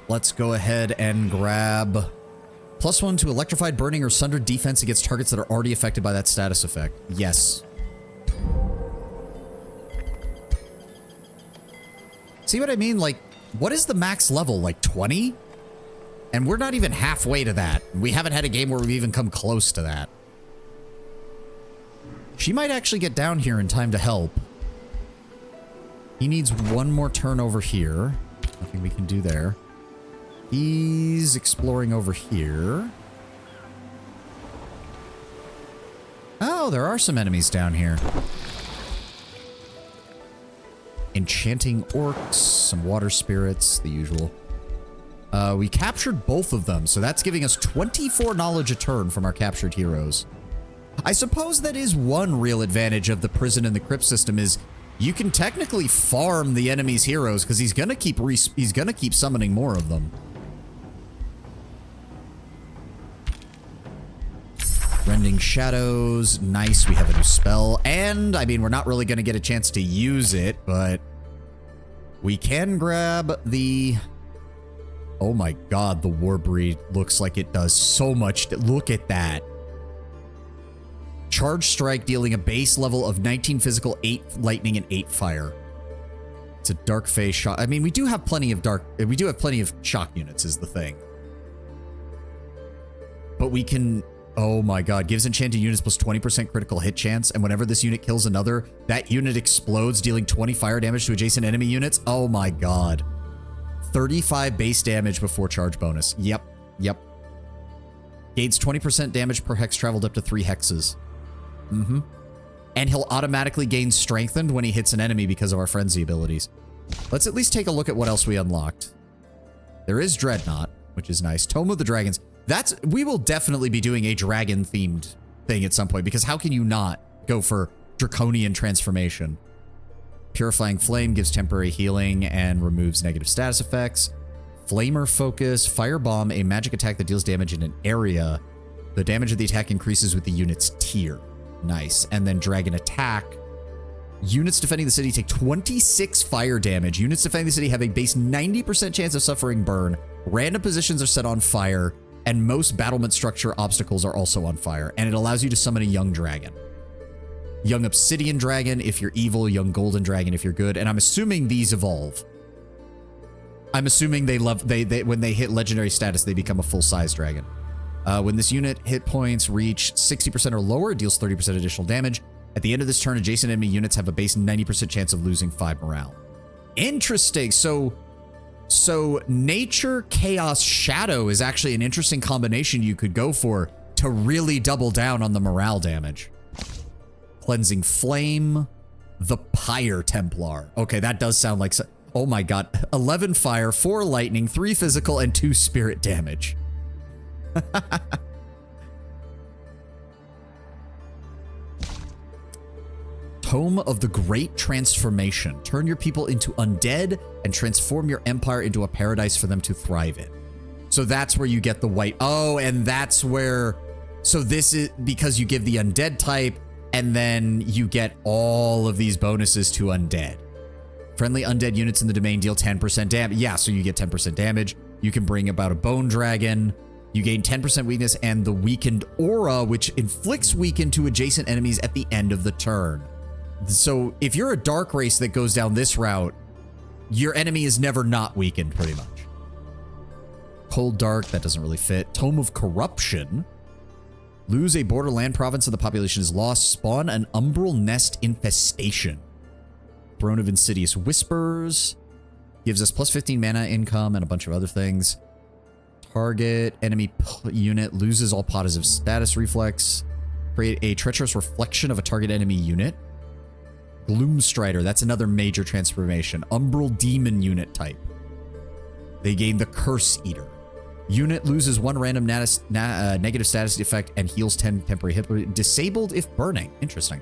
Let's go ahead and grab +1 to electrified, burning, or sundered defense against targets that are already affected by that status effect. Yes. See what I mean? Like, what is the max level? Like 20? And we're not even halfway to that. We haven't had a game where we've even come close to that. She might actually get down here in time to help. He needs one more turn over here. Nothing we can do there. He's exploring over here. Oh, there are some enemies down here. Enchanting orcs, some water spirits, the usual. We captured both of them, so that's giving us 24 knowledge a turn from our captured heroes. I suppose that is one real advantage of the prison and the crypt system is you can technically farm the enemy's heroes because he's gonna keep summoning more of them. Rending Shadows, nice. We have a new spell, and I mean we're not really gonna get a chance to use it, but we can grab the. Oh my God, the Warbreed looks like it does so much. Look at that. Charge Strike dealing a base level of 19 physical, 8 lightning, and 8 fire. It's a dark phase shock. I mean, we do have plenty of shock units is the thing. But we can, oh my God, gives enchanted units plus 20% critical hit chance, and whenever this unit kills another, that unit explodes, dealing 20 fire damage to adjacent enemy units. Oh my God. 35 base damage before charge bonus. Yep. Gains 20% damage per hex traveled up to 3 hexes. And he'll automatically gain strengthened when he hits an enemy because of our frenzy abilities. Let's at least take a look at what else we unlocked. There is Dreadnought, which is nice. Tome of the Dragons. We will definitely be doing a dragon-themed thing at some point, because how can you not go for Draconian Transformation? Purifying Flame gives temporary healing and removes negative status effects. Flamer Focus. Firebomb, a magic attack that deals damage in an area. The damage of the attack increases with the unit's tier. Nice. And then Dragon Attack. Units defending the city take 26 fire damage. Units defending the city have a base 90% chance of suffering burn. Random positions are set on fire. And most battlement structure obstacles are also on fire. And it allows you to summon a young dragon. Young Obsidian Dragon if you're evil. Young Golden Dragon if you're good. And I'm assuming these evolve. I'm assuming when they hit legendary status, they become a full-size dragon. When this unit hit points reach 60% or lower, it deals 30% additional damage. At the end of this turn, adjacent enemy units have a base 90% chance of losing 5 morale. Interesting. So Nature, Chaos, Shadow is actually an interesting combination you could go for to really double down on the morale damage. Cleansing Flame, the Pyre Templar. Okay, that does sound like... Oh my God. 11 fire, 4 lightning, 3 physical, and 2 spirit damage. Tome of the Great Transformation. Turn your people into undead and transform your empire into a paradise for them to thrive in. So that's where you get the white. Oh, and that's where... So this is because you give the undead type, and then you get all of these bonuses to undead. Friendly undead units in the domain deal 10% damage. Yeah, so you get 10% damage. You can bring about a bone dragon. You gain 10% weakness and the weakened aura, which inflicts weaken to adjacent enemies at the end of the turn. So if you're a dark race that goes down this route, your enemy is never not weakened, pretty much. Cold Dark, that doesn't really fit. Tome of Corruption. Lose a borderland province and the population is lost. Spawn an umbral nest infestation. Throne of Insidious Whispers. Gives us plus 15 mana income and a bunch of other things. Target enemy unit loses all positive status reflex. Create a treacherous reflection of a target enemy unit. Gloomstrider, that's another major transformation. Umbral demon unit type. They gain the Curse Eater. Unit loses 1 random negative status effect and heals 10 temporary hit points. Disabled if burning. Interesting.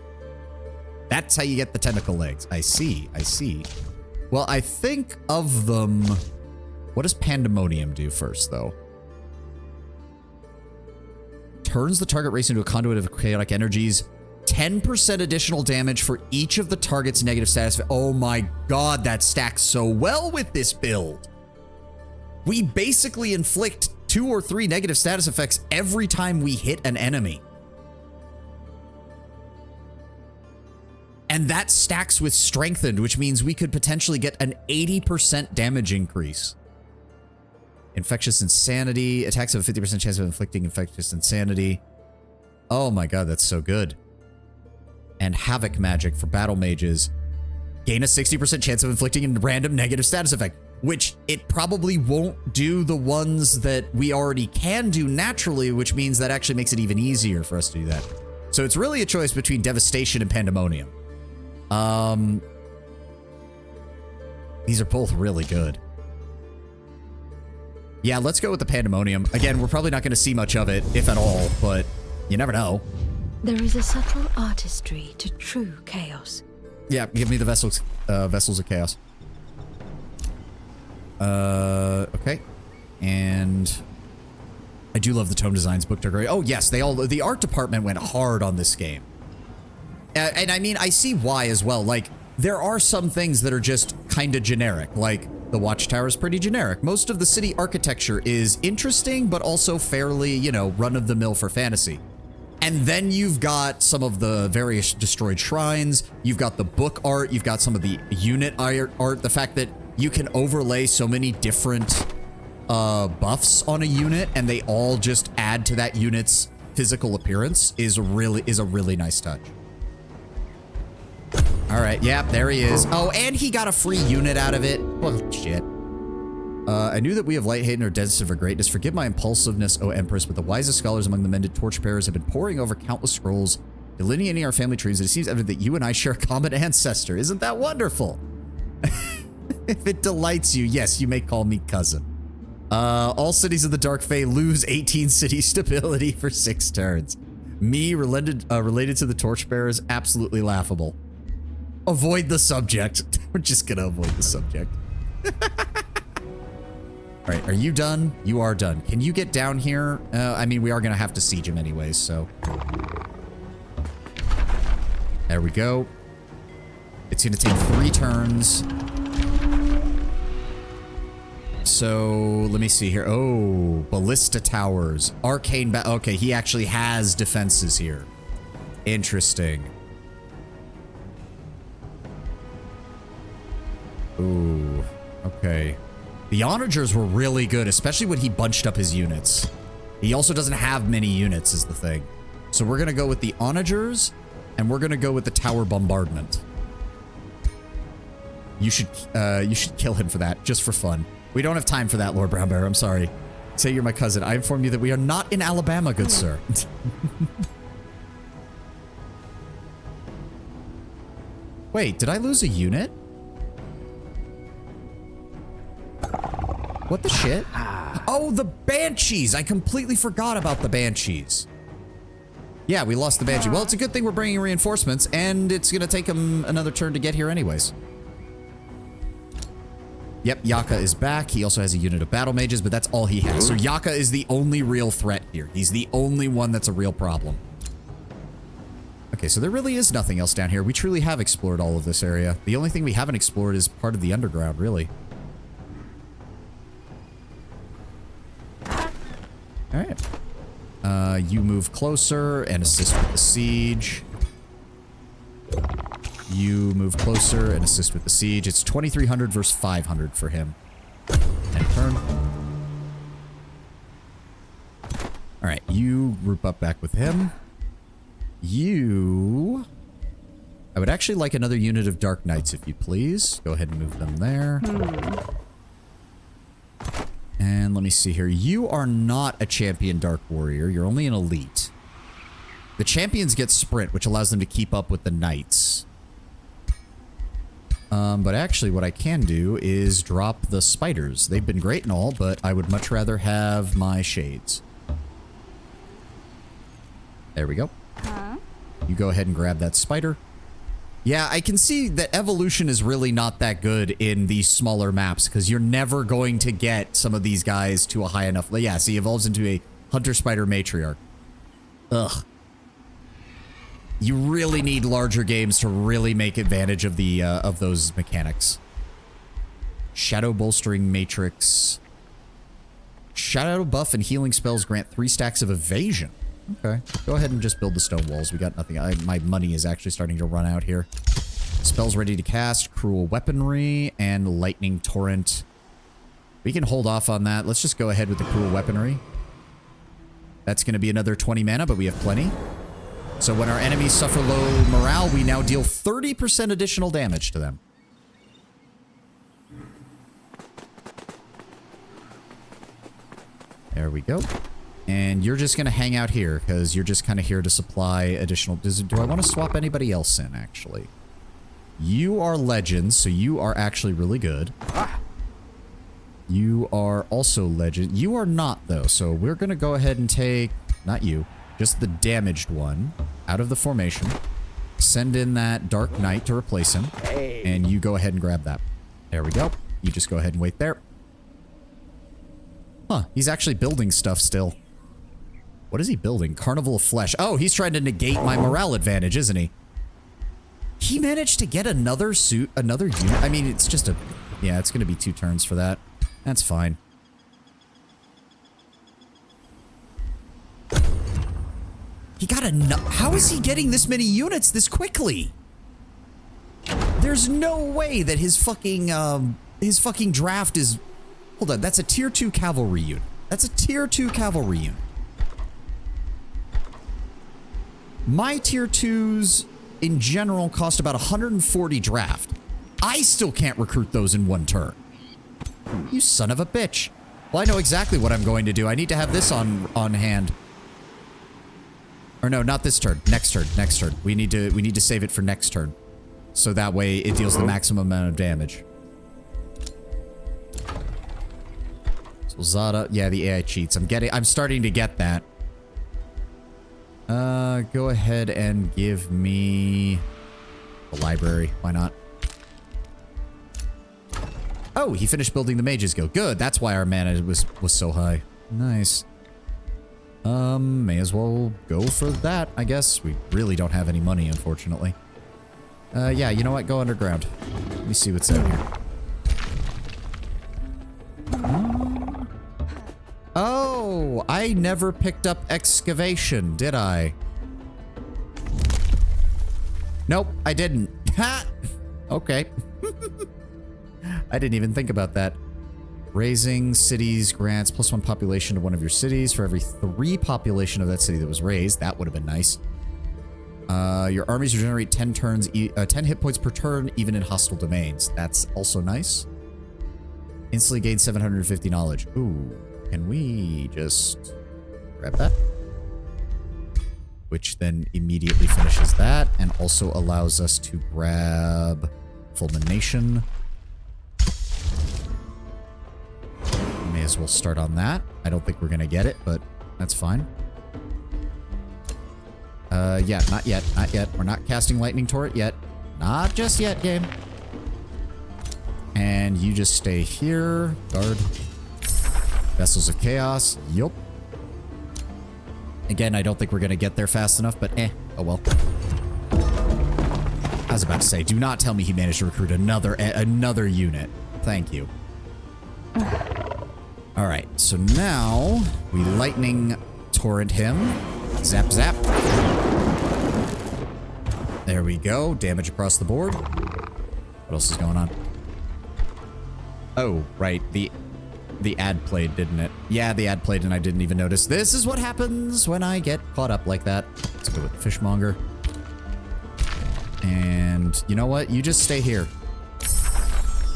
That's how you get the tentacle legs. I see. I see. Well, I think of them... What does Pandemonium do first, though? Turns the target race into a conduit of chaotic energies. 10% additional damage for each of the target's negative status. Oh my god, that stacks so well with this build. We basically inflict 2 or 3 negative status effects every time we hit an enemy. And that stacks with Strengthened, which means we could potentially get an 80% damage increase. Infectious Insanity. Attacks have a 50% chance of inflicting infectious insanity. Oh my god, that's so good. And Havoc Magic for battle mages. Gain a 60% chance of inflicting a random negative status effect, which it probably won't do the ones that we already can do naturally, which means that actually makes it even easier for us to do that. So it's really a choice between Devastation and Pandemonium. These are both really good. Yeah, let's go with the Pandemonium. Again, we're probably not going to see much of it, if at all, but you never know. There is a subtle artistry to true chaos. Yeah, give me the Vessels of Chaos. Okay. And I do love the tome designs book. They're great. Oh, yes, the art department went hard on this game. And I mean, I see why as well. Like, there are some things that are just kind of generic. Like, the Watchtower is pretty generic. Most of the city architecture is interesting, but also fairly, you know, run-of-the-mill for fantasy. And then you've got some of the various destroyed shrines. You've got the book art. You've got some of the unit art. The fact that you can overlay so many different buffs on a unit, and they all just add to that unit's physical appearance is a really nice touch. All right, yeah, there he is. Oh, and he got a free unit out of it. Well, shit. I knew that we have light hidden or destined for greatness. Forgive my impulsiveness, O Empress, but the wisest scholars among the mended torchbearers have been poring over countless scrolls, delineating our family trees, and it seems evident that you and I share a common ancestor. Isn't that wonderful? If it delights you, yes, you may call me cousin. All cities of the Dark Fae lose 18 city stability for 6 turns. Me, related to the torchbearers, absolutely laughable. Avoid the subject. We're just gonna avoid the subject. All right, are you done? You are done. Can you get down here? I mean, we are gonna have to siege him anyways, so. There we go. It's gonna take 3 turns. So, let me see here. Oh, Ballista Towers. Arcane okay, he actually has defenses here. Interesting. Ooh, okay. The onagers were really good, especially when he bunched up his units. He also doesn't have many units is the thing. So we're going to go with the onagers, and we're going to go with the tower bombardment. You should kill him for that, just for fun. We don't have time for that, Lord Brownbear. I'm sorry. Say you're my cousin. I inform you that we are not in Alabama, good sir. Wait, did I lose a unit? What the shit? Oh, the Banshees! I completely forgot about the Banshees. Yeah, we lost the Banshee. Well, it's a good thing we're bringing reinforcements, and it's going to take him another turn to get here anyways. Yep, Yaka is back. He also has a unit of battle mages, but that's all he has. So Yaka is the only real threat here. He's the only one that's a real problem. Okay, so there really is nothing else down here. We truly have explored all of this area. The only thing we haven't explored is part of the underground, really. All right. You move closer and assist with the siege. You move closer and assist with the siege. It's 2,300 versus 500 for him. End turn. All right, you group up back with him. You... I would actually like another unit of Dark Knights, if you please. Go ahead and move them there. And let me see here. You are not a champion Dark Warrior. You're only an elite. The champions get sprint, which allows them to keep up with the knights. But actually what I can do is drop the spiders. They've been great and all, but I would much rather have my shades. There we go. You go ahead and grab that spider. Yeah, I can see that evolution is really not that good in these smaller maps because you're never going to get some of these guys to a high enough... Yeah, so he evolves into a hunter spider matriarch. Ugh. You really need larger games to really make advantage of the of those mechanics. Shadow bolstering matrix. Shadow buff and healing spells grant 3 stacks of evasion. Okay, go ahead and just build the stone walls. We got nothing. My money is actually starting to run out here. Spells ready to cast, cruel weaponry, and lightning torrent. We can hold off on that. Let's just go ahead with the cruel weaponry. That's going to be another 20 mana, but we have plenty. So when our enemies suffer low morale, we now deal 30% additional damage to them. There we go. And you're just going to hang out here because you're just kind of here to supply additional... Do I want to swap anybody else in, actually? You are legends, so you are actually really good. You are also legend. You are not, though, so we're going to go ahead and take... Not you. Just the damaged one out of the formation. Send in that Dark Knight to replace him. And you go ahead and grab that. There we go. You just go ahead and wait there. Huh, he's actually building stuff still. What is he building? Carnival of Flesh. Oh, he's trying to negate my morale advantage, isn't he? He managed to get another suit, another unit. I mean, it's just a... Yeah, it's going to be 2 turns for that. That's fine. He got a... How is he getting this many units this quickly? There's no way that his fucking draft is... Hold on, that's a tier 2 cavalry unit. That's a tier 2 cavalry unit. My tier 2s, in general, cost about 140 draft. I still can't recruit those in 1 turn. You son of a bitch. Well, I know exactly what I'm going to do. I need to have this on hand. Or no, not this turn. Next turn. Next turn. We need to save it for next turn. So that way it deals the maximum amount of damage. So Zada, yeah, the AI cheats. I'm starting to get that. Go ahead and give me the library. Why not? Oh, he finished building the Mages Guild. Good. That's why our mana was so high. Nice. May as well go for that, I guess. We really don't have any money, unfortunately. Yeah, you know what? Go underground. Let me see what's out here. Oh, I never picked up excavation, did I? Nope, I didn't. Ha! Okay. I didn't even think about that. Raising cities grants +1 population to one of your cities for every 3 population of that city that was raised. That would have been nice. Your armies regenerate 10 turns, 10 hit points per turn, even in hostile domains. That's also nice. Instantly gain 750 knowledge. Ooh, can we just grab that? Which then immediately finishes that and also allows us to grab Fulmination. May as well start on that. I don't think we're going to get it, but that's fine. Yeah, not yet, not yet. We're not casting lightning turret yet. Not just yet, game. And you just stay here. Guard. Vessels of Chaos. Yup. Again, I don't think we're gonna get there fast enough, but oh well. I was about to say, do not tell me he managed to recruit another unit. Thank you. Alright, so now we lightning torrent him. Zap, zap. There we go. Damage across the board. What else is going on? Oh, right. The ad played, didn't it? Yeah, the ad played and I didn't even notice. This is what happens when I get caught up like that. Let's go with the fishmonger. And you know what? You just stay here.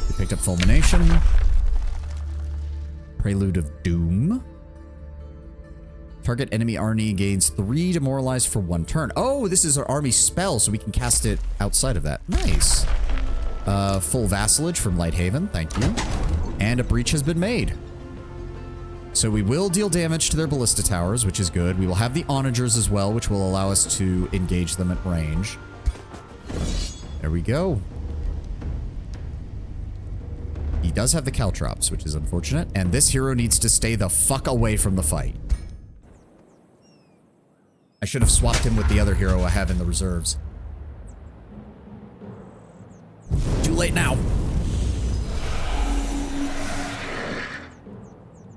We picked up Fulmination. Prelude of Doom. Target enemy army gains 3 demoralized for 1 turn. Oh, this is our army spell, so we can cast it outside of that. Nice. Full vassalage from Lighthaven. Thank you. And a breach has been made. So we will deal damage to their ballista towers, which is good. We will have the onagers as well, which will allow us to engage them at range. There we go. He does have the caltrops, which is unfortunate. And this hero needs to stay the fuck away from the fight. I should have swapped him with the other hero I have in the reserves. Too late now.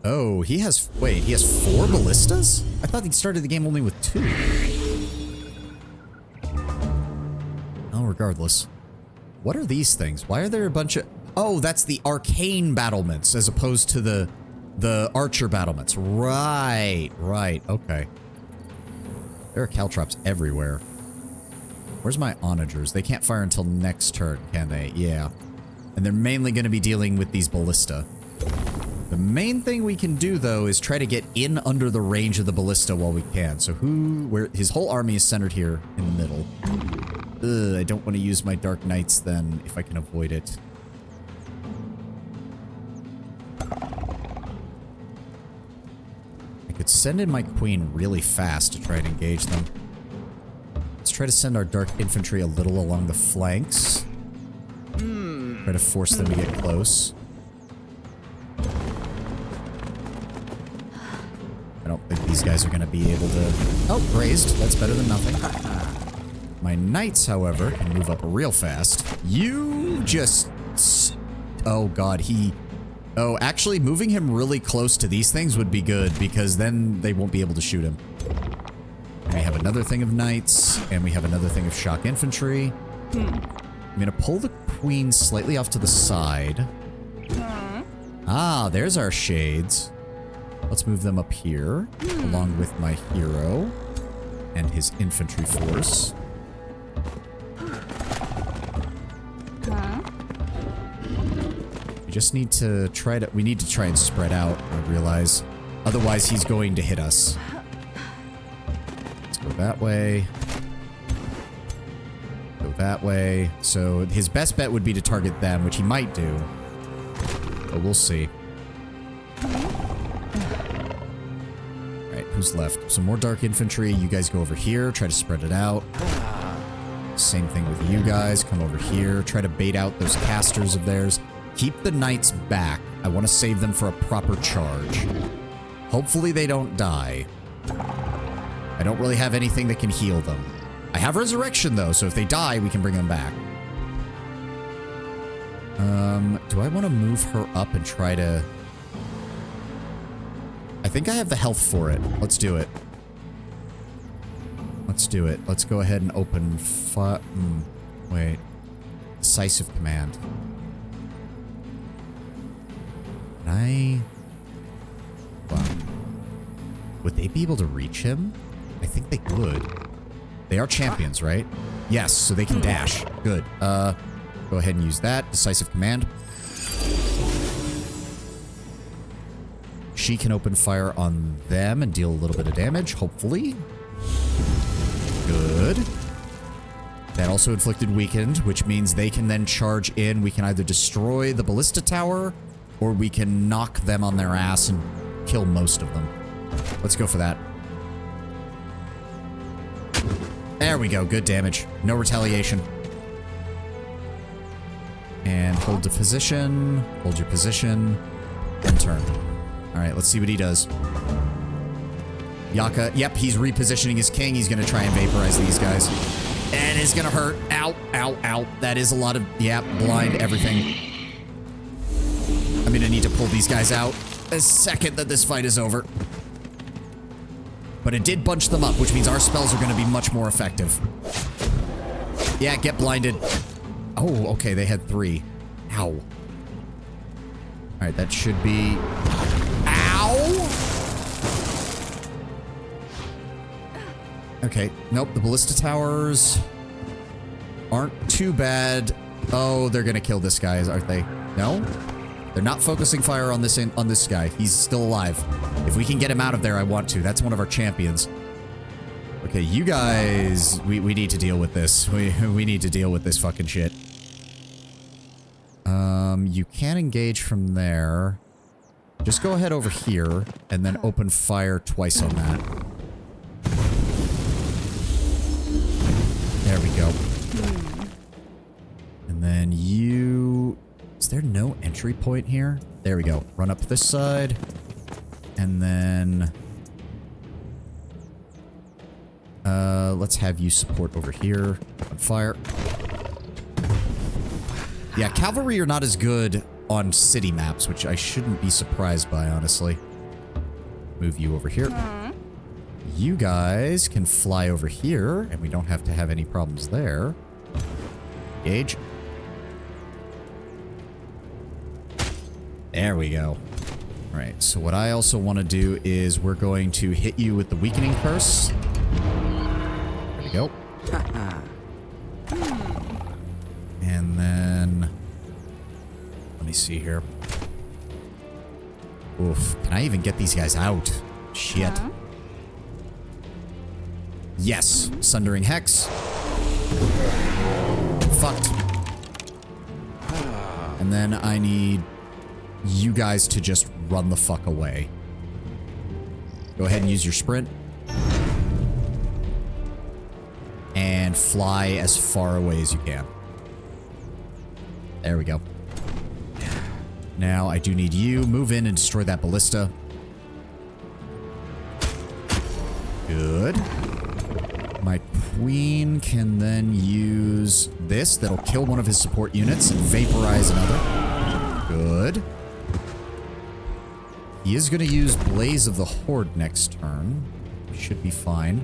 Oh, he has... Wait, he has 4 ballistas? I thought he started the game only with 2. Oh, regardless. What are these things? Why are there a bunch of... Oh, that's the arcane battlements as opposed to the archer battlements. Right, right, okay. There are caltrops everywhere. Where's my onagers? They can't fire until next turn, can they? Yeah. And they're mainly going to be dealing with these ballista. The main thing we can do, though, is try to get in under the range of the ballista while we can. So his whole army is centered here in the middle. Ugh, I don't want to use my Dark Knights then, if I can avoid it. I could send in my queen really fast to try and engage them. Let's try to send our Dark Infantry a little along the flanks. Try to force them to get close. I don't think these guys are going to be able to... Oh, grazed. That's better than nothing. My knights, however, can move up real fast. You just... Oh, God, he... Oh, actually, moving him really close to these things would be good, because then they won't be able to shoot him. And we have another thing of knights, and we have another thing of shock infantry. I'm going to pull the queen slightly off to the side. Ah, there's our shades. Let's move them up here, along with my hero and his infantry force. We just need to try to... We need to try and spread out, I realize. Otherwise, he's going to hit us. Let's go that way. Go that way. So his best bet would be to target them, which he might do. But we'll see. Who's left? Some more dark infantry. You guys go over here. Try to spread it out. Same thing with you guys. Come over here. Try to bait out those casters of theirs. Keep the knights back. I want to save them for a proper charge. Hopefully they don't die. I don't really have anything that can heal them. I have resurrection though, so if they die, we can bring them back. Do I want to move her up and try to... I think I have the health for it. Let's do it. Let's do it. Let's go ahead and open wait. Decisive command. Can I... Wow. Would they be able to reach him? I think they would. They are champions, right? Yes, so they can dash. Good. Go ahead and use that. Decisive command. She can open fire on them and deal a little bit of damage, hopefully. Good. That also inflicted weakened, which means they can then charge in. We can either destroy the ballista tower, or we can knock them on their ass and kill most of them. Let's go for that. There we go. Good damage. No retaliation. And hold the position. Hold your position. And turn. Alright, let's see what he does. Yaka. Yep, he's repositioning his king. He's going to try and vaporize these guys. And it's going to hurt. Ow, ow, ow. That is a lot of... Yep, blind everything. I'm going to need to pull these guys out the second that this fight is over. But it did bunch them up, which means our spells are going to be much more effective. Yeah, get blinded. Oh, okay, they had 3. Ow. Alright, that should be... Ow! Okay, nope, the ballista towers aren't too bad. Oh, they're going to kill this guy, aren't they? No? They're not focusing fire on this guy. He's still alive. If we can get him out of there, I want to. That's one of our champions. Okay, you guys... We need to deal with this. We need to deal with this fucking shit. You can engage from there. Just go ahead over here, and then open fire twice on that. There we go. And then you... Is there no entry point here? There we go. Run up this side. And then... let's have you support over here. On fire. Yeah, cavalry are not as good on city maps, which I shouldn't be surprised by, honestly. Move you over here. You guys can fly over here, and we don't have to have any problems there. Engage. There we go. All right, so what I also want to do is we're going to hit you with the weakening curse. There we go. And then... Let me see here. Oof. Can I even get these guys out? Shit. Yes. Sundering Hex. Fucked. And then I need you guys to just run the fuck away. Go ahead and use your sprint. And fly as far away as you can. There we go. Now, I do need you. Move in and destroy that ballista. Good. My queen can then use this. That'll kill one of his support units and vaporize another. Good. He is going to use Blaze of the Horde next turn. Should be fine.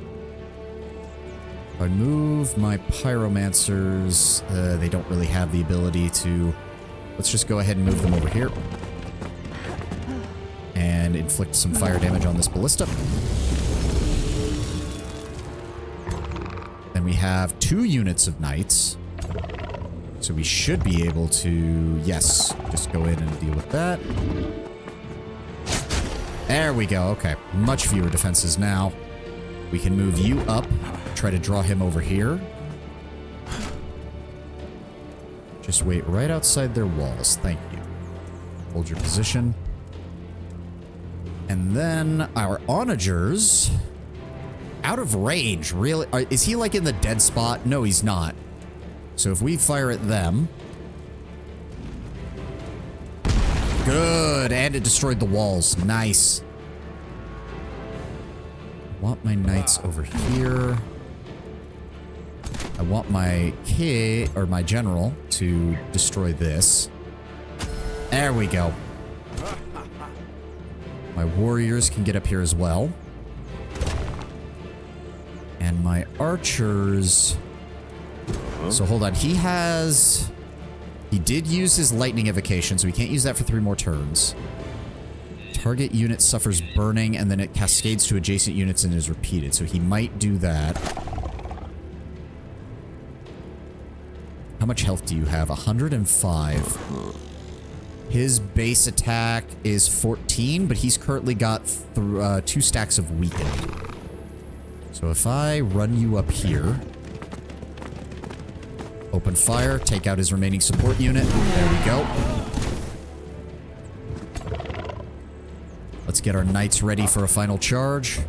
If I move my Pyromancers, they don't really have the ability to... Let's just go ahead and move them over here. And inflict some fire damage on this ballista. Then we have 2 units of knights. So we should be able to, yes, just go in and deal with that. There we go. Okay. Much fewer defenses now. We can move you up. Try to draw him over here. Just wait right outside their walls. Thank you. Hold your position. And then our onagers... Out of range, really? Is he like in the dead spot? No, he's not. So if we fire at them... Good! And it destroyed the walls. Nice. I want my knights over here. I want my kid, or my general, to destroy this. There we go. My warriors can get up here as well. And my archers... So hold on, he did use his lightning evocation, so he can't use that for 3 more turns. Target unit suffers burning, and then it cascades to adjacent units and is repeated, so he might do that. How much health do you have? 105. His base attack is 14, but he's currently got 2 stacks of weakened. So if I run you up here, open fire, take out his remaining support unit. There we go. Let's get our knights ready for a final charge.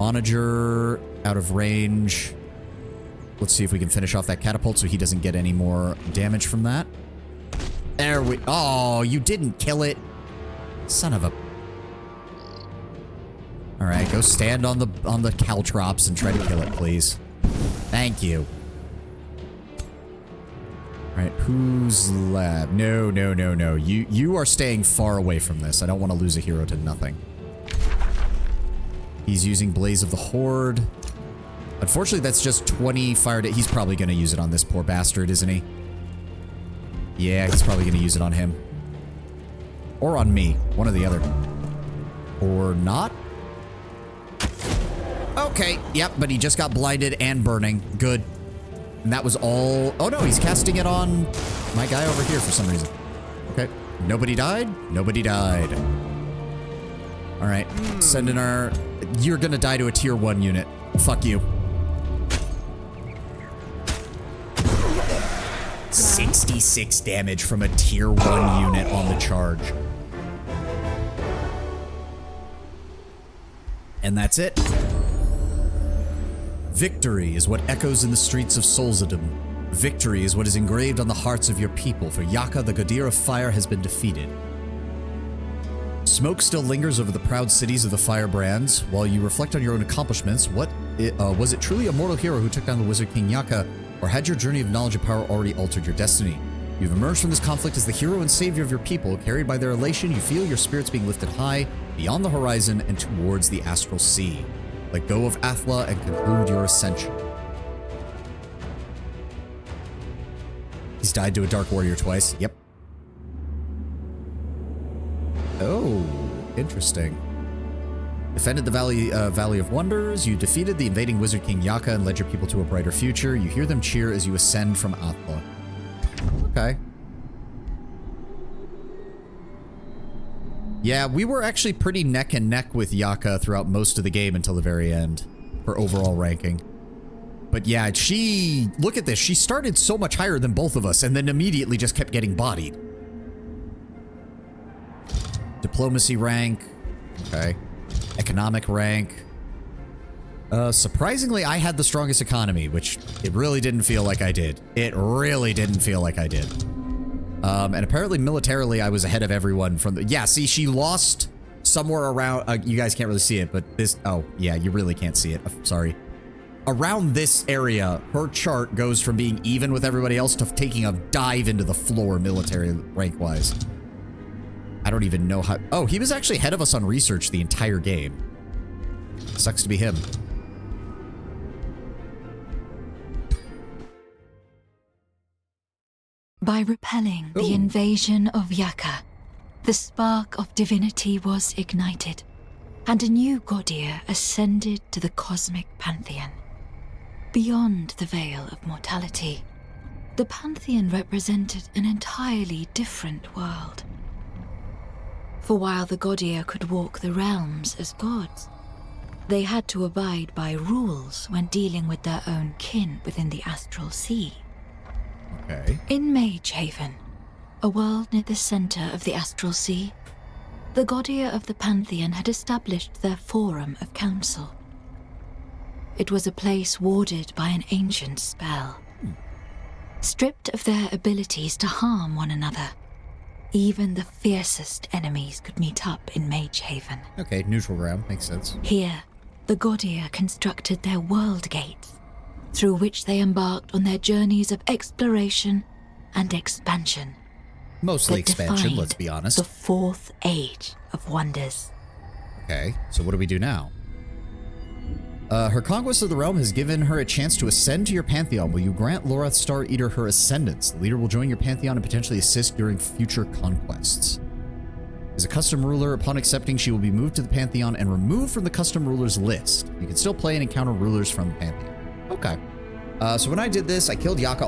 Onager out of range. Let's see if we can finish off that catapult so he doesn't get any more damage from that. There we... Oh, you didn't kill it. Son of a... Alright, go stand on the caltrops and try to kill it, please. Thank you. Alright, who's left? No. You are staying far away from this. I don't want to lose a hero to nothing. He's using Blaze of the Horde. Unfortunately, that's just 20 fire... He's probably going to use it on this poor bastard, isn't he? Yeah, he's probably going to use it on him. Or on me. One or the other. Or not? Okay, yep, but he just got blinded and burning. Good. And that was all... Oh, no, he's casting it on my guy over here for some reason. Okay. Nobody died? Nobody died. All right. Send in our... You're going to die to a tier 1 unit. Fuck you. 66 damage from a tier 1 unit on the charge. And that's it. Victory is what echoes in the streets of Solzadum. Victory is what is engraved on the hearts of your people, for Yaka, the Godir of Fire, has been defeated. Smoke still lingers over the proud cities of the Firebrands. While you reflect on your own accomplishments, was it truly a mortal hero who took down the Wizard King Yaka, or had your journey of knowledge and power already altered your destiny? You've emerged from this conflict as the hero and savior of your people. Carried by their elation, you feel your spirits being lifted high, beyond the horizon, and towards the astral sea. Let go of Athla and conclude your ascension. He's died to a Dark Warrior twice. Yep. Oh, interesting. Defended the Valley of Wonders. You defeated the invading Wizard King Yaka and led your people to a brighter future. You hear them cheer as you ascend from Athla. Okay. Yeah, we were actually pretty neck and neck with Yaka throughout most of the game until the very end for overall ranking. But yeah, look at this. She started so much higher than both of us and then immediately just kept getting bodied. Diplomacy rank. Okay. Economic rank. Surprisingly, I had the strongest economy, which it really didn't feel like I did. It really didn't feel like I did. And apparently militarily I was ahead of everyone from the... Yeah, see, she lost somewhere around... you guys can't really see it, but this... Oh, yeah, you really can't see it. Sorry. Around this area, her chart goes from being even with everybody else to taking a dive into the floor military rank-wise. I don't even know how... Oh, he was actually ahead of us on research the entire game. Sucks to be him. By repelling the invasion of Yaka, the spark of divinity was ignited, and a new Godir ascended to the cosmic pantheon. Beyond the veil of mortality, the pantheon represented an entirely different world. For while the Godir could walk the realms as gods, they had to abide by rules when dealing with their own kin within the astral sea. Okay. In Mage Haven, a world near the center of the astral sea, the Godir of the Pantheon had established their forum of council. It was a place warded by an ancient spell. Stripped of their abilities to harm one another, even the fiercest enemies could meet up in Mage Haven. Okay, neutral ground. Makes sense. Here, the Godir constructed their world gates, through which they embarked on their journeys of exploration and expansion. Mostly that expansion, defined let's be honest. The fourth age of wonders. Okay, so what do we do now? Her conquest of the realm has given her a chance to ascend to your pantheon. Will you grant Lorath Star Eater her ascendance? The leader will join your pantheon and potentially assist during future conquests. As a custom ruler, upon accepting, she will be moved to the pantheon and removed from the custom rulers list. You can still play and encounter rulers from the pantheon. Okay. So when I did this, I killed Yaka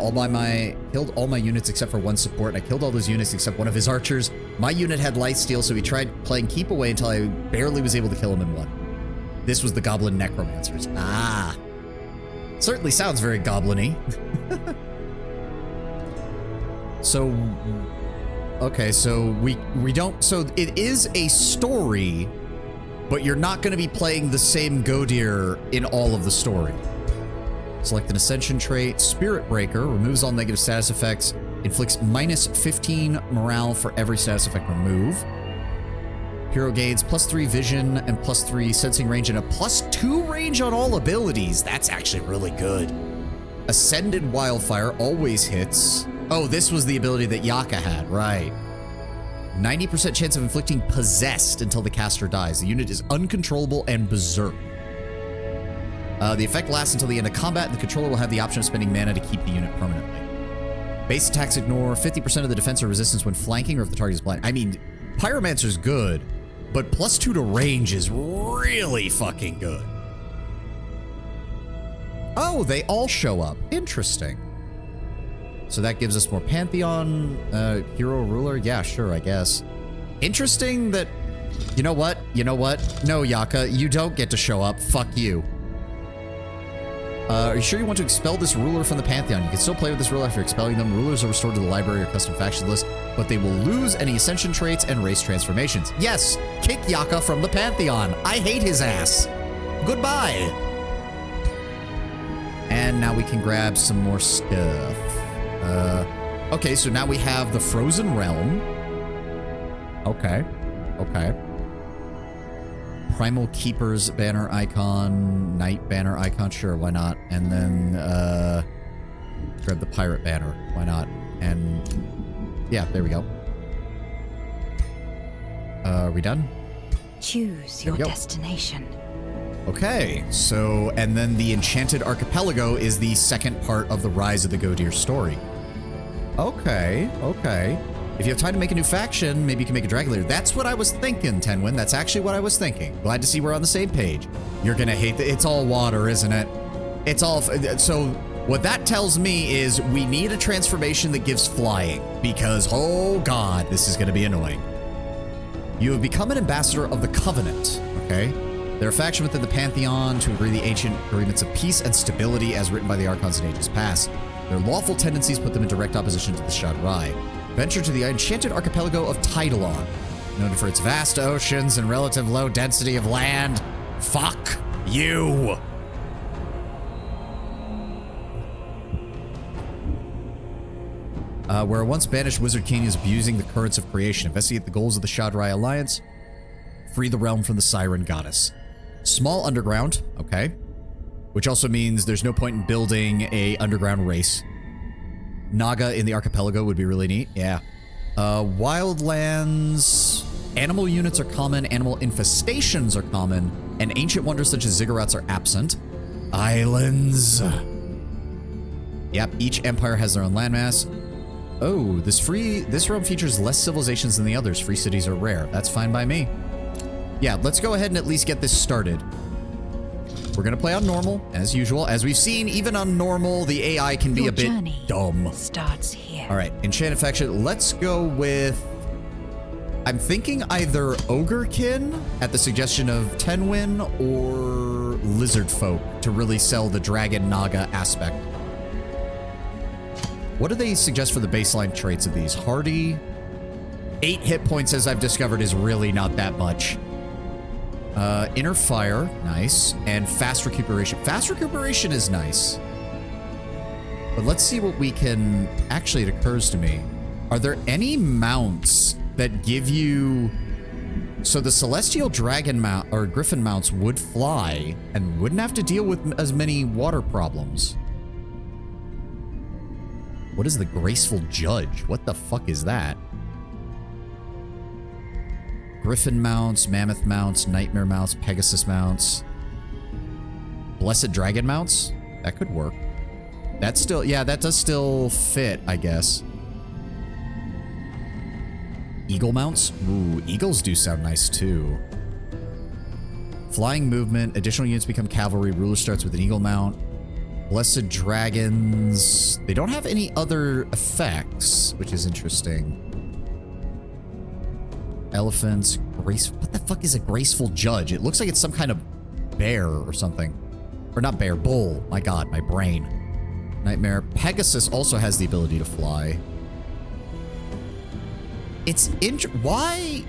killed all my units except for one support. I killed all those units except one of his archers. My unit had lifesteal, so he tried playing keep away until I barely was able to kill him in one. This was the Goblin Necromancers. Ah. Certainly sounds very goblin-y. So, okay, so we don't, so it is a story, but you're not going to be playing the same Godir in all of the story. Select an Ascension trait. Spirit Breaker removes all negative status effects. Inflicts minus 15 morale for every status effect remove. Hero gains +3 vision and +3 sensing range and a +2 range on all abilities. That's actually really good. Ascended Wildfire always hits. Oh, this was the ability that Yaka had, right. 90% chance of inflicting possessed until the caster dies. The unit is uncontrollable and berserk. The effect lasts until the end of combat, and the controller will have the option of spending mana to keep the unit permanently. Base attacks ignore 50% of the defense or resistance when flanking or if the target is blind. I mean, Pyromancer's good, but +2 to range is really fucking good. Oh, they all show up. Interesting. So that gives us more Pantheon, Hero Ruler. Yeah, sure, I guess. Interesting that... You know what? You know what? No, Yaka, you don't get to show up. Fuck you. Are you sure you want to expel this ruler from the Pantheon? You can still play with this ruler after expelling them. Rulers are restored to the library or custom faction list, but they will lose any Ascension traits and race transformations. Yes, kick Yaka from the Pantheon. I hate his ass. Goodbye. And now we can grab some more stuff. Okay, so now we have the Frozen Realm. Okay. Okay. Primal Keeper's banner icon, Knight banner icon, sure, why not? And then, grab the Pirate banner, why not? And, yeah, there we go. Are we done? Choose your destination. Okay, so, and then the Enchanted Archipelago is the second part of the Rise of the Godir story. Okay, okay. If you have time to make a new faction, maybe you can make a Dragon Leader. That's what I was thinking, Tenwin. That's actually what I was thinking. Glad to see we're on the same page. You're gonna hate it's all water, isn't it? It's all... So, what that tells me is we need a transformation that gives flying. Because, oh god, this is gonna be annoying. You have become an ambassador of the Covenant, okay? They're a faction within the Pantheon to agree the ancient agreements of peace and stability as written by the Archons in ages past. Their lawful tendencies put them in direct opposition to the Shadrai. Venture to the enchanted archipelago of Tidalon, noted for its vast oceans and relative low density of land. Fuck you! Where a once banished wizard king is abusing the currents of creation. Investigate the goals of the Shadrai Alliance. Free the realm from the Siren Goddess. Small underground, okay. Which also means there's no point in building a underground race. Naga in the archipelago would be really neat. Yeah. Wildlands. Animal units are common. Animal infestations are common. And ancient wonders such as ziggurats are absent. Islands. Yep, each empire has their own landmass. Oh, this realm features less civilizations than the others. Free cities are rare. That's fine by me. Yeah, let's go ahead and at least get this started. We're gonna play on normal, as usual. As we've seen, even on normal, the AI can be a bit dumb. Starts here. All right, Enchanted Faction. Let's go with... I'm thinking either Ogrekin, at the suggestion of Tenwin, or Lizard Folk, to really sell the Dragon Naga aspect. What do they suggest for the baseline traits of these? Hardy. 8 hit points, as I've discovered, is really not that much. Inner Fire, nice. And Fast Recuperation. Fast Recuperation is nice. But let's see what we can... Actually, it occurs to me. Are there any mounts that give you... So the Celestial Dragon mount, or Griffin mounts, would fly and wouldn't have to deal with as many water problems. What is the Graceful Judge? What the fuck is that? Griffin mounts, Mammoth mounts, Nightmare mounts, Pegasus mounts. Blessed Dragon mounts? That could work. That's still... Yeah, that does still fit, I guess. Eagle mounts? Ooh, eagles do sound nice, too. Flying movement. Additional units become cavalry. Ruler starts with an eagle mount. Blessed Dragons. They don't have any other effects, which is interesting. Elephants. What the fuck is a Graceful Judge? It looks like it's some kind of bear or something. Or not bear, bull. My god, my brain. Nightmare. Pegasus also has the ability to fly. It's why?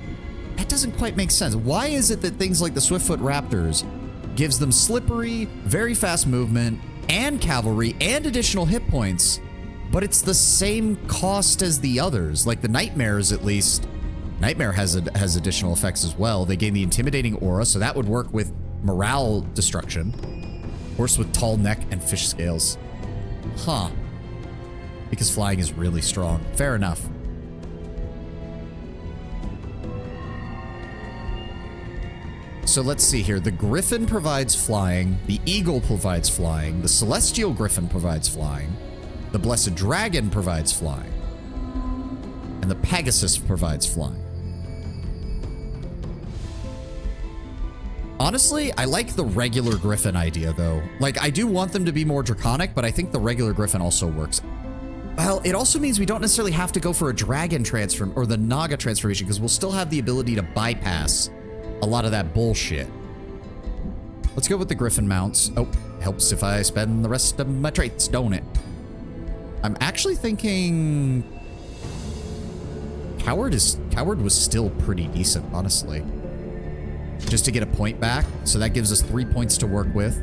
that doesn't quite make sense. Why is it that things like the Swiftfoot Raptors gives them slippery, very fast movement, and cavalry, and additional hit points, but it's the same cost as the others? Like the Nightmares, at least. Nightmare has additional effects as well. They gain the Intimidating Aura, so that would work with morale destruction. Horse with tall neck and fish scales. Huh. Because flying is really strong. Fair enough. So let's see here. The Griffin provides flying. The Eagle provides flying. The Celestial Griffin provides flying. The Blessed Dragon provides flying. And the Pegasus provides flying. Honestly, I like the regular Griffin idea, though. Like, I do want them to be more draconic, but I think the regular Griffin also works. Well, it also means we don't necessarily have to go for a dragon transform or the Naga transformation, because we'll still have the ability to bypass a lot of that bullshit. Let's go with the Griffin mounts. Oh, helps if I spend the rest of my traits, don't it? I'm actually thinking Coward was still pretty decent, honestly. Just to get a point back, so that gives us 3 points to work with.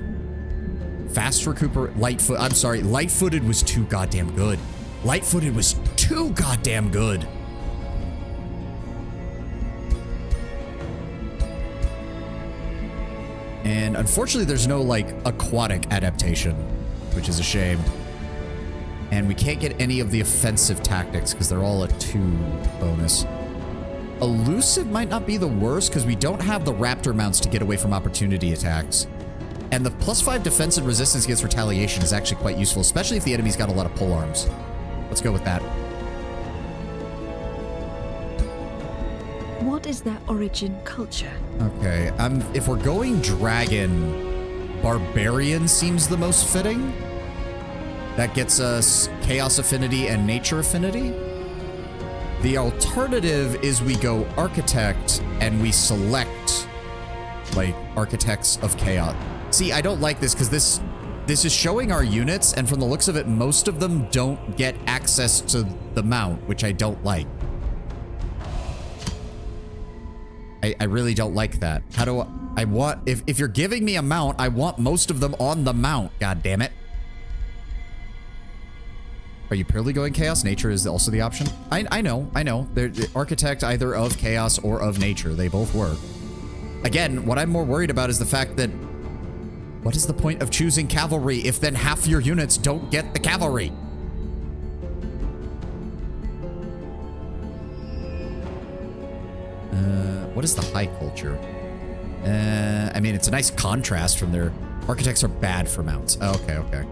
Fast Light-footed was too goddamn good. Light-footed was too goddamn good. And unfortunately, there's no, like, aquatic adaptation, which is a shame. And we can't get any of the offensive tactics because they're all a 2 bonus. Elusive might not be the worst because we don't have the raptor mounts to get away from opportunity attacks. And the +5 defense and resistance against retaliation is actually quite useful, especially if the enemy's got a lot of pole arms. Let's go with that. What is their origin culture? Okay, if we're going dragon, barbarian seems the most fitting. That gets us chaos affinity and nature affinity. The alternative is we go architect and we select like architects of chaos. See, I don't like this because this is showing our units, and from the looks of it, most of them don't get access to the mount, which I don't like. I really don't like that. How do I want, if you're giving me a mount, I want most of them on the mount, god damn it. Are you purely going chaos? Nature is also the option. I know. They're architect either of chaos or of nature. They both work. Again, what I'm more worried about is the fact that what is the point of choosing cavalry if then half your units don't get the cavalry? What is the high culture? I mean, it's a nice contrast from their architects are bad for mounts. Oh, okay.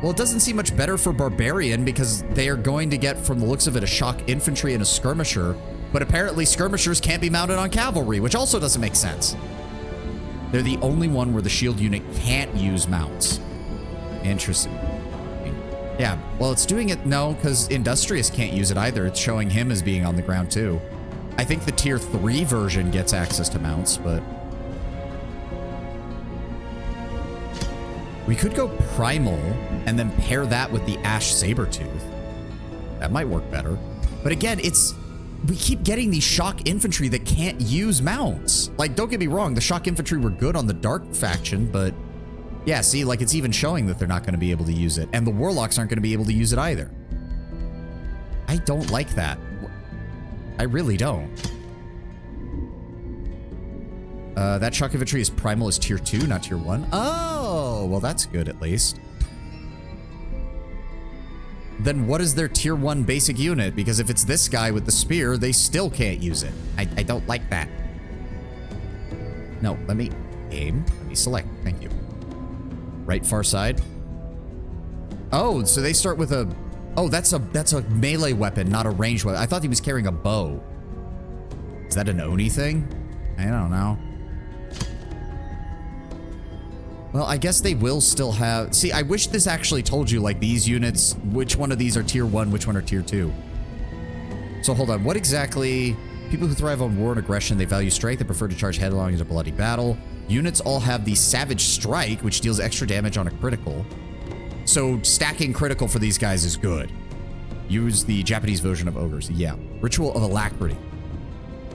Well, it doesn't seem much better for Barbarian because they are going to get, from the looks of it, a shock infantry and a skirmisher. But apparently skirmishers can't be mounted on cavalry, which also doesn't make sense. They're the only one where the shield unit can't use mounts. Interesting. Yeah, well, it's doing it, no, because Industrious can't use it either. It's showing him as being on the ground, too. I think the tier 3 version gets access to mounts, but we could go Primal and then pair that with the Ash Sabertooth. That might work better. But again, we keep getting these shock infantry that can't use mounts. Like, don't get me wrong, the shock infantry were good on the Dark faction, but yeah, see, like, it's even showing that they're not going to be able to use it. And the Warlocks aren't going to be able to use it either. I don't like that. I really don't. That shock infantry is primal is tier 2, not tier 1. Oh, well, that's good at least. Then what is their tier 1 basic unit? Because if it's this guy with the spear, they still can't use it. I don't like that. No, let me aim. Let me select. Thank you. Right far side. Oh, so they start with a... Oh, that's a melee weapon, not a ranged weapon. I thought he was carrying a bow. Is that an Oni thing? I don't know. Well, I guess they will still have... See, I wish this actually told you, like, these units, which one of these are tier 1, which one are tier 2. So, hold on. What exactly... People who thrive on war and aggression, they value strength and prefer to charge headlong into bloody battle. Units all have the Savage Strike, which deals extra damage on a critical. So, stacking critical for these guys is good. Use the Japanese version of Ogres. Yeah. Ritual of Alacrity.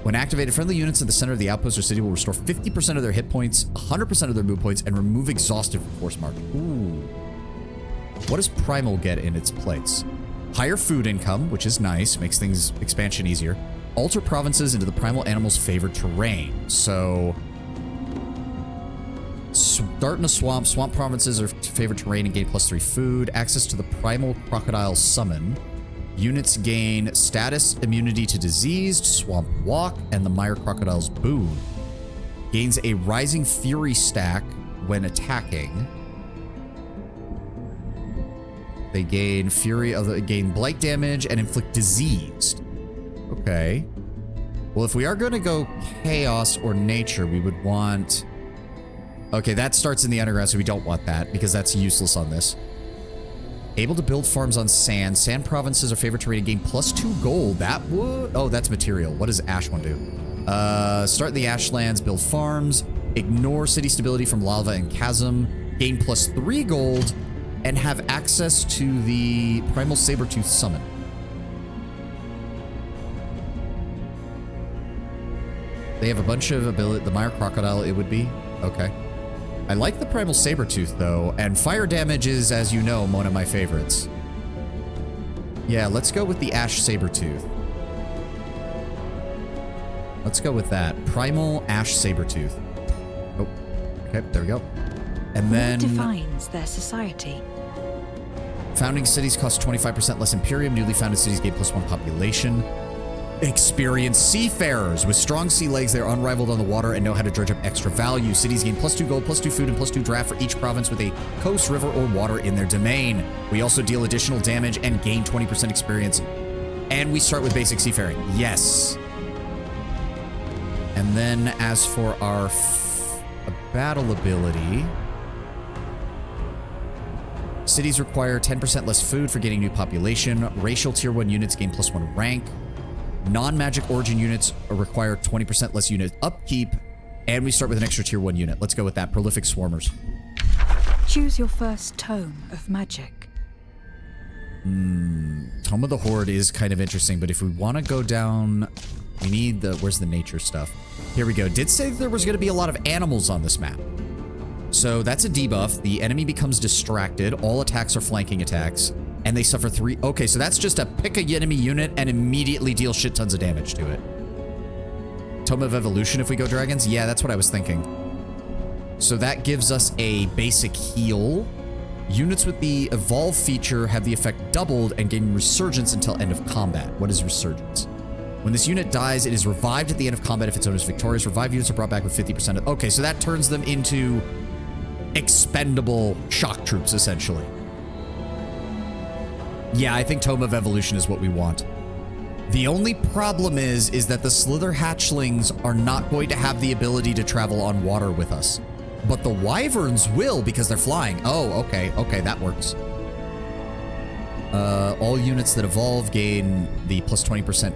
When activated, friendly units at the center of the outpost or city will restore 50% of their hit points, 100% of their move points, and remove exhausted from force march. Ooh. What does Primal get in its place? Higher food income, which is nice, makes things expansion easier. Alter provinces into the primal animal's favored terrain. So, start in a swamp. Swamp provinces are favorite terrain and gain +3 food. Access to the primal crocodile summon. Units gain status immunity to diseased, swamp walk, and the mire crocodile's boon. Gains a rising fury stack when attacking. They gain gain blight damage and inflict diseased. Okay. Well, if we are going to go chaos or nature, we would want... Okay, that starts in the underground, so we don't want that because that's useless on this. Able to build farms on sand. Sand provinces are favorite terrain and gain +2 gold. That would... Oh, that's material. What does Ash one do? Start in the Ashlands, build farms, ignore city stability from lava and chasm, gain +3 gold, and have access to the Primal Sabertooth summon. They have a bunch of ability. The Mire Crocodile, it would be. Okay. I like the Primal Sabertooth, though, and fire damage is, as you know, one of my favorites. Yeah, let's go with the Ash Sabertooth. Let's go with that. Primal Ash Sabertooth. Oh, okay, there we go. And then... What defines their society? Founding cities cost 25% less Imperium. Newly founded cities gain +1 population. Experienced seafarers. With strong sea legs, they are unrivaled on the water and know how to dredge up extra value. Cities gain +2 gold, +2 food, and +2 draft for each province with a coast, river, or water in their domain. We also deal additional damage and gain 20% experience. And we start with basic seafaring. Yes. And then as for our battle ability... Cities require 10% less food for gaining new population. Racial tier 1 units gain +1 rank. Non-magic origin units require 20% less unit upkeep. And we start with an extra tier 1 unit. Let's go with that. Prolific Swarmers. Choose your first tome of magic. Tome of the Horde is kind of interesting, but if we want to go down... We need the... Where's the nature stuff? Here we go. Did say that there was going to be a lot of animals on this map. So that's a debuff. The enemy becomes distracted. All attacks are flanking attacks. And they suffer 3... Okay, so that's just a pick a enemy unit and immediately deal shit tons of damage to it. Tome of Evolution if we go dragons? Yeah, that's what I was thinking. So that gives us a basic heal. Units with the Evolve feature have the effect doubled and gain Resurgence until end of combat. What is Resurgence? When this unit dies, it is revived at the end of combat if its owner is victorious. Revived units are brought back with 50% of... Okay, so that turns them into expendable shock troops, essentially. Yeah, I think Tome of Evolution is what we want. The only problem is that the Slither hatchlings are not going to have the ability to travel on water with us. But the Wyverns will because they're flying. Oh, okay. Okay, that works. All units that evolve gain the +20%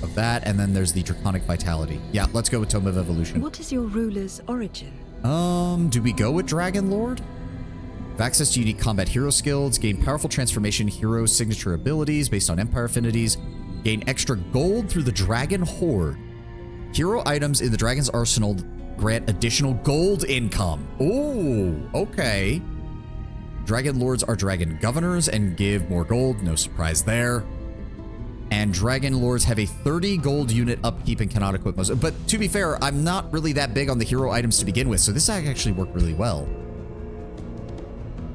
of that, and then there's the Draconic Vitality. Yeah, let's go with Tome of Evolution. What is your ruler's origin? Do we go with Dragon Lord? Have access to unique combat hero skills, gain powerful transformation hero signature abilities based on Empire affinities, gain extra gold through the Dragon Horde. Hero items in the Dragon's arsenal grant additional gold income. Oh, okay. Dragon Lords are Dragon Governors and give more gold, no surprise there. And Dragon Lords have a 30 gold unit upkeep and cannot equip most. But to be fair, I'm not really that big on the hero items to begin with, so this actually worked really well.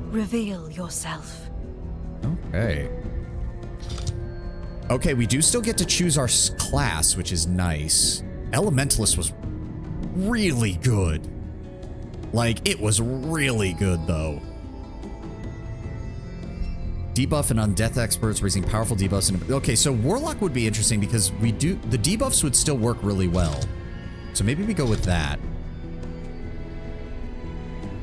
Reveal yourself. Okay. Okay, we do still get to choose our class, which is nice. Elementalist was really good. Like, it was really good, though. Debuff and Undeath experts raising powerful debuffs. And okay, so Warlock would be interesting because the debuffs would still work really well. So maybe we go with that.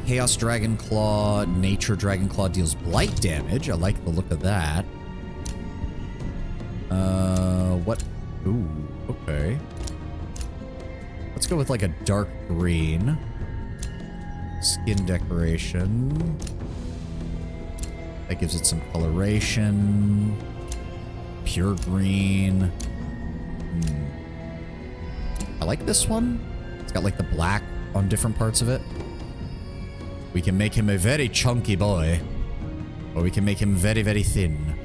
Chaos Dragon Claw, Nature Dragon Claw deals blight damage. I like the look of that. What? Ooh, okay. Let's go with like a dark green. Skin decoration. That gives it some coloration. Pure green. I like this one. It's got like the black on different parts of it. We can make him a very chunky boy, or we can make him very, very thin.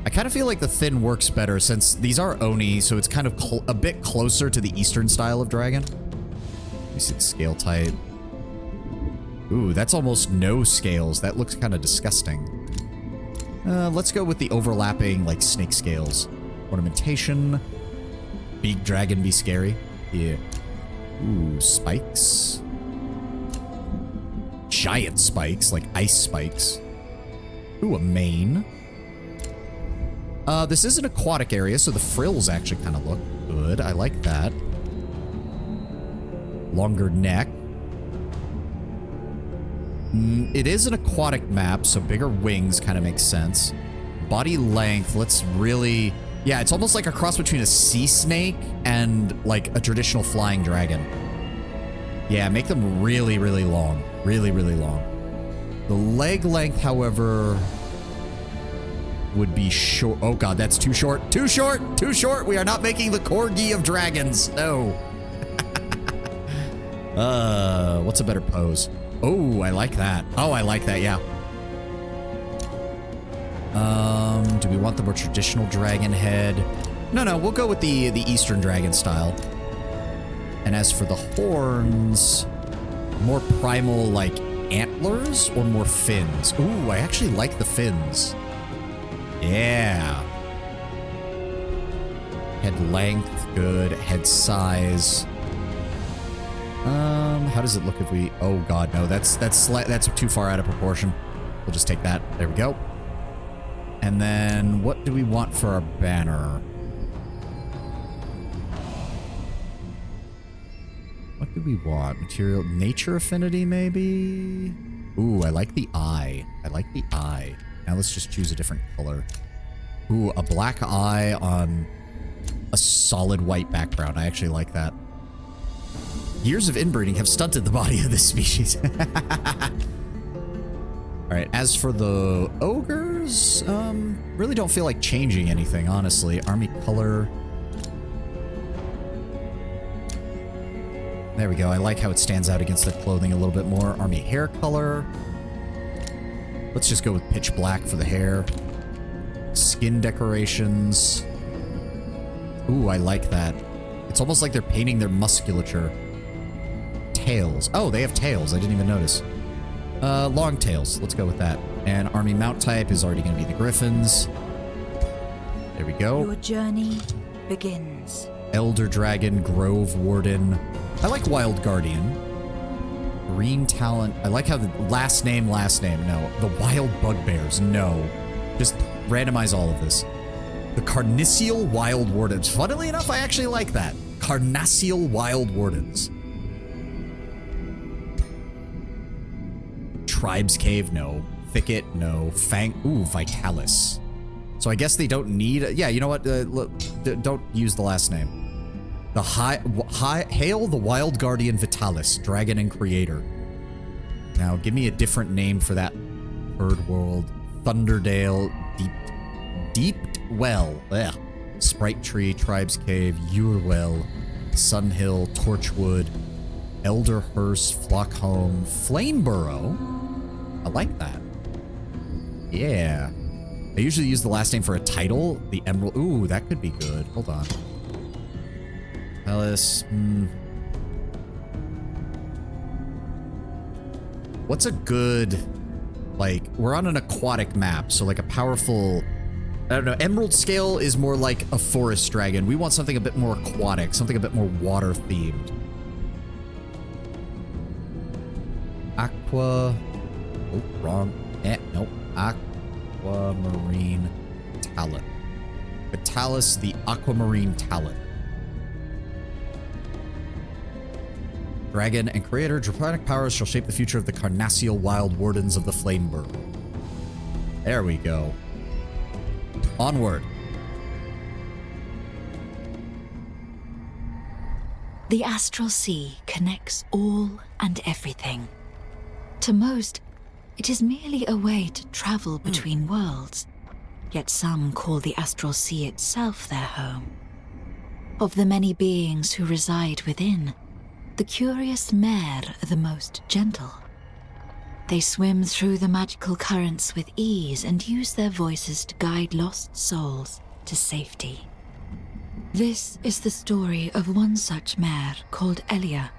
I kind of feel like the thin works better since these are Oni, so it's kind of a bit closer to the Eastern style of dragon. Let me see the scale type. Ooh, that's almost no scales. That looks kind of disgusting. Let's go with the overlapping, like, snake scales. Ornamentation. Big dragon be scary. Yeah. Ooh, spikes. Giant spikes, like ice spikes. Ooh, a mane. This is an aquatic area, so the frills actually kind of look good. I like that. Longer neck. It is an aquatic map, so bigger wings kind of makes sense. Body length, let's really... Yeah, it's almost like a cross between a sea snake and, like, a traditional flying dragon. Yeah, make them really, really long. Really, really long. The leg length, however, would be short. Oh, God, that's too short. Too short! Too short! We are not making the corgi of dragons. No. What's a better pose? Oh, I like that. Oh, I like that, yeah. Do we want the more traditional dragon head? No, we'll go with the Eastern dragon style. And as for the horns, more primal, like, antlers or more fins? Ooh, I actually like the fins. Yeah. Head length, good. Head size. How does it look if we... Oh, God, no. That's too far out of proportion. We'll just take that. There we go. And then, what do we want for our banner? What do we want? Material... Nature affinity, maybe? Ooh, I like the eye. I like the eye. Now let's just choose a different color. Ooh, a black eye on a solid white background. I actually like that. Years of inbreeding have stunted the body of this species. Alright, as for the ogres, really don't feel like changing anything, honestly. Army color. There we go. I like how it stands out against the clothing a little bit more. Army hair color. Let's just go with pitch black for the hair. Skin decorations. Ooh, I like that. It's almost like they're painting their musculature. Tails. Oh, they have tails. I didn't even notice. Long tails. Let's go with that. And army mount type is already going to be the griffins. There we go. Your journey begins. Elder dragon, grove warden. I like wild guardian. Green talent. I like how the last name. No. The wild bugbears. No. Just randomize all of this. The carnassial wild wardens. Funnily enough, I actually like that. Carnassial wild wardens. Tribes cave, no. Thicket, no. Fang, ooh, vitalis. So I guess they don't need... Yeah, you know what? Look, don't use the last name. The Hail the Wild Guardian Vitalis, Dragon and Creator. Now, give me a different name for that bird world. Thunderdale, Deep Well. Ugh. Sprite Tree, Tribes Cave, Urwell, Sunhill, Torchwood, Elderhurst, Flockhome, Flameburrow. I like that. Yeah. I usually use the last name for a title. The Emerald. Ooh, that could be good. Hold on. Alice. What's a good... Like, we're on an aquatic map, so like a powerful... I don't know. Emerald scale is more like a forest dragon. We want something a bit more aquatic, something a bit more water-themed. Aqua... Oh, wrong. Nope. Aquamarine Talent. Vitalis, the Aquamarine Talent. Dragon and Creator, draconic powers shall shape the future of the carnassial wild wardens of the Flameburg. There we go. Onward. The astral sea connects all and everything. To most, it is merely a way to travel between worlds, yet some call the astral sea itself their home. Of the many beings who reside within, the curious Mer are the most gentle. They swim through the magical currents with ease and use their voices to guide lost souls to safety. This is the story of one such Mer called Elia,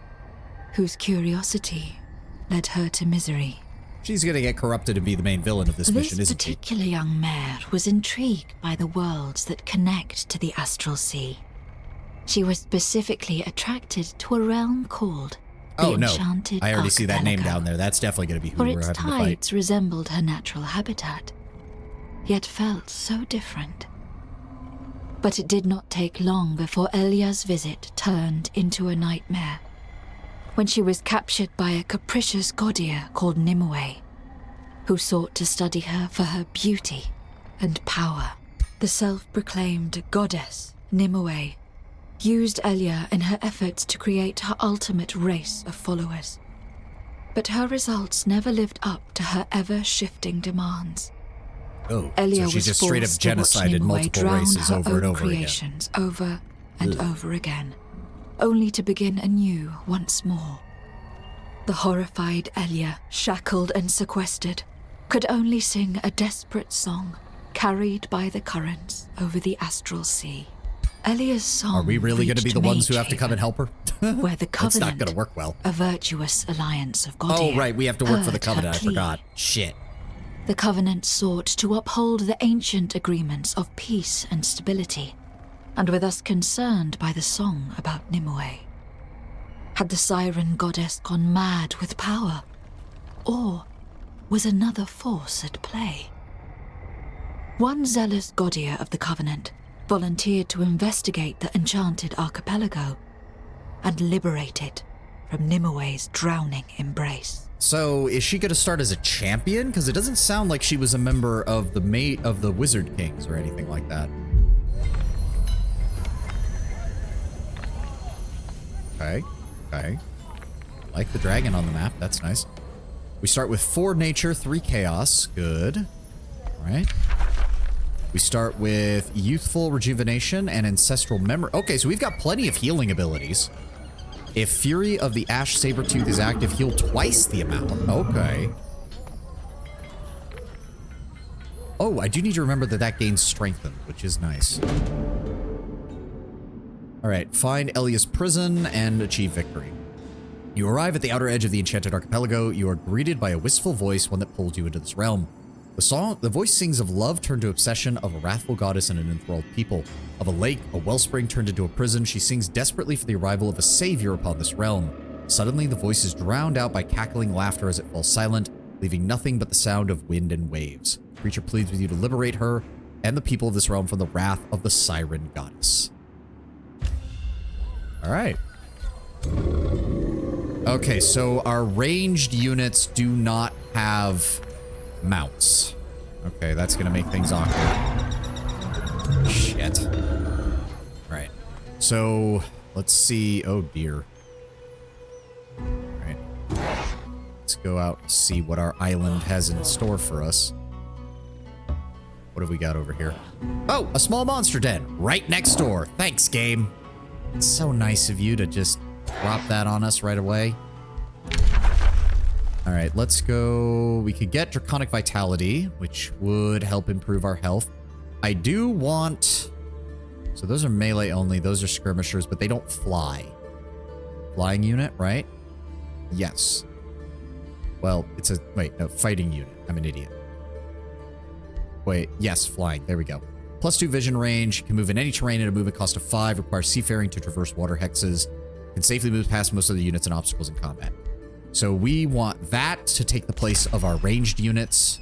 whose curiosity led her to misery. She's gonna get corrupted and be the main villain of this mission, This isn't she? particular young Mer was intrigued by the worlds that connect to the astral sea. She was specifically attracted to a realm called the Oh, no. Enchanted I already see that name Archipelago, down there. That's definitely gonna be who for we're its having to fight. tides resembled her natural habitat, yet felt so different. But it did not take long before Elia's visit turned into a nightmare, when she was captured by a capricious Godia called Nimue, who sought to study her for her beauty and power. The self-proclaimed goddess, Nimue, used Elia in her efforts to create her ultimate race of followers. But her results never lived up to her ever-shifting demands. Oh, Elia so she was just straight up forced to watch genocided Nimue multiple drown races her over and own over again. creations over and over again, only to begin anew once more. The horrified Elia, shackled and sequestered, could only sing a desperate song carried by the currents over the astral sea. Elia's song Are we really going to be reached the ones who have to Mage come and help her? Haven, where the That's Covenant, not going to work well. a virtuous alliance of Godia, Oh, right. We have to work for the heard her Covenant. I plea. forgot. Shit. The Covenant sought to uphold the ancient agreements of peace and stability, and were thus concerned by the song about Nimue. Had the siren goddess gone mad with power? Or was another force at play? One zealous Godia of the Covenant volunteered to investigate the enchanted archipelago and liberate it from Nimue's drowning embrace. So, is she going to start as a champion? Because it doesn't sound like she was a member of the Wizard Kings or anything like that. Okay. Okay. Like the dragon on the map. That's nice. We start with 4 nature, 3 chaos. Good. All right. We start with youthful rejuvenation and ancestral memory. Okay, so we've got plenty of healing abilities. If Fury of the Ash Sabertooth is active, heal twice the amount. Okay. Oh, I do need to remember that that gains strengthened, which is nice. All right, find Elia's prison and achieve victory. You arrive at the outer edge of the Enchanted Archipelago. You are greeted by a wistful voice, one that pulls you into this realm. The voice sings of love turned to obsession, of a wrathful goddess and an enthralled people, of a lake, a wellspring turned into a prison. She sings desperately for the arrival of a savior upon this realm. Suddenly, the voice is drowned out by cackling laughter as it falls silent, leaving nothing but the sound of wind and waves. The creature pleads with you to liberate her and the people of this realm from the wrath of the siren goddess. All right. Okay, so our ranged units do not have mounts. Okay, that's gonna make things awkward. Shit. Right. So, let's see. Oh, dear. Right. Let's go out and see what our island has in store for us. What have we got over here? Oh, a small monster den right next door. Thanks, game. It's so nice of you to just drop that on us right away. All right, let's go. We could get Draconic Vitality, which would help improve our health. I do want... So those are melee only. Those are skirmishers, but they don't fly. Flying unit, right? Yes. Well, it's a... Wait, no, fighting unit. I'm an idiot. Wait, yes, flying. There we go. +2 vision range. Can move in any terrain at a movement cost of 5. Requires seafaring to traverse water hexes. Can safely move past most of the units and obstacles in combat. So we want that to take the place of our ranged units.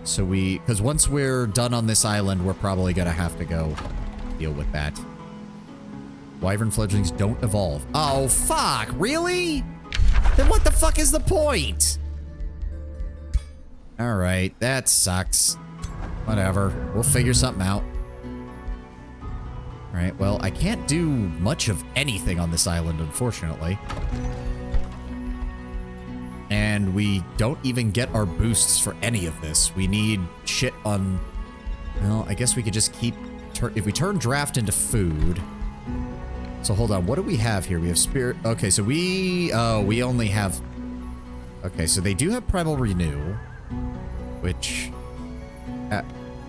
So because once we're done on this island, we're probably going to have to go deal with that. Wyvern fledglings don't evolve. Oh, fuck. Really? Then what the fuck is the point? All right. That sucks. Whatever. We'll figure something out. All right. Well, I can't do much of anything on this island, unfortunately. And we don't even get our boosts for any of this. We need shit on... Well, I guess we could just keep... If we turn draft into food, So hold on, what do we have here? We have spirit. Okay, so we only have. Okay, so they do have primal renew, which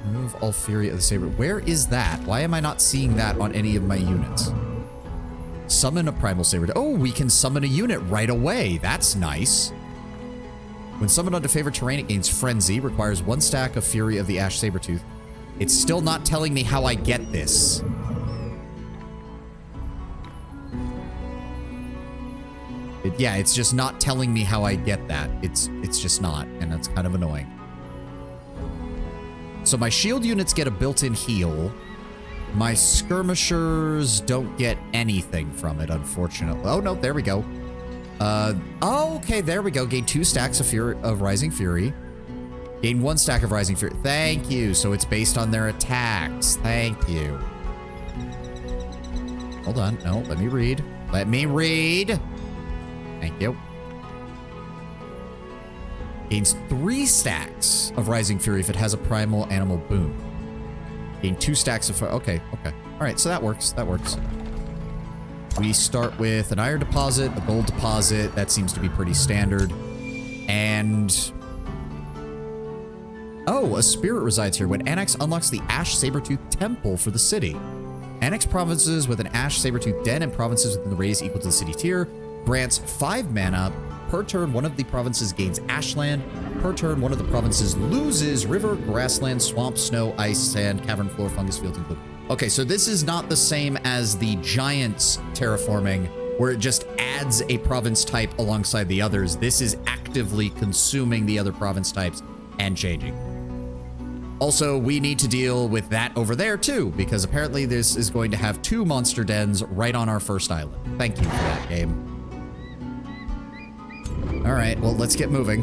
remove all fury of the saber. Where is that? Why am I not seeing that on any of my units? Summon a primal saber. Oh, we can summon a unit right away. That's nice. When summoned onto favorite terrain, it gains frenzy. Requires 1 stack of fury of the ash sabertooth. It's still not telling me how I get this. Yeah, it's just not telling me how I get that. It's just not, and that's kind of annoying. So my shield units get a built-in heal. My skirmishers don't get anything from it, unfortunately. Oh, no, there we go. Oh, okay, there we go. Gain 2 stacks of Rising Fury. Gain 1 stack of Rising Fury. Thank you. So it's based on their attacks. Thank you. Hold on. No, let me read. Let me read. Thank you. Gains 3 stacks of Rising Fury if it has a primal animal boon. Gain 2 stacks of... Okay, okay. All right, so that works. That works. We start with an iron deposit, a gold deposit. That seems to be pretty standard. And... Oh, a spirit resides here. When Annex unlocks the Ash Sabertooth Temple for the city. Annex provinces with an Ash Sabertooth Den and provinces within the radius equal to the city tier grants 5 mana. Per turn, one of the provinces gains Ashland. Per turn, one of the provinces loses river, grassland, swamp, snow, ice, sand, cavern, floor, fungus, fields, and cliff. Okay, so this is not the same as the Giants terraforming, where it just adds a province type alongside the others. This is actively consuming the other province types and changing. Also, we need to deal with that over there too, because apparently this is going to have 2 monster dens right on our first island. Thank you for that, game. All right, well, let's get moving.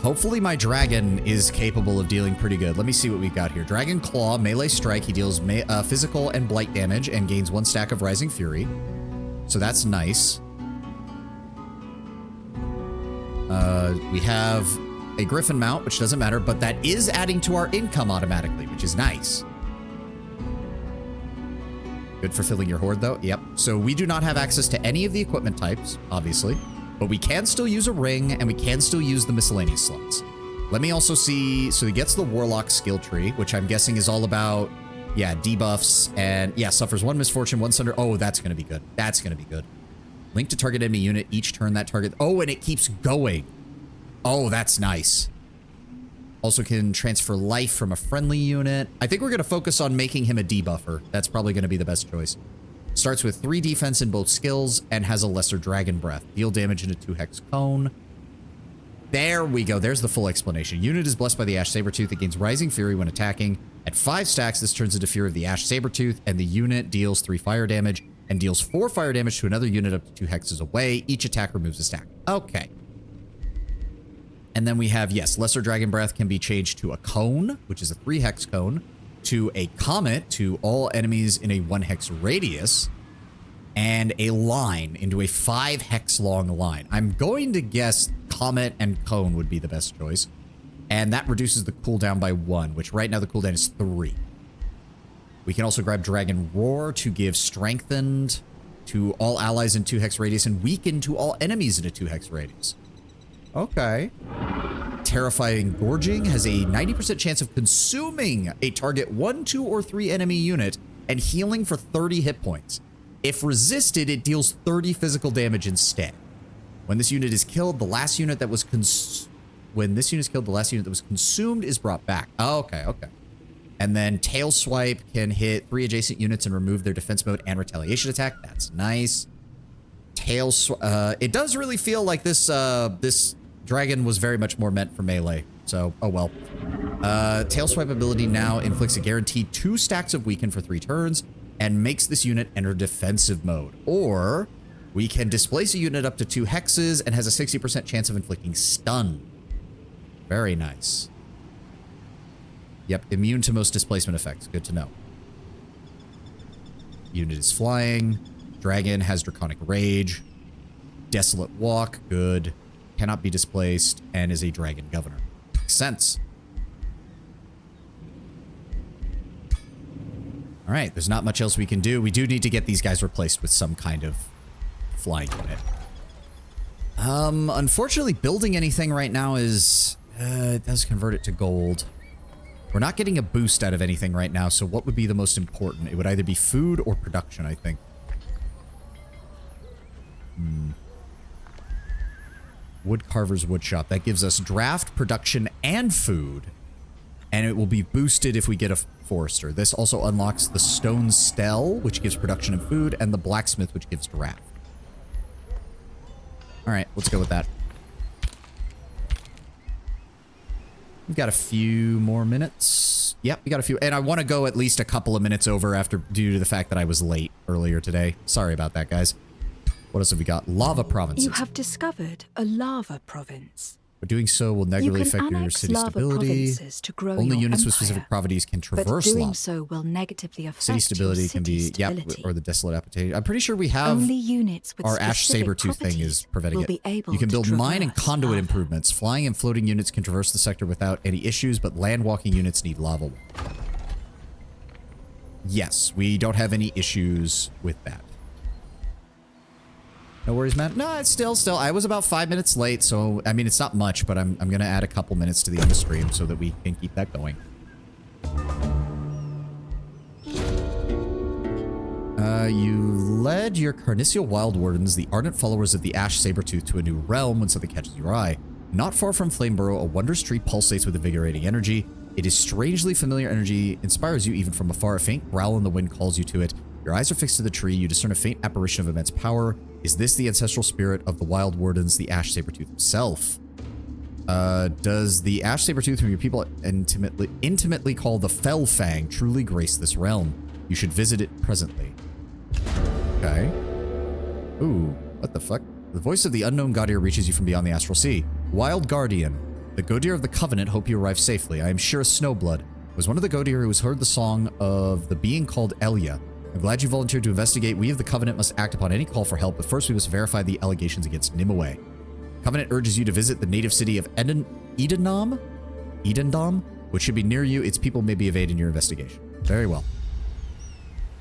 Hopefully my dragon is capable of dealing pretty good. Let me see what we've got here. Dragon Claw, melee strike. He deals physical and blight damage and gains 1 stack of Rising Fury. So that's nice. We have a Griffin mount, which doesn't matter, but that is adding to our income automatically, which is nice. Good for filling your hoard, though. Yep. So we do not have access to any of the equipment types, obviously, but we can still use a ring, and we can still use the miscellaneous slots. Let me also see... So he gets the Warlock skill tree, which I'm guessing is all about, yeah, debuffs, and, yeah, suffers 1 misfortune, 1 sunder. Oh, that's going to be good. That's going to be good. Link to target enemy unit. Each turn that target... Oh, and it keeps going. Oh, that's nice. Also can transfer life from a friendly unit. I think we're going to focus on making him a debuffer. That's probably going to be the best choice. Starts with 3 defense in both skills and has a lesser dragon breath. Deal damage in a 2-hex cone. There we go. There's the full explanation. Unit is blessed by the Ash Sabertooth. It gains Rising Fury when attacking. At 5 stacks, this turns into Fury of the Ash Sabertooth, and the unit deals 3 fire damage and deals 4 fire damage to another unit up to 2 hexes away. Each attack removes a stack. Okay. And then we have, yes, Lesser Dragon Breath can be changed to a cone, which is a 3-hex cone, to a comet to all enemies in a 1-hex radius, and a line into a 5-hex long line. I'm going to guess comet and cone would be the best choice. And that reduces the cooldown by 1, which right now the cooldown is 3. We can also grab Dragon Roar to give strengthened to all allies in 2-hex radius and weakened to all enemies in a 2-hex radius. Okay. Terrifying Gorging has a 90% chance of consuming a target 1, 2, or 3 enemy unit and healing for 30 hit points. If resisted, it deals 30 physical damage instead. When this unit is killed, the last unit that was consumed is brought back. Oh, okay, okay. And then Tail Swipe can hit 3 adjacent units and remove their defense mode and retaliation attack. That's nice. It does really feel like this this dragon was very much more meant for melee. So, oh well. Tail Swipe ability now inflicts a guaranteed 2 stacks of weaken for 3 turns and makes this unit enter defensive mode. Or we can displace a unit up to 2 hexes and has a 60% chance of inflicting stun. Very nice. Yep, immune to most displacement effects. Good to know. Unit is flying. Dragon has Draconic Rage. Desolate Walk. Good. Cannot be displaced. And is a Dragon Governor. Makes sense. All right, there's not much else we can do. We do need to get these guys replaced with some kind of flying unit. Unfortunately, building anything right now is... it does convert it to gold. We're not getting a boost out of anything right now, so what would be the most important? It would either be food or production, I think. Woodcarver's Woodshop. That gives us draft, production, and food. And it will be boosted if we get a forester. This also unlocks the stone stele, which gives production and food, and the blacksmith, which gives draft. Alright, let's go with that. We've got a few more minutes. Yep, we got a few. And I want to go at least a couple of minutes over after due to the fact that I was late earlier today. Sorry about that, guys. What else have we got? Lava provinces. You have discovered a lava province. But doing so will negatively affect your city stability. To grow Only your units with empire, specific properties can traverse but doing lava. so will negatively affect City stability your can be, stability. or the desolate appetite. I'm pretty sure we have Only units with our Ash specific Sabertooth thing is properties preventing will it. be able You can to build mine and traverse conduit lava. improvements. Flying and floating units can traverse the sector without any issues, but land walking units need lava wall. Yes, we don't have any issues with that. No worries, man. No, it's still. I was about 5 minutes late, so, I mean, it's not much, but I'm going to add a couple minutes to the end of the stream so that we can keep that going. You led your Carnissial Wild Wardens, the ardent followers of the Ash Sabertooth, to a new realm when something catches your eye. Not far from Flameborough, a wondrous tree pulsates with invigorating energy. It is strangely familiar energy, inspires you even from afar. A faint growl in the wind calls you to it. Your eyes are fixed to the tree. You discern a faint apparition of immense power. Is this the ancestral spirit of the Wild Wardens, the Ash Sabertooth himself? Does the Ash Sabertooth, whom your people intimately call the Fell Fang, truly grace this realm? You should visit it presently. Okay. Ooh, what the fuck? The voice of the unknown Gaudier reaches you from beyond the Astral Sea. Wild Guardian. The Gaudier of the Covenant hope you arrive safely. I am sure Snowblood was one of the Gaudier who has heard the song of the being called Elia. I'm glad you volunteered to investigate. We of the Covenant must act upon any call for help, but first we must verify the allegations against Nimue. Covenant urges you to visit the native city of Edendom, which should be near you. Its people may be evaded in your investigation. Very well.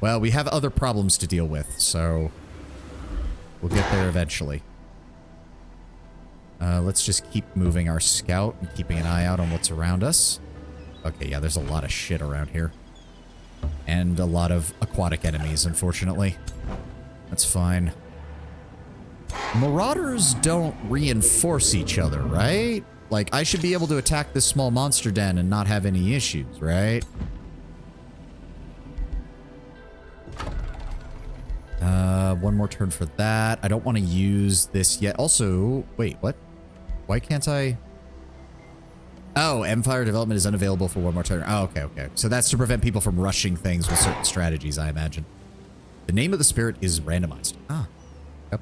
Well, we have other problems to deal with, so we'll get there eventually. Let's just keep moving our scout and keeping an eye out on what's around us. Okay, yeah, there's a lot of shit around here. And a lot of aquatic enemies, unfortunately. That's fine. Marauders don't reinforce each other, right? Like, I should be able to attack this small monster den and not have any issues, right? One more turn for that. I don't want to use this yet. Also, wait, what? Why can't I... Oh, Empire development is unavailable for one more turn. Oh, okay, okay. So that's to prevent people from rushing things with certain strategies, I imagine. The name of the spirit is randomized. Ah. Yep.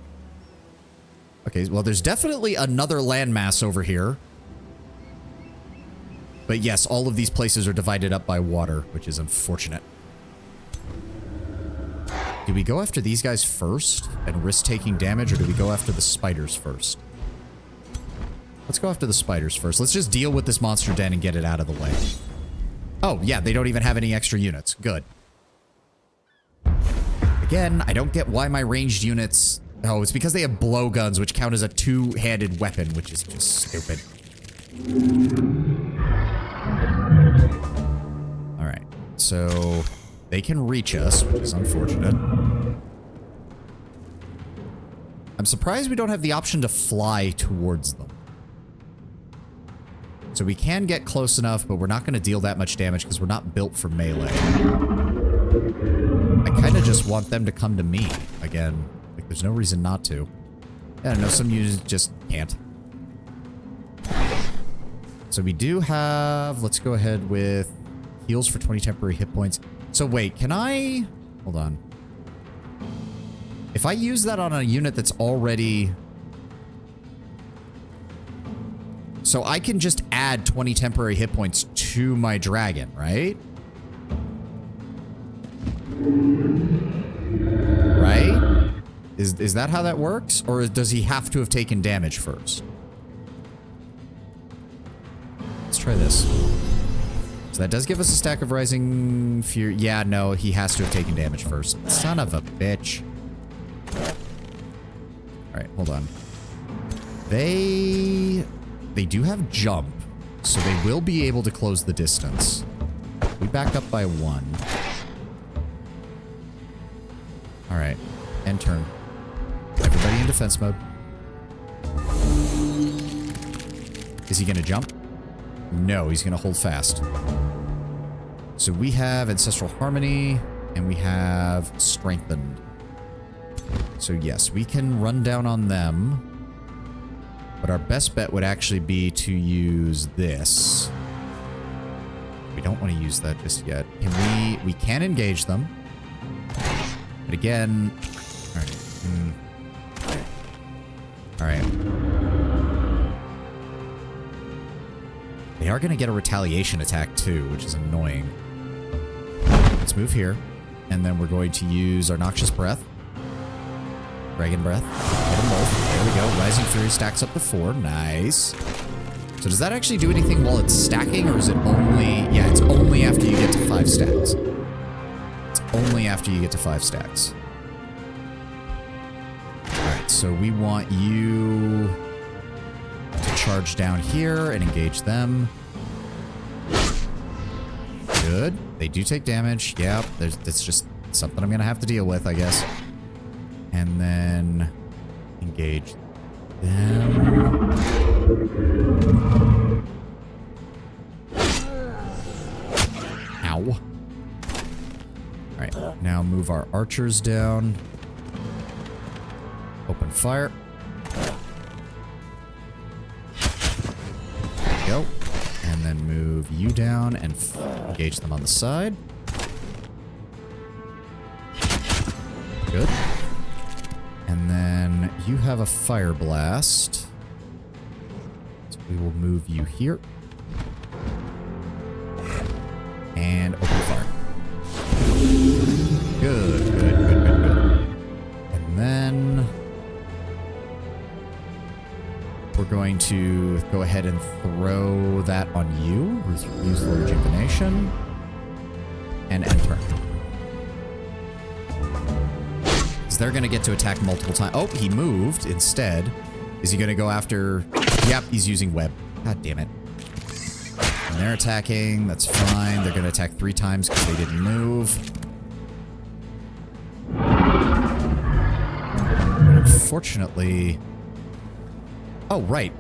Okay, well, there's definitely another landmass over here. But yes, all of these places are divided up by water, which is unfortunate. Do we go after these guys first and risk taking damage, or do we go after the spiders first? Let's go after the spiders first. Let's just deal with this monster den and get it out of the way. Oh, yeah, they don't even have any extra units. Good. Again, I don't get why my ranged units... Oh, it's because they have blowguns, which count as a two-handed weapon, which is just stupid. Alright, so... They can reach us, which is unfortunate. I'm surprised we don't have the option to fly towards them. So we can get close enough, but we're not going to deal that much damage because we're not built for melee. I kind of just want them to come to me again. Like, there's no reason not to. Yeah, I know some units just can't. So we do have... Let's go ahead with heals for 20 temporary hit points. So wait, can I... Hold on. If I use that on a unit that's already... So I can just add 20 temporary hit points to my dragon, right? Right? Is that how that works? Or does he have to have taken damage first? Let's try this. So that does give us a stack of Rising Fury. Yeah, no, he has to have taken damage first. Son of a bitch. Alright, hold on. They do have jump, so they will be able to close the distance. We back up by 1. Alright, end turn. Everybody in defense mode. Is he gonna jump? No, he's gonna hold fast. So we have Ancestral Harmony, and we have Strengthened. So yes, we can run down on them. But our best bet would actually be to use this. We don't want to use that just yet. We can engage them. But again... Alright. They are going to get a retaliation attack too, which is annoying. Let's move here. And then we're going to use our Noxious Breath. Dragon Breath. Hit them both. There we go. Rising Fury stacks up to 4. Nice. So does that actually do anything while it's stacking, or is it only... Yeah, it's only after you get to 5 stacks. It's only after you get to 5 stacks. Alright, so we want you to charge down here and engage them. Good. They do take damage. Yep, that's just something I'm going to have to deal with, I guess. And then engage them. Ow. Alright, now move our archers down. Open fire. There we go. And then move you down and engage them on the side. Good. And then you have a fire blast. So we will move you here. And open fire. Good, good, good, good, good. And then we're going to go ahead and throw that on you. Use for rejuvenation. And end turn. They're going to get to attack multiple times. Oh, he moved instead. Is he going to go after... Yep, he's using web. God damn it. And they're attacking. That's fine. They're going to attack 3 times because they didn't move. Unfortunately... Oh, right.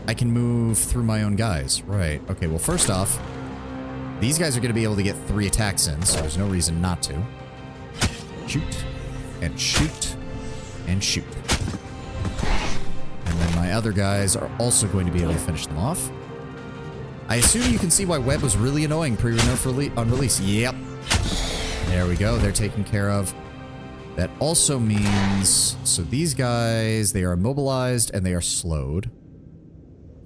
I can move through my own guys. Right. Okay, well, first off, these guys are going to be able to get 3 attacks in, so there's no reason not to. Shoot. And shoot. And shoot. And then my other guys are also going to be able to finish them off. I assume you can see why web was really annoying pre-nerf on release. Yep. There we go. They're taken care of. That also means... So these guys, they are immobilized and they are slowed.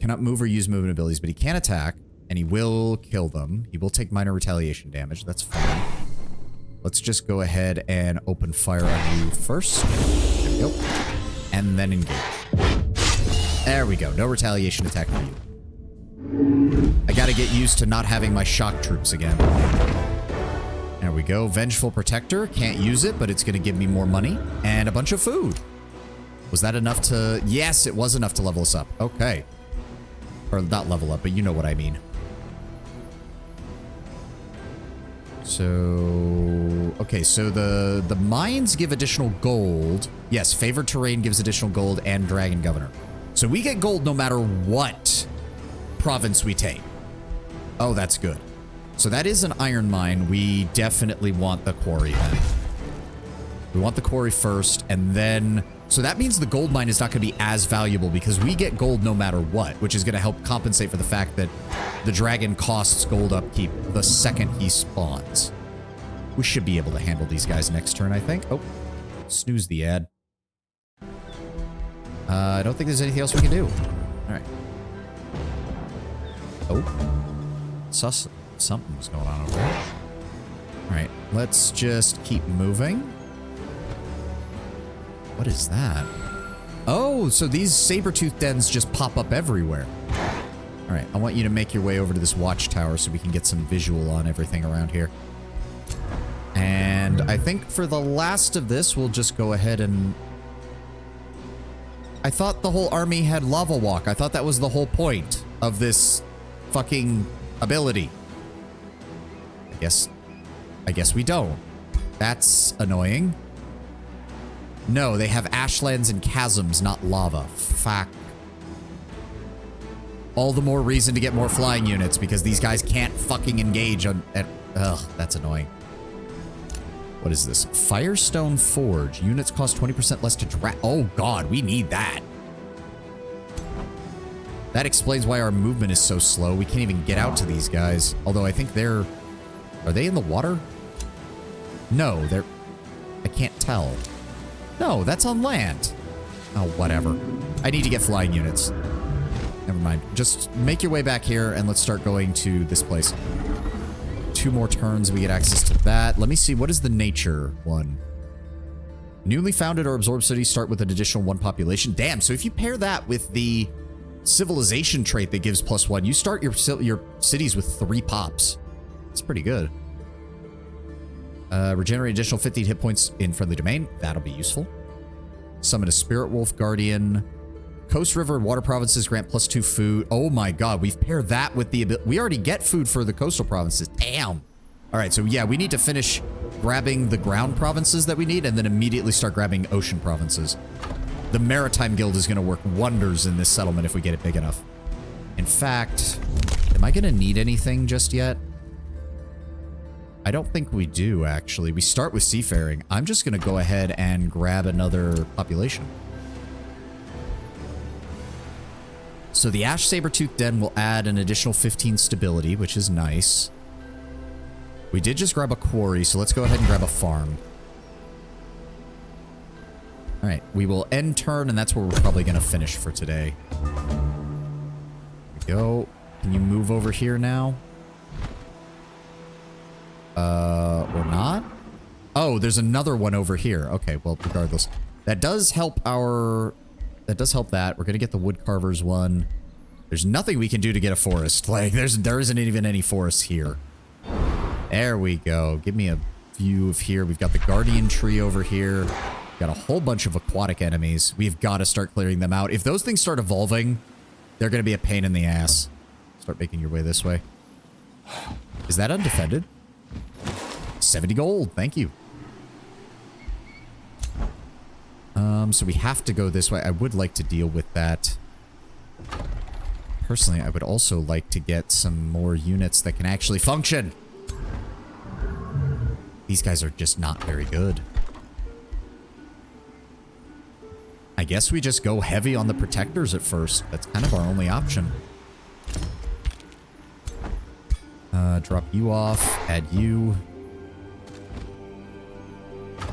Cannot move or use movement abilities, but he can attack. And he will kill them. He will take minor retaliation damage. That's fine. Let's just go ahead and open fire on you first. There we go. And then engage. There we go. No retaliation attack for you. I gotta get used to not having my shock troops again. There we go. Vengeful Protector. Can't use it, but it's gonna give me more money. And a bunch of food. Was that enough to... Yes, it was enough to level us up. Okay. Or not level up, but you know what I mean. So, okay, so the mines give additional gold. Yes, favored terrain gives additional gold and Dragon Governor. So we get gold no matter what province we take. Oh, that's good. So that is an iron mine. We definitely want the quarry then. We want the quarry first, and then... So that means the gold mine is not going to be as valuable because we get gold no matter what, which is going to help compensate for the fact that the dragon costs gold upkeep the second he spawns. We should be able to handle these guys next turn, I think. Oh, snooze the ad. I don't think there's anything else we can do. All right. Oh. Something's going on over there. All right, let's just keep moving. What is that? Oh, so these saber-tooth dens just pop up everywhere. All right, I want you to make your way over to this watchtower so we can get some visual on everything around here. And I think for the last of this, we'll just go ahead and... I thought the whole army had lava walk. I thought that was the whole point of this fucking ability. I guess we don't. That's annoying. No, they have ashlands and chasms, not lava. Fuck. All the more reason to get more flying units because these guys can't fucking engage on... Ugh, that's annoying. What is this? Firestone Forge. Units cost 20% less to drag. Oh god, we need that. That explains why our movement is so slow. We can't even get out to these guys. Although I think they're... Are they in the water? No, they're... I can't tell. No, that's on land. Oh, whatever. I need to get flying units. Never mind. Just make your way back here and let's start going to this place. 2 more turns, we get access to that. Let me see, what is the nature one? Newly founded or absorbed cities start with an additional 1 population. Damn, so if you pair that with the civilization trait that gives +1, you start your cities with 3 pops. That's pretty good. Regenerate additional 15 hit points in friendly domain. That'll be useful. Summon a Spirit Wolf Guardian. Coast, River, and Water Provinces grant +2 food. Oh my god, we've paired that with the ability. We already get food for the coastal provinces. Damn. Alright, so yeah, we need to finish grabbing the ground provinces that we need and then immediately start grabbing ocean provinces. The Maritime Guild is going to work wonders in this settlement if we get it big enough. In fact, am I going to need anything just yet? I don't think we do, actually. We start with seafaring. I'm just going to go ahead and grab another population. So the Ash Sabertooth Den will add an additional 15 stability, which is nice. We did just grab a quarry, so let's go ahead and grab a farm. All right, we will end turn, and that's where we're probably going to finish for today. There we go. Can you move over here now? Or not? Oh, there's another one over here. Okay, well, regardless. That does help our... That does help that. We're going to get the woodcarvers one. There's nothing we can do to get a forest. Like, there isn't even any forest here. There we go. Give me a view of here. We've got the guardian tree over here. Got a whole bunch of aquatic enemies. We've got to start clearing them out. If those things start evolving, they're going to be a pain in the ass. Start making your way this way. Is that undefended? 70 gold. Thank you. So we have to go this way. I would like to deal with that. Personally, I would also like to get some more units that can actually function. These guys are just not very good. I guess we just go heavy on the protectors at first. That's kind of our only option. Drop you off. Add you.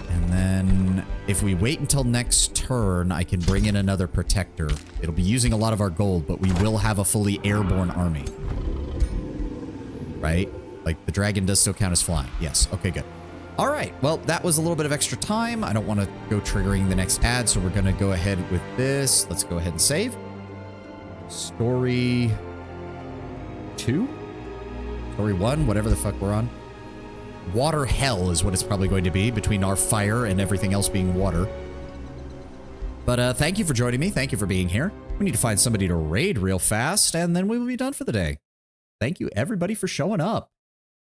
And then if we wait until next turn, I can bring in another protector. It'll be using a lot of our gold, but we will have a fully airborne army. Right? Like, the dragon does still count as flying. Yes. Okay, good. All right. Well, that was a little bit of extra time. I don't want to go triggering the next ad, so we're going to go ahead with this. Let's go ahead and save. Story 2? Story 1? Whatever the fuck we're on. Water hell is what it's probably going to be between our fire and everything else being water. But thank you for joining me. Thank you for being here. We need to find somebody to raid real fast, and then we will be done for the day. Thank you, everybody, for showing up.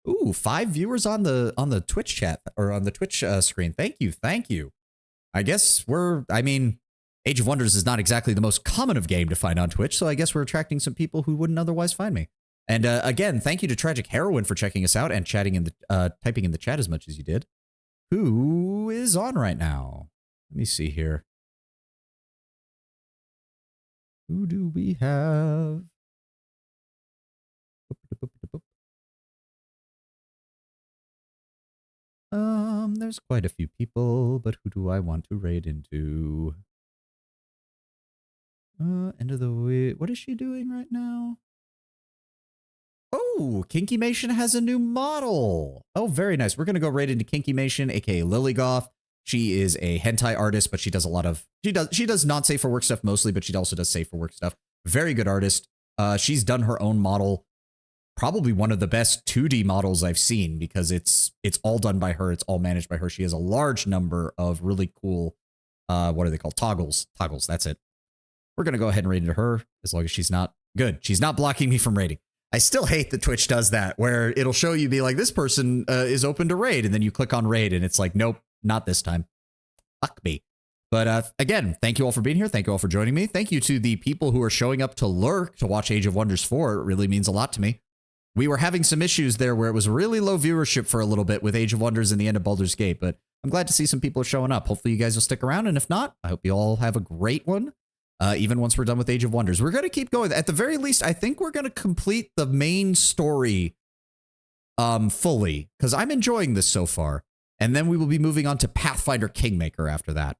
Ooh, 5 viewers on the Twitch chat, or on the Twitch screen. Thank you, thank you. I guess I mean, Age of Wonders is not exactly the most common of game to find on Twitch, so I guess we're attracting some people who wouldn't otherwise find me. And again, thank you to Tragic Heroine for checking us out and chatting in the typing in the chat as much as you did. Who is on right now? Let me see here. Who do we have? There's quite a few people, but who do I want to raid into? End of the week. What is she doing right now? Oh, Kinkymation has a new model. Oh, very nice. We're going to go right into Kinkymation, aka Lilygoth. She is a hentai artist, but she does a lot of... She does not safe for work stuff mostly, but she also does safe for work stuff. Very good artist. She's done her own model. Probably one of the best 2D models I've seen because it's all done by her. It's all managed by her. She has a large number of really cool, what are they called? Toggles. Toggles, that's it. We're going to go ahead and raid into her as long as she's not good. She's not blocking me from raiding. I still hate that Twitch does that where it'll show you be like, this person is open to raid. And then you click on raid and it's like, nope, not this time. Fuck me. But again, thank you all for being here. Thank you all for joining me. Thank you to the people who are showing up to lurk to watch Age of Wonders 4. It really means a lot to me. We were having some issues there where it was really low viewership for a little bit with Age of Wonders and the end of Baldur's Gate, but I'm glad to see some people showing up. Hopefully you guys will stick around, and if not, I hope you all have a great one, even once we're done with Age of Wonders. We're going to keep going. At the very least, I think we're going to complete the main story fully, because I'm enjoying this so far, and then we will be moving on to Pathfinder Kingmaker after that.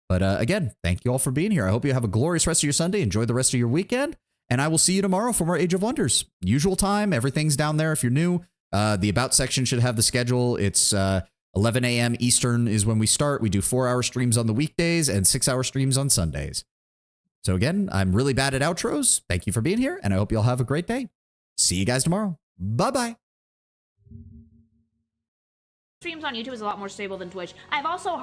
But again, thank you all for being here. I hope you have a glorious rest of your Sunday. Enjoy the rest of your weekend. And I will see you tomorrow for more Age of Wonders. Usual time, everything's down there if you're new. The About section should have the schedule. It's 11 a.m. Eastern is when we start. We do 4-hour streams on the weekdays and 6-hour streams on Sundays. So again, I'm really bad at outros. Thank you for being here, and I hope you all have a great day. See you guys tomorrow. Bye-bye. Streams on YouTube is a lot more stable than Twitch. I've also